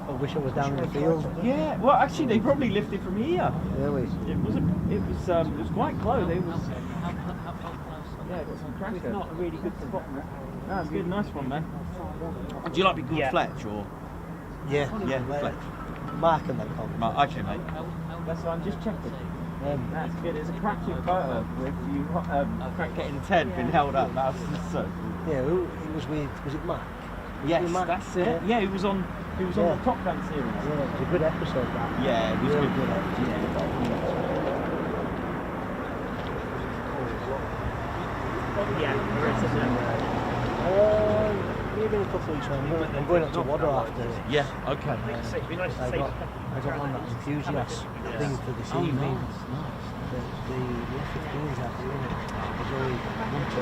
I wish I was down in the field. Yeah. Well, actually, they probably lifted from here. Really? It was quite close. It was. Yeah, got some crackers. It's not a really good spot. That's good, nice one, man. Do you like me called Fletch or? Yeah. Yeah, Fletch. Mark and then call me. Okay, mate. That's what I'm just checking. That's good. It's a cracking photo with you getting Ted being held up. That's so cool. Yeah, it was with, was it Mark? Yes, Mark? that's it. Yeah, he was on the Top Gun series. Yeah, it was a good episode that. Yeah, it was really good. good episode. Yeah, there is, isn't it? Maybe in a couple of weeks when I'm going up to Waddle after. Yeah, okay. It'd be nice to I see. got on that enthusiast thing for this evening. The F-15s out doing it. There's only one to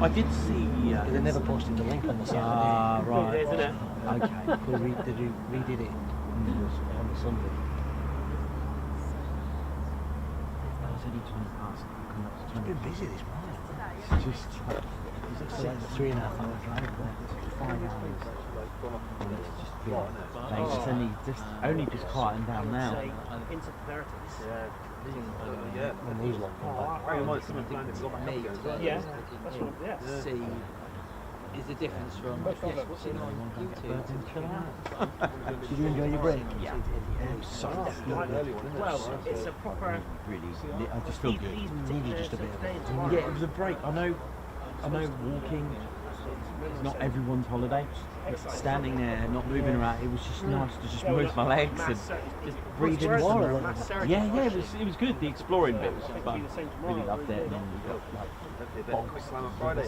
I did see. They never posted the link on the Saturday. Ah, right. Isn't it? Okay. They redid it on the Sunday. It's been busy this morning. It's just It's like a 3.5 hour drive there. 5 hours. It's only just quieting down now. Into verities. Yeah. When these lot come back. Very much something planned to go back up again as well. Yeah, that's what. Yeah. See, is the difference from what's it on YouTube? Did you enjoy your break? Yeah. Well, it's a proper. Really, I just feel good. Needed just a bit of it. Yeah, it was a break. I know walking is not everyone's holiday. Standing there, not moving around, it was just nice to just move my legs and just breathe in water. Yeah, it was good. The exploring bit was fun. Really loved it. And then we got like box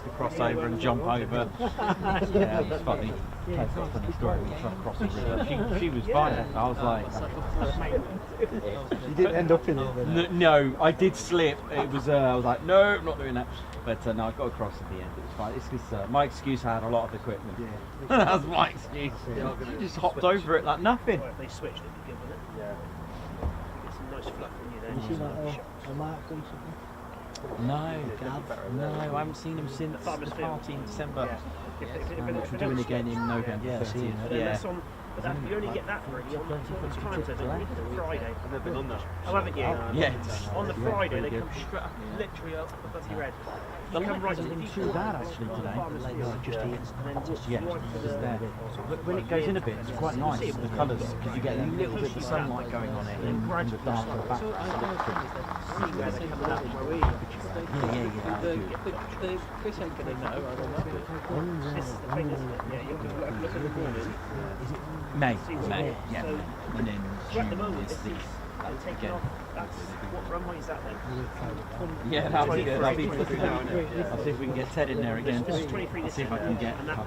to cross over and jump over. Yeah, it was funny. Funny story. We tried to cross the river. She was fine. I was like, You didn't end up in it then? no, I did slip. It was. I was like, no, I'm not doing that. But no, I got across at the end. It was fine. It's because my excuse, I had a lot of equipment. Yeah. That was my excuse. You just hopped over it like nothing. If they switched, it'd be good, wouldn't it? Yeah. Get some nice fluff from you then. You seen that a Mark recently? No, I haven't seen him since the party in December. Which we're doing again in November. Yeah, 30th. But then that's on. But that, you only get that really on the times, I think, Friday. I've never been on that. Oh, haven't you? Yeah. On the Friday, they good. come straight up, literally up above your head. The You come light right hasn't to been the too bad actually today. Just here. Yeah, just there. But when it goes in a bit, it's quite nice, the colours, because you get a little bit of sunlight going on it in the darker background. See where they're coming up, where we Yeah. Chris ain't gonna know, I don't know. This is the thing, isn't it? Yeah, you can look at the morning. May, So, yeah. And then at the moment, June is the and taking again. off, that's, what runway is that then? Yeah, that'll be good. I'll see if we can get Ted in there again. This is 23 I'll see if I can get. and that-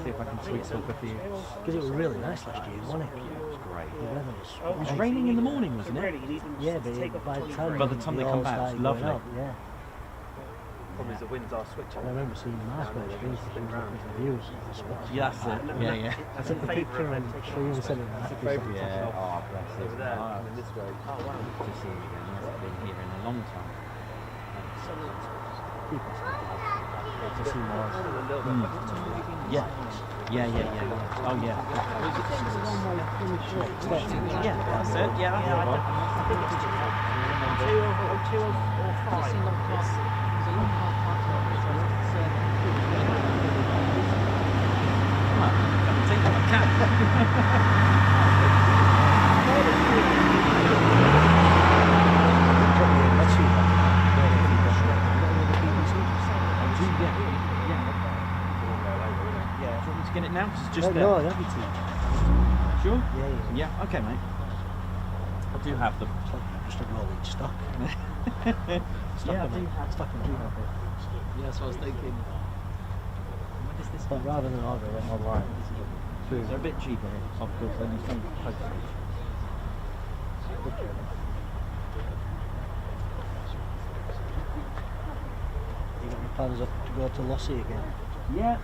See if I can tweet up a few. Because it was really nice last year, wasn't it? It was great. The weather was. Oh, It was raining in the morning, wasn't really, it? you need them Yeah, to take off but By the time they come back, it's lovely. Yeah. Problem is the winds are switching. I remember seeing Mark on the screen looking at the views of the spots. Yeah, that's it. Yeah. I took the picture and Shane sent it back. Yeah. Oh, bless Over it. there, Oh, coming this way. to see him again. He hasn't been here in a long time. Keep us to see more. A little bit. Yeah. Oh, yeah. Yeah, that's it. Yeah, that's it. Two or Just seen long class. There's a long class part of it, which was Take my cap. Get it now? 'Cause it's just there. No, everything. Sure? Yeah. Yeah. Okay, mate. I do have them. It's like just a rolling stock. Yeah, I do have Stock and do have it. Yeah, that's what I was thinking. What is this? But rather than order it online, They're a bit cheaper, of course, than some postage. you got any plans up to go to Lossy again? Yeah,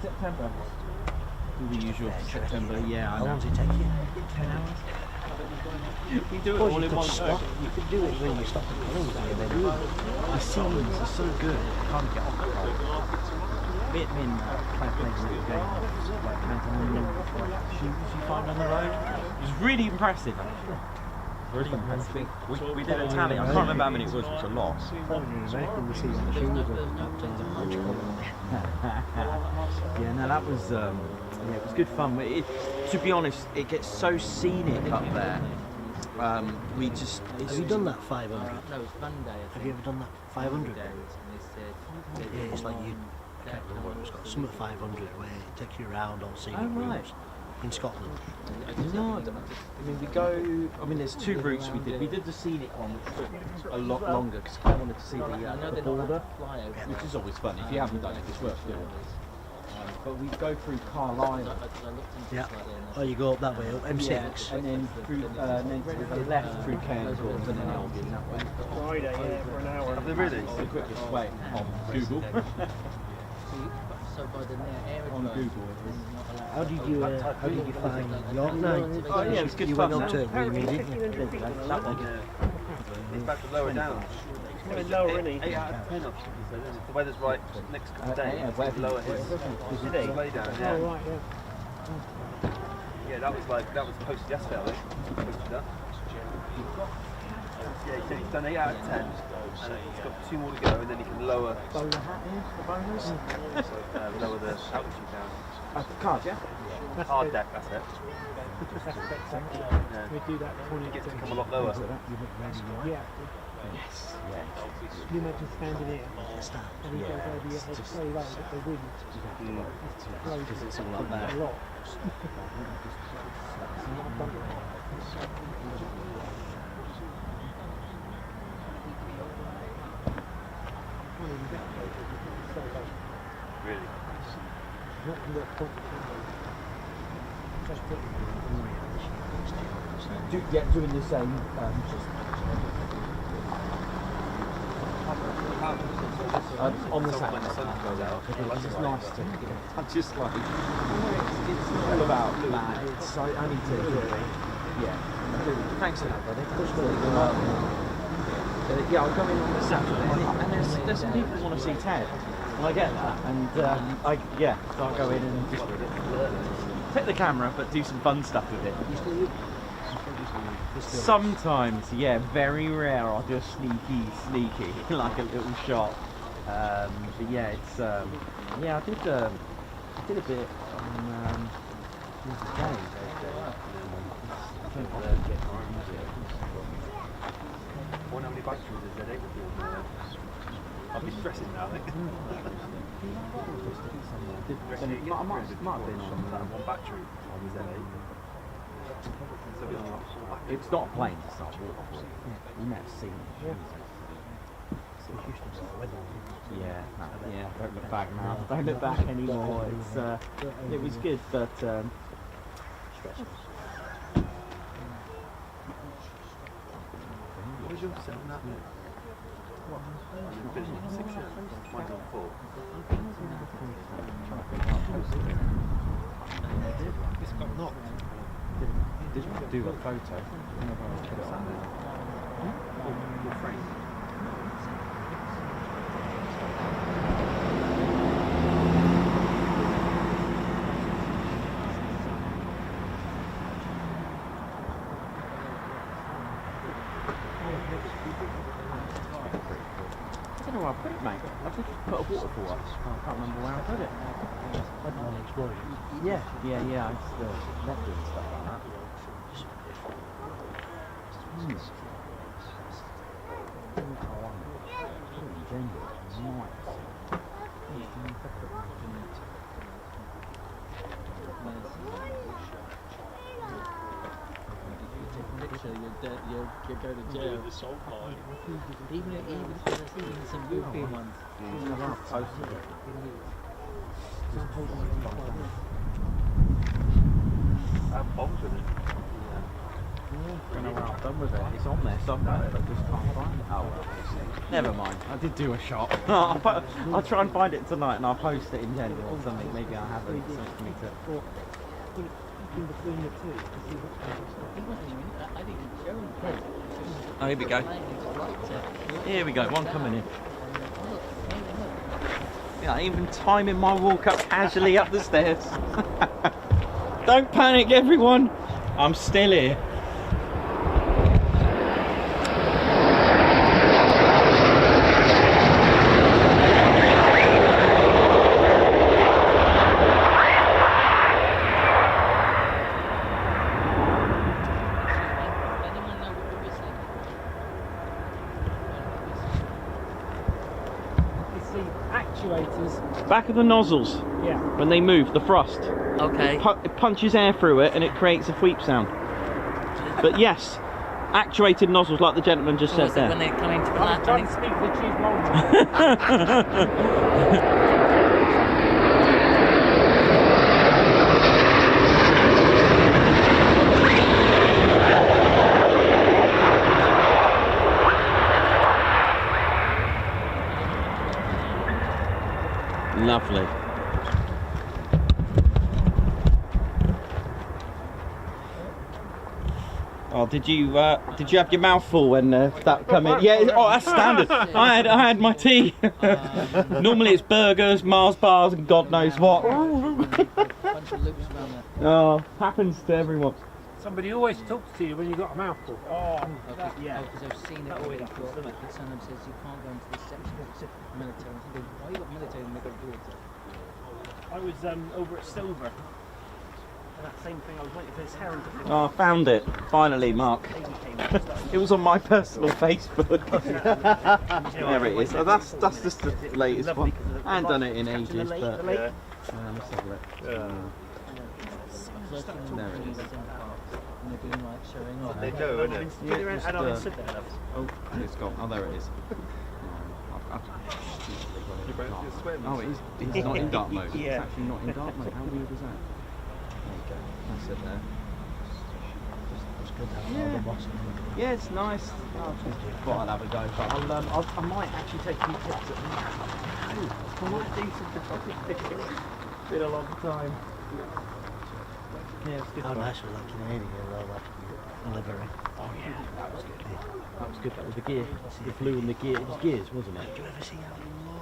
September. The usual September, yeah. How long does it take you? 10 hours. You do it Suppose all you in could one stop. go. You could do it when you stop at Coningsby and then the scenes are so good. You can't get off the road. Bit in playing little games, like counting shoots you find on the road. It was really impressive, actually. Really impressive. We did a tally. I can't remember how many it was. It was a lot. When we see the shoes Yeah, no, that was yeah, it was good fun. To be honest, it gets so scenic up there. We just. Have you done that 500? No, it's Monday. Have you ever done that 500? Yeah, it's like you. I can't remember what it was called. Some at 500 where it takes you around all scenic routes in Scotland. No, I mean we go. I mean, there's two routes we did. We did the scenic one, which took a lot longer because I wanted to see the border, which is always fun. If you haven't done it, it's worth doing. But we go through Carlisle. Yeah. Oh, you go up that way, up M6. Yeah, and then through, then to the left through Cairns and then Albion that way. Friday, yeah, for an hour. Have they really? It's the quickest way on Google. So by the near area On Google. How did you find York night? Oh yeah, it was good You fun. went up to it with me, didn't you? That one. It's back to lower down. It's lower, isn't he? 8 out of 10 options. So the weather's right next couple of days. Yeah, It's lower here. Did he? Way down, Oh, yeah. right, yeah. Yeah, that was posted yesterday, I think. Posted that. Yeah, he said he's done 8 out of 10. And he's got 2 more to go, and then he can lower. Bowler hat in for bonus. Lower the altitude down. Card, yeah? That's Hard good. deck, that's it. That's better. Yeah. We do that before you It gets get to come a lot lower. Yeah. Yes. Yeah. Can you imagine standing here and he goes over your head so low that the wind blows Because it's all up a there. lot. Really. Doing the same. On the side. It's just nice to. I'm just like. It's all about that. It's I need to do it. Yeah. Thanks for that, buddy. Yeah, I'll go in on the Saturday, and there's some people who want to see Ted, and I get that, and so I'll go in and just take the camera, but do some fun stuff with it. Sometimes, yeah, very rare. I'll do a sneaky, like a little shot. But yeah, it's yeah, I did a bit on the other day. I wonder how many batteries is there with you on I'll be stressing now, I think. I might have been on one battery on the Z8. So we only have 4 batteries. It's not a plane to start with. You may have seen it. Yeah, don't look back now. Don't look back anymore. It's it was good, but stressful. What was your 7 that? What? Vision 6 now. Mine's on 4. It's got knocked. Didn't do a photo. Your frame. know where I put it, mate. I just put a waterfall up. I can't remember where I put it. Yeah. I just left it and stuff like that. You'll go to jail. Even some European ones. Bombs with it. I don't know where I've done with it. It's on there somewhere, but just can't find it. Oh well. Never mind. I did do a shot. I'll try and find it tonight and I'll post it in general or something. Maybe I haven't. Something for me to. Oh, here we go. Here we go. One coming in. Yeah, even timing my walk up casually up the stairs. Don't panic, everyone. I'm still here. Back of the nozzles, Yeah. when they move, the thrust. Okay. It punches air through it and it creates a sweep sound. But yes, actuated nozzles like the gentleman just said there. When they're coming to the I'm land, trying to speak the chief Lovely. Oh, did you have your mouth full when that come in? Yeah. Oh, that's standard. I had my tea. Normally it's burgers, Mars bars, and God knows what. Oh, happens to everyone. Somebody always talks to you when you got a mouthful. yeah. Because I've seen it already before. Someone says you can't go into this section of military. I'm thinking, why you got military and they got water? I was over at Silver. And that same thing, I was waiting for this herald to finish. Oh, I found it. Finally, Mark. It was on my personal Facebook. There it is. Oh, that's just the latest one. I haven't done it in ages, but let's have a look. There it is. And they're doing like showing off. They do, isn't it? Oh, it's gone. Oh, there it is. Oh, it's not in dark mode. Yeah. It's actually not in dark mode. How weird is that? There you go. That's it there. It's good to have all the boss. Yeah, it's nice. Thought I'd have a go, but I might actually take a few tips at night. I might do some photography. Been a long time. Yeah, it's good. How nice was that Canadian though, that delivery? Oh yeah, that was good. That was good. That was the gear. The flew and the gear. It was gears, wasn't it? Did you ever see how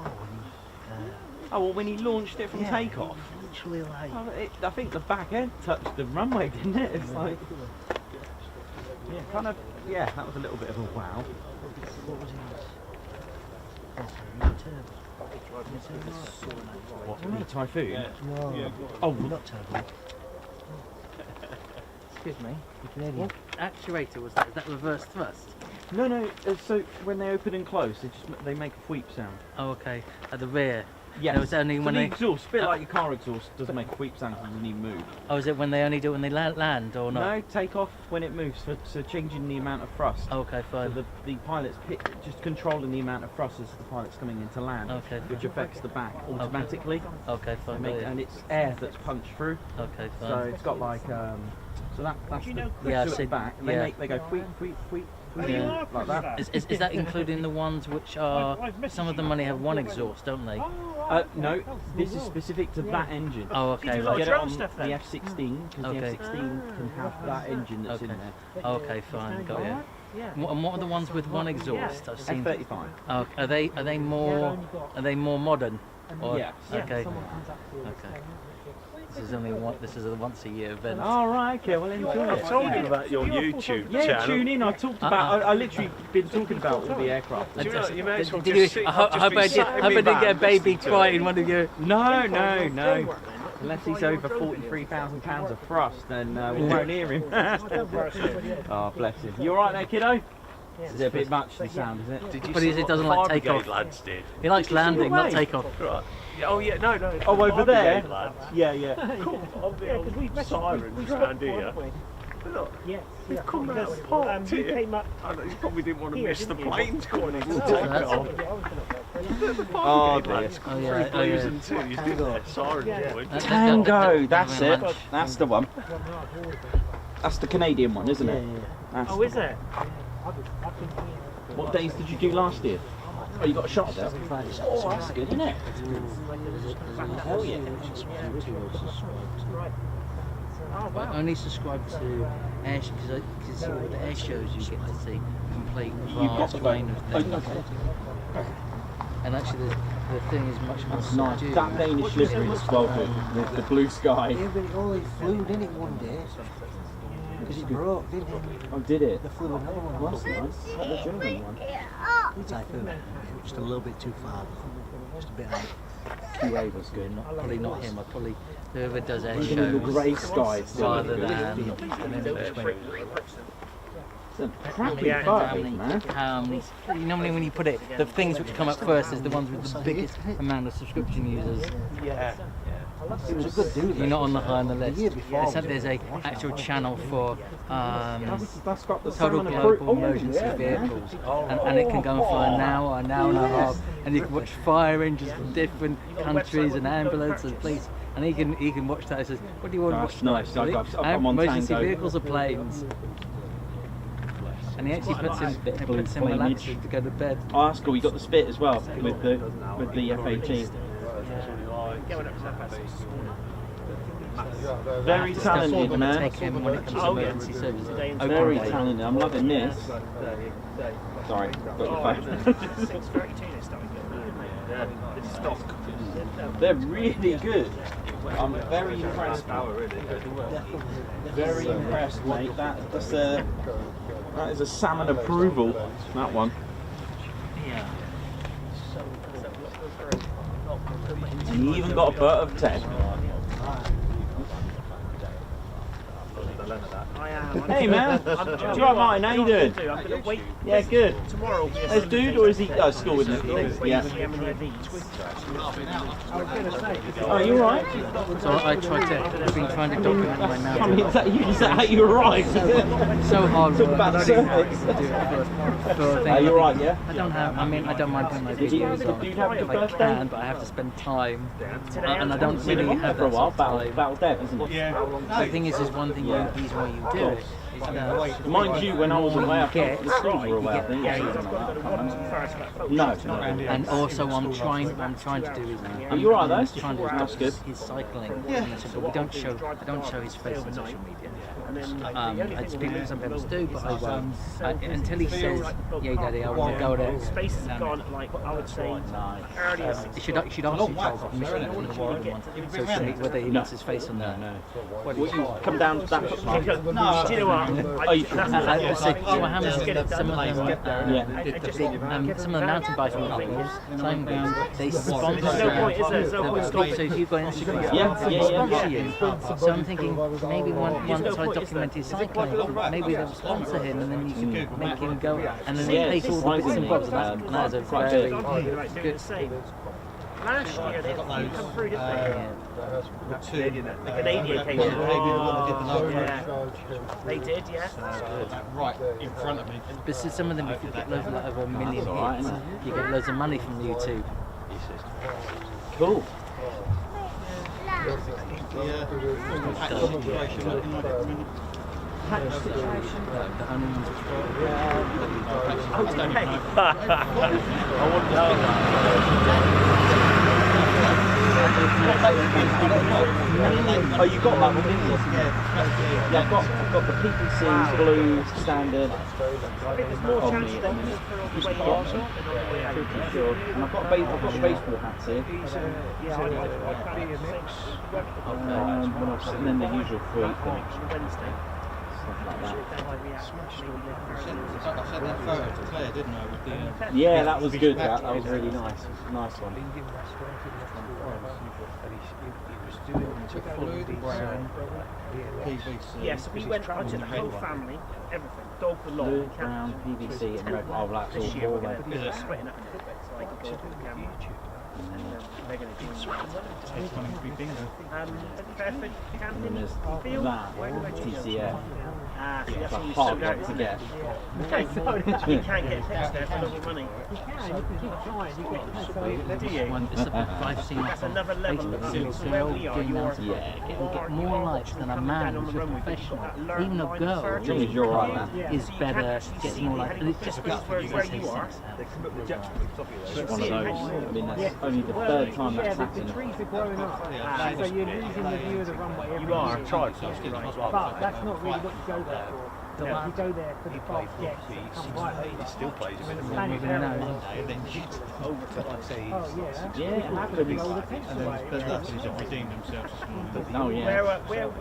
low when he... Oh well, when he launched it from takeoff. Literally like... Oh, I think the back end touched the runway, didn't it? It's like... Yeah, kind of... Yeah, that was a little bit of a wow. What was his... What, the Typhoon? No. Oh, not turbo. Excuse me, what actuator was that? Is that reverse thrust? no. So when they open and close, they make a sweep sound. Oh, okay. At the rear. Yes. No, it's only when the they. exhaust, a bit like your car exhaust, doesn't make a sweep sound because it doesn't even move. Oh, is it when they only do it when they land or not? No, take off when it moves, so changing the amount of thrust. Oh, okay, So fine. the pilot's just controlling the amount of thrust as the pilot's coming into land, Okay. which affects the back automatically. Okay, fine. And it's air that's punched through. Okay, fine. So it's got like so that's the Yeah, to so- it back. And yeah. they go tweet Yeah. like that. Is that including the ones which are? Some of them only have one exhaust, don't they? No, this is specific to that engine. Oh, okay. You like get it drum on stuff the then? F-16 because the Okay. F-16 can have that engine that's in Okay. there. Okay, fine. Got you. And what are the ones with one exhaust? I've seen. F-35. Oh, are they more modern? Or, Yes. Okay. Okay. This is only one. This is a once a year event. All right, okay, well enjoy I it. told you about your YouTube Yeah, channel. tune in. I talked about. I literally been talking about all the aircraft. Do you know, you may as well Did just you, sit. I hope I didn't get a baby crying in one of your. No, no, no. Unless he's over £43,000 of thrust, then we won't hear him. Oh, bless him. You all right there, kiddo? Is it a bit much the sound, is it? Did you But see he what doesn't the like fire takeoff. brigade lads did? He likes landing, not away. takeoff. Right. Yeah, oh yeah, no. Oh, the over fire there? brigade lads. Yeah, yeah. Cool. On the sirens around here. Look, Yes. they've come out of the park you here. came up I know you probably didn't want to here, miss the didn't you? planes coming in to Oh, take that's- off. The fire brigade lads. Oh, yeah, Three blues and twos, didn't they? Siren boy. Tango, that's it. That's the one. That's the Canadian one, isn't it? That's Oh, the is it? What days did you do last year? Oh, you got a shot at that? Oh, that's good, isn't it? Hell yeah. I only subscribe to air because all the air shows you get to see complete vast range of things. And actually, the thing is much more That's nice. subdued. That Danish livery is well good with the blue sky. Yeah, but it only flew, didn't it, one day? Because it broke, didn't it? Oh, did it? They flew another one. Well, that's nice. Like the German one. Typhoon. Just a little bit too far. Just a bit high. QA was good. Probably not him. I probably whoever does air Even in the shows grey skies. rather than and then it just went. It's a crappy photo, man. Normally when you put it, the things which come up first is the ones with the biggest amount of subscription users. Yeah. It was a good do. You're not on the high on the list. year before. There's a actual channel for That's got the total salmon global appro- emergency yeah, man. vehicles, and it can go on for an hour and a half, and you can watch fire engines from different countries and ambulance and police, and he can watch that. He says, "What do you want to That's watch nice. next?" I've got them on Emergency Tango. vehicles or planes. And he actually puts in relaxers to go to bed. Oh, that's cool. You got the spit as well with the F-18. Very That's what talented, we man. take him when it comes to emergency services. Open Very day. talented. I'm loving this. Sorry, got your phone. 6:32 is starting. They're really good. I'm very impressed. Very impressed, mate. That is a salmon approval. That one. Yeah. And you even got a bird of 10. I am. Hey man, do you right, Martin? How you doing? I'm going to wait. Yeah, good. Tomorrow. There's dude, or is he school with it? Yeah. Oh, you alright? So I've been trying to document my I mean, narrative. is that how you arrived? So hard Talk work. about the I don't know cervix. how to do it for Are things. you alright, yeah? I don't mind putting my Did you videos on have a good if I birthday? can, but I have to spend time, and I don't It's been really on there have for a that while. sort of time. Battle Dev, isn't it? The thing is one thing Yeah. easy way you do it is that Mind you, when I was away, I Get- thought the schools were away, I think. or something like that. No. and also what I'm trying to do is Are you alright I'm though? trying to That's good. his cycling, but I don't show his face on social media. It's people some people do, but I won't until he says, "Yeah, Daddy, I want to go there." Space has gone, like, I would say, earliest. You should ask your child's permission if he wants social media, whether he wants his face on there. Will you come down to that footpath? Do you know what? What happens is some of them, some of the mountain biking things, time goes, they sponsor. There's no point, is there? So if you go on Instagram, Yeah. sponsor you. So I'm thinking maybe once I document his cycling, maybe they'll sponsor him, and then you can make him go, and then they pay for all the bits and bobs, and that's a very good. last year they come through, didn't they? The Canadian came through. They did, yeah. Right in front of me. But so some of them, if you get loads of over a million hits, you get loads of money from YouTube. Cool. The only ones I wouldn't know. Oh, you got that one, didn't you? Yeah, I've got the PPC blue standard I think there's more on chance me at that the minute. on the way out than on the way out. Pretty sure. And I've got the baseball hats here. Yeah, I And then the usual fruit and Wednesday. stuff like that. I sent that photo to Claire, didn't I? With the, Yeah, that was good. That was really nice. It was a nice one. took blue, brown, PVC. Yes, we went. I took the whole family, everything, dog, the lot, Blue, cat. brown, PVC, and red. Oh, that's all This year we're four going to then. be sweating up a little bit, so I can go up with the camera. And they're going to do Coningsby bingo. Fairford And then camping. there's Field? that, Where do I choose? TCF. Ah, so It's that's a all you hard sort out, one to isn't get. it? You can't get pets there for little money. One, it's I've seen That's another level. Facebook So videos, where we are, doing you're that. Yeah. It'll get more likes than a man who's a professional. Even a girl As long as you're right, man. is better, gets more likes. And it just where you are. It's one of those. I mean, that's only the third time that's The happened. trees are growing up, so you're losing the view of the runway every You are. year. Tried. But that's not really what you go there for. You go there for the fast jets that come right over. Still plays When the it. planet area. And then shit over to like say Oh yeah, Yeah, it happens could be. to all the tents and away. then the Valkyries have redeemed themselves this morning. Oh yeah. Where we?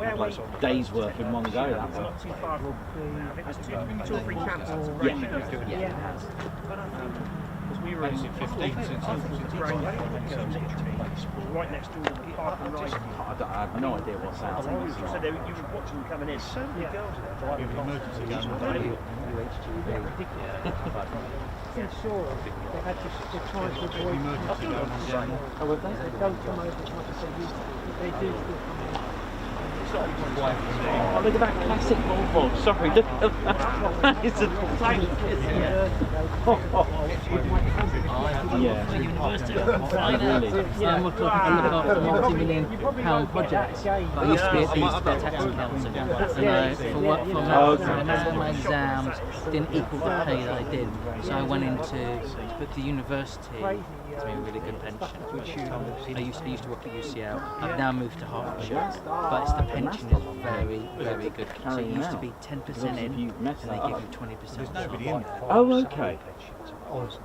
Days worth in one go. That It's one. not too far from. I think there's two or three camps. That's great. Yeah. Because we were in 15 since right next door to the park and ride. I have no idea what's So happening. you were watching them coming in. With emergency going on. It's sure they had to try to avoid. Emergency going on down. They don't come over as much as they used to. They do still come in. Oh, look at that classic Volvo. Sorry, look at that. It's a tank, isn't it? Yeah. Really? Yeah. I'm looking after multi-million-pound projects. I used to be at the taxing council, and for my exams didn't equal the pay that I did, so I went into the university. It's been a really good pension. I used to work at UCL. I've now moved to Hertfordshire, but it's the pension is very, very good. So it used to be 10% in, and they give you 20%. There's nobody in there. Oh, okay.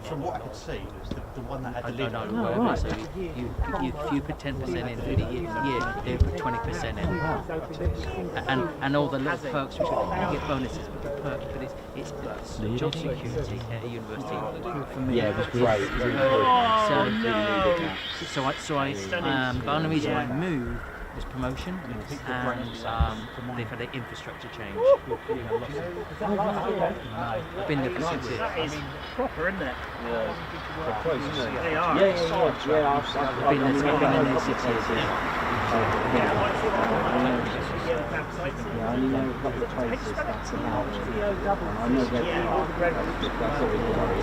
From what I could see, it was the one that had I the don't lid. know, whatever. So you put 10% in for the year, they put 20% in. And all the little perks, which you get bonuses, but the perk, but it's job security at a university for me. Yeah, it was great. It was really good. So the only reason I moved was promotion, and they've had an infrastructure change. I've been there for 6 years. That is proper, isn't it? They're close, isn't they? They are. Yeah, I've I've been there 6 years. Yeah, I only know a couple of places that's about. I know where they are. That's always the worry.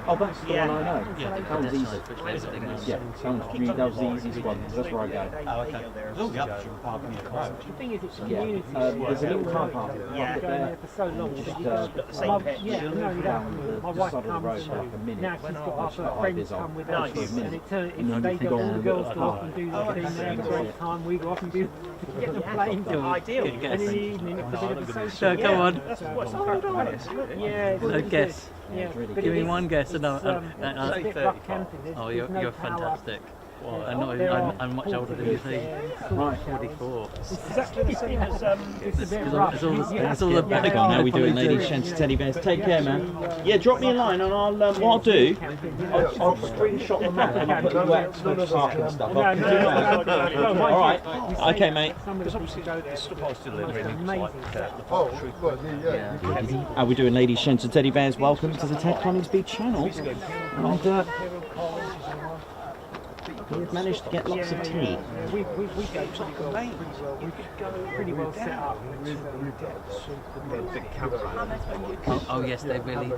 Oh, that's the one I know. That was easy. Yeah, that was the easiest one. That's where I go. Oh, okay. There's all the others you can park on your road. The thing is, it's Yeah, community. there's a little car park Yeah. Going there for so long. Just, that you don't- got the same my- pet. Yeah, no, you down don't. the My side wife of the road comes for like a minute. now she's got Like her five friends years come old. with Nice. us, and minute. it turns. And then They you go, go all on the the girls little go off car. and do their thing. They have a great time. We go off and do get the plane going. Ideal. And in the evening, it's a bit of a social. So come on, Yeah, it's no really guess. good. Yeah, really but Give me it's- one guess, and it's a bit rough camping. oh, There's no you're power. fantastic. There are I'm much older than you think. Right. 44. It's exactly the same as it's a bit It's rough. all the Back on now, we're doing ladies, gents, teddy bears. Take care, man. Yeah, drop me a line and I'll, what I'll do, I'll screenshot the map and I'll put the X parking stuff up. Alright, okay, mate. Because obviously the supplies still in there. How we doing, ladies, gents, and teddy bears? Welcome to the Ted Coningsby channel. And we've managed to get lots of tea. We go pretty well set up. Oh yes, they really.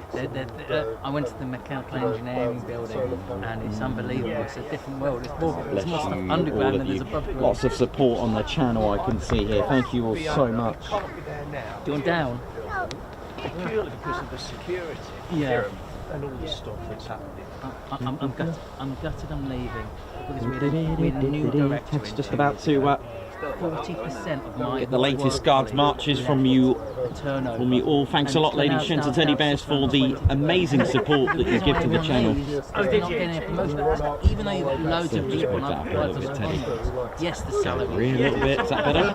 I went to the mechanical engineering building, and it's unbelievable. It's a different world. It's more Bless stuff you, all underground of than you. there's above ground. Lots of support on the channel I can see here. Thank you all so much. Do you want down? Purely because of the security. Yeah. and all the stuff that's happening. I'm gutted I'm leaving. Because we had a new director. Ted's just about to 40% of my get the latest Guards marches from you all. Thanks a lot, ladies and gents and teddy bears, for the amazing support that you give to the channel. Oh, did you? Even though you've got loads of people on yes, the salary. A little bit, is that better?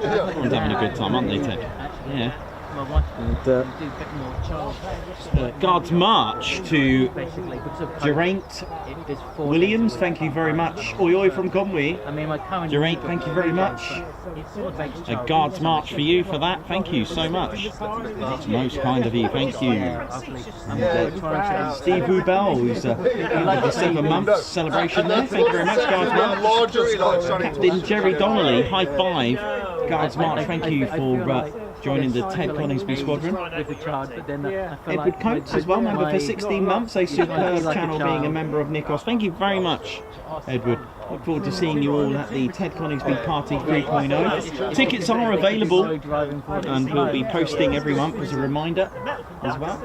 Everyone's having a good time, aren't they, Ted? Yeah. My wife And, do a bit more charge. Guards march to Geraint Williams, thank you very much. Oi oi from Conwy. I mean, my current Geraint, thank you very much. A Guards march for you for that, thank you so much. That's most kind of you, thank you. Steve Hubel, who's the 7 months celebration there, thank you very much, Guards march. Captain Jerry Donnelly, high five. Guards march, thank you for joining the Ted Coningsby Squadron. Edward Coates as well, member for 16 months, a superb channel being a member of Nikos. Thank you very much, Edward. Look forward to seeing you all at the Ted Coningsby Party 3.0. Tickets are available and we'll be posting every month as a reminder as well.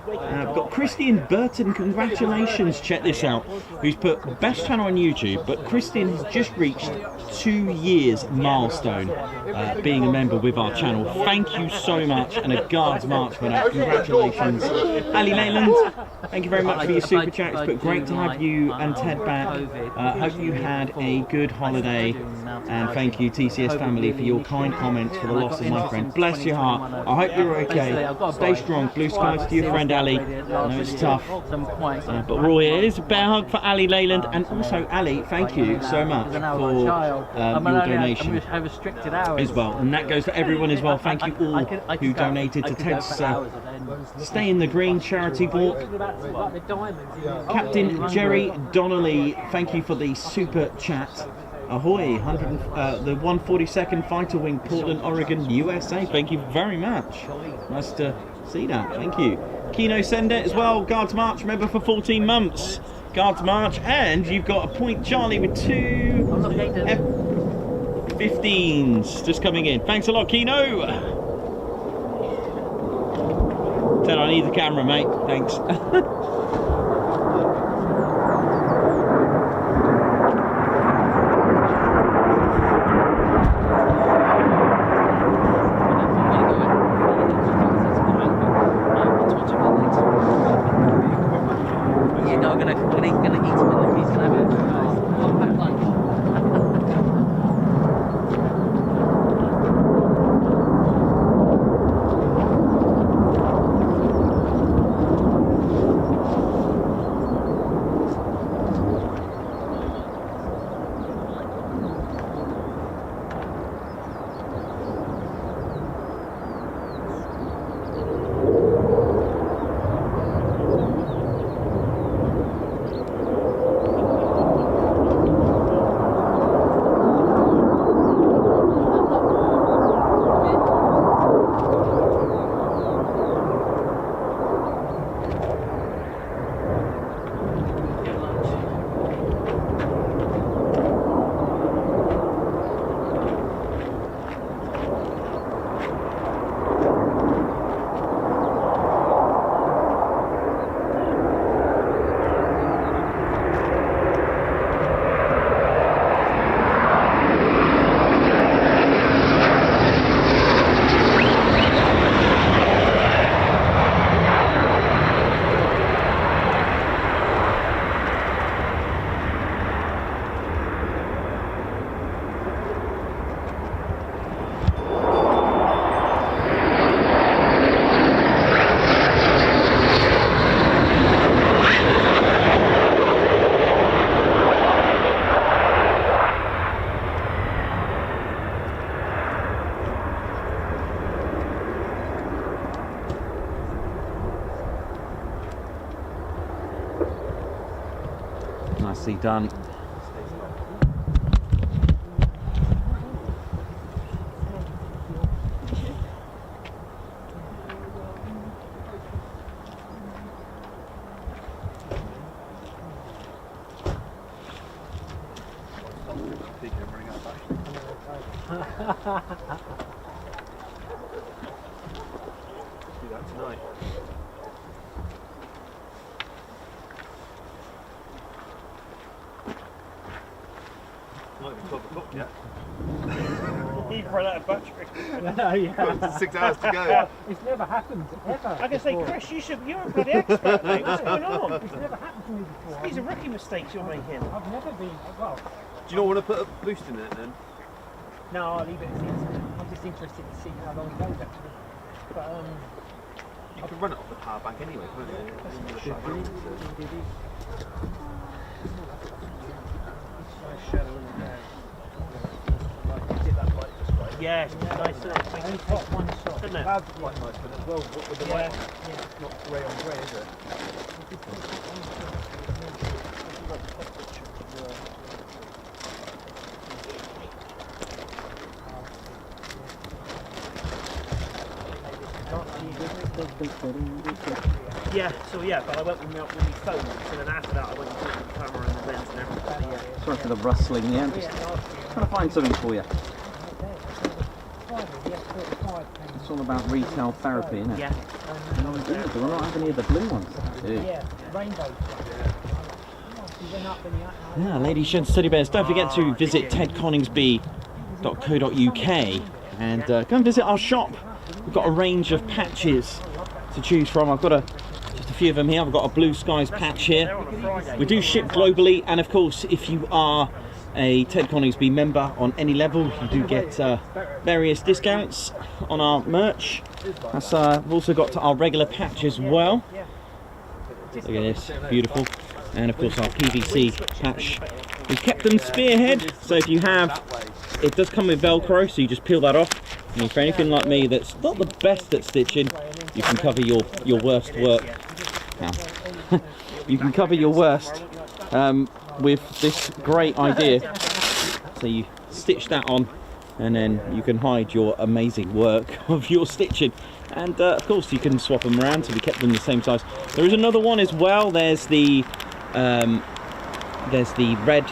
We've got Christian Burton, congratulations, check this out, who's put best channel on YouTube, but Christian has just reached 2 years milestone being a member with our channel. Thank you so much, and a Guards march for that. Congratulations. Ali Leyland, thank you very much for your super chats, but great to have you and Ted back. Hope you had a good holiday, and thank you TCS family for your kind comments for the loss of my friend. Bless your heart. I hope you're okay. Stay strong. Blue skies to your friend Ali. I know it's tough, but we're all here. Here's a bear hug for Ali Leyland, and also Ali, thank you so much for your donation as well, and that goes for everyone as well. Thank you all who donated to Ted's Stay in the Green charity walk. Captain Jerry Donnelly, thank you for the super chat. Ahoy, the 142nd Fighter Wing, Portland, Oregon, USA. Thank you very much. Nice to see that. Thank you. Kino Sender as well. Guards March member for 14 months. Guards March, and you've got a Point Charlie with 2 F-15s just coming in. Thanks a lot, Kino. Ted, I need the camera, mate. Thanks. Nicely done. Do that tonight. 12 o'clock yet. You've run out of battery. Yeah. 6 hours to go. It's never happened, ever. I can say, Chris, you're a bloody expert, mate. What's going on? It's never happened to me before. These are rookie mistakes you're making. I've never been, well, Do you not want to put a boost in it then? no, I'll leave it as is. I'm just interested to see how long it goes actually. But, You can run it off the power bank anyway, can't you? Yeah, it's nice. I only take one shot. Doesn't it? Clouds are quite nice, but as well, with the light, it's not grey on grey, is it? Yeah, so yeah, but I went with my phone, so then after that I went and took the camera and the lens and everything. Yeah. Sorry for the rustling, yeah. I'm just trying to find something for you. It's all about retail therapy, isn't it? Yeah. Oh, goodness, do I not have any of the blue ones? Yeah, rainbow. Yeah, ladies, gents, teddy bears, don't forget to visit tedconingsby.co.uk and go and visit our shop. We've got a range of patches to choose from. I've got just a few of them here. I've got a Blue Skies patch here. We do ship globally, and of course, if you are a Ted Coningsby member on any level, you do get various discounts on our merch. That's, we've also got our regular patch as well. Look at this, beautiful. And of course our PVC patch. We've kept them spearhead, so if you have, it does come with Velcro, so you just peel that off. And for anything like me that's not the best at stitching, you can cover your worst work. Now, you can cover your worst with this great idea. So you stitch that on, and then you can hide your amazing work of your stitching. And of course you can swap them around, so we kept them the same size. There is another one as well. There's the red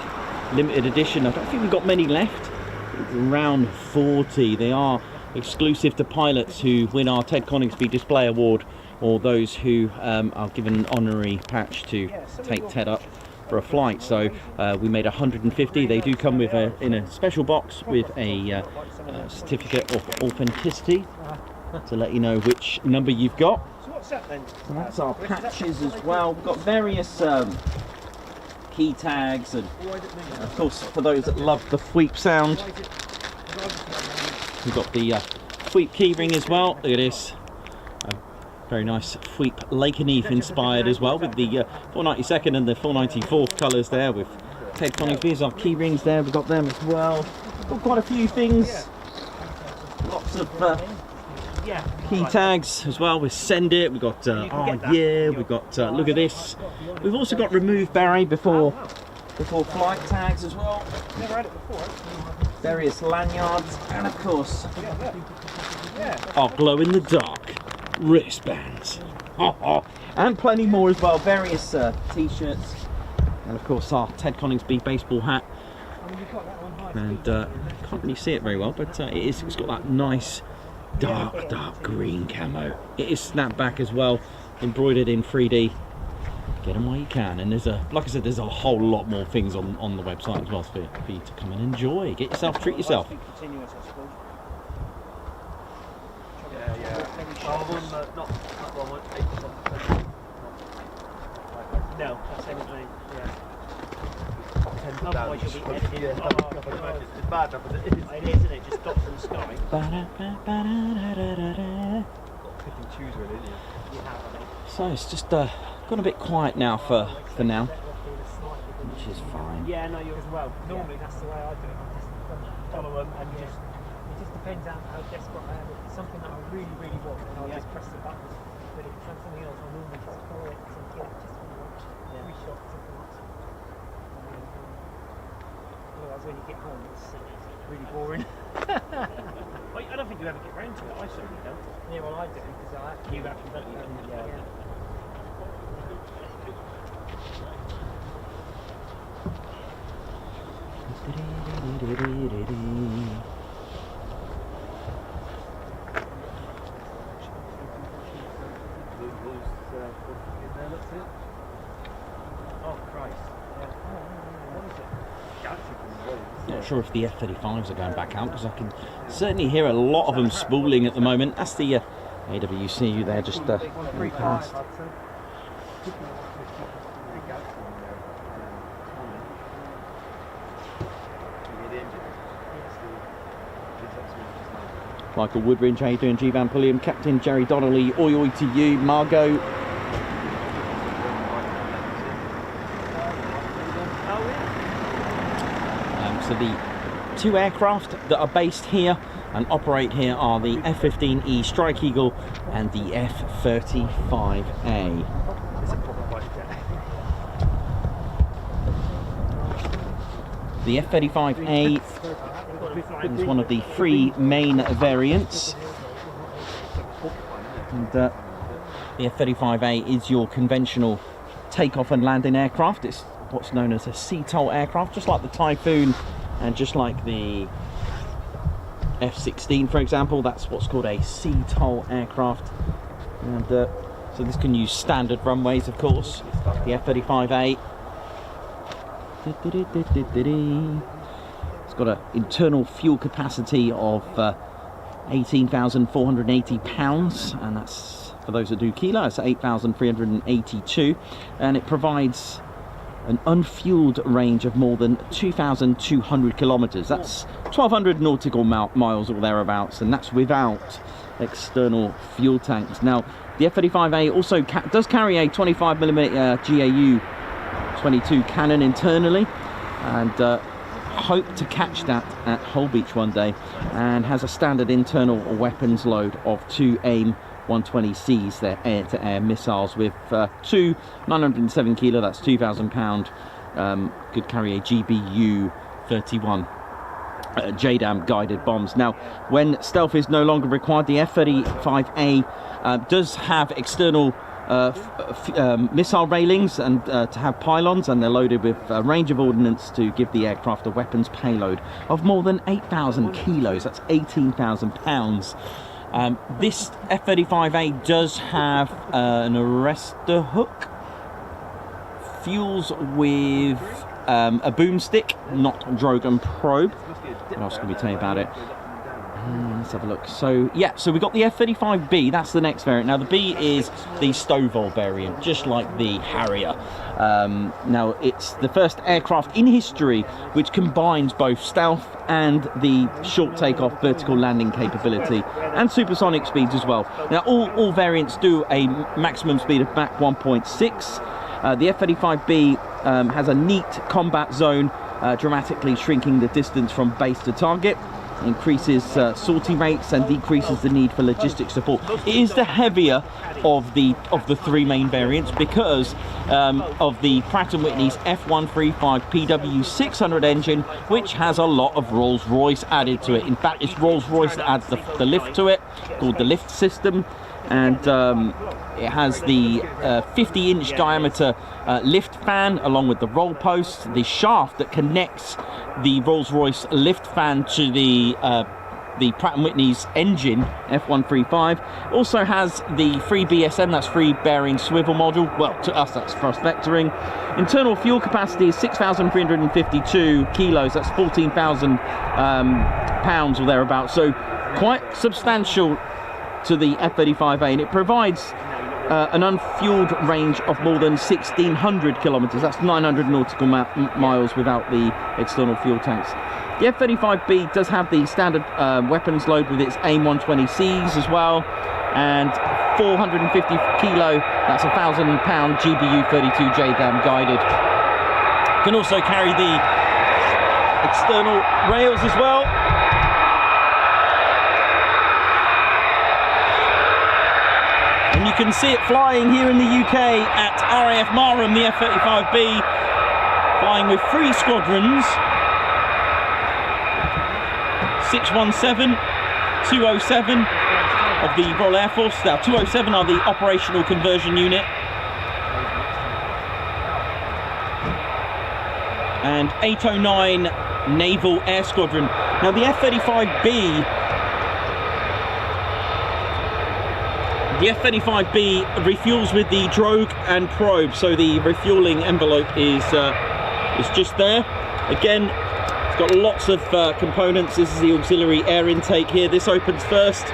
limited edition. I don't think we've got many left. Around 40. They are exclusive to pilots who win our Ted Coningsby Display Award, or those who are given an honorary patch to take Ted up for a flight. So we made 150. They do come with in a special box with a certificate of authenticity to let you know which number you've got. So what's that then? So that's our patches as well. We've got various key tags, and of course for those that love the Fweep sound, we've got the Fweep keyring as well. Look at this. Very nice Fweep Lakenheath inspired as well, with the 492nd and the 494th colours there with Ted Coningsby. Our key rings there, we've got them as well. Got quite a few things. Lots of key tags as well with Send It. We've got oh yeah, we've got look at this. We've also got Remove Barry before flight tags as well. Never had it before. Various lanyards, and of course our glow in the dark wristbands. And plenty more as well. Various t-shirts, and of course our Ted Coningsby baseball hat. And can't really see it very well, but it's got that nice dark green camo. It is snapback as well, embroidered in 3D. Get them while you can, and there's like I said, there's a whole lot more things on the website as well for you to come and enjoy. Get yourself, treat yourself. No, that's anything. Yeah. Otherwise you'll be editing. it's bad enough as it is. It is, isn't it? Just dots from the sky. Pick and choose really, isn't it? So it's just gone a bit quiet now for now, which is fine. Yeah, no, you're as well. Normally that's the way I do it. I just follow them and just, it just depends on how desperate I am. If it's something that I really, really want, then I'll just press the button. But if it's something else, I'll normally just call it and get it just for three shots of the otherwise when you get home it's really boring. Well, I don't think you ever get round to it. I certainly don't. Yeah, well I do because I have to. You actually don't. Yeah. Oh Christ. Yeah. What is it? Not sure if the F-35s are going back out, because I can certainly hear a lot of them spooling at the moment. That's the AWC there, just very past. Michael Woodridge, how you doing? G. Van Pulliam, Captain Jerry Donnelly, oi oi to you, Margot. So the two aircraft that are based here and operate here are the F-15E Strike Eagle and the F-35A. The F-35A is one of the three main variants, and the F-35A is your conventional takeoff and landing aircraft. It's what's known as a CTOL aircraft, just like the Typhoon and just like the F-16, for example. That's what's called a CTOL aircraft, and so this can use standard runways, of course. The F-35A, it's got an internal fuel capacity of 18,480 pounds, and that's, for those that do kilo, it's 8,382, and it provides an unfueled range of more than 2,200 kilometers. That's 1,200 nautical miles or thereabouts, and that's without external fuel tanks. Now, the F-35A also does carry a 25mm GAU 22 cannon internally, and hope to catch that at Holbeach one day, and has a standard internal weapons load of 2 AIM 120Cs, they're air-to-air missiles with two 907 kilo, that's 2,000 pound, could carry a GBU 31 JDAM guided bombs. Now, when stealth is no longer required, the F-35A does have external missile railings and to have pylons, and they're loaded with a range of ordnance to give the aircraft a weapons payload of more than 8,000 kilos, that's 18,000 pounds. This F-35A does have an arrestor hook, fuels with a boomstick, not drogue and probe. What else can we tell you about it? Let's have a look. So yeah, so we got the F-35B, that's the next variant. Now the B is the Stovall variant, just like the Harrier. Now it's the first aircraft in history which combines both stealth and the short takeoff vertical landing capability and supersonic speeds as well. Now all variants do a maximum speed of Mach 1.6. The F-35B has a neat combat zone, dramatically shrinking the distance from base to target, increases sortie rates and decreases the need for logistics support. It is the heavier of the three main variants because of the Pratt & Whitney's F135 PW600 engine, which has a lot of Rolls-Royce added to it. In fact, it's Rolls-Royce that adds the lift to it, called the lift system, and it has the 50-inch diameter lift fan along with the roll post, the shaft that connects the Rolls-Royce lift fan to the Pratt & Whitney's engine, F135. Also has the free BSM, that's free bearing swivel module. Well, to us that's thrust vectoring. Internal fuel capacity is 6,352 kilos, that's 14,000 pounds or thereabouts, so quite substantial to the F-35A, and it provides an unfueled range of more than 1,600 kilometers, that's 900 nautical miles without the external fuel tanks. The F-35B does have the standard weapons load with its AIM 120Cs as well, and 450 kilo, that's 1,000 pound GBU 32 JDAM guided. Can also carry the external rails as well. And you can see it flying here in the UK at RAF Marham, the F-35B, flying with 3 squadrons, 617, 207 of the Royal Air Force. Now 207 are the operational conversion unit, and 809 Naval Air Squadron. Now the F-35B refuels with the drogue and probe, so the refueling envelope is just there. Again, it's got lots of components. This is the auxiliary air intake here. This opens first.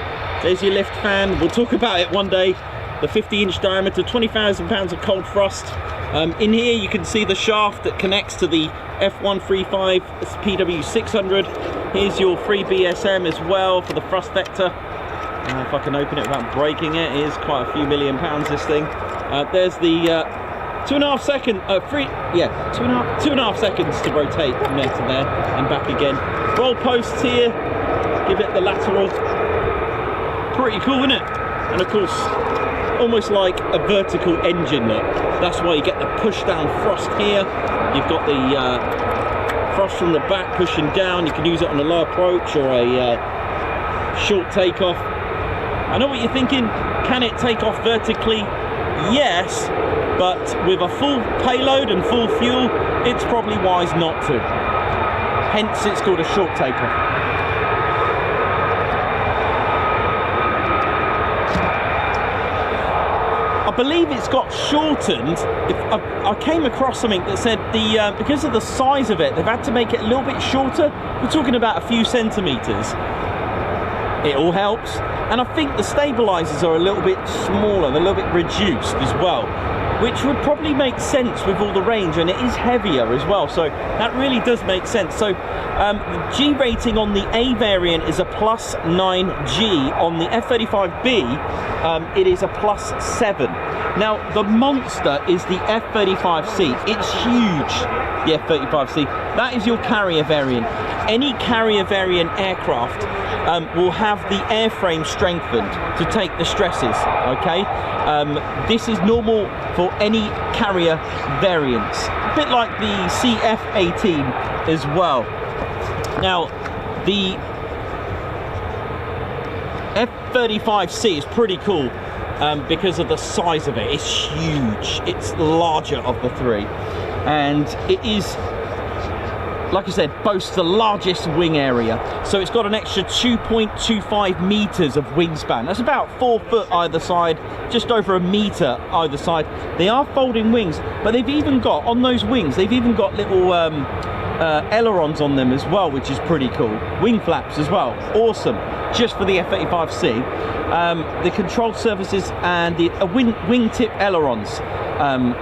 There's your lift fan. We'll talk about it one day. The 50-inch diameter, 20,000 pounds of cold thrust. In here you can see the shaft that connects to the F-135 PW600. Here's your free BSM as well for the thrust vector. If I can open it without breaking it, it is quite a few £1 million, this thing. There's the 2.5 seconds to rotate from there to there and back again. Roll posts here, give it the lateral. Pretty cool, isn't it? And of course, almost like a vertical engine look. That's why you get the push down thrust here. You've got the thrust from the back pushing down. You can use it on a low approach or a short takeoff. I know what you're thinking, can it take off vertically? Yes, but with a full payload and full fuel, it's probably wise not to. Hence it's called a short takeoff. I believe it's got shortened. I came across something that said because of the size of it, they've had to make it a little bit shorter. We're talking about a few centimetres. It all helps. And I think the stabilisers are a little bit smaller, they're a little bit reduced as well, which would probably make sense with all the range, and it is heavier as well, so that really does make sense. So the G rating on the A variant is a +9G. On the F-35B, it is a +7. Now, the monster is the F-35C. It's huge, the F-35C. That is your carrier variant. Any carrier variant aircraft will have the airframe strengthened to take the stresses, okay? This is normal for any carrier variants. A bit like the CF-18 as well. Now, the F-35C is pretty cool because of the size of it. It's huge. It's larger of the three. And it is, like I said, boasts the largest wing area. So it's got an extra 2.25 meters of wingspan. That's about 4 foot either side, just over a meter either side. They are folding wings, but they've even got, on those wings, they've even got little ailerons on them as well, which is pretty cool. Wing flaps as well, awesome, just for the F-35C. The control surfaces and the wingtip ailerons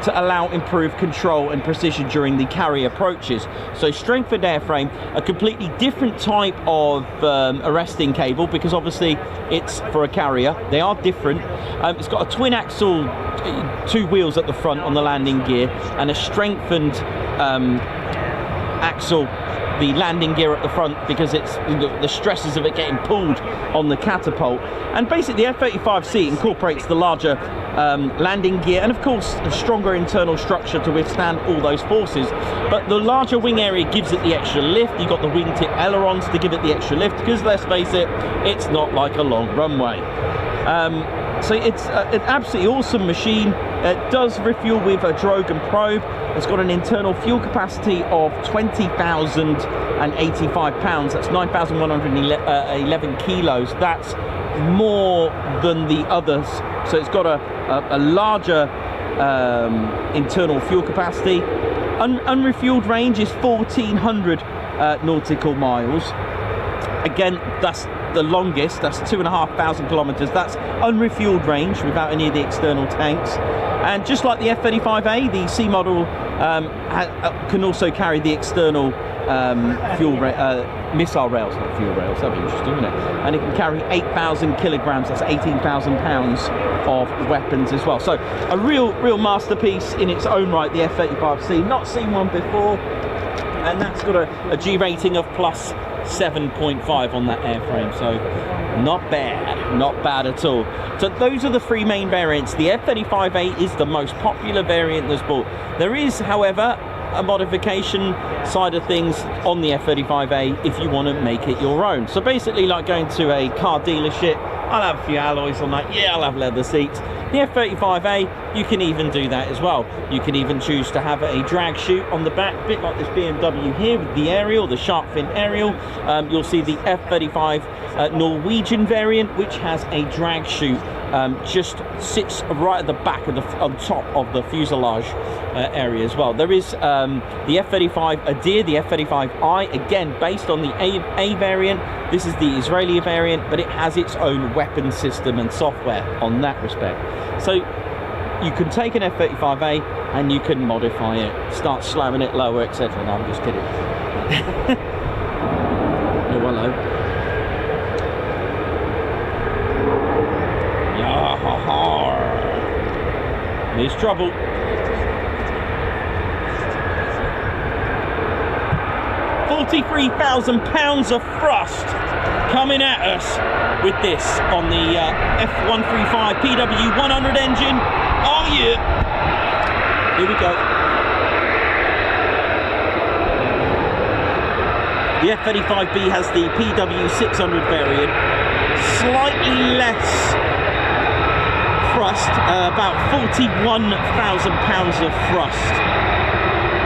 to allow improved control and precision during the carrier approaches. So strengthened airframe, a completely different type of arresting cable, because obviously it's for a carrier. They are different. It's got a twin axle, 2 wheels at the front on the landing gear, and a strengthened axle, the landing gear at the front, because it's the stresses of it getting pulled on the catapult. And basically the F-35C incorporates the larger landing gear and of course a stronger internal structure to withstand all those forces, but the larger wing area gives it the extra lift. You've got the wingtip ailerons to give it the extra lift, because let's face it, it's not like a long runway. So it's an absolutely awesome machine. It does refuel with a drogue and probe. It's got an internal fuel capacity of 20,085 pounds. That's 9,111 kilos. That's more than the others. So it's got a larger internal fuel capacity. Unrefueled range is 1,400 nautical miles. Again, that's the longest. That's 2,500 kilometers. That's unrefueled range without any of the external tanks. And just like the F-35A, the C model can also carry the external missile rails, not fuel rails. That'd be interesting, wouldn't it? And it can carry 8,000 kilograms. That's 18,000 pounds of weapons as well. So a real masterpiece in its own right, the F-35C. Not seen one before, and that's got a G rating of +7.5 on that airframe, so not bad at all. So those are the 3 main variants. The F-35A is the most popular variant that's bought. There is, however, a modification side of things on the F-35A if you want to make it your own. So basically, like going to a car dealership, I'll have a few alloys on that, yeah, I'll have leather seats. The F-35A, you can even do that as well. You can even choose to have a drag chute on the back, a bit like this BMW here with the aerial, the shark fin aerial. You'll see the F-35 Norwegian variant, which has a drag chute just sits right at the back of on top of the fuselage area as well. There is the F-35 Adir, the F-35I, again based on the A variant. This is the Israeli variant, but it has its own weapon system and software on that respect. So you can take an F-35A and you can modify it, start slamming it lower, etc. No, I'm just kidding. Oh, hello. There's trouble. £43,000 of thrust coming at us with this on the F-135 PW100 engine. Oh yeah! Here we go. The F-35B has the PW600 variant, slightly less thrust, about £41,000 of thrust.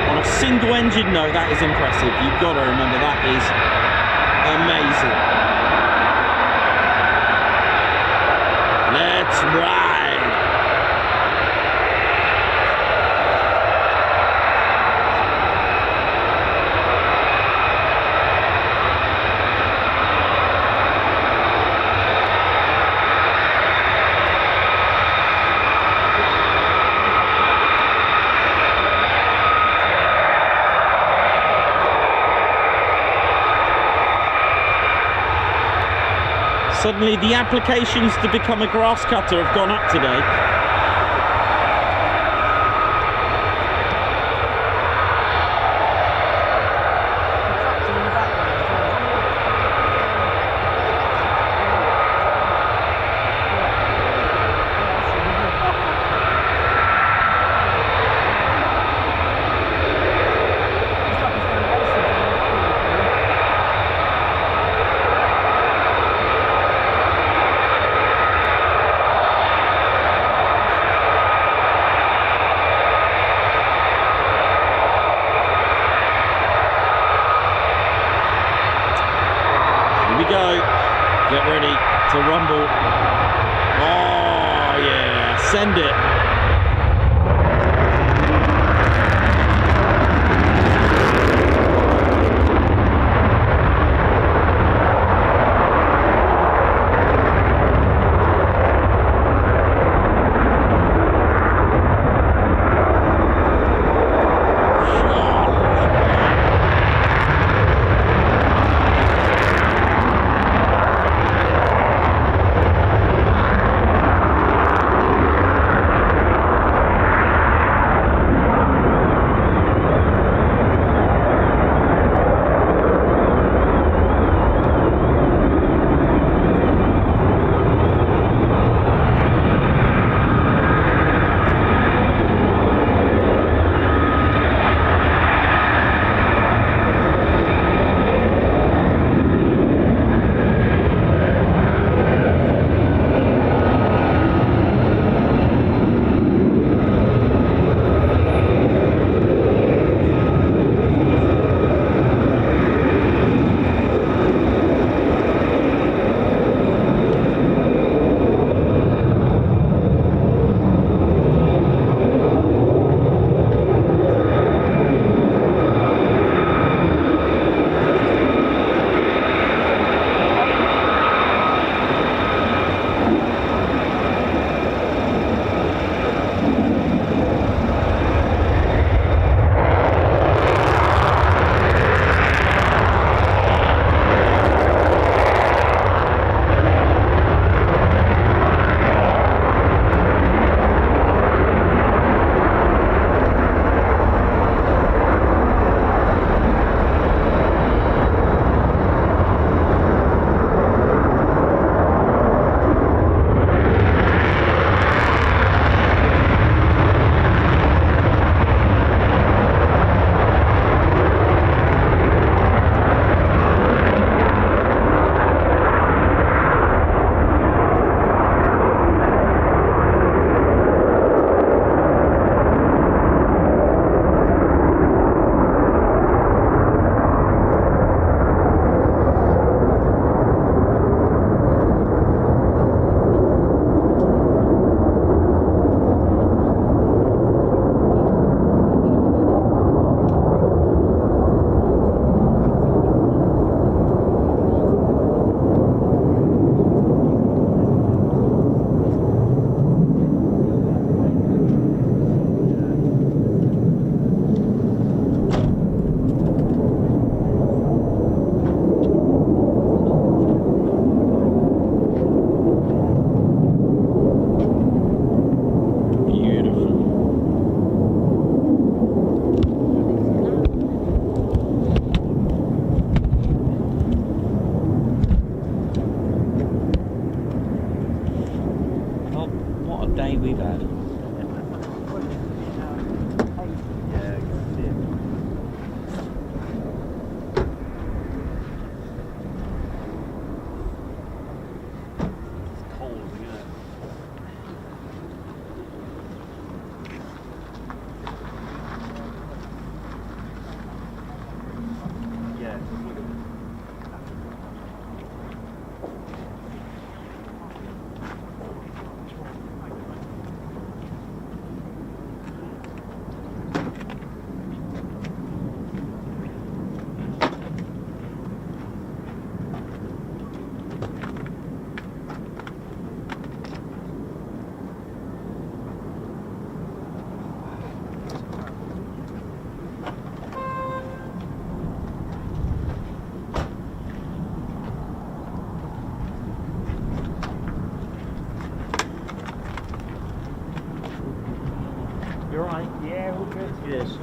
On a single engine, no, that is impressive. You've got to remember, that is amazing. Let's ride! Suddenly the applications to become a grass cutter have gone up today. You're right. Yeah, all good. Yes.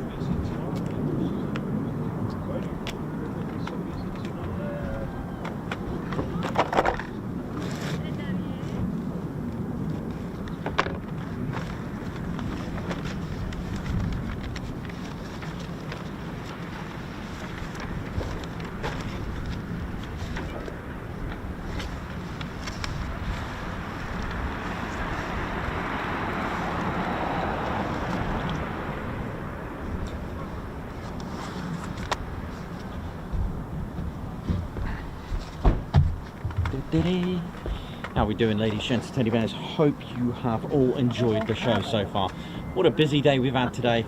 How are we doing, ladies, gents, teddy bears? Hope you have all enjoyed the show so far. What a busy day we've had today,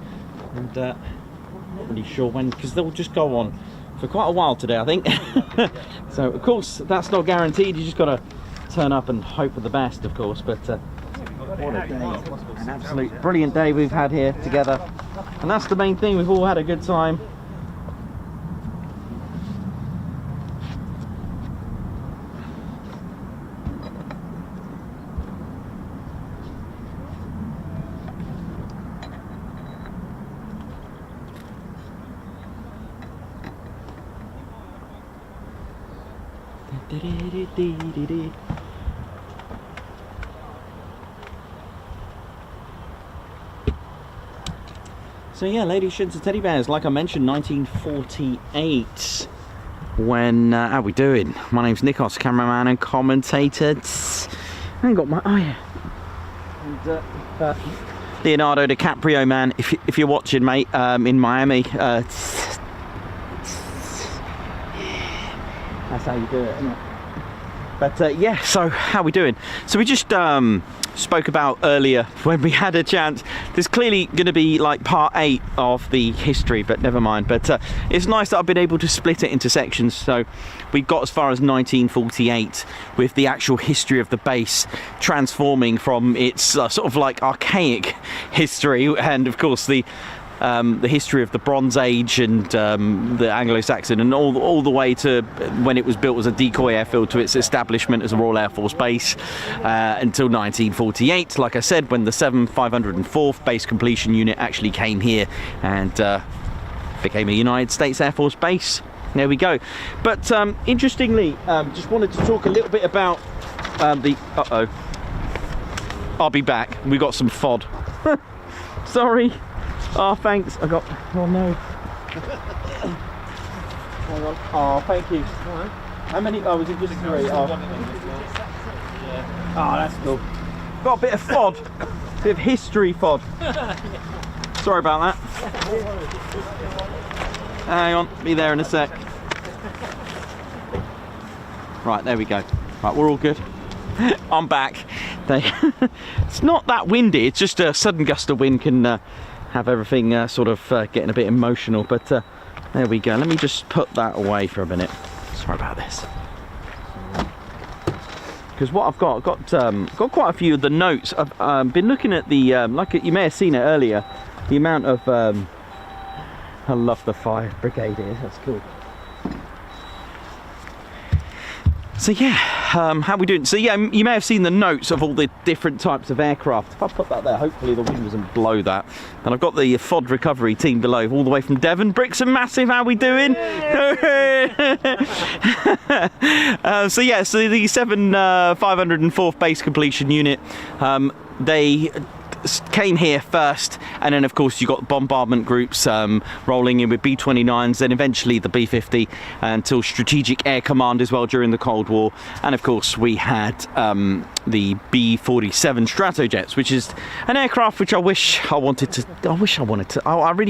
and not really sure when, because they'll just go on for quite a while today, I think. So of course that's not guaranteed, you just got to turn up and hope for the best, of course. But what a day, an absolute brilliant day we've had here together, and that's the main thing. We've all had a good time. So yeah, ladies, shins and teddy bears, like I mentioned, 1948. When, how we doing? My name's Nikos, cameraman and commentator. I ain't got my, oh yeah. And Leonardo DiCaprio, man, if you're watching, mate, in Miami. That's how you do it, isn't it? But yeah, so how we doing? So we just spoke about earlier when we had a chance. There's clearly going to be like part 8 of the history, but never mind. But it's nice that I've been able to split it into sections. So we got as far as 1948 with the actual history of the base transforming from its sort of like archaic history, and of course the history of the Bronze Age and the Anglo-Saxon, and all the way to when it was built as a decoy airfield to its establishment as a Royal Air Force base until 1948, like I said, when the 504th Base Completion Unit actually came here and became a United States Air Force base. There we go. But interestingly, just wanted to talk a little bit about the... I'll be back. We got some FOD. Sorry. Oh, thanks. I got... Oh, no. Hang on. Oh, thank you. How many? Oh, was it just 3? Oh, that's cool. Got a bit of FOD. Bit of history FOD. Sorry about that. Hang on. Be there in a sec. Right, there we go. Right, we're all good. I'm back. It's not that windy. It's just a sudden gust of wind can... have everything sort of getting a bit emotional, but there we go. Let me just put that away for a minute. Sorry about this. Because what I've got quite a few of the notes. I've been looking at the like you may have seen it earlier, the amount of I love the fire brigade here. That's cool. So yeah, how we doing? So yeah, you may have seen the notes of all the different types of aircraft. If I put that there, hopefully the wind doesn't blow that. And I've got the FOD recovery team below, all the way from Devon. Bricks and Massive, how we doing? So yeah, so the 504th Base Completion Unit, they came here first, and then of course you got bombardment groups rolling in with B-29s, then eventually the B-50 until Strategic Air Command as well during the Cold War, and of course we had the B-47 Stratojets, which is an aircraft which I really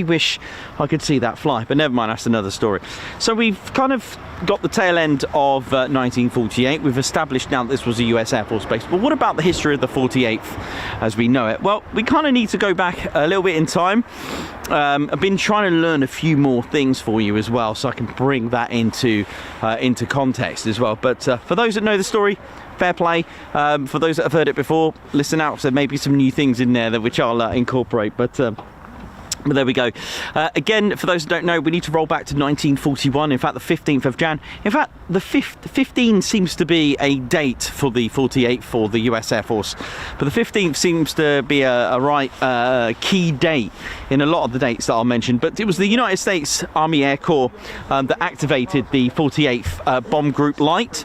wish I could see that fly, but never mind, that's another story. So we've kind of got the tail end of 1948. We've established now that this was a US Air Force base, but what about the history of the 48th as we know it? Well, we kind of need to go back a little bit in time. I've been trying to learn a few more things for you as well, so I can bring that into context as well. But for those that know the story, fair play. For those that have heard it before, listen out. So maybe some new things in there which I'll incorporate. But But there we go. Again, for those who don't know, we need to roll back to 1941. In fact, the 15th of Jan. In fact, the 15 seems to be a date for the 48th for the US Air Force. But the 15th seems to be a key date in a lot of the dates that I'll mention. But it was the United States Army Air Corps that activated the 48th Bomb Group Light.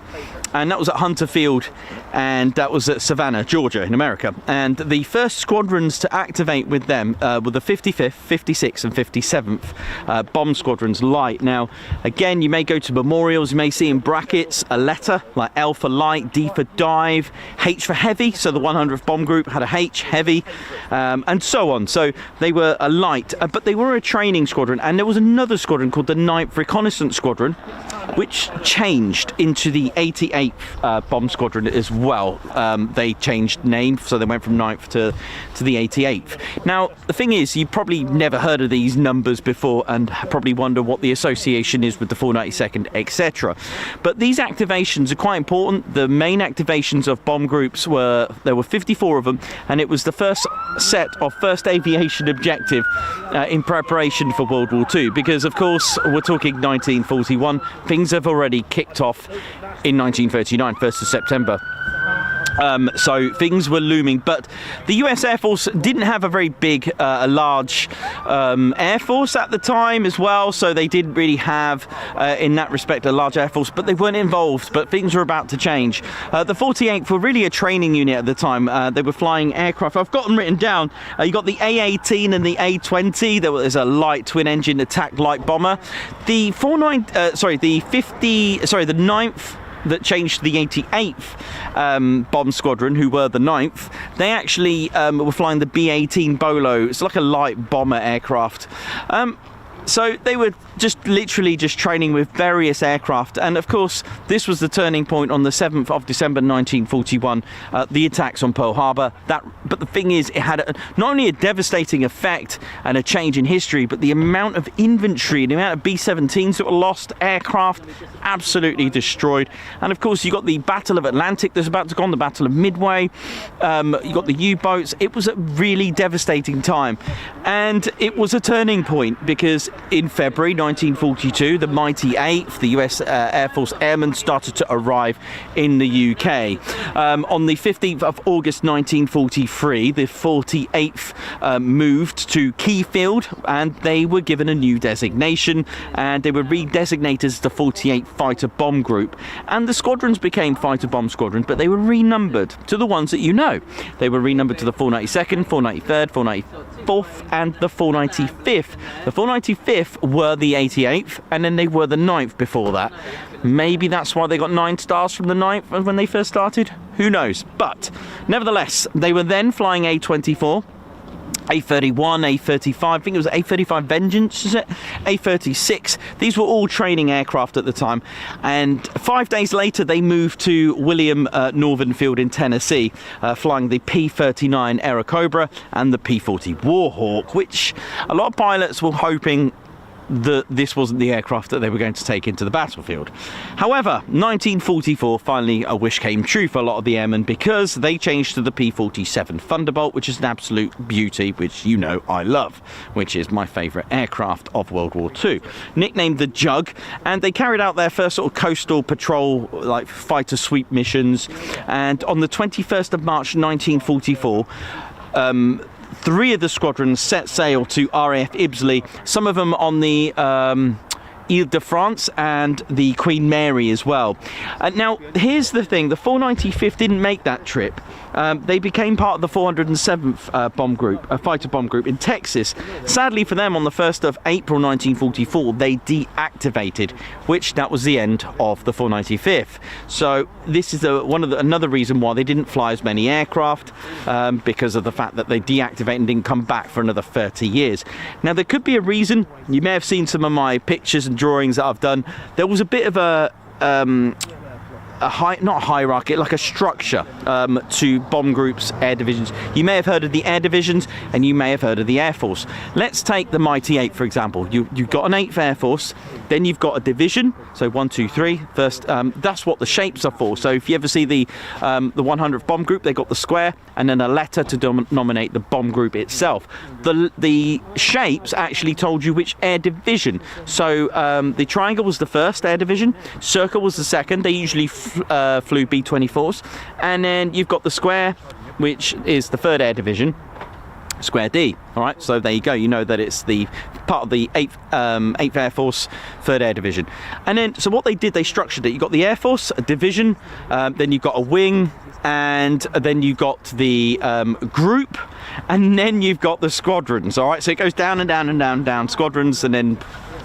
And that was at Hunter Field, and that was at Savannah, Georgia, in America. And the first squadrons to activate with them were the 55th, 56th, and 57th Bomb Squadrons Light. Now, again, you may go to memorials, you may see in brackets a letter like L for Light, D for Dive, H for Heavy. So the 100th Bomb Group had a H, Heavy, and so on. So they were a light, but they were a training squadron. And there was another squadron called the 9th Reconnaissance Squadron, which changed into the 88th Bomb Squadron as well. They changed name, so they went from 9th to the 88th. Now, the thing is, you probably never heard of these numbers before and probably wonder what the association is with the 492nd, etc. But these activations are quite important. The main activations of bomb groups there were 54 of them, and it was the first set of first aviation objective in preparation for World War II, because of course we're talking 1941. Things have already kicked off in 1939, 1st of September. So things were looming, but the US Air Force didn't have a very big, large Air Force at the time as well, so they didn't really have, in that respect, a large Air Force, but they weren't involved, but things were about to change. The 48th were really a training unit at the time. They were flying aircraft. I've got them written down. You got the A-18 and the A-20. There was a light twin-engine attack light bomber. The 9th that changed to the 88th Bomb Squadron, who were the 9th, they actually were flying the B-18 Bolo. It's like a light bomber aircraft. So they were literally just training with various aircraft, and of course this was the turning point on the 7th of December 1941, the attacks on Pearl Harbor. But the thing is, it had not only a devastating effect and a change in history, but the amount of inventory, the amount of B-17s that were lost, aircraft absolutely destroyed. And of course you got the Battle of Atlantic that's about to go on, the Battle of Midway, you got the U-boats. It was a really devastating time, and it was a turning point because in February 1942, the mighty 8th, the US Air Force Airmen, started to arrive in the UK. On the 15th of August 1943, the 48th moved to Keyfield, and they were given a new designation, and they were redesignated as the 48th Fighter Bomb Group. And the squadrons became Fighter Bomb Squadrons, but they were renumbered to the ones that you know. They were renumbered to the 492nd, 493rd, 494th, and the 495th. The 495th were the 88th, and then they were the 9th before that. Maybe that's why they got 9 stars from the 9th when they first started. Who knows? But nevertheless, they were then flying A-24, A-31, A-35, I think it was A-35 Vengeance, is it? A-36. These were all training aircraft at the time. And 5 days later, they moved to William Northern Field in Tennessee, flying the P-39 Airacobra and the P-40 Warhawk, which a lot of pilots were hoping that this wasn't the aircraft that they were going to take into the battlefield. However, 1944, finally a wish came true for a lot of the airmen, because they changed to the P-47 Thunderbolt, which is an absolute beauty, which you know I love, which is my favourite aircraft of World War II. Nicknamed the Jug, and they carried out their first sort of coastal patrol, like fighter sweep missions, and on the 21st of March 1944, 3 of the squadrons set sail to RAF Ibsley, some of them on the Ile de France and the Queen Mary as well. Now, here's the thing, the 495th didn't make that trip. They became part of the 407th bomb group, a fighter bomb group in Texas. Sadly for them, on the 1st of April 1944, they deactivated, which that was the end of the 495th. So this is another reason why they didn't fly as many aircraft, because of the fact that they deactivated and didn't come back for another 30 years. Now, there could be a reason. You may have seen some of my pictures and drawings that I've done. There was a bit of a not hierarchy, like a structure to bomb groups, air divisions. You may have heard of the air divisions, and you may have heard of the Air Force. Let's take the mighty 8th, for example. You've got an 8th Air Force, then you've got a division, so 1, 2, 3. First, that's what the shapes are for. So if you ever see the 100th Bomb Group, they got the square, and then a letter to nominate the bomb group itself. The shapes actually told you which air division. So the triangle was the first air division, circle was the second. They usually flew B-24s, and then you've got the square, which is the third air division. Square D. All right, so there you go. You know that it's the part of the 8th Air Force, 3rd Air Division. And then, so what they did, they structured it. You got the Air Force, a division, then you've got a wing, and then you've got the group, and then you've got the squadrons. All right, so it goes down and down and down and down, squadrons, and then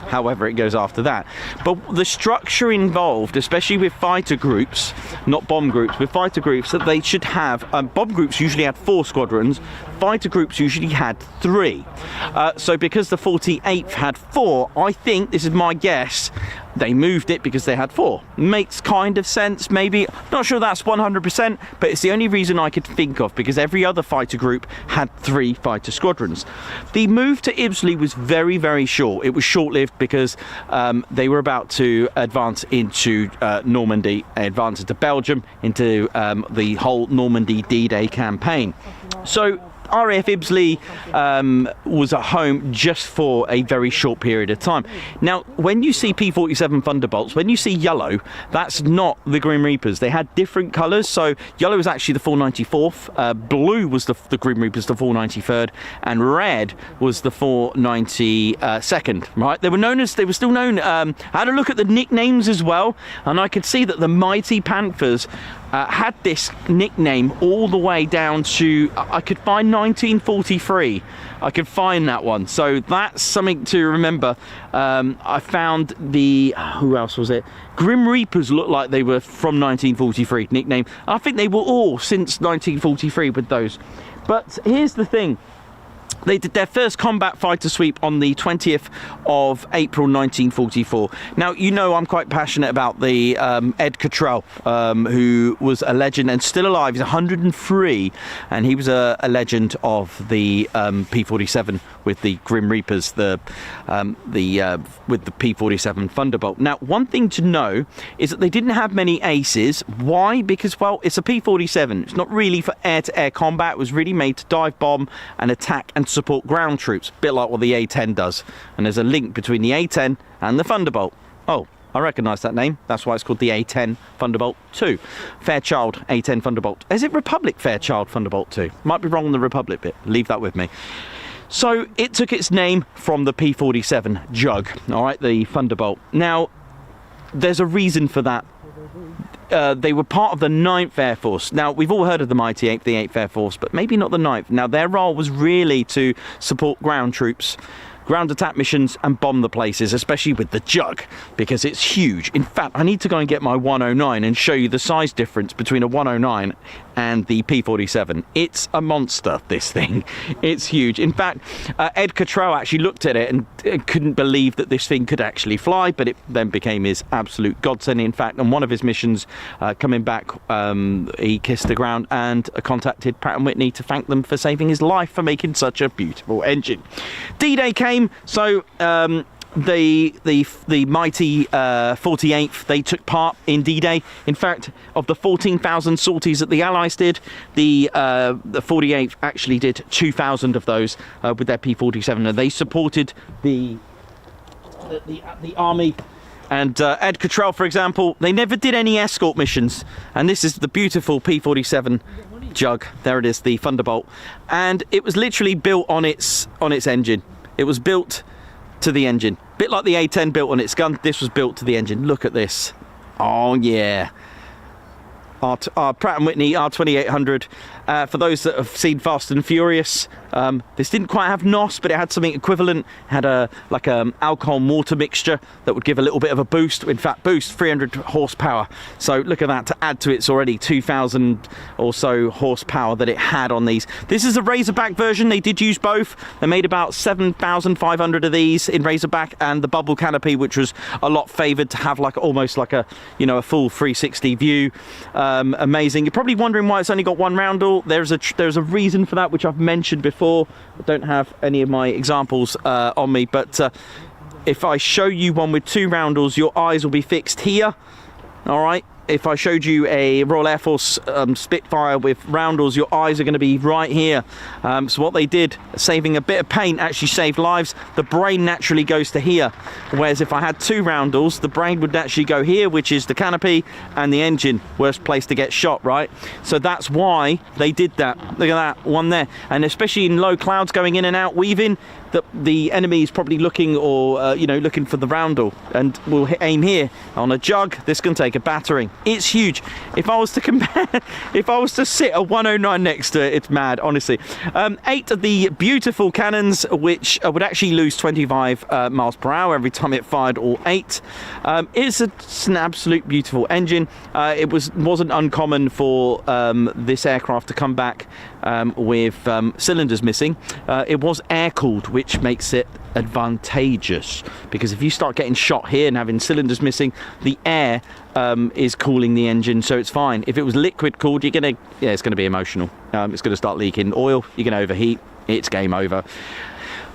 however it goes after that. But the structure involved, especially with fighter groups, not bomb groups, with fighter groups, that they should have, bomb groups usually had 4 squadrons, fighter groups usually had 3. So because the 48th had 4, I think, this is my guess, they moved it because they had 4. Makes kind of sense, maybe. Not sure that's 100%, but it's the only reason I could think of, because every other fighter group had 3 fighter squadrons. The move to Ibbsley was very, very short. It was short-lived because they were about to advance into Normandy, advance into Belgium, into the whole Normandy D-Day campaign. So RAF Ibbsley was at home just for a very short period of time. Now, when you see P-47 Thunderbolts, when you see yellow, that's not the Grim Reapers. They had different colours. So yellow was actually the 494th, blue was the Grim Reapers, the 493rd, and red was the 492nd. Right? They were still known. I had a look at the nicknames as well, and I could see that the Mighty Panthers had this nickname all the way down to, I could find 1943. I could find that one. So that's something to remember. I found the, who else was it? Grim Reapers looked like they were from 1943, nickname. I think they were all since 1943 with those. But here's the thing. They did their first combat fighter sweep on the 20th of April 1944. Now, you know I'm quite passionate about the Ed Cottrell, who was a legend and still alive. He's 103, and he was a legend of the P-47 with the Grim Reapers, with the P-47 Thunderbolt. Now, one thing to know is that they didn't have many aces. Why? Because, well, it's a P-47. It's not really for air-to-air combat. It was really made to dive bomb and attack and support ground troops, a bit like what the A-10 does. And there's a link between the A-10 and the Thunderbolt. Oh, I recognise that name. That's why it's called the A-10 Thunderbolt 2. Fairchild A-10 Thunderbolt. Is it Republic Fairchild Thunderbolt 2? Might be wrong on the Republic bit. Leave that with me. So it took its name from the P-47 Jug, all right, the Thunderbolt. Now, there's a reason for that. They were part of the 9th Air Force. Now, we've all heard of the mighty 8th, the 8th Air Force, but maybe not the 9th. Now, their role was really to support ground troops, ground attack missions, and bomb the places, especially with the Jug, because it's huge. In fact, I need to go and get my 109 and show you the size difference between a 109 and the P-47. It's a monster, this thing. It's huge. In fact, Ed Cottrell actually looked at it and couldn't believe that this thing could actually fly, but it then became his absolute godsend. In fact, on one of his missions coming back, he kissed the ground and contacted Pratt & Whitney to thank them for saving his life for making such a beautiful engine. D-Day came, so the mighty 48th, they took part in D-Day. In fact, of the 14,000 sorties that the Allies did, the 48th actually did 2,000 of those with their P-47, and they supported the army. And Ed Cottrell, for example, they never did any escort missions. And this is the beautiful P-47 Jug. There it is, the Thunderbolt, and it was literally built on its engine. It was built to the engine. Bit like the A-10 built on its gun, this was built to the engine. Look at this. Oh yeah. Our Pratt & Whitney R2800. For those that have seen Fast and Furious, this didn't quite have NOS, but it had something equivalent. It had like a alcohol and water mixture that would give a little bit of a boost. In fact, boost 300 horsepower. So look at that, to add to its already 2,000 or so horsepower that it had on these. This is a Razorback version. They did use both. They made about 7,500 of these in Razorback, and the bubble canopy, which was a lot favoured to have like almost like a, you know, a full 360 view. Amazing. You're probably wondering why it's only got one roundel. There's a reason for that, which I've mentioned before. I don't have any of my examples on me, but if I show you one with 2 roundels, your eyes will be fixed here. All right, if I showed you a Royal Air Force Spitfire with roundels, your eyes are going to be right here. So what they did, saving a bit of paint, actually saved lives. The brain naturally goes to here, whereas if I had 2 roundels, the brain would actually go here, which is the canopy, and the engine, worst place to get shot, right? So that's why they did that. Look at that one there, and especially in low clouds going in and out, weaving, the enemy is probably looking, or you know, looking for the roundel, and will aim here on a jug. This can take a battering. It's huge. If I was to compare, if I was to sit a 109 next to it, it's mad, honestly. 8 of the beautiful cannons, which would actually lose 25 miles per hour every time it fired all 8. It's an absolute beautiful engine. It wasn't uncommon for this aircraft to come back with cylinders missing. It was air cooled, which makes it advantageous, because if you start getting shot here and having cylinders missing, the air is cooling the engine, so it's fine. If it was liquid cooled, it's gonna be emotional. It's gonna start leaking oil, you're gonna overheat, it's game over.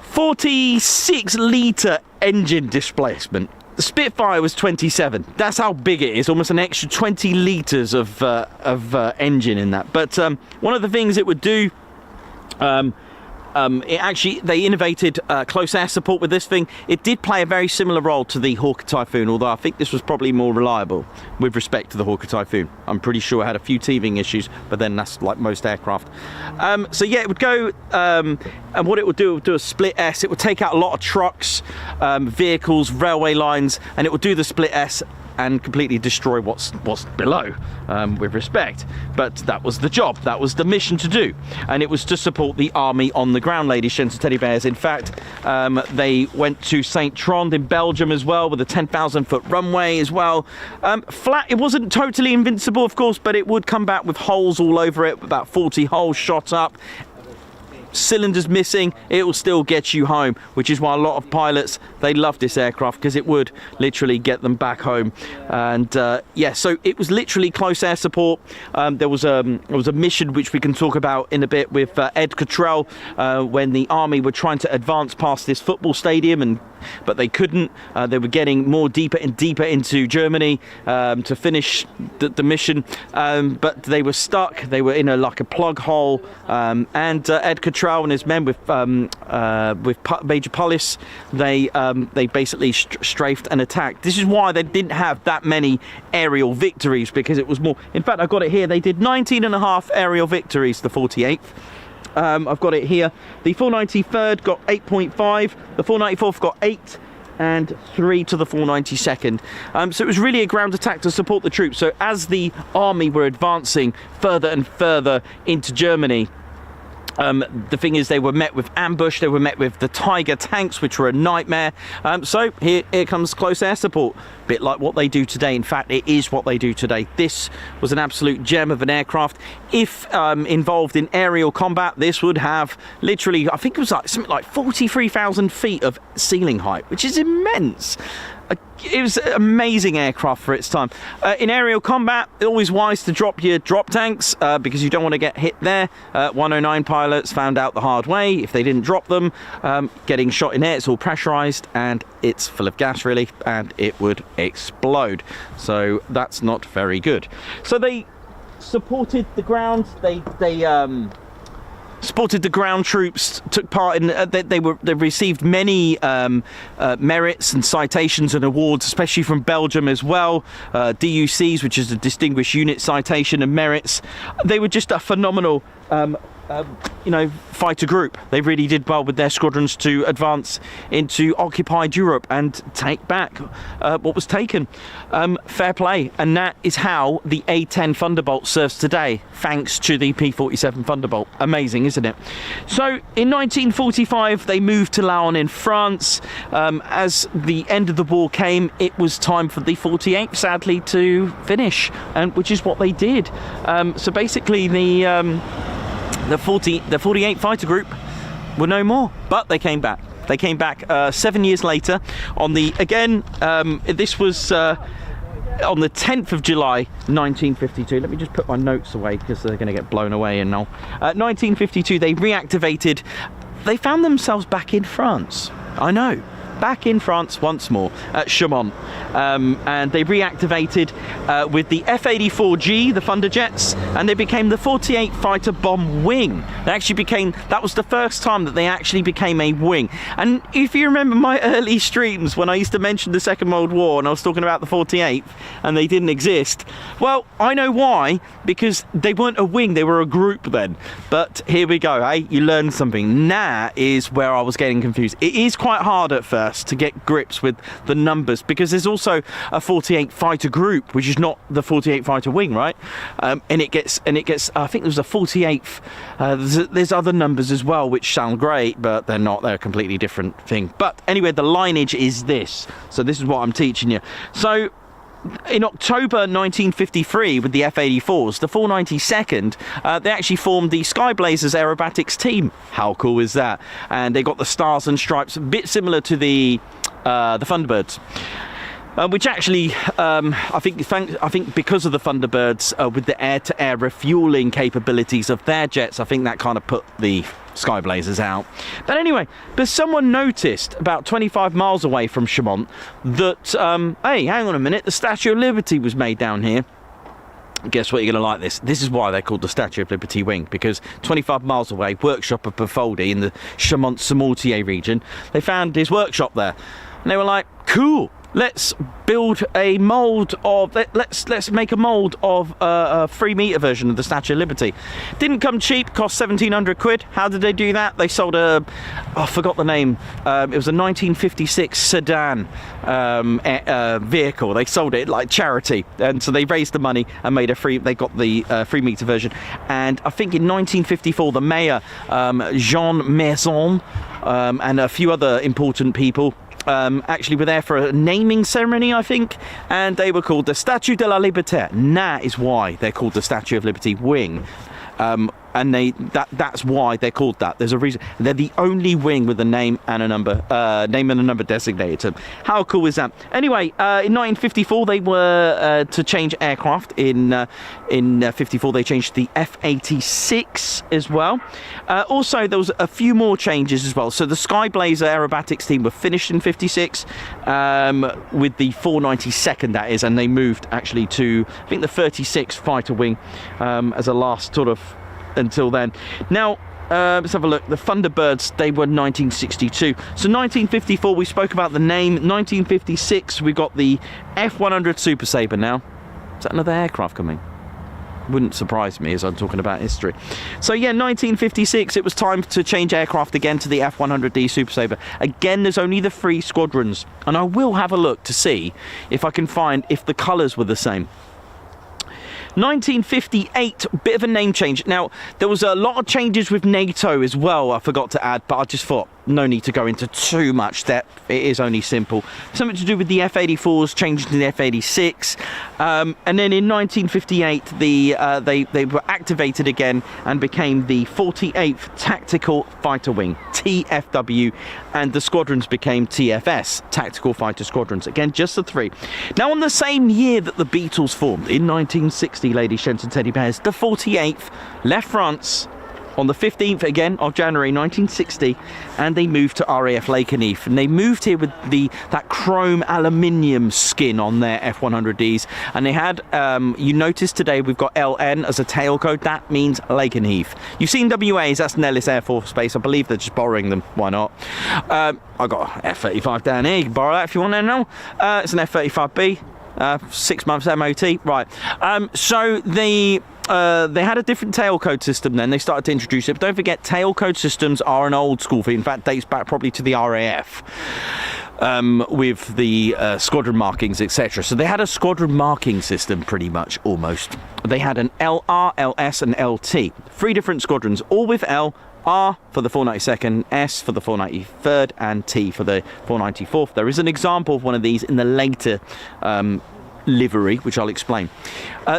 46 litre engine displacement. The Spitfire was 27. That's how big it is, almost an extra 20 litres of engine in that. But one of the things it would do, they innovated close air support with this thing. It did play a very similar role to the Hawker Typhoon, although I think this was probably more reliable with respect to the Hawker Typhoon. I'm pretty sure it had a few teething issues, but then that's like most aircraft. So yeah, it would go, and what it would do a split S. It would take out a lot of trucks, vehicles, railway lines, and it would do the split S and completely destroy what's below, with respect. But that was the job, that was the mission to do, and it was to support the army on the ground, ladies, gents and teddy bears. In fact, they went to St. Trond in Belgium as well, with a 10,000-foot runway as well. Flat, it wasn't totally invincible, of course, but it would come back with holes all over it, about 40 holes shot up. Cylinders missing, it will still get you home, which is why a lot of pilots, they love this aircraft, because it would literally get them back home. And yeah, so it was literally close air support. There was a mission which we can talk about in a bit with Ed Cottrell, when the army were trying to advance past this football stadium, but they couldn't. They were getting more deeper and deeper into Germany to finish the mission, but they were stuck. They were in like a plug hole, and Ed Cottrell and his men with Major Pullis, they basically strafed and attacked. This is why they didn't have that many aerial victories, because it was more. In fact, I've got it here. They did 19.5 aerial victories, the 48th. I've got it here. The 493rd got 8.5, the 494th got 8, and 3 to the 492nd. So it was really a ground attack to support the troops. So as the army were advancing further and further into Germany, the thing is, they were met with ambush, they were met with the Tiger tanks, which were a nightmare. So here comes close air support, bit like what they do today. In fact, it is what they do today. This was an absolute gem of an aircraft. If involved in aerial combat, this would have literally, I think it was like something like 43,000 feet of ceiling height, which is immense. It was an amazing aircraft for its time. In aerial combat, always wise to drop your drop tanks, because you don't want to get hit there. 109 pilots found out the hard way. If they didn't drop them, getting shot in air, it's all pressurized and it's full of gas, really, and it would explode. So that's not very good. So they supported the ground. They supported the ground troops, took part in. They received many merits and citations and awards, especially from Belgium as well. DUCs, which is a Distinguished Unit Citation, and merits. They were just a phenomenal, fighter group. They really did well with their squadrons to advance into occupied Europe and take back what was taken. Fair play, and that is how the A-10 Thunderbolt serves today, thanks to the P-47 Thunderbolt. Amazing, isn't it? So in 1945 they moved to Laon in France. As the end of the war came, it was time for the 48th, sadly, to finish, and which is what they did. So basically the 48 fighter group were no more, but they came back. They came back 7 years later on the, again, this was on the 10th of July 1952. Let me just put my notes away because they're going to get blown away and all. 1952 they reactivated. They found themselves back in France. I know, back in France once more at Chaumont, and they reactivated with the F-84G, the Thunder jets, and they became the 48 Fighter Bomb Wing. They actually became, that was the first time that they actually became a wing. And if you remember my early streams when I used to mention the Second World War and I was talking about the 48th and they didn't exist, well, I know why, because they weren't a wing, they were a group then. But here we go, hey, you learned something. That is where I was getting confused. It is quite hard at first to get grips with the numbers, because there's also a 48 fighter group, which is not the 48 fighter wing, right? And it gets I think there's a 48th, there's other numbers as well which sound great, but they're not, they're a completely different thing. But anyway, the lineage is this, so this is what I'm teaching you. So in October 1953, with the F-84s, the 492nd, they actually formed the Sky Blazers aerobatics team. How cool is that? And they got the stars and stripes, a bit similar to the Thunderbirds. Which actually, I think because of the Thunderbirds, with the air-to-air refueling capabilities of their jets, I think that kind of put the Sky Blazers out. But anyway, someone noticed about 25 miles away from Chaumont that, hey, hang on a minute, the Statue of Liberty was made down here. Guess what, you're going to like this. This is why they're called the Statue of Liberty Wing, because 25 miles away, workshop of Bertholdi in the Chaumont-Samortier region, they found his workshop there. And they were like, cool. Let's build a mould of, let's make a mould of a 3-metre version of the Statue of Liberty. Didn't come cheap, cost 1,700 quid. How did they do that? They sold I forgot the name. It was a 1956 sedan vehicle. They sold it like charity, and so they raised the money and made they got the 3-metre version. And I think in 1954, the mayor, Jean Maison, and a few other important people, actually were there for a naming ceremony, I think, and they were called the Statue de la Liberté. And that is why they're called the Statue of Liberty Wing. And that's why they're called that. There's a reason. They're the only wing with a name and a number, designated to them. How cool is that? Anyway, in 1954 they were to change aircraft. In 54 they changed the F-86 as well. Also there was a few more changes as well. So the Sky Blazer aerobatics team were finished in 56 with the 492nd, that is, and they moved actually to, I think, the 36th fighter wing as a last sort of until then. Now, let's have a look. The Thunderbirds, they were 1962. So 1954, we spoke about the name. 1956, we got the F-100 Super Sabre now. Is that another aircraft coming? Wouldn't surprise me as I'm talking about history. So yeah, 1956, it was time to change aircraft again to the F-100D Super Sabre. Again, there's only the 3 squadrons. And I will have a look to see if I can find if the colours were the same. 1958, bit of a name change. Now, there was a lot of changes with NATO as well, I forgot to add, but I just thought, no need to go into too much depth. It is only simple. Something to do with the F-84s changing to the F-86. And then in 1958, they were activated again and became the 48th Tactical Fighter Wing, TFW, and the squadrons became TFS, Tactical Fighter Squadrons. Again, just the 3. Now, on the same year that the Beatles formed, in 1960, ladies, gents and teddy bears, the 48th left France on the 15th again of January 1960, and they moved to RAF Lakenheath, and they moved here with that chrome aluminium skin on their F-100Ds, and they had you notice today we've got LN as a tail code. That means Lakenheath. You've seen WAs, that's Nellis Air Force Base. I believe they're just borrowing them. Why not? I got F-35 down here. You can borrow that if you want to know. It's an F-35B. 6 months MOT, right? So they had a different tailcode system then. They started to introduce it, but don't forget, tailcode systems are an old school thing. In fact, dates back probably to the RAF. With the squadron markings, etc. So they had a squadron marking system, pretty much, almost. They had an LR, LS and LT. 3 different squadrons, all with L. R for the 492nd, S for the 493rd, and T for the 494th. There is an example of one of these in the later livery, which I'll explain.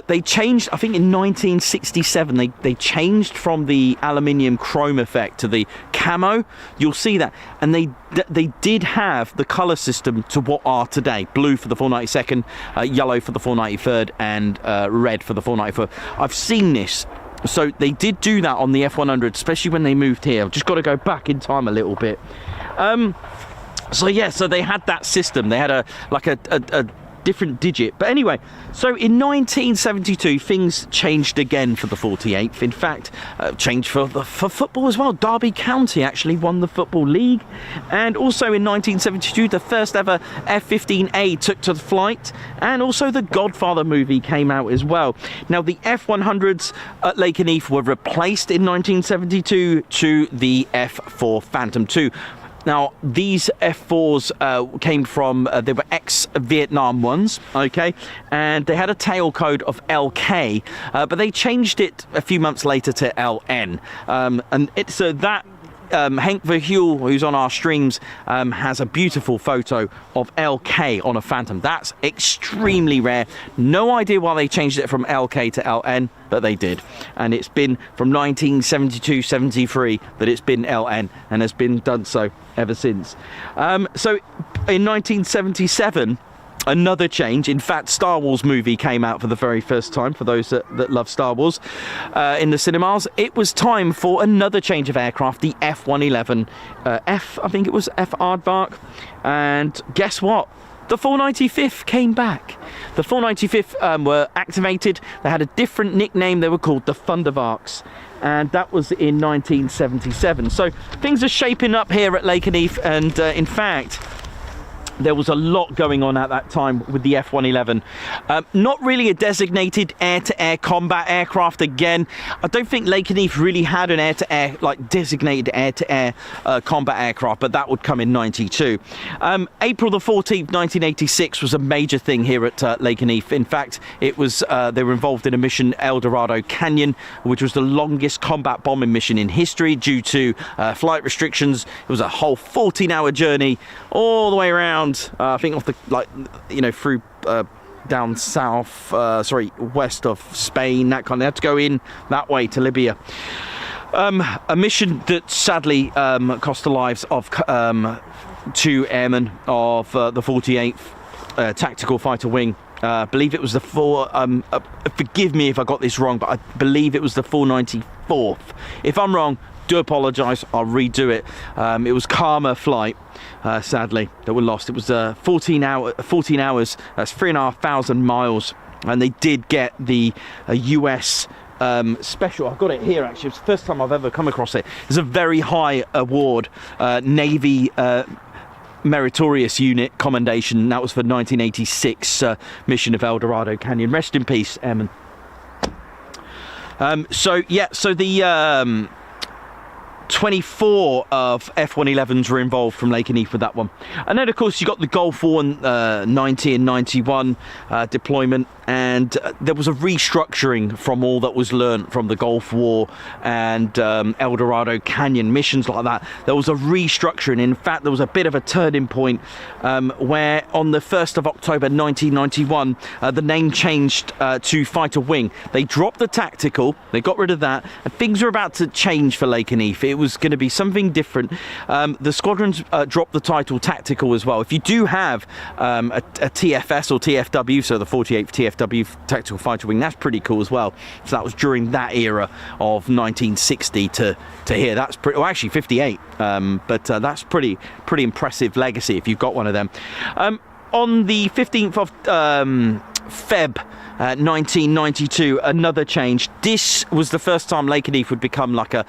They changed, I think in 1967, they changed from the aluminium chrome effect to the camo. You'll see that. And they did have the colour system to what are today. Blue for the 492nd, yellow for the 493rd, and red for the 494th. I've seen this. So they did do that on the F-100, especially when they moved here. I've just got to go back in time a little bit. So yeah, so they had that system. They had a different digit. But anyway, so in 1972 things changed again for the 48th. In fact, changed for football as well. Derby County actually won the Football League. And also in 1972 the first ever F-15A took to flight, and also the Godfather movie came out as well. Now the F-100s at Lakenheath were replaced in 1972 to the F-4 Phantom II. Now, these F4s came from, they were ex-Vietnam ones, okay? And they had a tail code of LK, but they changed it a few months later to LN. So that Hank Verheuel, who's on our streams, has a beautiful photo of LK on a Phantom. That's extremely rare. No idea why they changed it from LK to LN, but they did. And it's been from 1972-73 that it's been LN, and has been done so ever since. So in 1977, another change. In fact, Star Wars movie came out for the very first time, for those that love Star Wars, in the cinemas. It was time for another change of aircraft, the F-111 F, I think it was F Aardvark. And guess what? The 495th came back. The 495th were activated. They had a different nickname. They were called the Thundervarks. And that was in 1977. So things are shaping up here at Lakenheath, and in fact, there was a lot going on at that time with the F-111. Not really a designated air-to-air combat aircraft again. I don't think Lakenheath really had an air-to-air, like designated air-to-air combat aircraft, but that would come in 92. April the 14th, 1986 was a major thing here at Lakenheath. In fact, it was they were involved in a mission, El Dorado Canyon, which was the longest combat bombing mission in history due to flight restrictions. It was a whole 14-hour journey all the way around. I think off the, through down south, west of Spain, that kind of, they had to go in that way to Libya. A mission that sadly cost the lives of 2 airmen of the 48th Tactical Fighter Wing. I believe it was the forgive me if I got this wrong, but I believe it was the 494th. If I'm wrong, do apologise, I'll redo it. It was Karma flight, sadly, that were lost. It was 14 hours, that's 3,500 miles, and they did get the US special, I've got it here actually, it's the first time I've ever come across it. It's a very high award, Navy Meritorious Unit Commendation. That was for 1986 mission of El Dorado Canyon. Rest in peace, airmen. So the 24 of F-111s were involved from Lakenheath with that one. And then of course you got the Gulf War 90 and 91 deployment, and there was a restructuring from all that was learnt from the Gulf War and El Dorado Canyon missions like that. There was a restructuring. In fact, there was a bit of a turning point where on the 1st of October 1991 the name changed to Fighter Wing. They dropped the tactical, they got rid of that, and things were about to change for Lakenheath. It was going to be something different. The squadrons dropped the title tactical as well. If you do have a TFS or TFW, so the 48th TFW Tactical Fighter Wing, that's pretty cool as well. So that was during that era of 1960 to here. That's pretty, well, actually 58, but that's pretty impressive legacy if you've got one of them. On the 15th of Feb 1992, another change. This was the first time Lakenheath would become like an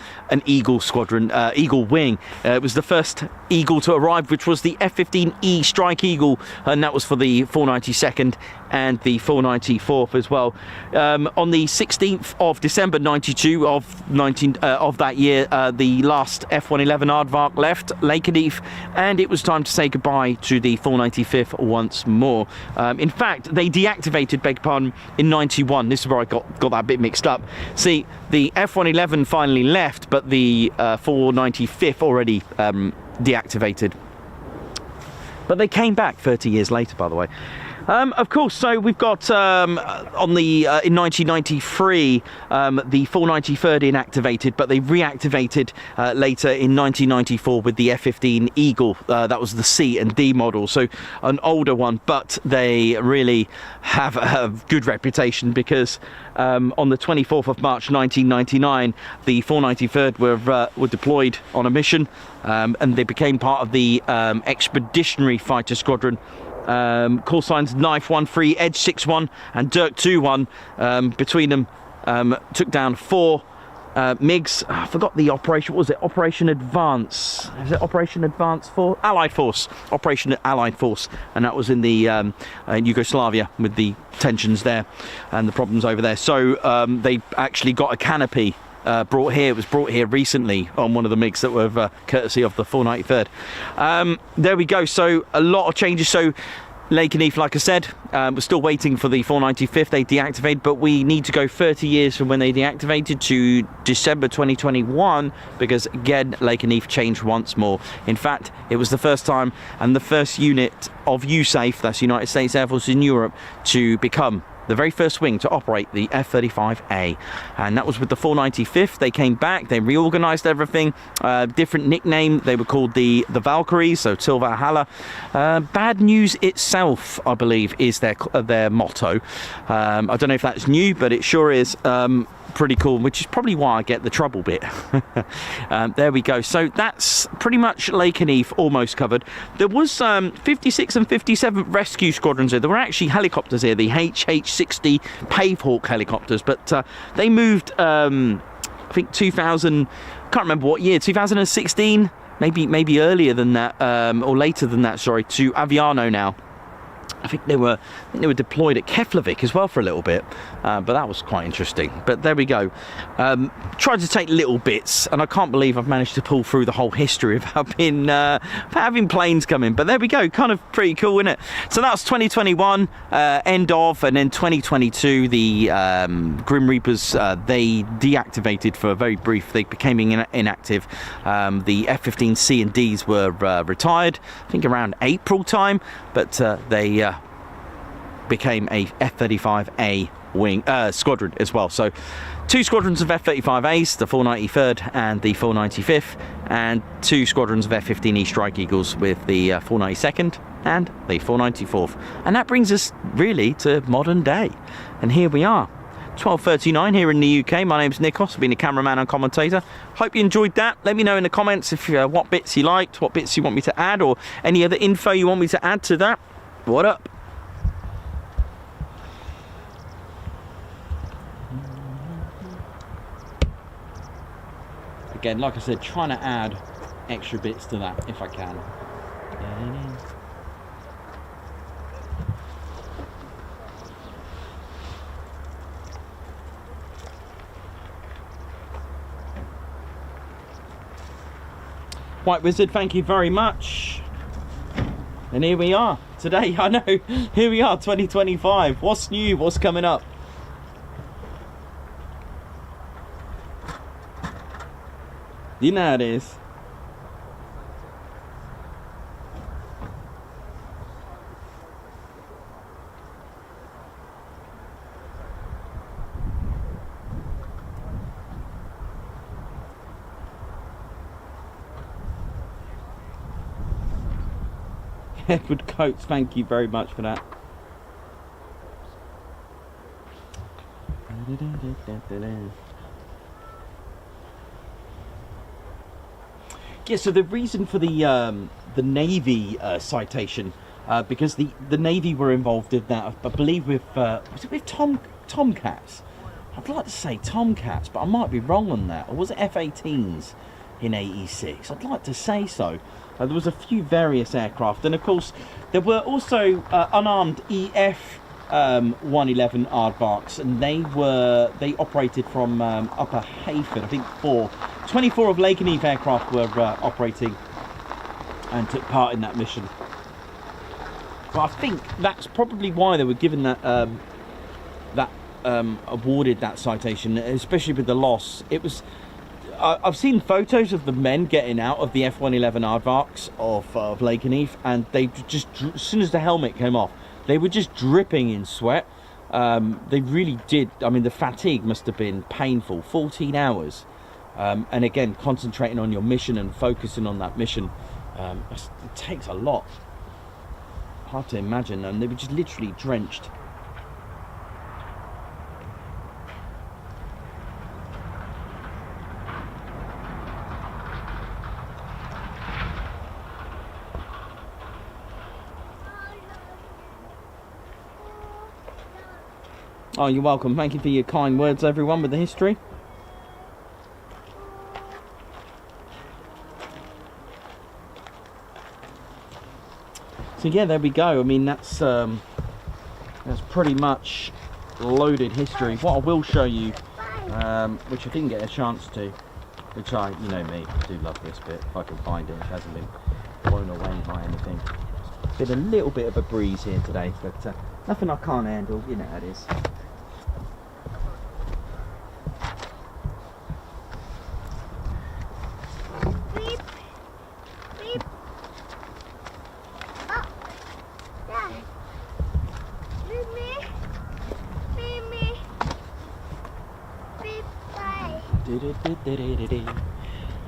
Eagle squadron, Eagle wing. It was the first Eagle to arrive, which was the F-15E Strike Eagle, and that was for the 492nd and the 494th as well. On the 16th of December 92 of that year, the last F-111 Aardvark left Lakenheath, and it was time to say goodbye to the 495th once more. In fact, they deactivated, beg your pardon, in 91. This is where I got that bit mixed up. See, the F-111 finally left, but the 495th already deactivated. But they came back 30 years later, by the way. Of course, so we've got in 1993 the 493rd inactivated, but they reactivated later in 1994 with the F-15 Eagle. That was the C and D model, so an older one, but they really have a good reputation because on the 24th of March 1999, the 493rd were deployed on a mission, and they became part of the Expeditionary Fighter Squadron. Call signs Knife 1-3, Edge 6-1 and Dirk 2-1. Between them took down 4 MiGs. I forgot the operation. What was it? Operation Advance. Is it Operation Advance Force? Allied Force. Operation Allied Force. And that was in the Yugoslavia with the tensions there and the problems over there. So they actually got a canopy brought here. It was brought here recently on one of the MiGs that were courtesy of the 493rd. There we go. So a lot of changes. So Lakenheath, like I said, we're still waiting for the 495th. They deactivated, but we need to go 30 years from when they deactivated to December 2021 because again Lakenheath changed once more. In fact, it was the first time and the first unit of USAFE, that's United States Air Force in Europe, to become the very first wing to operate the F-35A, and that was with the 495th. They came back, they reorganized everything, different nickname. They were called the Valkyries, so Till Valhalla. Bad news itself, I believe, is their motto. I don't know if that's new, but it sure is pretty cool, which is probably why I get the trouble bit. There we go. So that's pretty much Lakenheath almost covered. There was 56 and 57 rescue squadrons here. There were actually helicopters here, the HH-60 Pavehawk helicopters, but they moved, I think 2000, can't remember what year, 2016, maybe earlier than that, or later than that, sorry, to Aviano now. I think they were deployed at Keflavik as well for a little bit, but that was quite interesting. But there we go. Tried to take little bits, and I can't believe I've managed to pull through the whole history of having planes come in. But there we go, kind of pretty cool, isn't it? So that was 2021, end of, and then 2022, the Grim Reapers, they deactivated for a very brief. They became inactive. The F-15 C and Ds were retired, I think around April time, but they became a F-35A wing squadron as well. So 2 squadrons of F-35As, the 493rd and the 495th, and 2 squadrons of F-15E Strike Eagles with the 492nd and the 494th. And that brings us really to modern day. And here we are, 12:39 here in the UK. My name's Nikos, I've been a cameraman and commentator. Hope you enjoyed that. Let me know in the comments if what bits you liked, what bits you want me to add, or any other info you want me to add to that. What up? Again, like I said, trying to add extra bits to that if I can. White Wizard, thank you very much. And here we are today. I know, here we are, 2025. What's new? What's coming up? You know how it is. Edward Coates, thank you very much for that. Yeah, so the reason for the Navy citation, because the Navy were involved in that, I believe with, was it with Tomcats? I'd like to say Tomcats, but I might be wrong on that. Or was it F-18s in 86? I'd like to say so. There was a few various aircraft, and of course there were also unarmed EF 111 aardvarks, and they operated from Upper Hayford. I think 24 of Lakenheath aircraft were operating and took part in that mission. But I think that's probably why they were given that awarded that citation, especially with the loss. It was. I've seen photos of the men getting out of the F-111 aardvarks of Lakenheath, and they just, as soon as the helmet came off, they were just dripping in sweat. They really did. I mean, the fatigue must have been painful. 14 hours. And again, concentrating on your mission and focusing on that mission, it takes a lot. Hard to imagine. And they were just literally drenched. Oh, you're welcome. Thank you for your kind words, everyone, with the history. So yeah, there we go. I mean, that's pretty much loaded history. What I will show you, which I didn't get a chance to, which you know me, I do love this bit. If I can find it, it hasn't been blown away by anything. It's been a little bit of a breeze here today, but nothing I can't handle. You know how it is.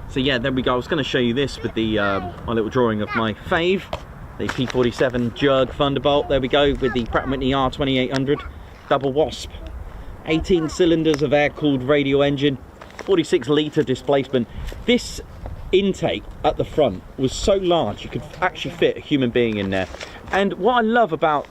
So yeah, there we go. I was going to show you this with the my little drawing of my fave, the P47 Jug Thunderbolt. There we go, with the Pratt & Whitney R2800 double wasp, 18 cylinders of air-cooled radial engine, 46-litre displacement. This intake at the front was so large you could actually fit a human being in there. And what I love about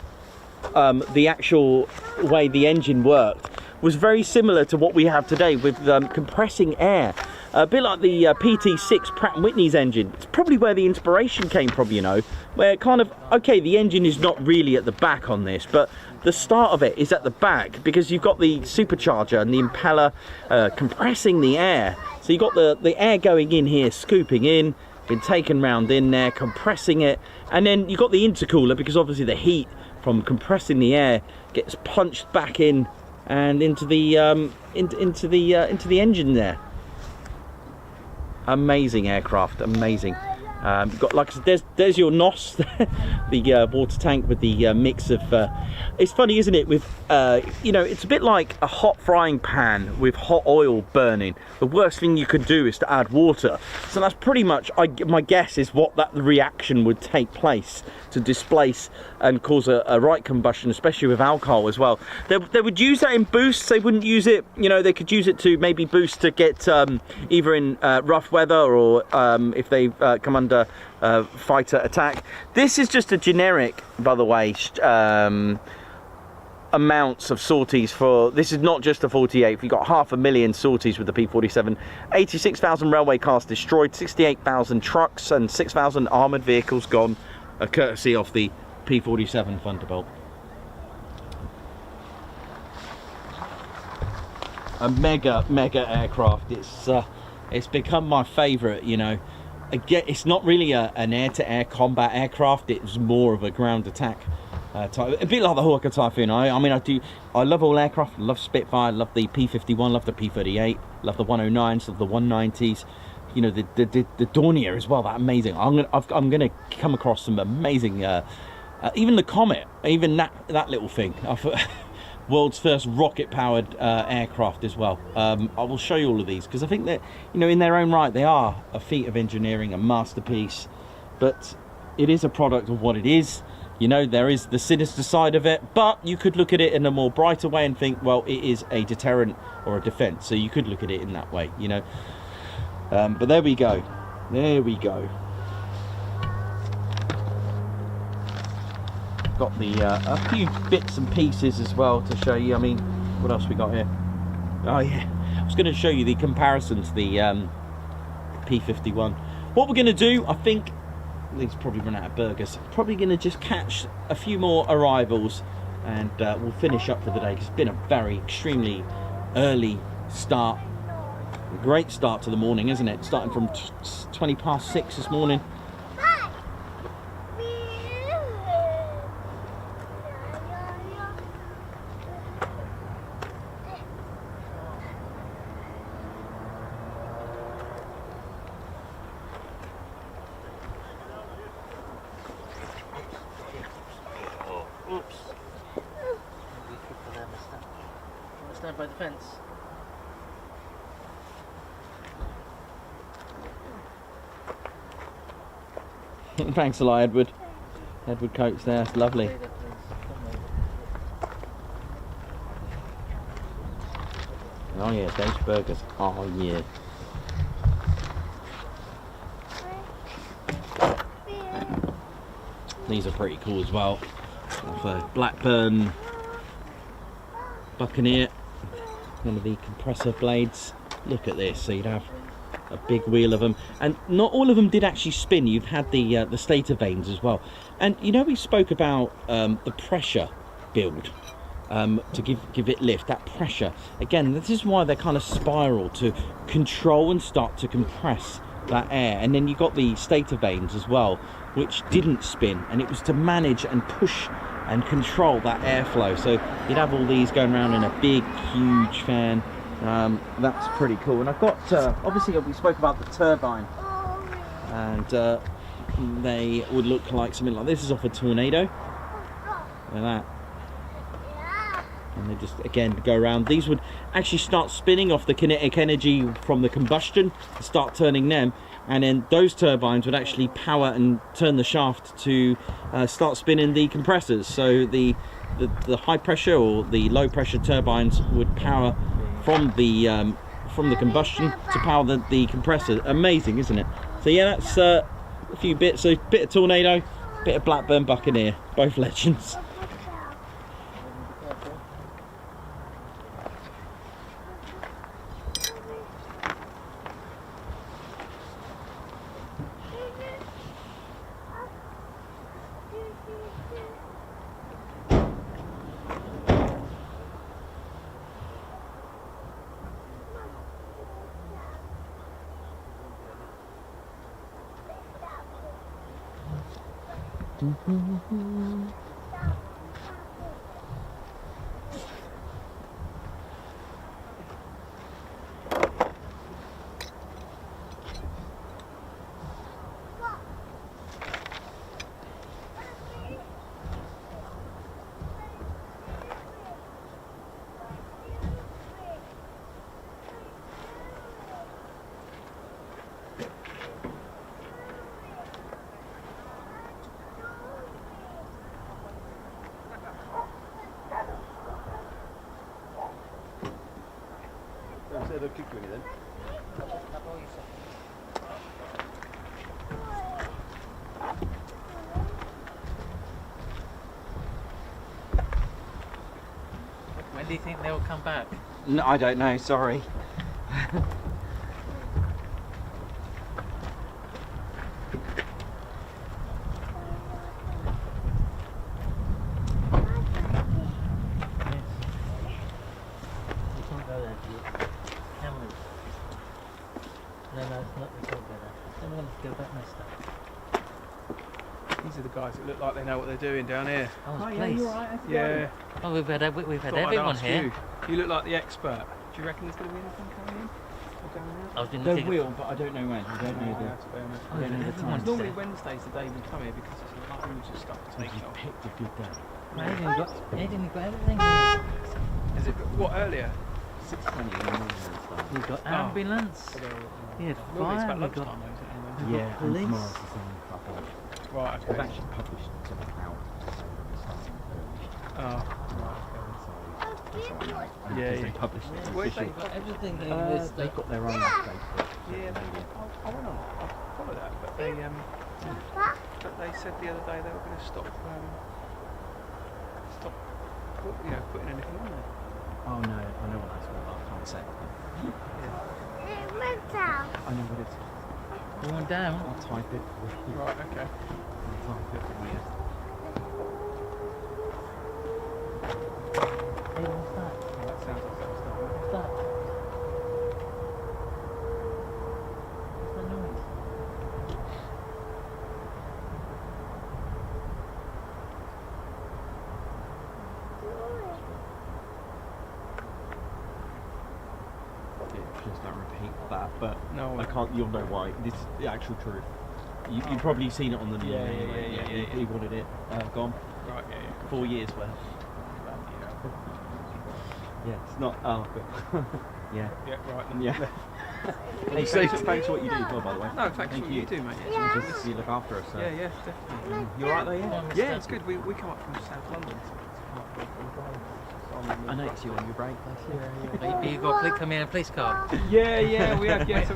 the actual way the engine worked was very similar to what we have today with compressing air. A bit like the PT6 Pratt & Whitney's engine. It's probably where the inspiration came from, you know, where kind of, okay, the engine is not really at the back on this, but the start of it is at the back because you've got the supercharger and the impeller compressing the air. So you've got the air going in here, scooping in, been taken round in there, compressing it, and then you've got the intercooler because obviously the heat from compressing the air gets punched back in and into the engine there. Amazing aircraft, amazing. You've got, like I said, there's your NOS, the water tank with the mix of. It's funny, isn't it? With you know, it's a bit like a hot frying pan with hot oil burning. The worst thing you could do is to add water. So that's pretty much, my guess is what that reaction would take place to displace and cause a right combustion, especially with alcohol as well. They would use that in boosts. They wouldn't use it, you know, they could use it to maybe boost to get either in rough weather or if they come under fighter attack. This is just a generic, by the way, amounts of sorties for, this is not just a 48. We've got 500,000 sorties with the P47, 86,000 railway cars destroyed, 68,000 trucks and 6,000 armoured vehicles gone, courtesy of the P47 Thunderbolt. A mega aircraft. It's become my favourite, you know. Again, it's not really an air-to-air combat aircraft. It's more of a ground attack type, a bit like the Hawker Typhoon. I mean, I love all aircraft. I love Spitfire, love the P51, love the P38, love the 109s, love the 190s. You know, the Dornier as well. That amazing. I'm gonna come across some amazing. Even the Comet, even that little thing. World's first rocket-powered aircraft as well. I will show you all of these because I think that, you know, in their own right, they are a feat of engineering, a masterpiece. But it is a product of what it is. You know, there is the sinister side of it, but you could look at it in a more brighter way and think, well, it is a deterrent or a defense. So you could look at it in that way, you know. But there we go. There we go. Got the a few bits and pieces as well to show you. I mean, what else we got here? Oh yeah, I was going to show you the comparison to the P51. What we're going to do, I think, these probably run out of burgers. Probably going to just catch a few more arrivals, and we'll finish up for the day. Because it's been a very extremely early start. Great start to the morning, isn't it? Starting from 20 past 6 this morning. Oops. by the fence. Thanks a lot, Edward. Edward Coates there, it's lovely. Oh yeah, those burgers. Oh yeah. These are pretty cool as well. For Blackburn Buccaneer, one of the compressor blades. Look at this. So you'd have a big wheel of them, and not all of them did actually spin. You've had the stator vanes as well, and you know we spoke about the pressure build. To give it lift, that pressure again, this is why they kind of spiral to control and start to compress that air. And then you got the stator vanes as well, which didn't spin, and it was to manage and push and control that airflow. So you'd have all these going around in a big huge fan. That's pretty cool. And I've got obviously we spoke about the turbine, and they would look like something like this. Is off a Tornado. Look at that. And they just again go around. These would actually start spinning off the kinetic energy from the combustion, start turning them, and then those turbines would actually power and turn the shaft to start spinning the compressors. So the high pressure or the low pressure turbines would power from the combustion to power the compressor. Amazing, isn't it? So yeah, that's a few bits. So bit of Tornado, bit of Blackburn Buccaneer, both legends. They'll keep doing it then. When do you think they'll come back? No, I don't know, sorry. These are the guys that look like they know what they're doing down here. Oh, yeah, you're right. Yeah. Oh, we've had Thought I'd everyone ask here. You look like the expert. Do you reckon there's going to be anything coming in? Or going out? I was going to There think will, but I don't know when. I don't know That's fair enough. Oh, yeah, everyone's Normally there. Wednesday's the day we come here because it's like loads of stuff to take off. picked a good day. Aidan got everything here. Is it what earlier? 6:20 in the morning and stuff. We've got ambulance. We had Normally it's fire. about We've got lunchtime though, isn't it? Yeah, and police. tomorrow's the same. I think. Right, They've okay. actually published something out to say that it's starting early. Oh, So, Yeah, they yeah. published it. It's Where's official. We've got everything in this. They've got their own Facebook. yeah, I went on. I follow that, but they said the other day they were going to stop putting anything on there. Oh no, I know what that's about. I can't say. I know what it's. Going down. I'll type it for you. Right, okay. I'll type it for you. Hey, what's that? Well, that sounds like that was done. What's that? What's that noise? Please don't repeat that, but No, I can't. You'll know why. This is the actual truth. You've probably seen it on the news. Yeah, anyway. yeah. He wanted it gone. Right, yeah. 4 years worth. Yeah, it's not. Oh, good. Yeah. Yeah, right. Then. Yeah. Hey, so thanks for what you do as well, by the way. No, thanks for what you do, mate. Yeah. Just you look after us. So. Yeah, yeah, definitely. You alright though, yeah? Yeah, it's good. We come up from South London. I noticed you on your break. You got to come in a police car. Yeah, we have. Yeah, so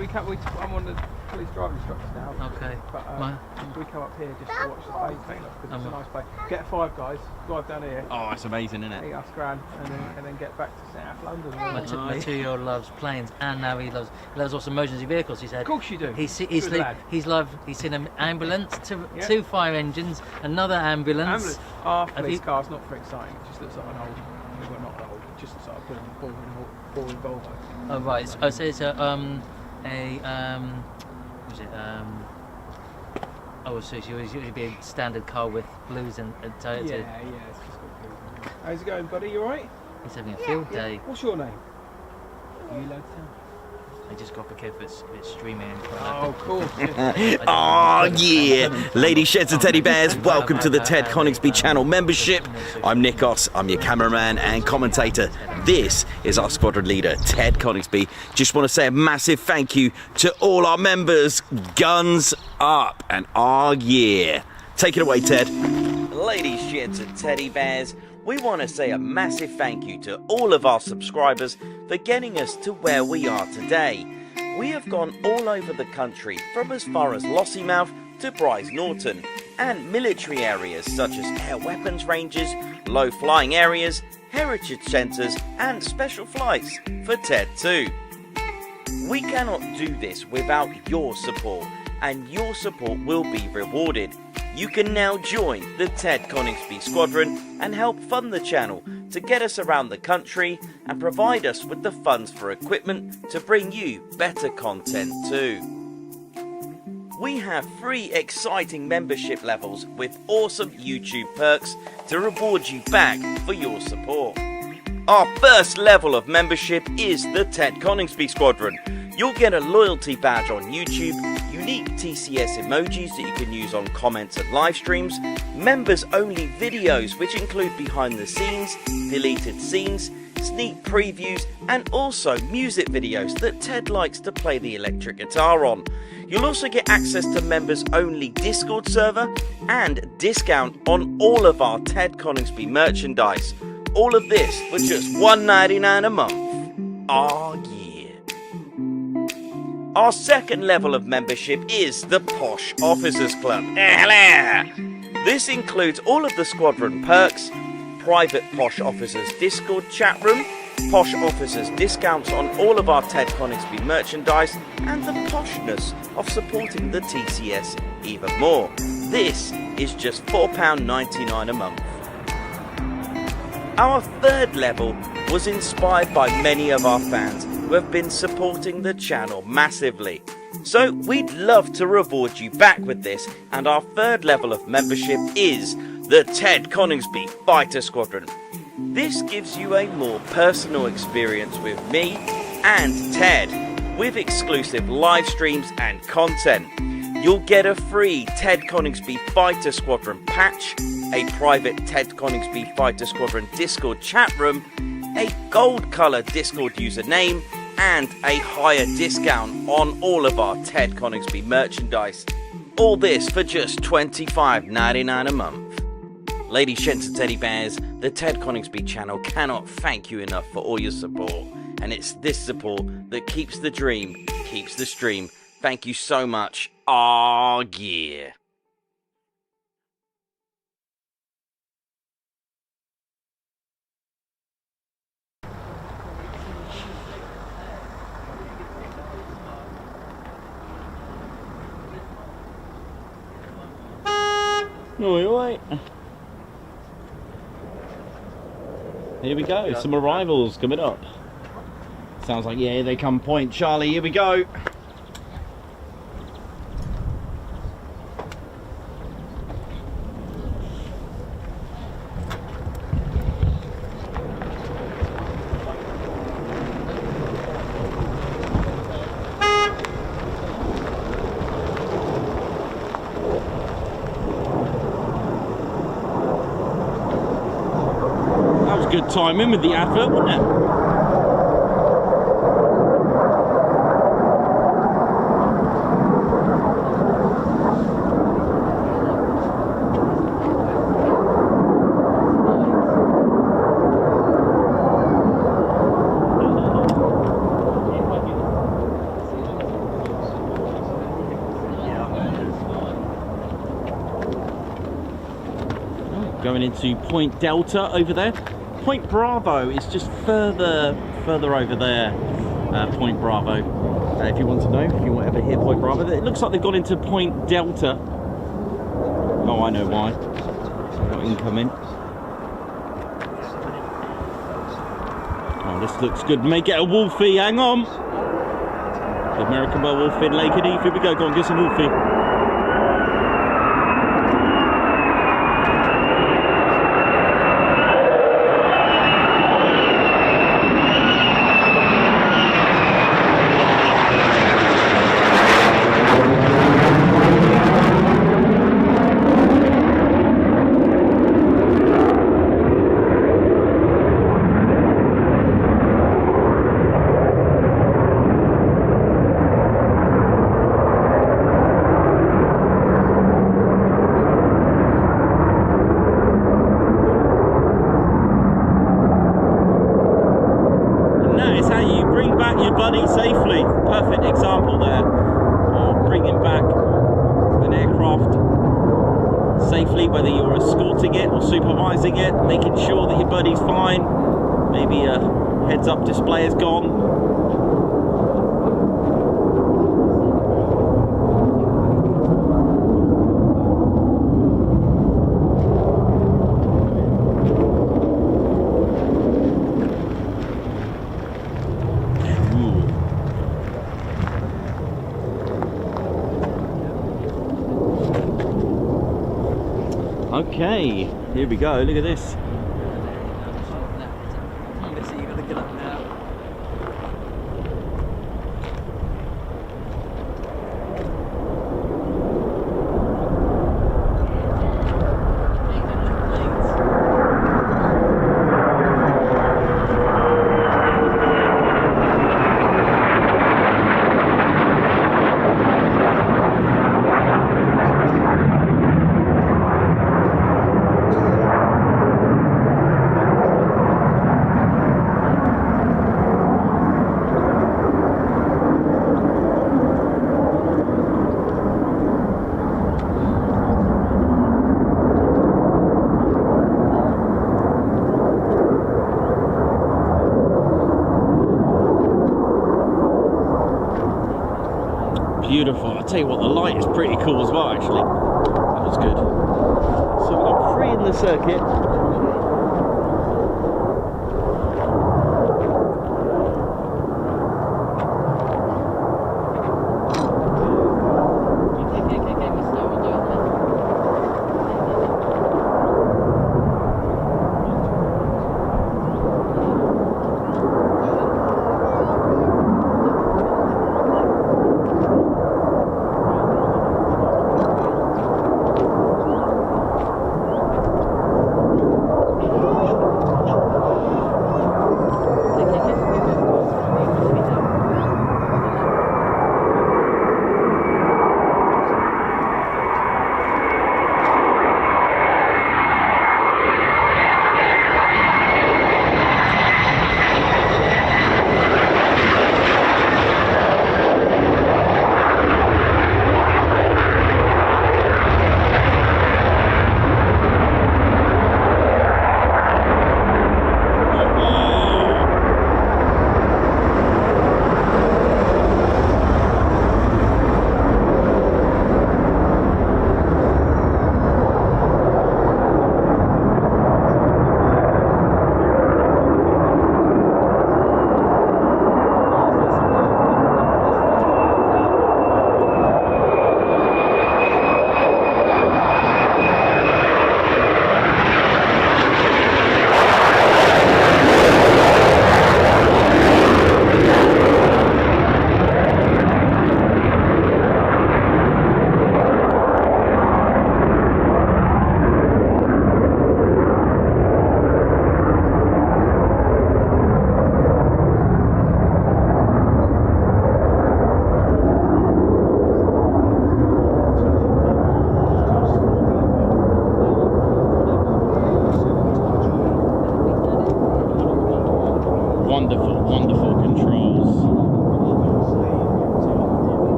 I'm on the police driving instructor now. Okay. But we come up here just to watch the plane take off because it's a nice place. Get 5 guys, drive down here. Oh, it's amazing, isn't it? 8 grand, and then get back to South London. My 2-year-old loves planes, and now he loves also emergency vehicles. He said. Of course you do. He's seen an ambulance, two fire engines, another ambulance. Our police car's not very exciting. It just looks like an old. Well, not old. It just looks like a boring Volvo. Oh right. So it's so it would be a standard car with blues and Toyota. Yeah, it's just got blues. How's it going, buddy? You alright? He's having a field day. What's your name? Are you allowed to tell? I just got to be careful it's streaming. Oh, of course. Oh yeah! Ladies, sheds and teddy bears, welcome to the Ted Coningsby channel membership. I'm Nikos, I'm your cameraman and commentator. This is our squadron leader, Ted Coningsby. Just want to say a massive thank you to all our members. Guns up and yeah! Take it away, Ted. Ladies, sheds and teddy bears, we want to say a massive thank you to all of our subscribers for getting us to where we are today. We have gone all over the country, from as far as Lossiemouth to Bryce Norton, and military areas such as air weapons ranges, low flying areas, heritage centres and special flights for TED 2. We cannot do this without your support, and your support will be rewarded. You can now join the Ted Coningsby Squadron and help fund the channel to get us around the country and provide us with the funds for equipment to bring you better content too. We have 3 exciting membership levels with awesome YouTube perks to reward you back for your support. Our first level of membership is the Ted Coningsby Squadron. You'll get a loyalty badge on YouTube, unique TCS emojis that you can use on comments and live streams, members only videos which include behind the scenes, deleted scenes, sneak previews and also music videos that Ted likes to play the electric guitar on. You'll also get access to members only Discord server and discount on all of our Ted Coningsby merchandise. All of this for just $1.99 a month. Oh yeah. Our second level of membership is the Posh Officers Club. This includes all of the squadron perks, private Posh Officers Discord chat room, Posh Officers discounts on all of our Ted Coningsby merchandise, and the poshness of supporting the TCS even more. This is just £4.99 a month. Our third level was inspired by many of our fans who have been supporting the channel massively. So we'd love to reward you back with this, and our third level of membership is the Ted Coningsby Fighter Squadron. This gives you a more personal experience with me and Ted, with exclusive live streams and content. You'll get a free Ted Coningsby Fighter Squadron patch, a private Ted Coningsby Fighter Squadron Discord chat room, a gold colour Discord username, and a higher discount on all of our Ted Coningsby merchandise. All this for just $25.99 a month. Ladies, gents and teddy bears, the Ted Coningsby channel cannot thank you enough for all your support. And it's this support that keeps the dream, keeps the stream. Thank you so much. Oh yeah. Oi. Here we go, some arrivals coming up. Sounds like, yeah, they come Point Charlie, here we go. Good timing with the advert, wasn't it? going into Point Delta over there. Point Bravo is just further over there. Point Bravo. If you want to know, if you want to ever hear Point Bravo, it looks like they've gone into Point Delta. Oh, I know why. I've got incoming. Oh, this looks good. May get a Wolfie. Hang on. The American Werewolf in Lakenheath. Here we go. Go on, get some Wolfie. Safely. Perfect example there of bringing back an aircraft safely, whether you're escorting it or supervising it, making sure that your buddy's fine, maybe a heads up display is gone. Okay, here we go, look at this. You've got to get up now. Beautiful. I'll tell you what, the light is pretty cool as well, actually. That was good. So we've got 3 in the circuit.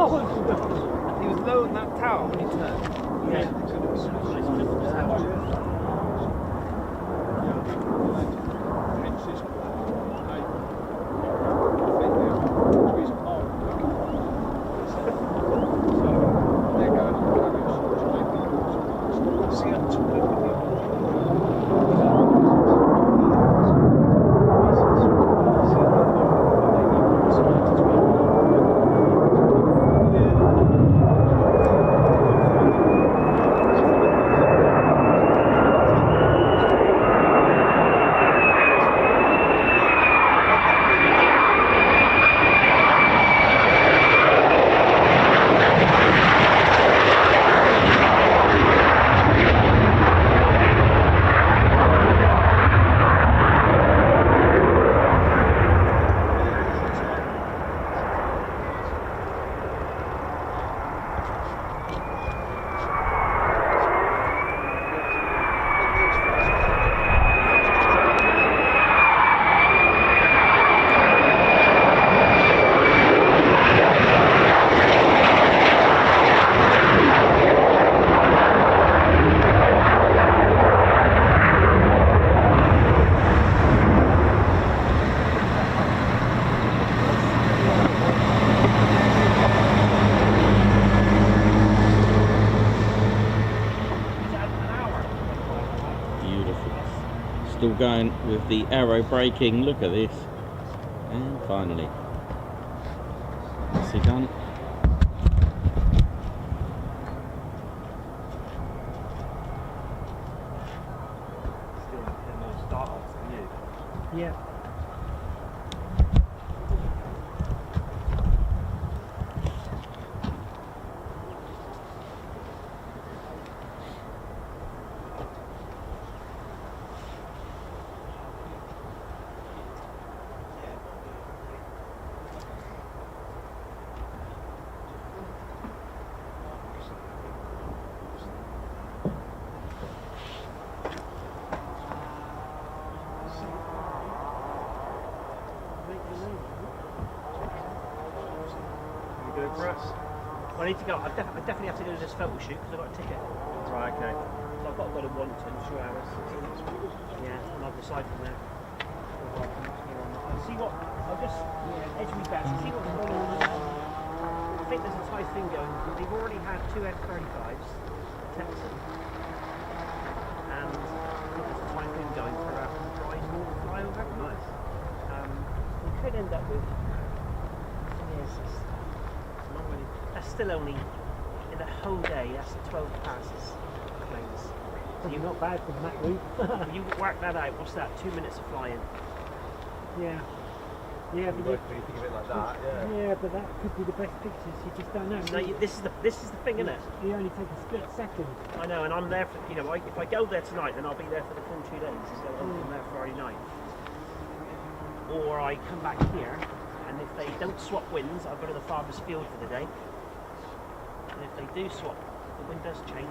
He was low in that tower when he turned. Still going with the arrow braking. Look at this. And finally. What's he done? Still in those start-ups, are you? Yeah. You go for us? Well, I need to go. I definitely have to go to this photo shoot because I've got a ticket. Right, okay. So I've got to go to one in 2 hours. Yeah, and I'll decide from there. I'll see what. I'll just edge me back. See what's going on. I think there's a Thai thing going. They've already had 2 F-35s, Texan, and I think there's a Thai thing going for a prize flyover. Nice. We could end up with. Yes, not really. That's still only in the whole day. That's 12 passes planes. So you're not bad from that route. You work that out. What's that? 2 minutes of flying. Yeah. Yeah, You but both when you think of it like that, yeah. yeah, but that could be the best pictures. You just don't know. No, this is the thing, isn't it? You only take a split second. I know, and I'm there for if I go there tonight, then I'll be there for the full 2 days. So I'm there Friday night, or I come back here, and if they don't swap winds, I'll go to the farthest field for the day. And if they do swap, the wind does change.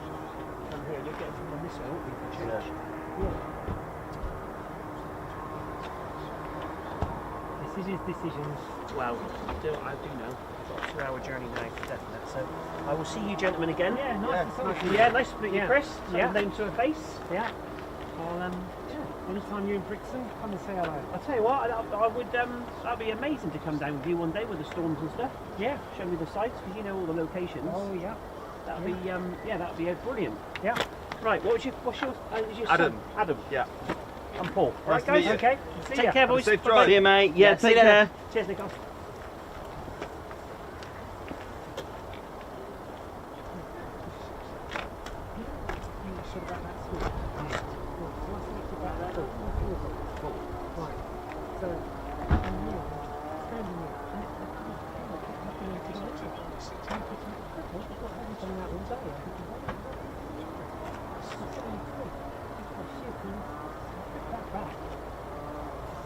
Come here, you're getting from this way, won't we? For change. Yeah. Decisions. Well, I do know. I've got a 2-hour journey now for definite. So I will see you gentlemen again. Yeah, nice to see you. Yeah, nice to meet you, Yeah. Chris. Yeah. Name to a face. Yeah. Well, anytime you're in Brixton, come and say hello. I'll tell you what, I would. That'd be amazing to come down with you one day with the storms and stuff. Yeah. Show me the sites because you know all the locations. Oh yeah. That'd be that'd be brilliant. Yeah. Right. What's your Adam. son? Adam. Yeah. I'm Paul. Nice Right, to meet guys. you. Okay. See Take ya. care, boys. safe Bye-bye. drive. See you, mate. Yeah, see take ya. care. Cheers, Nick. You should about that school. Yeah. Well, what's next about that school? Right. So, standing here, and it's looking into the picture. I've got everything out all day. It's only quick. Oh shit, man. Put that back.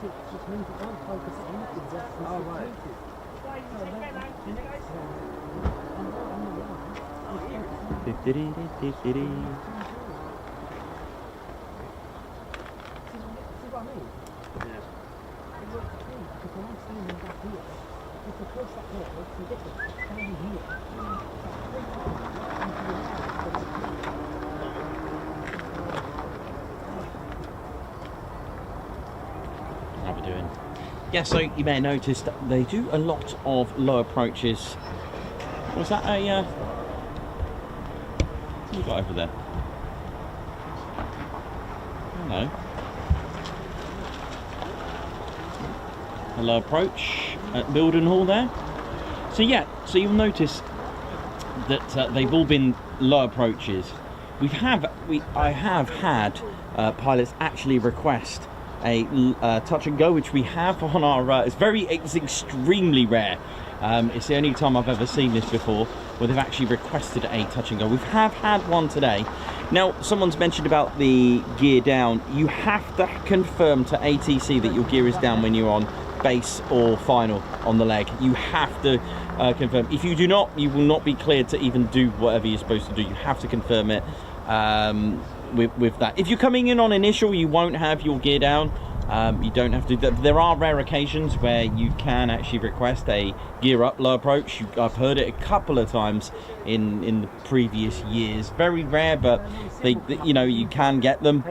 It just means it won't focus on anything. Oh, right. See what I mean? Yeah. It works for me because when I'm standing back here, If you're close up here, it's ridiculous. It's down here. It's like 3 times into the How we doing? Yeah, so you may have noticed they do a lot of low approaches. Was that a what you got over there? Hello. A low approach at Mildenhall there. So yeah, so you'll notice that they've all been low approaches. I have had pilots actually request a touch and go, which we have on our. It's extremely rare. It's the only time I've ever seen this before, where they've actually requested a touch and go. We have had one today. Now, someone's mentioned about the gear down. You have to confirm to ATC that your gear is down when you're on base or final on the leg. You have to confirm. If you do not, you will not be cleared to even do whatever you're supposed to do. You have to confirm it with that. If you're coming in on initial, you won't have your gear down. You don't have to. There are rare occasions where you can actually request a gear up low approach. I've heard it a couple of times in the previous years. Very rare, but you know, you can get them.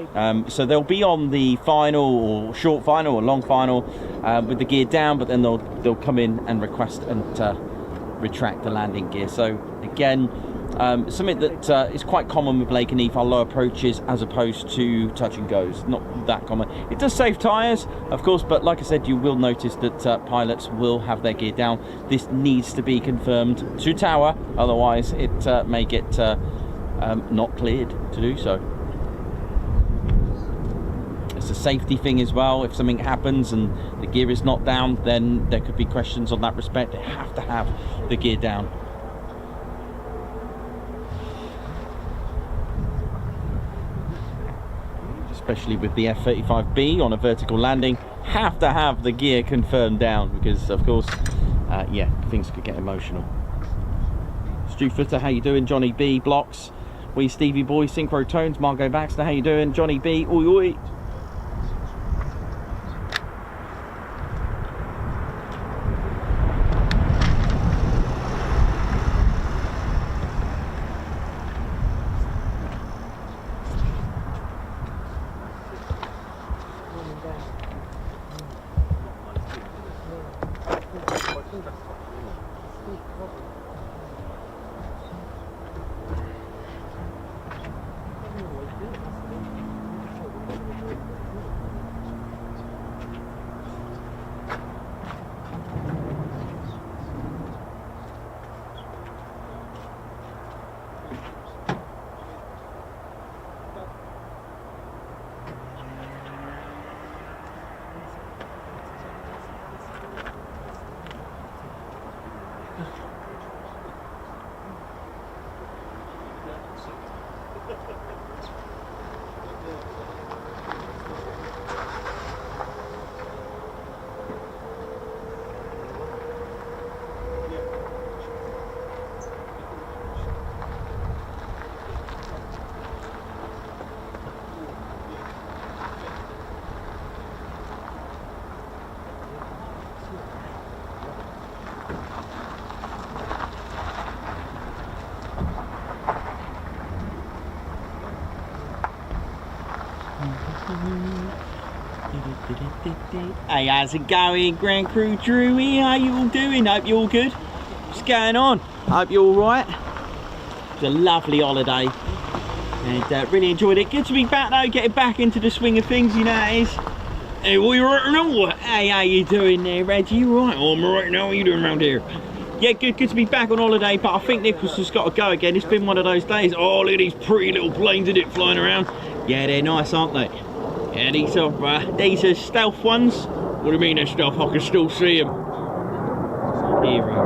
So they'll be on the final or short final or long final with the gear down, but then they'll come in and request and retract the landing gear. So again, something that is quite common with Lakenheath are low approaches as opposed to touch and goes. Not that common. It does save tyres, of course, but like I said, you will notice that pilots will have their gear down. This needs to be confirmed to tower, otherwise it may get not cleared to do so. It's a safety thing as well. If something happens and the gear is not down, then there could be questions on that respect. They have to have the gear down. Especially with the F-35B on a vertical landing, have to have the gear confirmed down, because of course yeah, things could get emotional. Stu Footer, how you doing? Johnny B, Blocks, Wee Stevie Boy, Synchro Tones, Margot Baxter, how you doing? Johnny B, oi oi. Hey, how's it going, Grand Crew Drewy? How you all doing? Hope you're all good. What's going on? Hope you're all right. It's a lovely holiday and really enjoyed it. Good to be back though, getting back into the swing of things, you know how it is. Hey, what you right now? Hey, how you doing there, Reggie? You all right? Oh, I'm all right now. What are you doing around here? Yeah, good to be back on holiday, but I think Nicholas has got to go again. It's been one of those days. Oh, look at these pretty little planes, isn't it, flying around? Yeah, they're nice, aren't they? Yeah, these are stealth ones. What do you mean they're stealth? I can still see them. Here we go.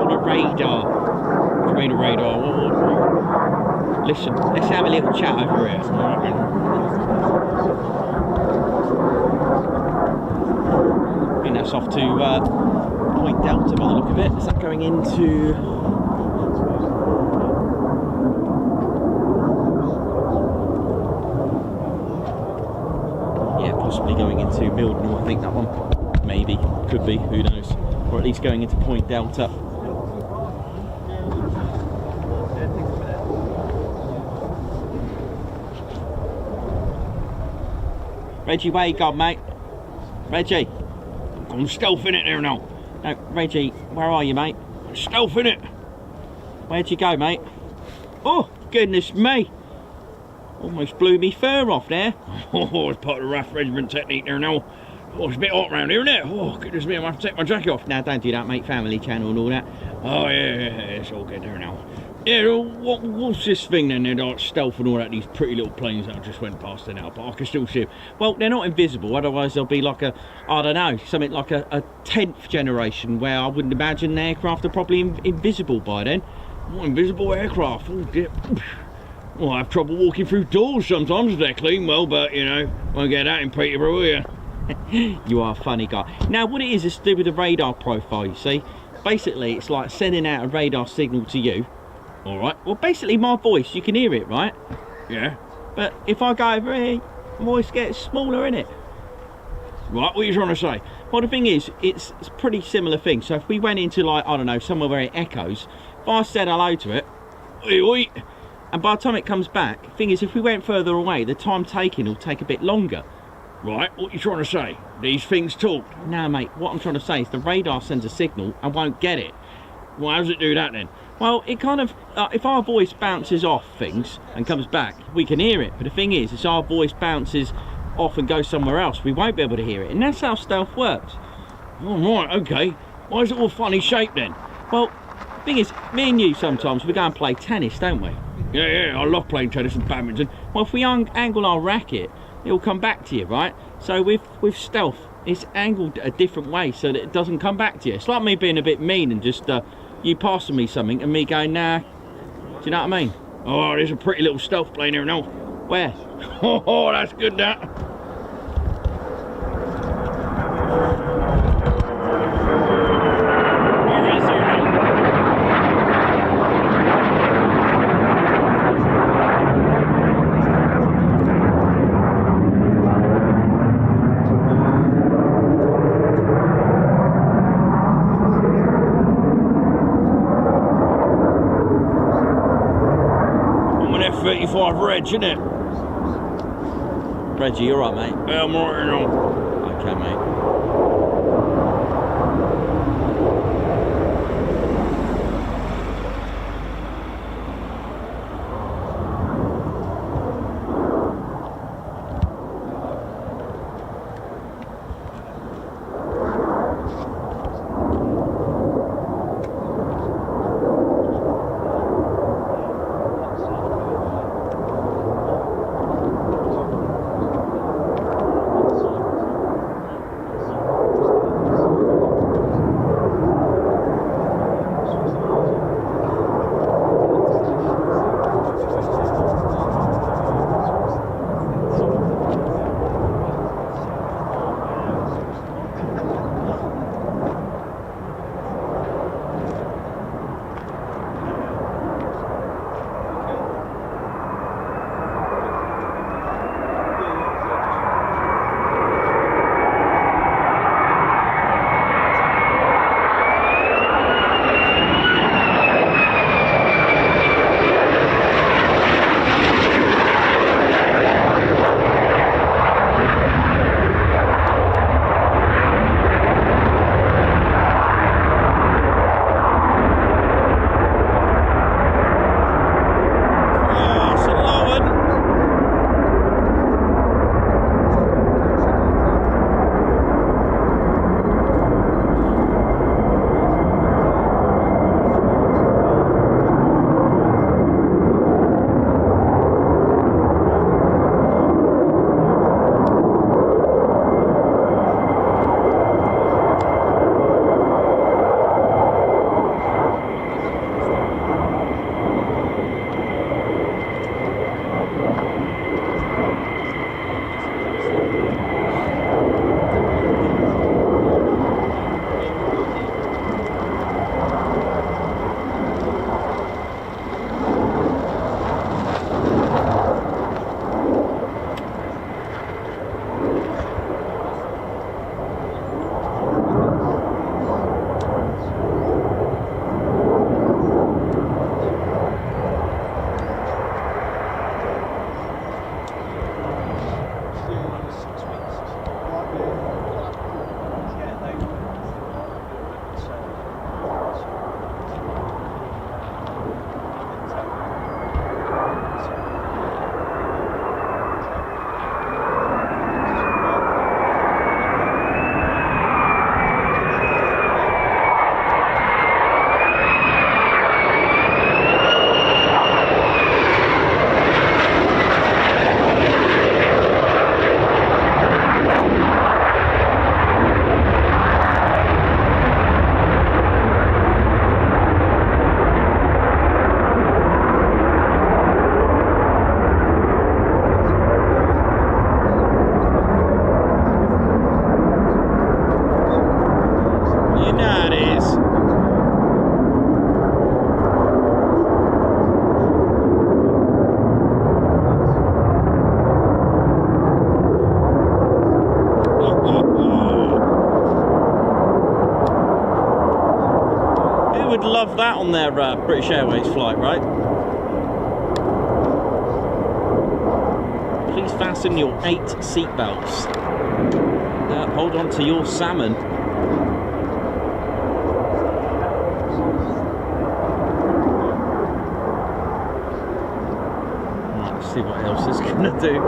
On a radar. What do you mean a radar? What? Listen, let's have a little chat over here. I think that's off to Point Delta by the look of it. Is that going into... yeah, possibly going into Mildenhall, I think that one. Maybe, could be, who knows. or at least going into Point Delta. Reggie, where you gone, mate? Reggie, I'm stealthing it there now. No, Reggie, where are you, mate? I'm stealthing it. Where'd you go, mate? Oh, goodness me. Almost blew me fur off there. Oh, it's part of the RAF regiment technique there now. Oh, it's a bit hot around here, isn't it? Oh, goodness me, I'm going to have to take my jacket off. Now, don't do that, mate. Family channel and all that. Oh, yeah, it's all good there now. Yeah, what's this thing then? They're like stealth and all that, these pretty little planes that I just went past there now, but I can still see them. Well, they're not invisible, otherwise they'll be like a, I don't know, something like a 10th generation where I wouldn't imagine the aircraft are probably invisible by then. What invisible aircraft? Oh, dear. Well, I have trouble walking through doors sometimes if they're clean, well, but, you know, won't get that in Peterborough, will you? You are a funny guy. Now, what it is to do with the radar profile, you see. Basically, it's like sending out a radar signal to you. Alright, well basically my voice, you can hear it, right? Yeah. But if I go over here, my voice gets smaller, innit? Right, what are you trying to say? Well, the thing is, it's a pretty similar thing. So if we went into, like, I don't know, somewhere where it echoes, if I said hello to it, oi, oi, and by the time it comes back, the thing is, if we went further away, the time taken will take a bit longer. Right, what are you trying to say? These things talk? No, mate, what I'm trying to say is the radar sends a signal and won't get it. Well, how does it do that then? Well, it kind of, if our voice bounces off things and comes back, we can hear it. But the thing is, if our voice bounces off and goes somewhere else, we won't be able to hear it. And that's how stealth works. Oh, right, okay. Why is it all funny shape then? Well, the thing is, me and you sometimes, we go and play tennis, don't we? Yeah, I love playing tennis and badminton. Well, if we angle our racket, it will come back to you, right? So with stealth, it's angled a different way so that it doesn't come back to you. It's like me being a bit mean and just you passing me something and me going, nah. Do you know what I mean? Oh, there's a pretty little stealth plane here now. Where? Oh, that's good, that. Where is there now? F-35 Reg, isn't it? Reggie, you alright, mate? Yeah, I'm alright now. Okay, mate. off that on their British Airways flight, right? Please fasten your 8 seatbelts. Hold on to your salmon. Right, let's see what else it's going to do.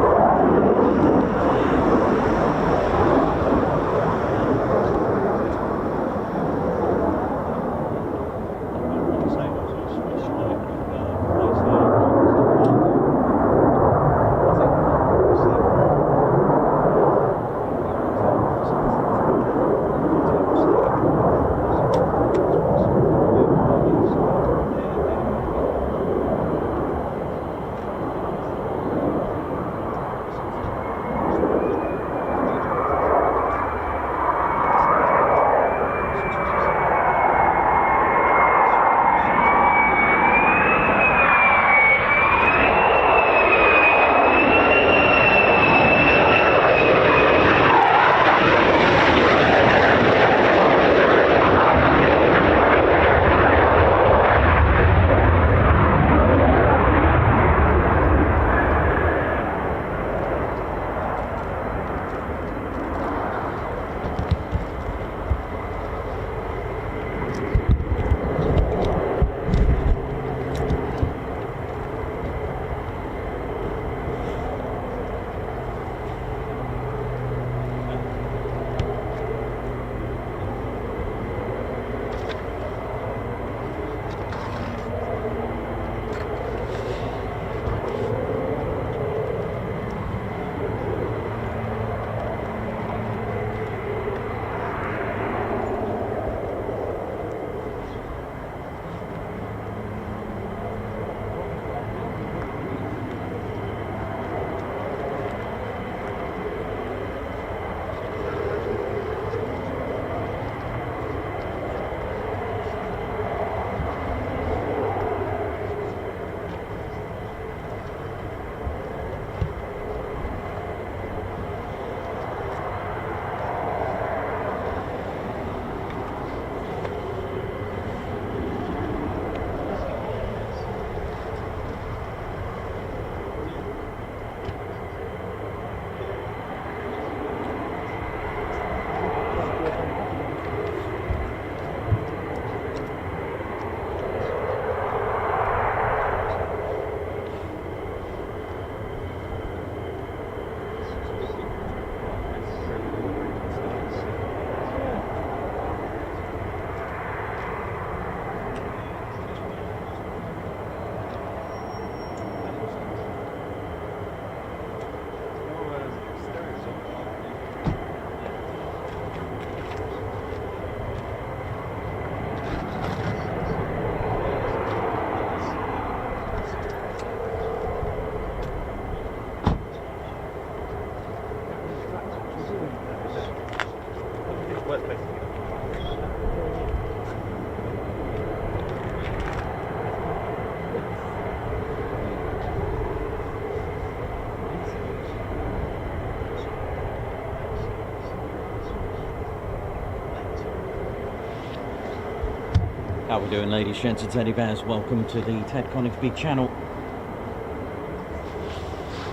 How we doing, ladies, gents, and teddy bears? Welcome to the Ted Coningsby channel.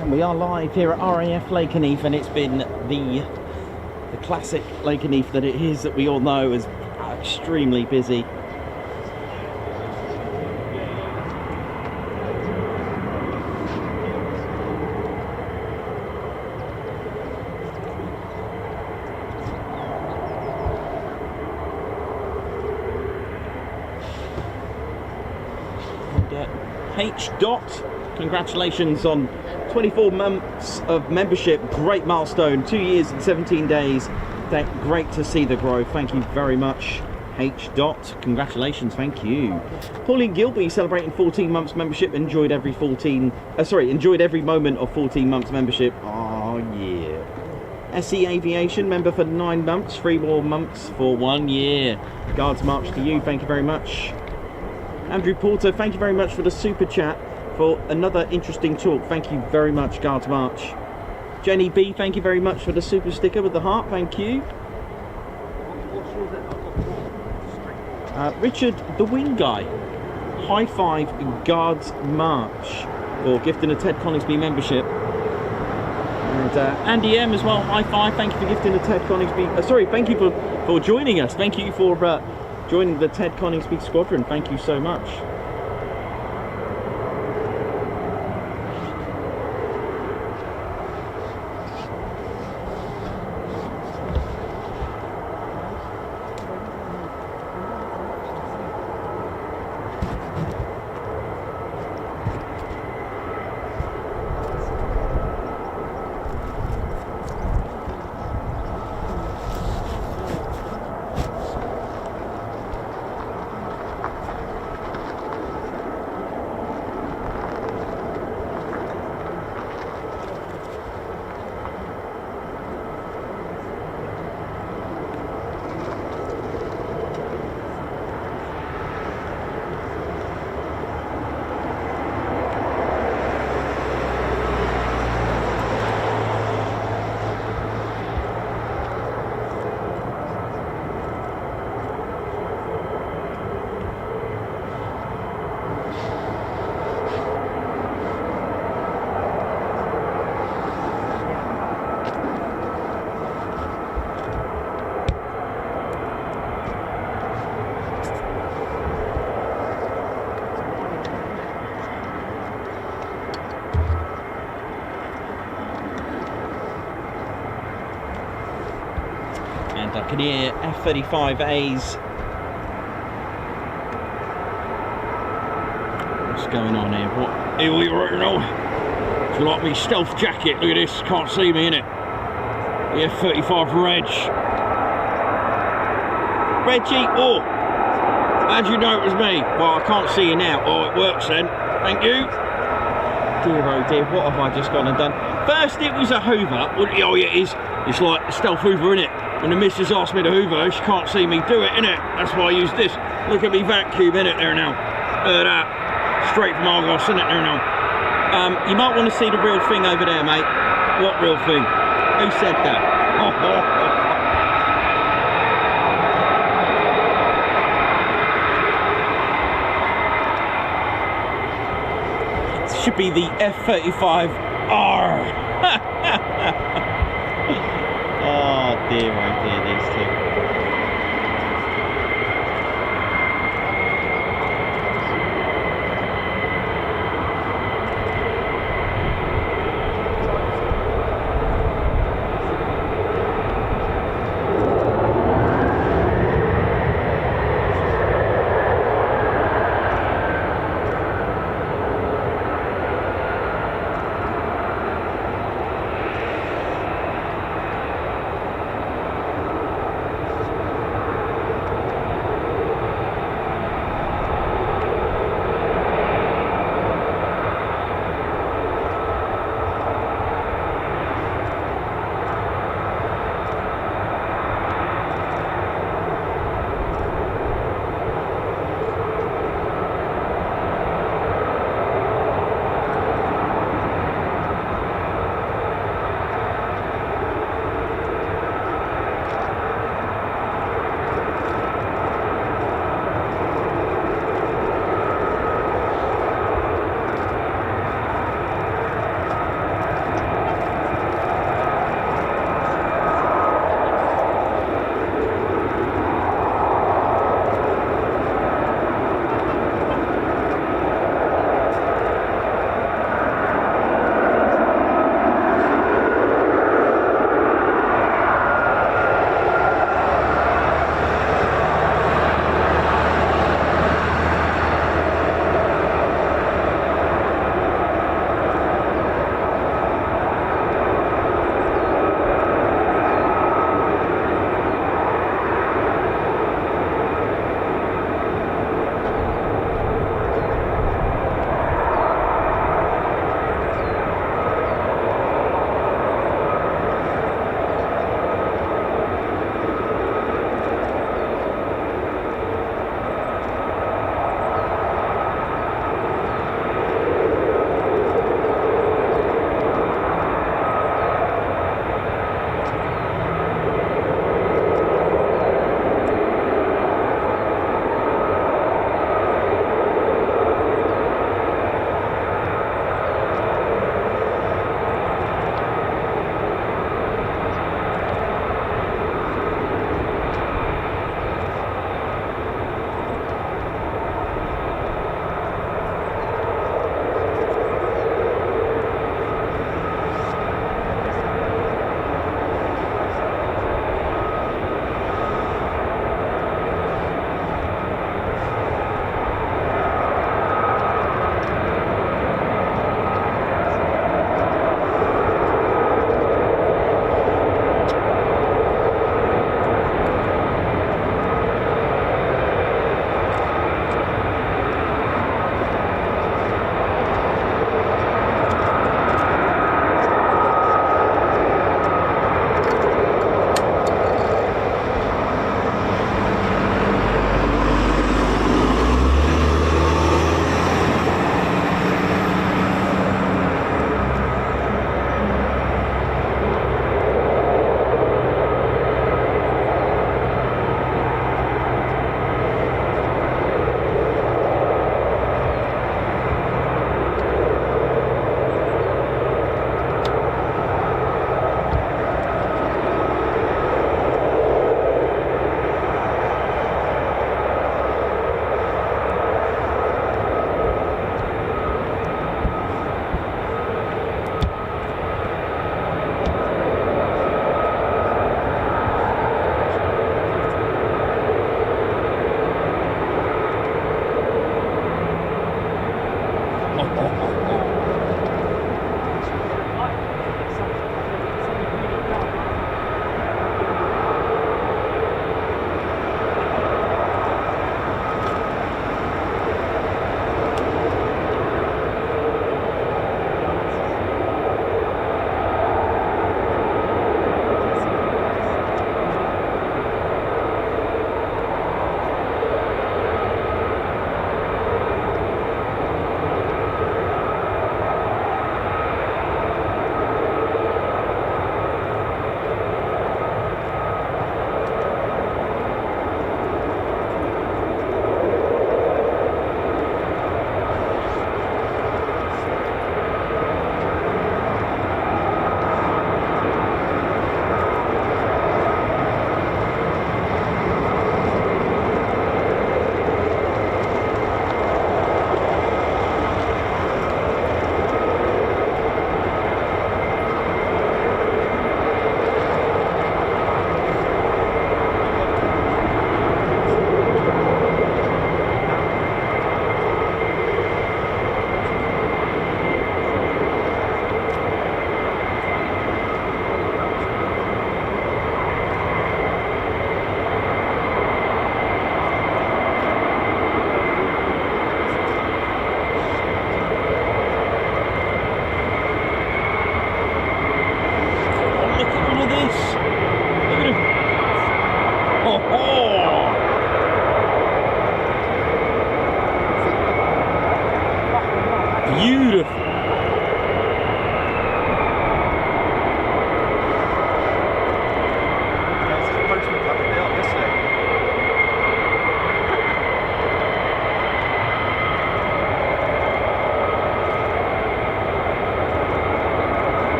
And we are live here at RAF Lakenheath, and it's been the classic Lakenheath that it is, that we all know is extremely busy. H. Congratulations on 24 months of membership. Great milestone. 2 years and 17 days. Great to see the growth. Thank you very much, H. Congratulations. Thank you. Pauline Gilby celebrating 14 months membership. Enjoyed every moment of 14 months membership. Oh yeah. SE Aviation member for 9 months. 3 more months for 1 year. Guards march to you. Thank you very much. Andrew Porter, thank you very much for the super chat for another interesting talk. Thank you very much, Guards March. Jenny B, thank you very much for the super sticker with the heart. Thank you. Richard, the wing guy. High five Guards March for gifting a Ted Coningsby membership. And Andy M as well, high five. Thank you for gifting the Ted Coningsby. Sorry, thank you for joining us. Thank you for joining the Ted Coningsby Squadron. Thank you so much. I can hear F-35As. What's going on here? What? Here we right now. Do you like me stealth jacket? Look at this. Can't see me in it. The F-35 Reg. Reggie. Oh, how'd you know it was me? Well, I can't see you now. Oh, it works then. Thank you. Dear oh dear, what have I just gone and done? First it was a hoover. Oh yeah, it is. It's like a stealth hoover, innit? When the missus asked me to hoover, she can't see me do it, innit? That's why I use this. Look at me vacuum, innit, there now. That. Straight from Argos, innit, there now. You might want to see the real thing over there, mate. What real thing? Who said that? It should be the F-35R. Oh dear, oh dear, these two.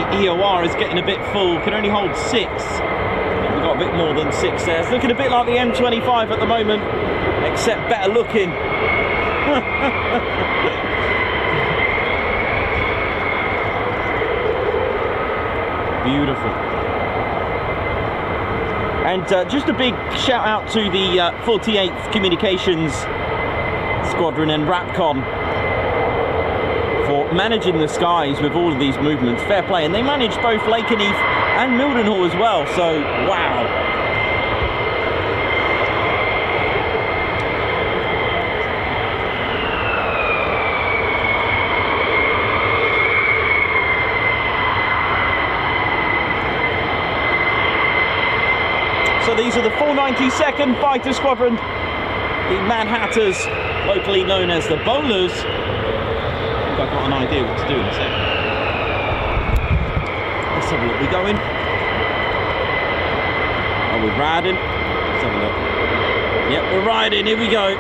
EOR is getting a bit full, can only hold 6. We've got a bit more than 6 there. It's looking a bit like the M25 at the moment, except better looking. Beautiful. And just a big shout out to the 48th Communications Squadron and RAPCON for managing the skies with all of these movements. Fair play. And they managed both Lakenheath and Mildenhall as well, so wow. So these are the 492nd Fighter Squadron, the Mad Hatters, locally known as the Bowlers. I think I've got an idea what to do in a sec. Let's have a look. We're going. Oh, we're riding. Let's have a look. Yep, we're riding. Here we go.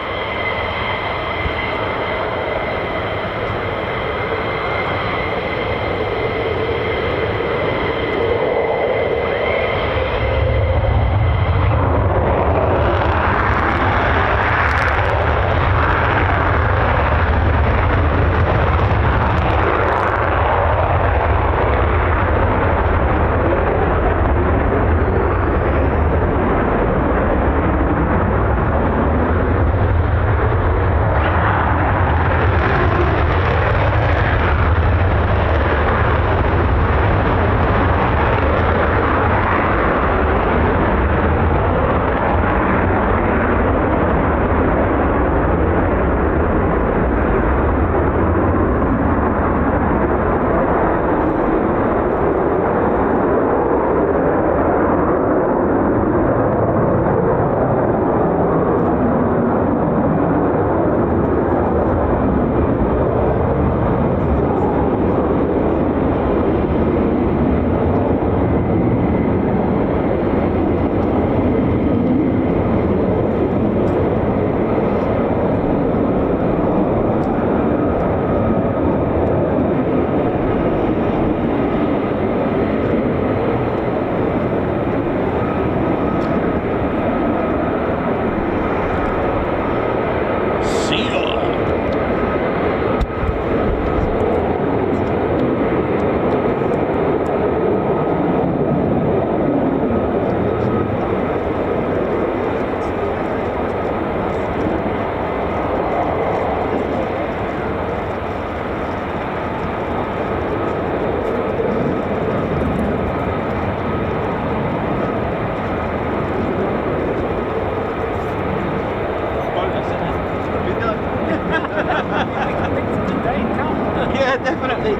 Yeah, definitely.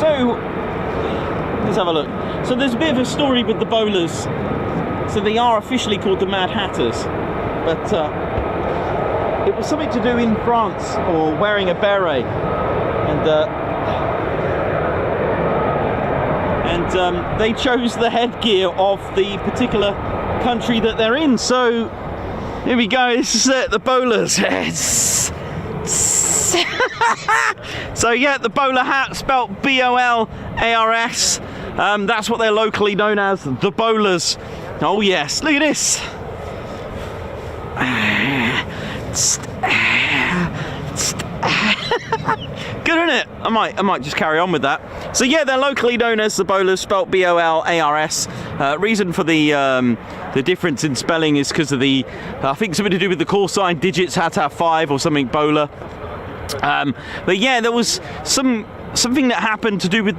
So, let's have a look. So there's a bit of a story with the Bowlers. So they are officially called the Mad Hatters, but it was something to do in France, or wearing a beret, and they chose the headgear of the particular country that they're in. So here we go. This is the Bowlers. So yeah, the bowler hat, spelt B-O-L-A-R-S. That's what they're locally known as, the Bowlers. Oh yes, look at this. Good, isn't it? I might just carry on with that. So yeah, they're locally known as the Bowlers, spelt B-O-L-A-R-S. Reason for the difference in spelling is because of the, I think something to do with the call sign digits had to have 5 or something, bowler. But yeah, there was something that happened to do with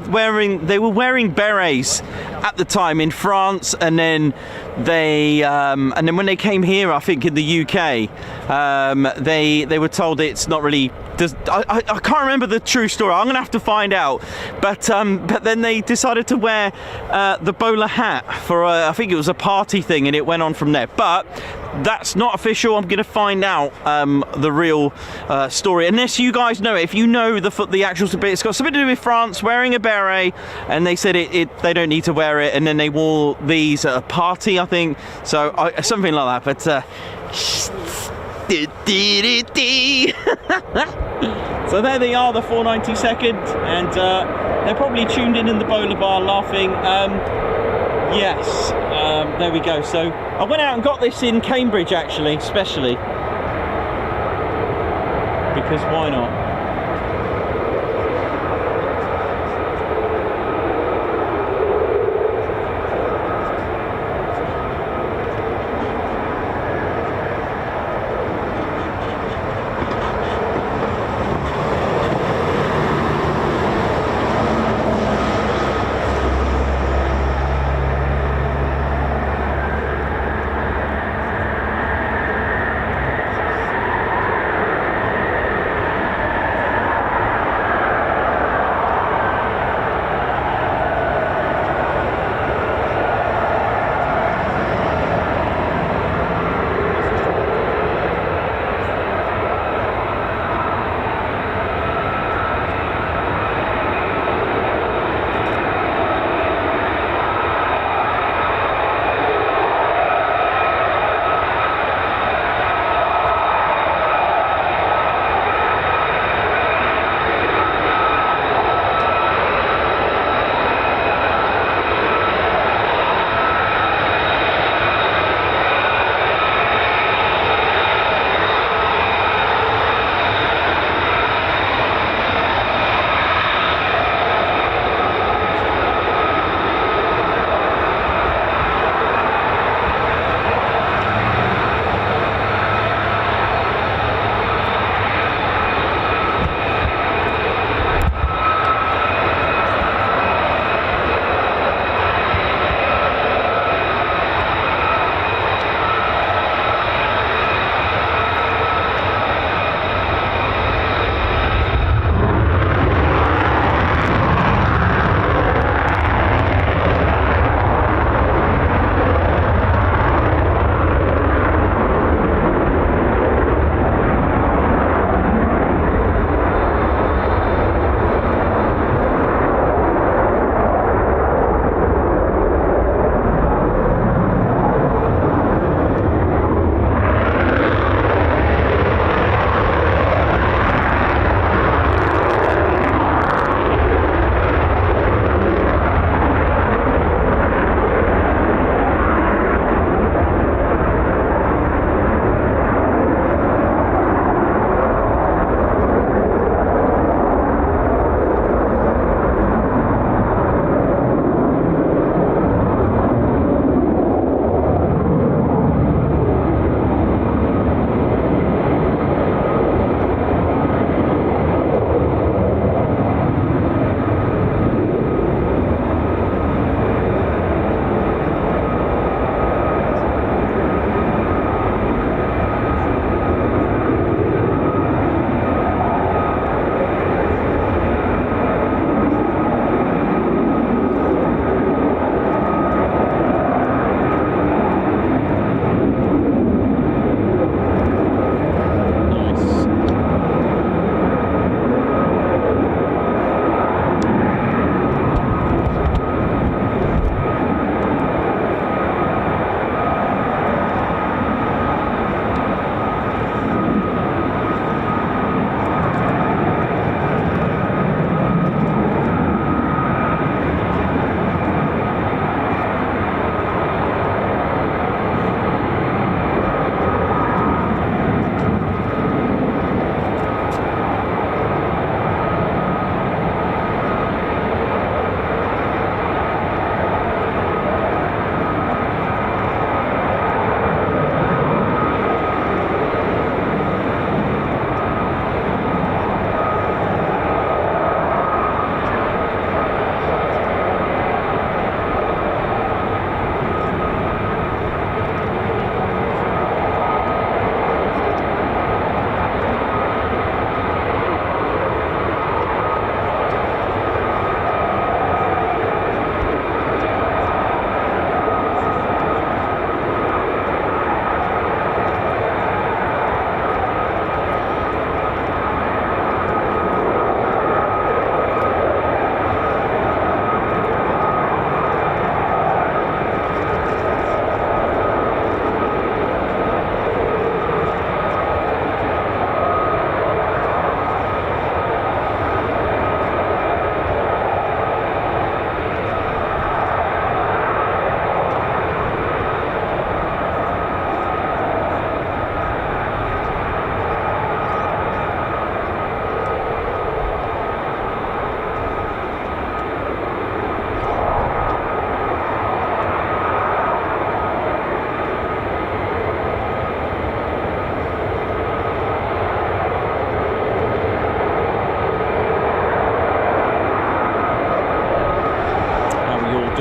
they were wearing berets at the time in France, and then when they came here, I think in the UK, they were told it's not really. I can't remember the true story. I'm gonna have to find out. But then they decided to wear the bowler hat for I think it was a party thing, and it went on from there. But that's not official. I'm gonna find out the real story. Unless you guys know it. If you know the actual bit, it's got something to do with France, wearing a beret, and they said they don't need to wear it, and then they wore these at a party, I think. So something like that. But So there they are, the 492nd, and they're probably tuned in the bowler bar laughing. Yes, there we go. So I went out and got this in Cambridge actually, specially, because why not?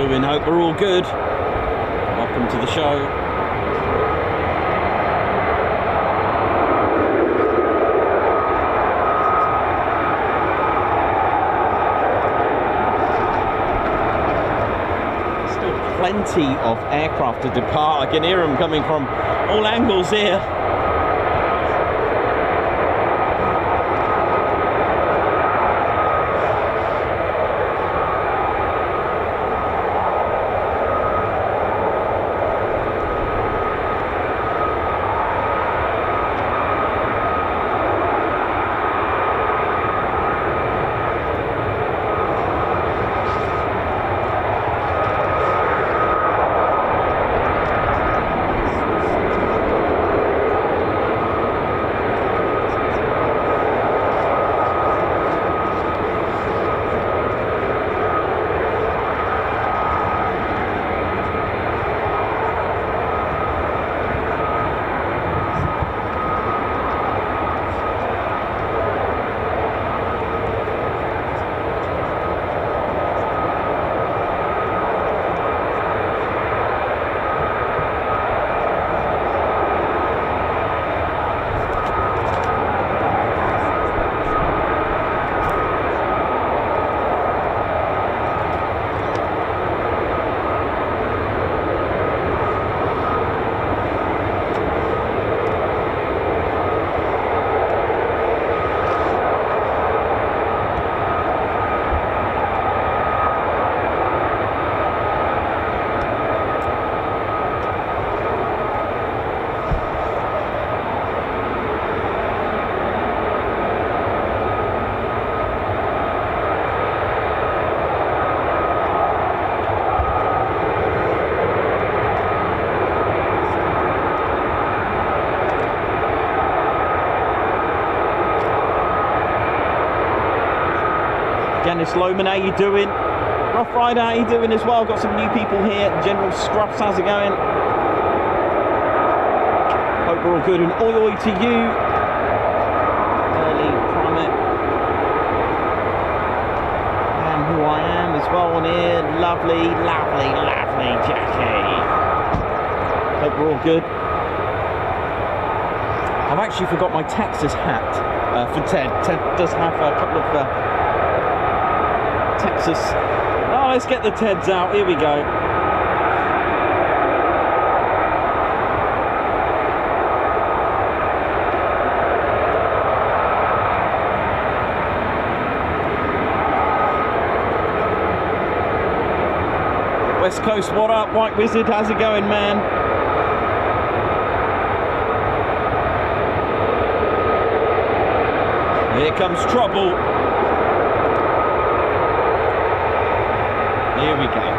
doing? Hope we're all good. Welcome to the show. Still plenty of aircraft to depart. I can hear them coming from all angles here. Dennis Lohman, how you doing? Rough Rider, how you doing as well? Got some new people here. General Scruffs, how's it going? Hope we're all good, and oi oi to you. Early Primate. And who I am as well on here. Lovely, lovely, lovely Jackie. Hope we're all good. I've actually forgot my Texas hat for Ted. Ted does have a couple of Texas. Oh, let's get the Teds out. Here we go. West Coast, what up? White Wizard, how's it going, man? Here comes trouble. Here we go.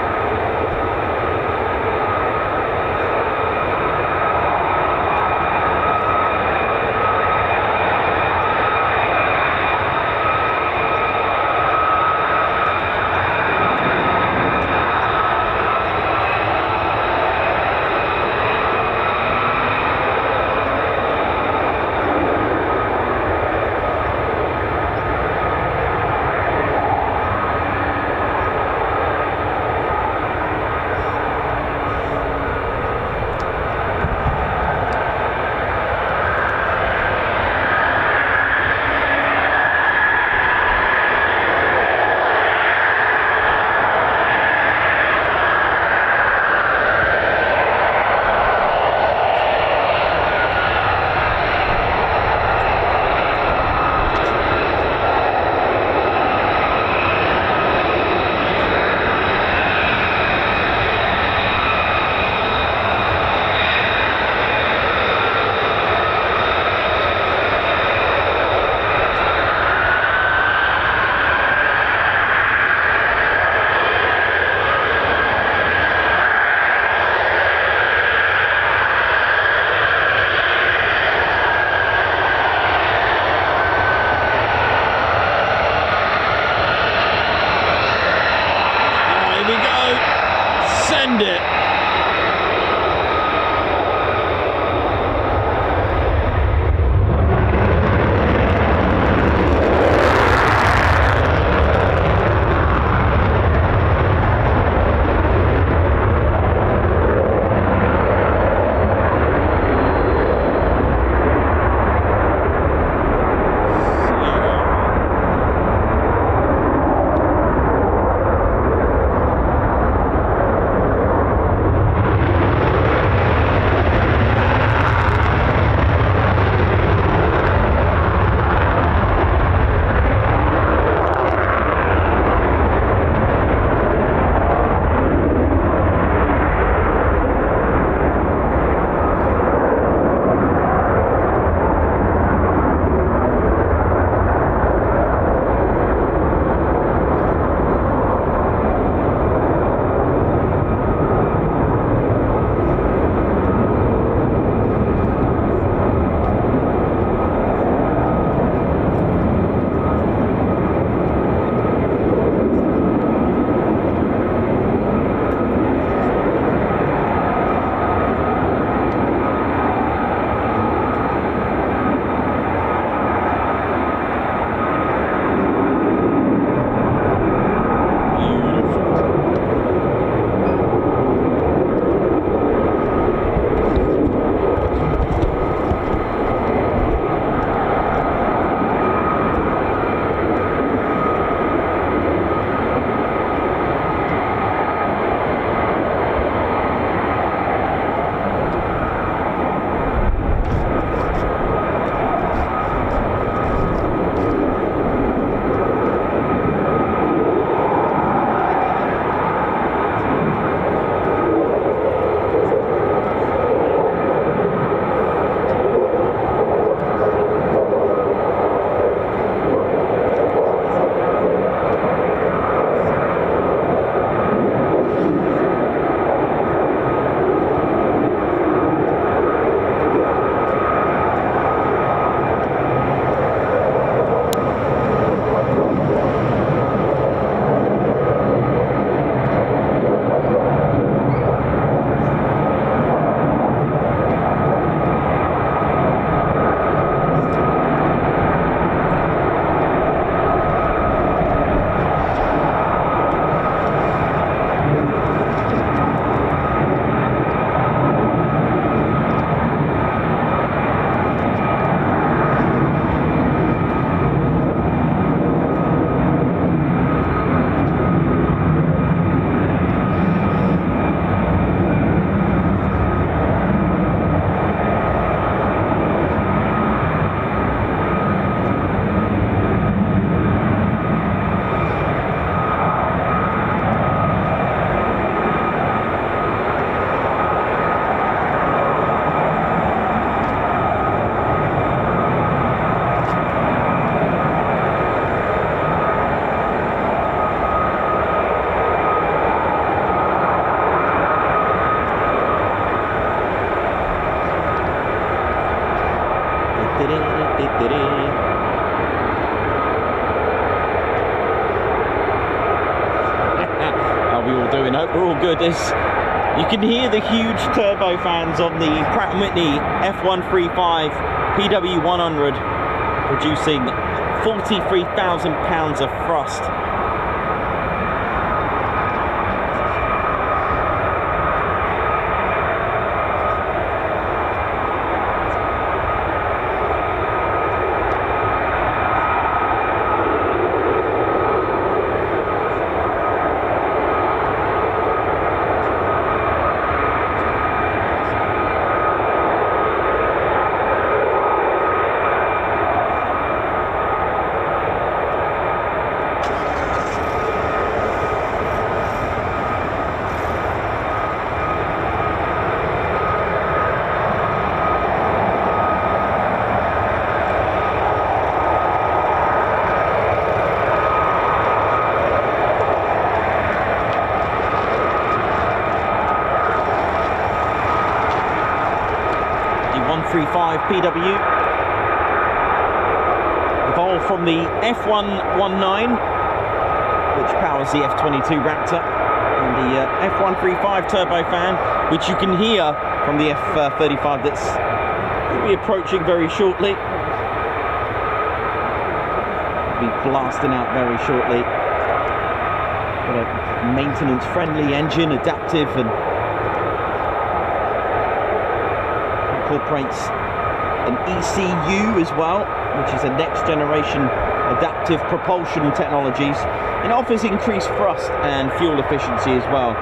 going. Hope we're all good. You can hear the huge turbofans on the Pratt & Whitney F135 PW100 producing 43,000 pounds of thrust. PW evolved from the F119, which powers the F-22 Raptor, and the F135 turbofan, which you can hear from the F-35 that's will be approaching very shortly. Be blasting out very shortly. Got a maintenance-friendly engine, adaptive, and incorporates an ECU as well, which is a next generation adaptive propulsion technologies, and offers increased thrust and fuel efficiency as well.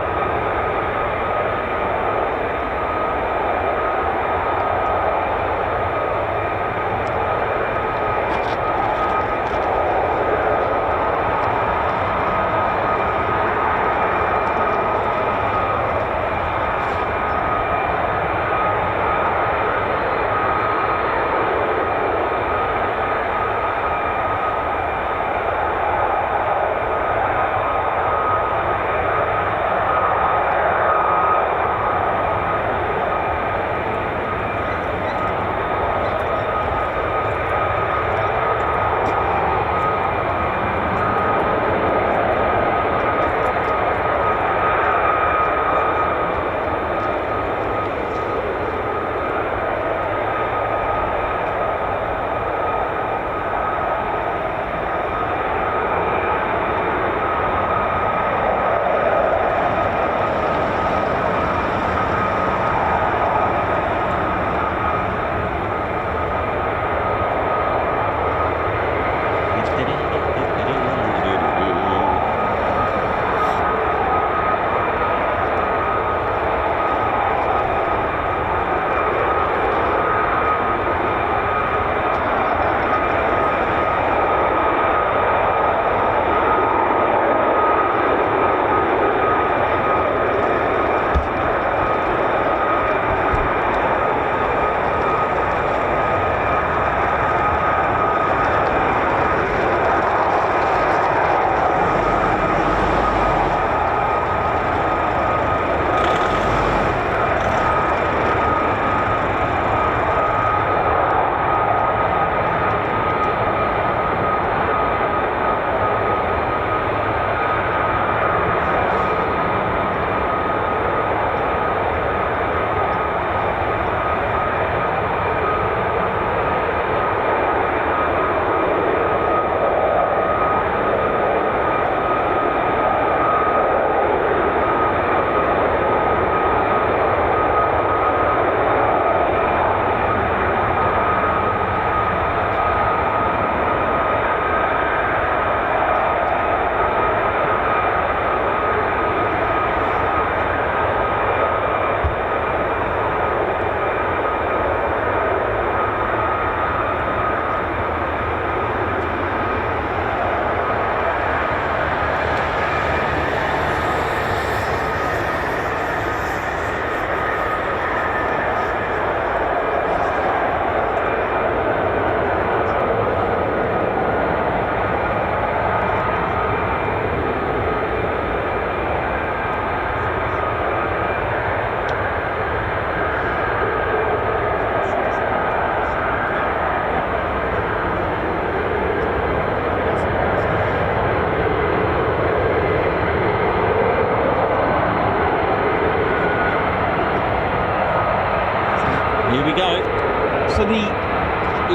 the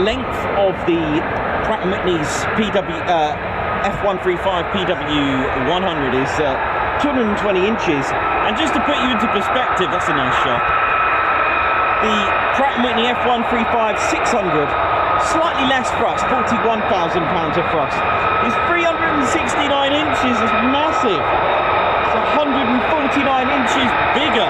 length of the Pratt & Whitney's F-135 PW100 is 220 inches, and just to put you into perspective, that's a nice shot. The Pratt & Whitney F-135 600, slightly less thrust, 41,000 pounds of thrust, is 369 inches. It's massive. It's 149 inches bigger.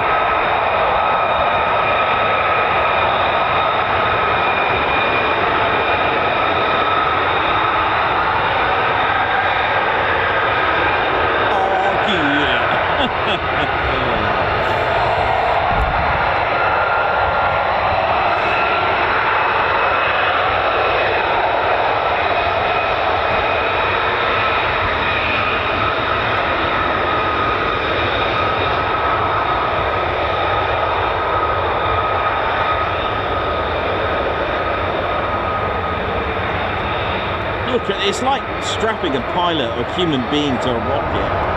Look, it's like strapping a pilot or a human being to a rocket.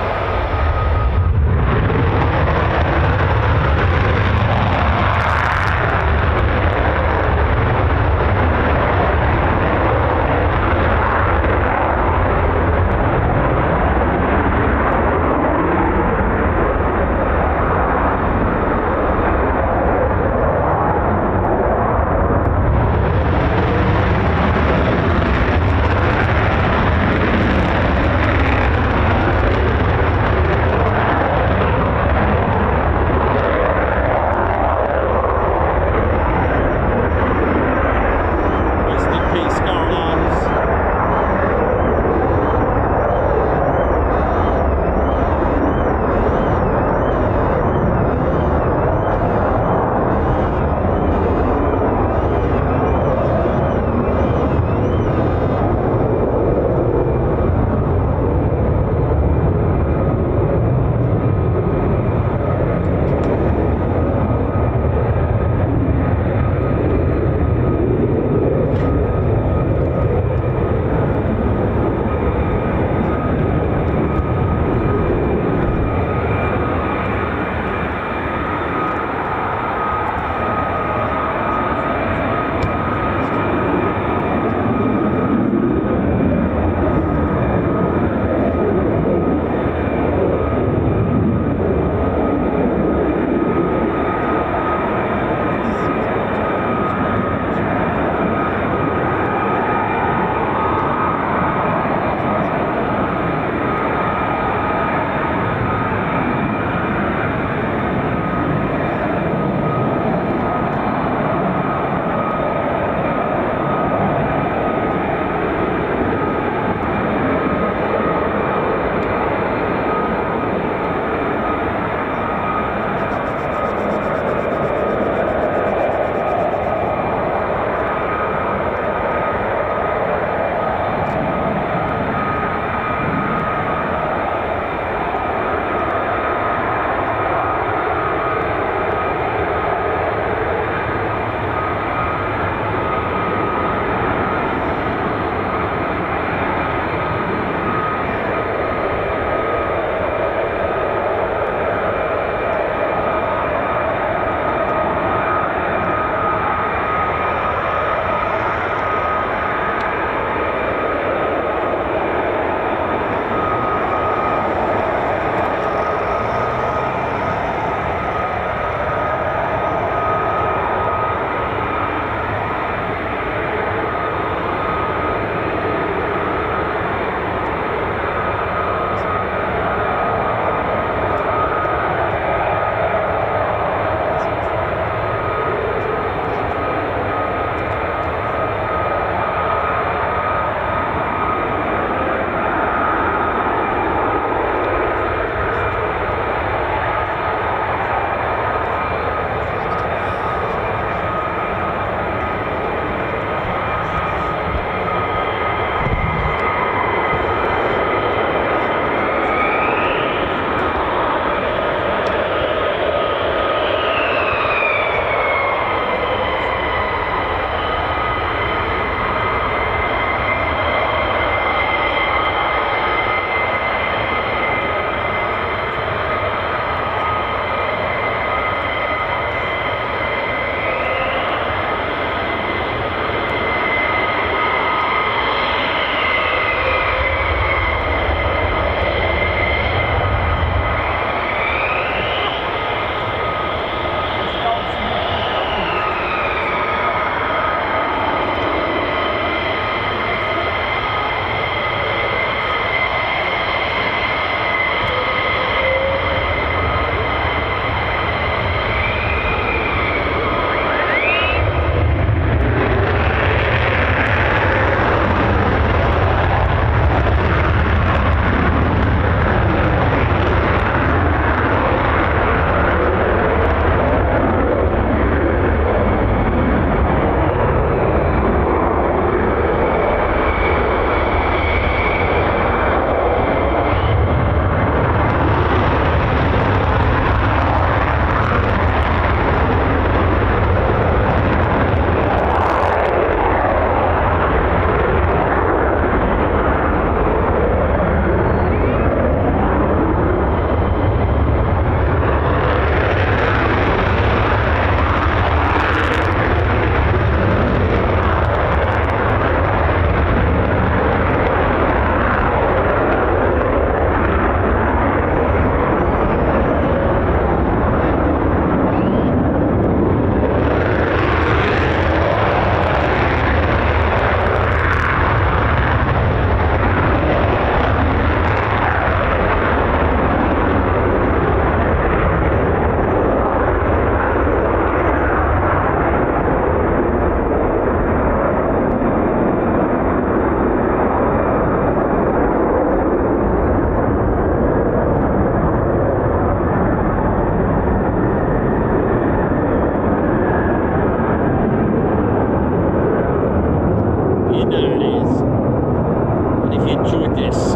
enjoyed this.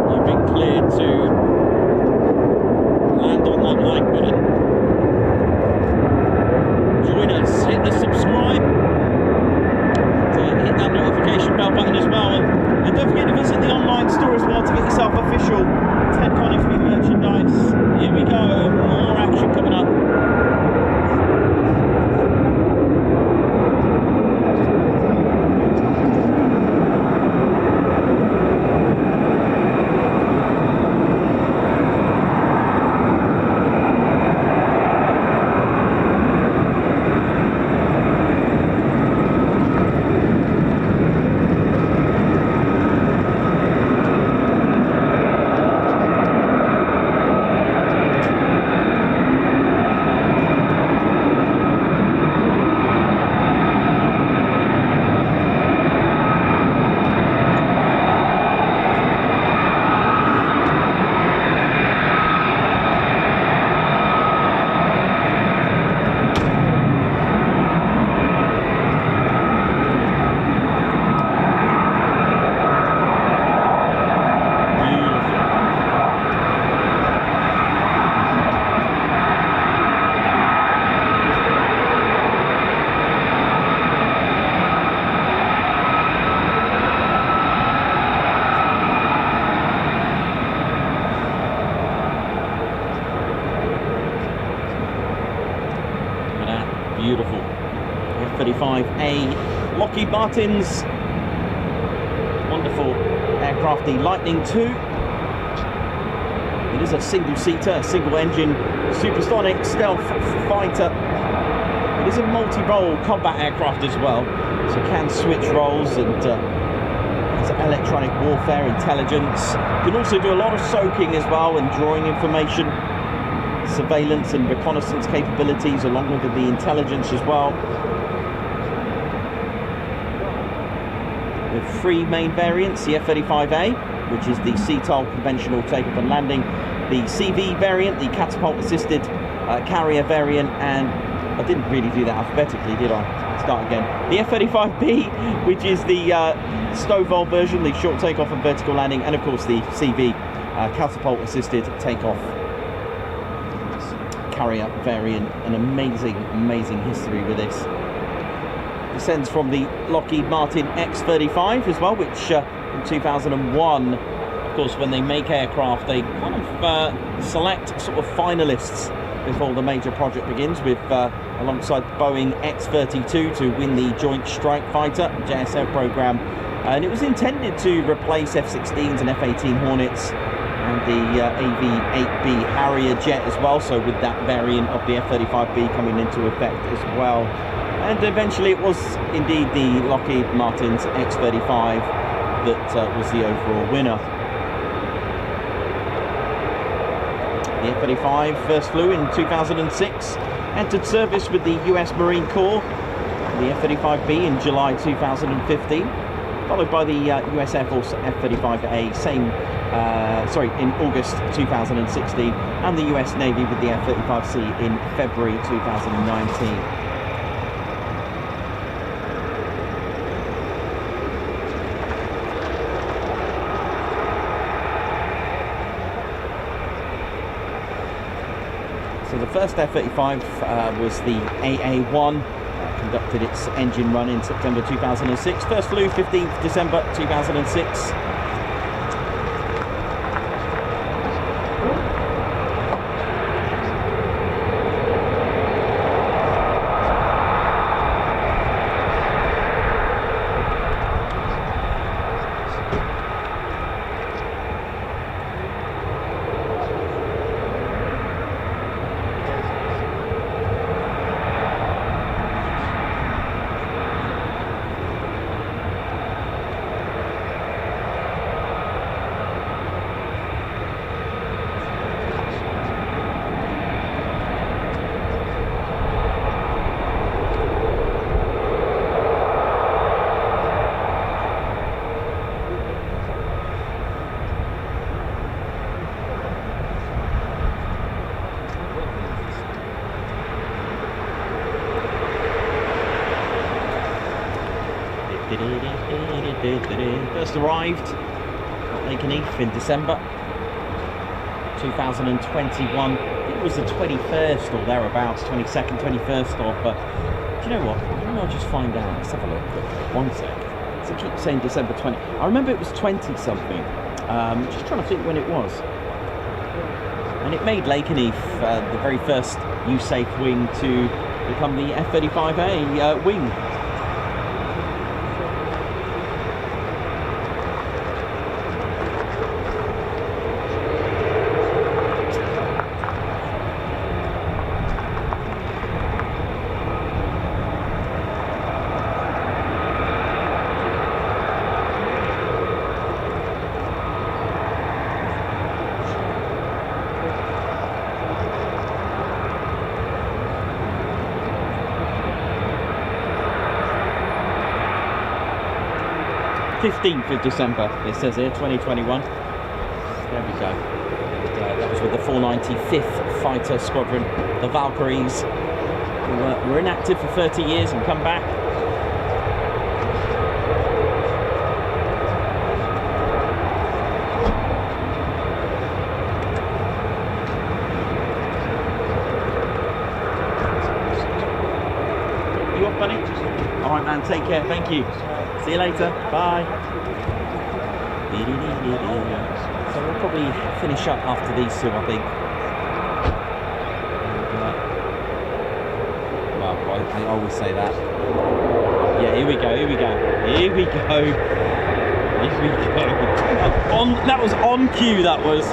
You've been cleared to land on that like button. Join us, hit the subscribe, hit that notification bell button as well, and don't forget to visit the online store as well to get yourself official Ted Coningsby merchandise. Here we go, more action coming up. Beautiful F-35A Lockheed Martin's wonderful aircraft, the Lightning II. It is a single-seater, single-engine, supersonic stealth fighter. It is a multi-role combat aircraft as well, so it can switch roles and has electronic warfare, intelligence. Can also do a lot of soaking as well and drawing information, surveillance and reconnaissance capabilities, along with the intelligence as well. With three main variants: the F-35A, which is the CTOL conventional takeoff and landing, the CV variant, the catapult assisted carrier variant, and I didn't really do that alphabetically, did I? Start again. The F-35B, which is the STOVL version, the short takeoff and vertical landing, and of course the CV catapult assisted takeoff carrier variant. An amazing history with this. Descends from the Lockheed Martin X-35 as well, which in 2001, of course, when they make aircraft, they kind of select sort of finalists before the major project begins, with alongside Boeing X-32 to win the Joint Strike Fighter JSF program, and it was intended to replace F-16s and F-18 Hornets and the AV-8B Harrier jet as well, so with that variant of the F-35B coming into effect as well. And eventually it was indeed the Lockheed Martin's X-35 that was the overall winner. The F-35 first flew in 2006, entered service with the US Marine Corps, the F-35B in July 2015, followed by the US Air Force F-35A in August 2016, and the US Navy with the F-35C in February 2019. So the first F-35 was the AA-1, conducted its engine run in September 2006. First flew 15th December 2006. First arrived at Lakenheath in December 2021. It was the 21st or thereabouts, 22nd, 21st of. Do you know what? Maybe I'll just find out. Let's have a look. One sec. So I keep saying December 20. I remember it was 20 something. Just trying to think when it was. And it made Lakenheath the very first USAFE wing to become the F-35A wing. of December, it says here, 2021. There we go. And, that was with the 495th Fighter Squadron, the Valkyries, who were inactive for 30 years and come back. You off, buddy? All right, man. Take care. Thank you. See you later. Bye. So we'll probably finish up after these two, I think. Well, I always say that. Yeah, here we go. Here we go. Here we go. Here we go. That was on cue. That was.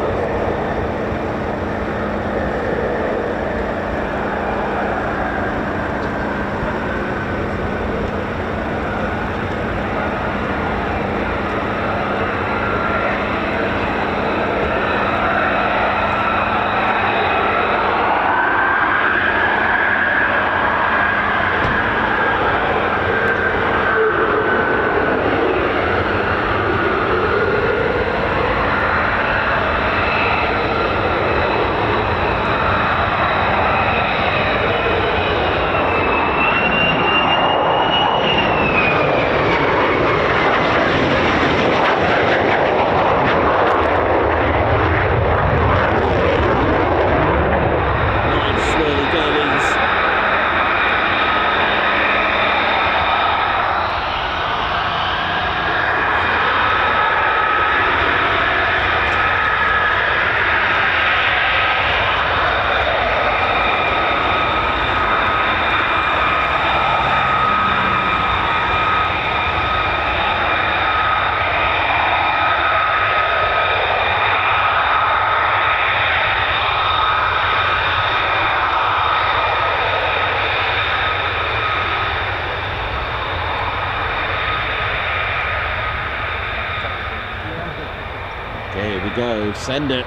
Here we go, send it.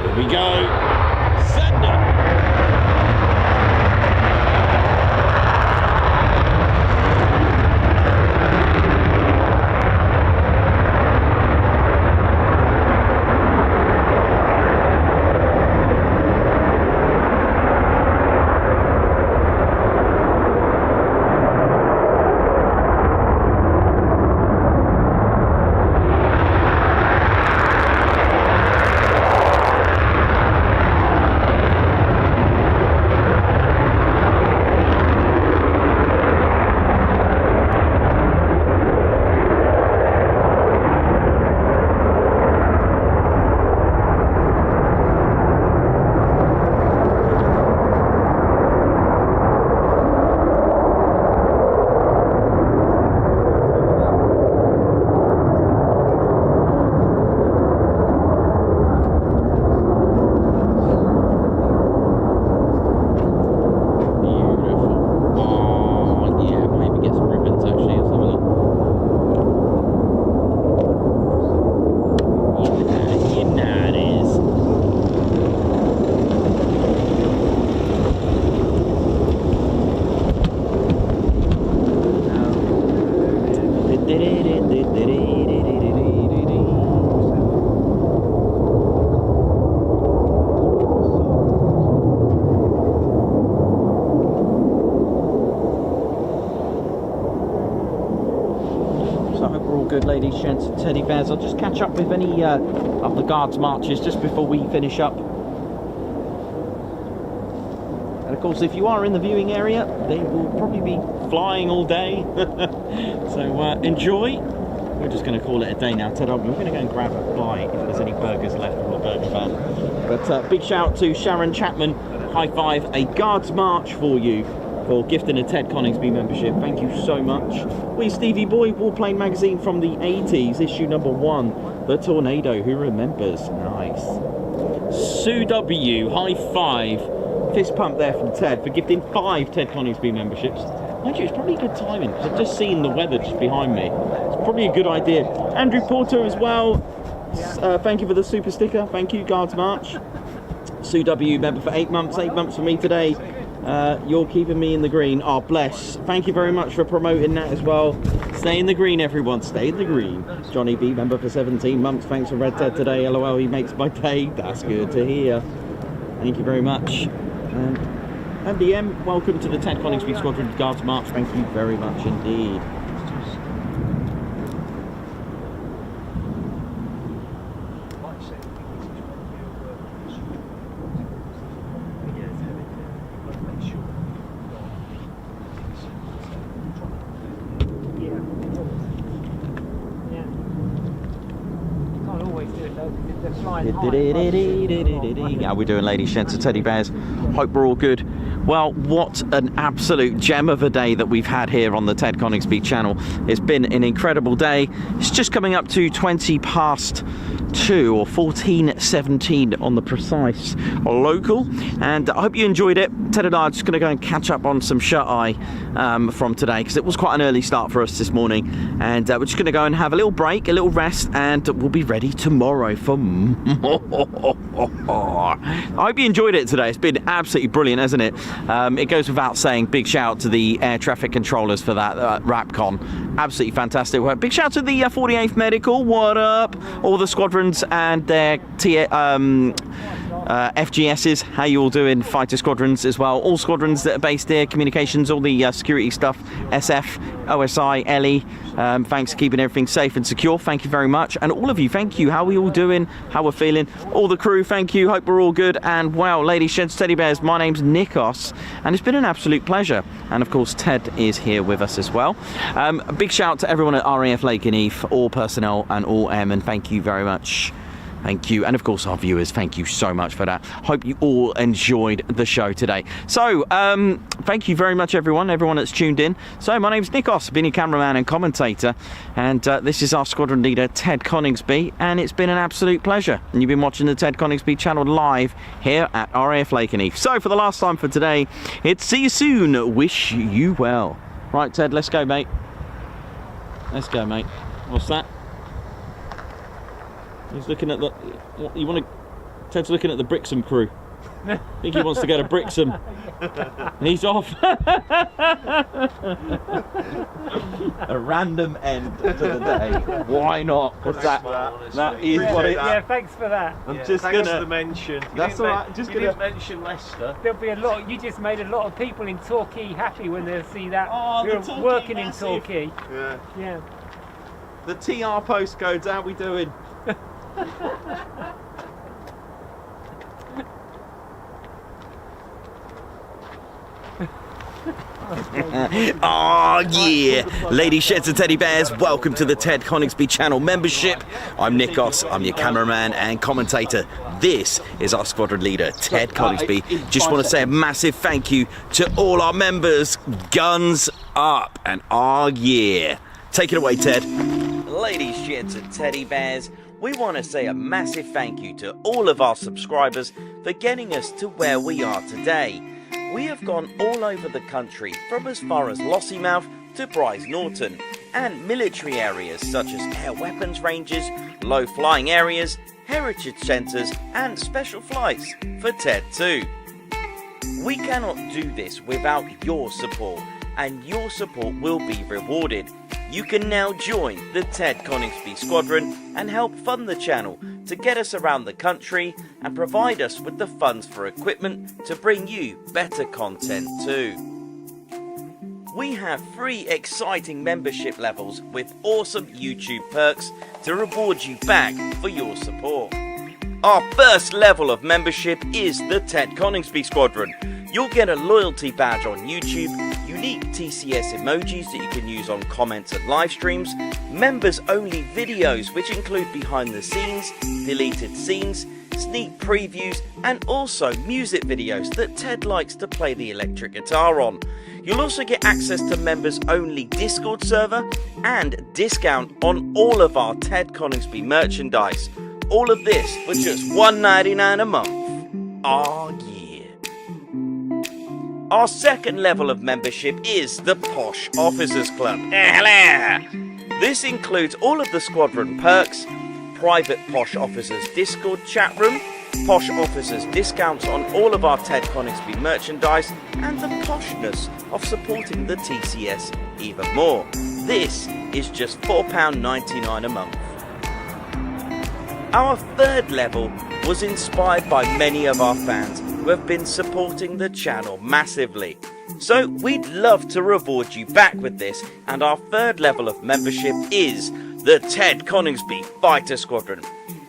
Here we go. Send it. all good, ladies, gents, and teddy bears. I'll just catch up with any of the guards' marches just before we finish up. And of course, if you are in the viewing area, they will probably be flying all day. So enjoy. We're just going to call it a day now. Ted, we're going to go and grab a bite if there's any burgers left from a burger van. But big shout out to Sharon Chapman. High five, a guards march for you for gifting a Ted Coningsby membership. Thank you so much. We Stevie Boy, Warplane magazine from the 80s, issue number 1, The Tornado, who remembers? Nice. Sue W, high five. Fist pump there from Ted for gifting 5 Ted Coningsby memberships. Mind you, it's probably good timing because I've just seen the weather just behind me. It's probably a good idea. Andrew Porter as well. Thank you for the super sticker. Thank you, Guards March. Sue W, member for 8 months. 8 months for me today. You're keeping me in the green. Oh, bless. Thank you very much for promoting that as well. Stay in the green, everyone. Stay in the green. Johnny B, member for 17 months. Thanks for Red Ted today. LOL, he makes my day. That's good to hear. Thank you very much. Andy M, welcome to the Ted Coningsby Squadron Guards March. Thank you very much indeed. How we doing, ladies, gents, and teddy bears? Hope we're all good. Well, what an absolute gem of a day that we've had here on the Ted Coningsby channel. It's been an incredible day. It's just coming up to 20 past 2 or 14:17 on the precise local, and I hope you enjoyed it. Ted and I are just going to go and catch up on some shut-eye from today because it was quite an early start for us this morning, and we're just going to go and have a little break, a little rest, and we'll be ready tomorrow for more. I hope you enjoyed it today. It's been absolutely brilliant, hasn't it? It goes without saying, big shout out to the air traffic controllers for that RAPCon. Absolutely fantastic work. Big shout out to the 48th Medical, what up? All the squadrons and their FGSs, how you all doing? Fighter Squadrons as well. All squadrons that are based here, communications, all the security stuff, SF, OSI, LE. Thanks for keeping everything safe and secure. Thank you very much. And all of you, thank you. How are we all doing? How we're feeling? All the crew, thank you. Hope we're all good. And well, ladies, gents, teddy bears, my name's Nikos, and it's been an absolute pleasure. And of course, Ted is here with us as well. A big shout to everyone at RAF Lakenheath, all personnel and all airmen. Thank you very much. Thank you. And of course, our viewers, thank you so much for that. Hope you all enjoyed the show today. So, thank you very much, everyone that's tuned in. So, my name's Nikos, been your cameraman and commentator, and this is our squadron leader, Ted Coningsby, and it's been an absolute pleasure. And you've been watching the Ted Coningsby channel live here at RAF Lakenheath. So, for the last time for today, it's see you soon. Wish you well. Right, Ted, let's go, mate. Let's go, mate. What's that? He's looking at the. What, you want to? Ted's looking at the Brixham crew. I think he wants to go to Brixham. And he's off. A random end to the day. Why not? What's that? That is what it. Yeah, thanks for that. I'm just thanks for the mention. That's all right. Just didn't mention Leicester. There'll be a lot. You just made a lot of people in Torquay happy when they see that. Oh, you're the working massive. in Torquay. Yeah. Yeah. The TR postcodes. How we doing? Oh yeah, ladies, sheds and teddy bears, welcome to the Ted Coningsby channel membership. I'm Nikos, I'm your cameraman and commentator. This is our squadron leader, Ted Coningsby. Just want to say a massive thank you to all our members. Guns up and oh yeah. Take it away, Ted. Ladies, sheds and teddy bears, we want to say a massive thank you to all of our subscribers for getting us to where we are today. We have gone all over the country, from as far as Lossiemouth to Bryce Norton, and military areas such as air weapons ranges, low flying areas, heritage centres and special flights for TED 2. We cannot do this without your support, and your support will be rewarded. You can now join the Ted Coningsby Squadron and help fund the channel to get us around the country and provide us with the funds for equipment to bring you better content too. we have 3 exciting membership levels with awesome YouTube perks to reward you back for your support. Our first level of membership is the Ted Coningsby Squadron. You'll get a loyalty badge on YouTube, unique TCS emojis that you can use on comments and live streams, members only videos which include behind the scenes, deleted scenes, sneak previews and also music videos that Ted likes to play the electric guitar on. You'll also get access to members only Discord server and discount on all of our Ted Coningsby merchandise. All of this for just $1.99 a month. Oh yeah. Our second level of membership is the Posh Officers Club. This includes all of the squadron perks, private Posh Officers Discord chat room, Posh Officers discounts on all of our Ted Coningsby merchandise, and the poshness of supporting the TCS even more. This is just £4.99 a month. Our third level was inspired by many of our fans who have been supporting the channel massively. So we'd love to reward you back with this, and our third level of membership is the Ted Coningsby Fighter Squadron.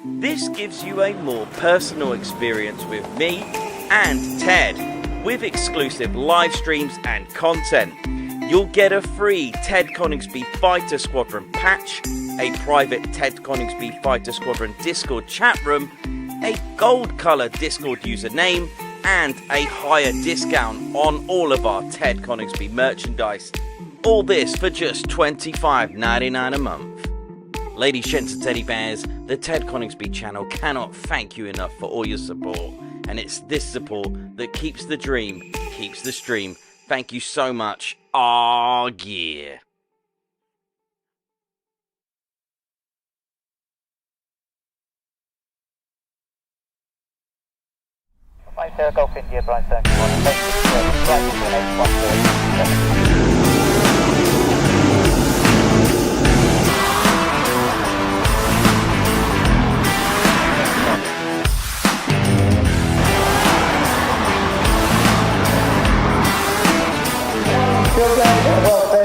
This gives you a more personal experience with me and Ted, with exclusive live streams and content. You'll get a free Ted Coningsby Fighter Squadron patch, a private Ted Coningsby Fighter Squadron Discord chat room, a gold colour Discord username, and a higher discount on all of our Ted Coningsby merchandise. All this for just $25.99 a month. Ladies, gents and teddy bears, the Ted Coningsby channel cannot thank you enough for all your support. And it's this support that keeps the dream, keeps the stream. Thank you so much. Oh yeah. Fighter Golf India, Brian 71, Well,